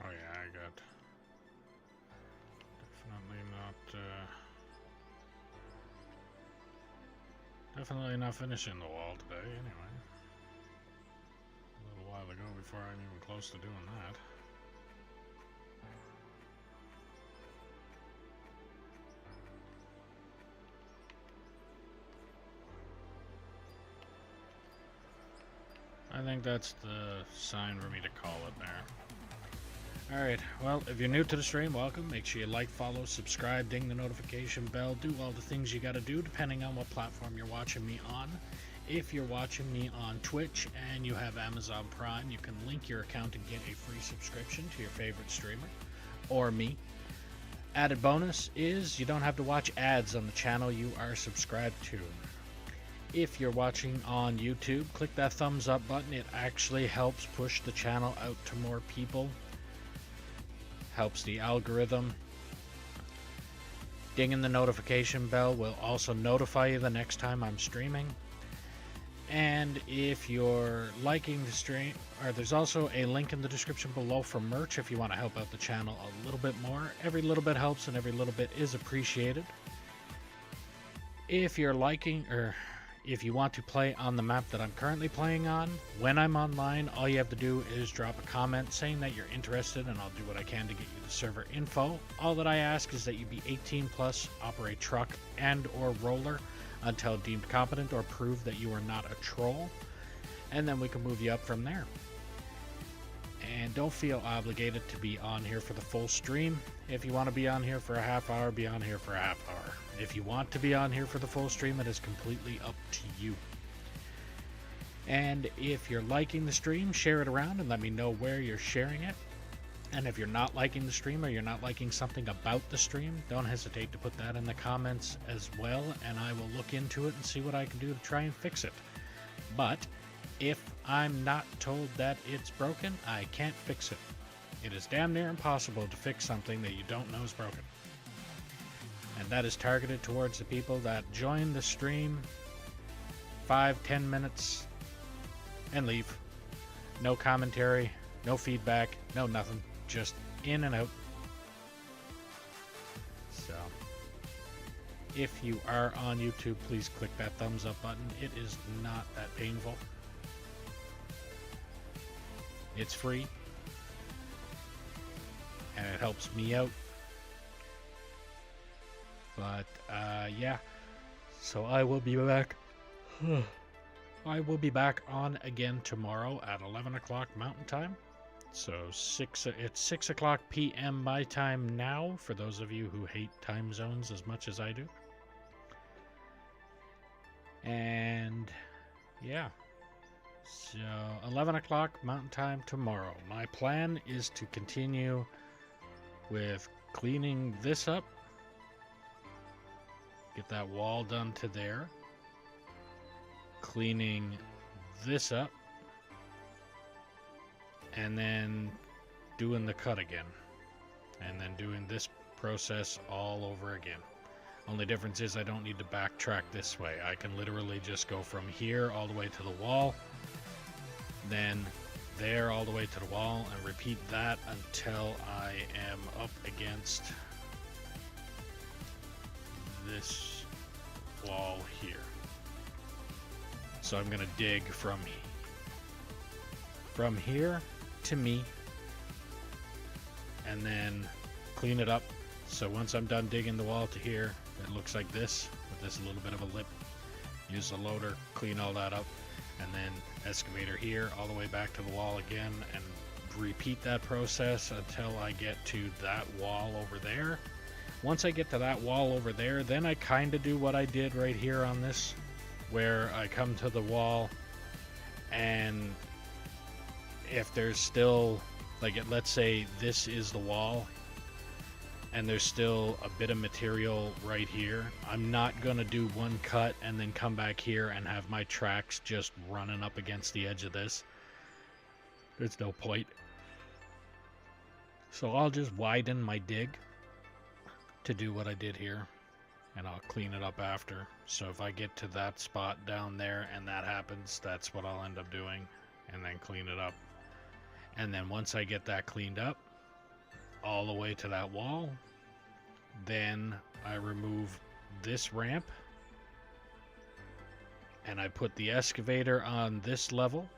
Oh yeah, I got definitely not finishing the wall today anyway. A little while ago before I'm even close to doing that. I think that's the sign for me to call it there. Alright, well, if you're new to the stream, welcome. Make sure you like, follow, subscribe, ding the notification bell, do all the things you gotta do depending on what platform you're watching me on. If you're watching me on Twitch and you have Amazon Prime, you can link your account and get a free subscription to your favorite streamer, or me. Added bonus is you don't have to watch ads on the channel you are subscribed to. If you're watching on YouTube, click that thumbs up button. It actually helps push the channel out to more people. Helps the algorithm. Dinging the notification bell will also notify you the next time I'm streaming. And if you're liking the stream, or there's also a link in the description below for merch if you want to help out the channel a little bit more. Every little bit helps and every little bit is appreciated. If you're liking, or if you want to play on the map that I'm currently playing on, when I'm online, all you have to do is drop a comment saying that you're interested, and I'll do what I can to get you the server info. All that I ask is that you be 18 plus, operate truck and or roller until deemed competent or prove that you are not a troll, and then we can move you up from there. And don't feel obligated to be on here for the full stream. If you want to be on here for a half hour, be on here for a half hour. If you want to be on here for the full stream, it is completely up to you. And if you're liking the stream, share it around and let me know where you're sharing it. And if you're not liking the stream or you're not liking something about the stream, don't hesitate to put that in the comments as well, and I will look into it and see what I can do to try and fix it. But if I'm not told that it's broken, I can't fix it. It is damn near impossible to fix something that you don't know is broken. And that is targeted towards the people that join the stream 5-10 minutes and leave. No commentary, no feedback, no nothing. Just in and out. So, if you are on YouTube, please click that thumbs up button. It is not that painful. It's free. And it helps me out. But, yeah. So I will be back. I will be back on again tomorrow at 11 o'clock Mountain Time. So it's 6 o'clock p.m. my time now, for those of you who hate time zones as much as I do. And yeah, so 11 o'clock Mountain Time tomorrow. My plan is to continue with cleaning this up, get that wall done to there, cleaning this up, and then doing the cut again, and then doing this process all over again. Only difference is I don't need to backtrack this way. I can literally just go from here all the way to the wall, then there all the way to the wall, and repeat that until I am up against this wall here. So I'm gonna dig from here to me, and then clean it up. So once I'm done digging the wall to here, it looks like this, with this little bit of a lip. Use the loader, clean all that up, and then excavator here all the way back to the wall again, and repeat that process until I get to that wall over there. Once I get to that wall over there, then I kind of do what I did right here on this, where I come to the wall, and if there's still, like, let's say this is the wall and there's still a bit of material right here, I'm not gonna do one cut and then come back here and have my tracks just running up against the edge of this. There's no point. So I'll just widen my dig to do what I did here, and I'll clean it up after. So if I get to that spot down there and that happens, that's what I'll end up doing, and then clean it up. And then once I get that cleaned up all the way to that wall, then I remove this ramp and I put the excavator on this level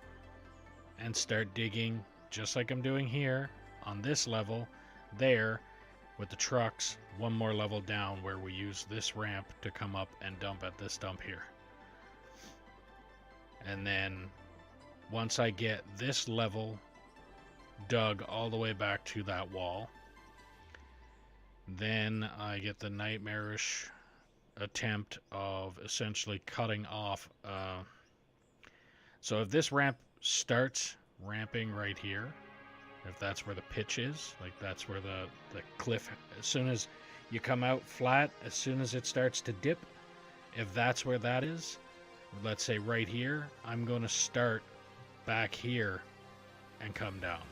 and start digging just like I'm doing here on this level there, with the trucks one more level down, where we use this ramp to come up and dump at this dump here. And then once I get this level dug all the way back to that wall, then I get the nightmarish attempt of essentially cutting off. So if this ramp starts ramping right here, if that's where the pitch is, like that's where the cliff, as soon as you come out flat, as soon as it starts to dip, if that's where that is, let's say right here, I'm going to start back here and come down.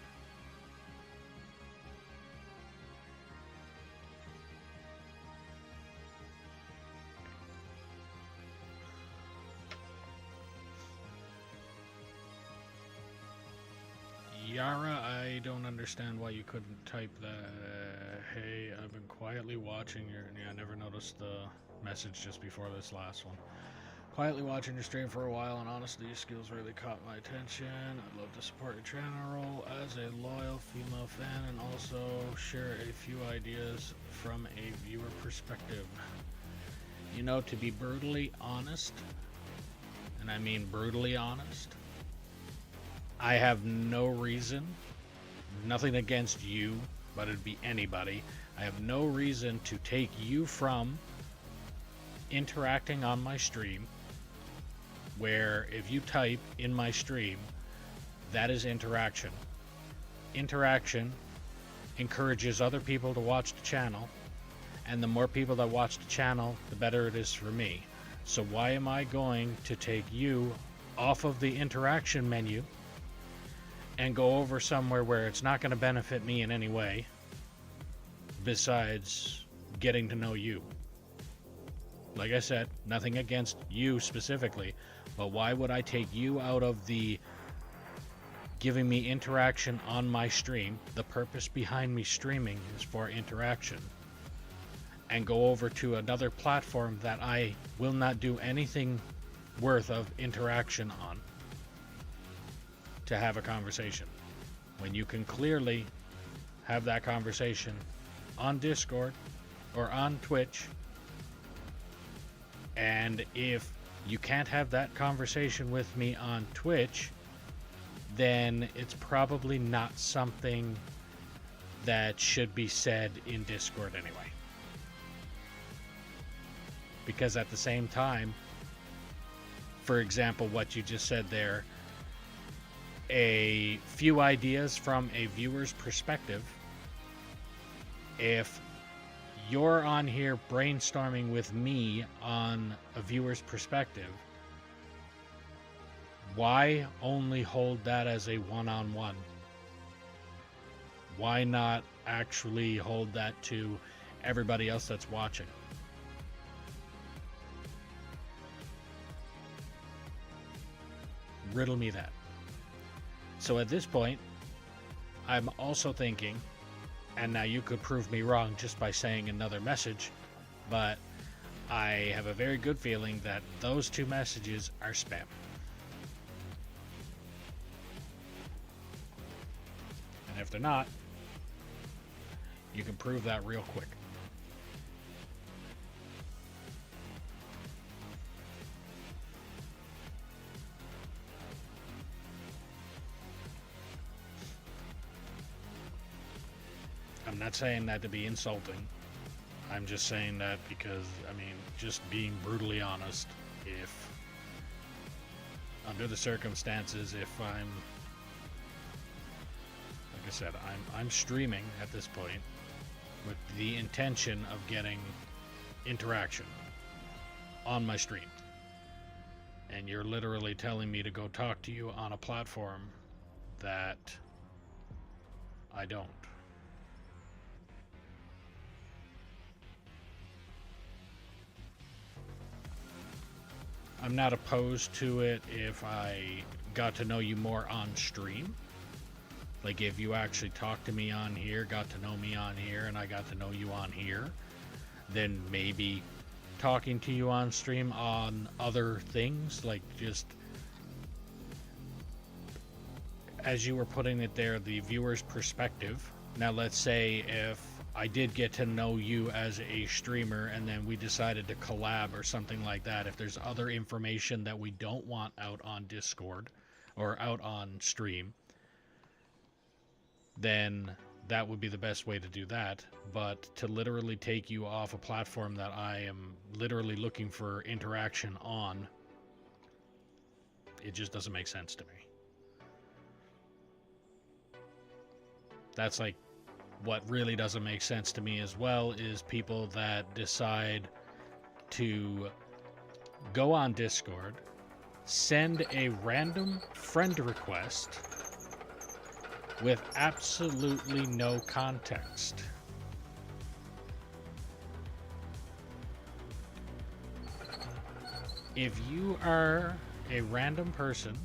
Yara, I don't understand why you couldn't type that. Hey, I've been quietly watching your... Yeah, I never noticed the message just before this last one. Quietly watching your stream for a while, and honestly, your skills really caught my attention. I'd love to support your channel as a loyal female fan, and also share a few ideas from a viewer perspective. You know, to be brutally honest, and I mean brutally honest, I have no reason, nothing against you, but it'd be anybody. I have no reason to take you from interacting on my stream, where if you type in my stream, that is interaction. Interaction encourages other people to watch the channel, and the more people that watch the channel, the better it is for me. So why am I going to take you off of the interaction menu and go over somewhere where it's not going to benefit me in any way besides getting to know you? Like I said, nothing against you specifically, but why would I take you out of the giving me interaction on my stream? The purpose behind me streaming is for interaction, and go over to another platform that I will not do anything worth of interaction on to have a conversation, when you can clearly have that conversation on Discord or on Twitch. And if you can't have that conversation with me on Twitch, then it's probably not something that should be said in Discord anyway. Because at the same time, for example, what you just said there, a few ideas from a viewer's perspective. If you're on here brainstorming with me on a viewer's perspective, why only hold that as a one-on-one? Why not actually hold that to everybody else that's watching? Riddle me that. So at this point, I'm also thinking, and now you could prove me wrong just by saying another message, but I have a very good feeling that those two messages are spam. And if they're not, you can prove that real quick. I'm not saying that to be insulting. I'm just saying that because, I mean, just being brutally honest, if under the circumstances, if I'm, like I said, I'm streaming at this point with the intention of getting interaction on my stream, and you're literally telling me to go talk to you on a platform that I don't. I'm not opposed to it if I got to know you more on stream. Like if you actually talked to me on here, got to know me on here, and I got to know you on here, then maybe talking to you on stream on other things, like just as you were putting it there, the viewer's perspective. Now let's say if I did get to know you as a streamer and then we decided to collab or something like that, if there's other information that we don't want out on Discord or out on stream, then that would be the best way to do that. But to literally take you off a platform that I am literally looking for interaction on, it just doesn't make sense to me. That's like what really doesn't make sense to me as well is people that decide to go on Discord, send a random friend request with absolutely no context. If you are a random person,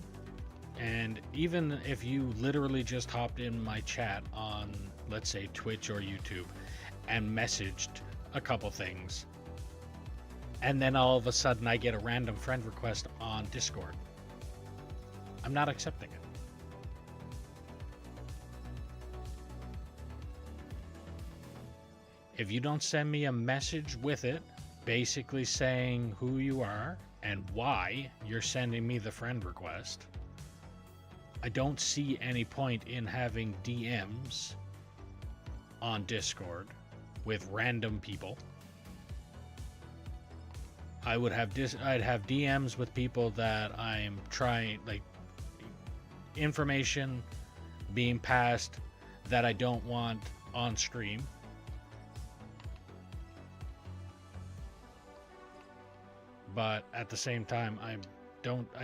and even if you literally just hopped in my chat on, let's say, Twitch or YouTube and messaged a couple things, and then all of a sudden I get a random friend request on Discord, I'm not accepting it. If you don't send me a message with it, basically saying who you are and why you're sending me the friend request, I don't see any point in having DMs on Discord with random people. I'd have DMs with people that I'm trying, like, information being passed that I don't want on stream. But at the same time, I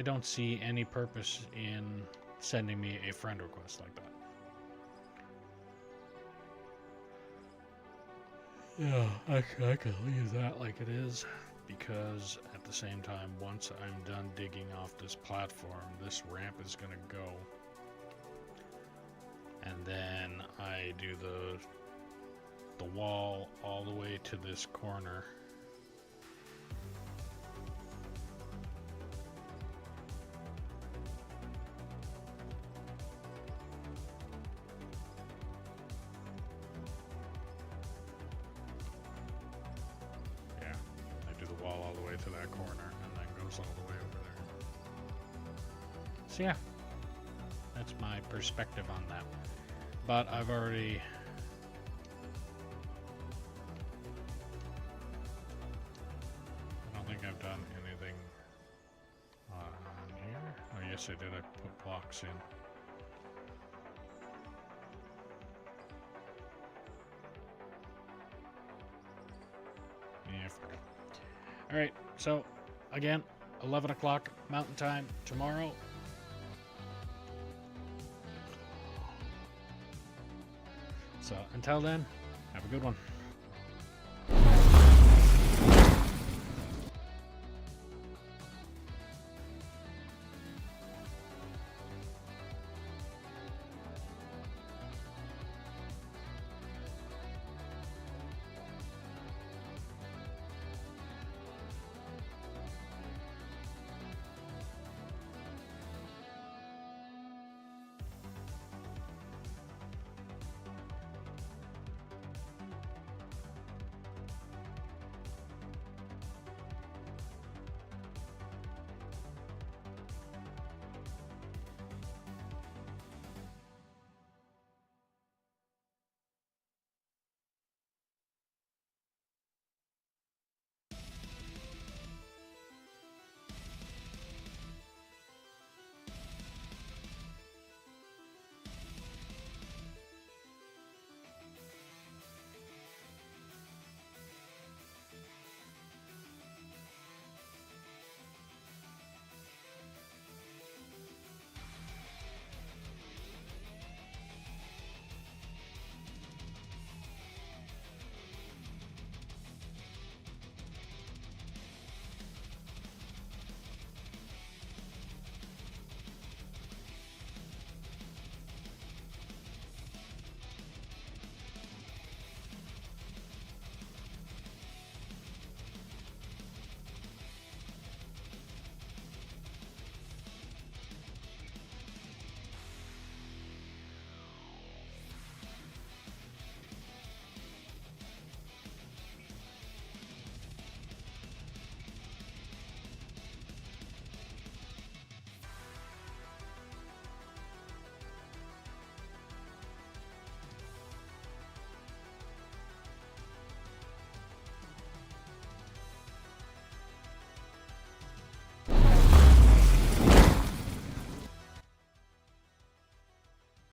don't see any purpose in sending me a friend request like that. Yeah, I can leave that like it is, because at the same time, once I'm done digging off this platform, this ramp is gonna go, and then I do the wall all the way to this corner. To that corner and then goes all the way over there. So yeah, that's my perspective on that. But I've already I don't think I've done anything Yes, I did. I put blocks in. Yeah, I forgot. Alright, so, again, 11 o'clock Mountain Time tomorrow. So, until then, have a good one.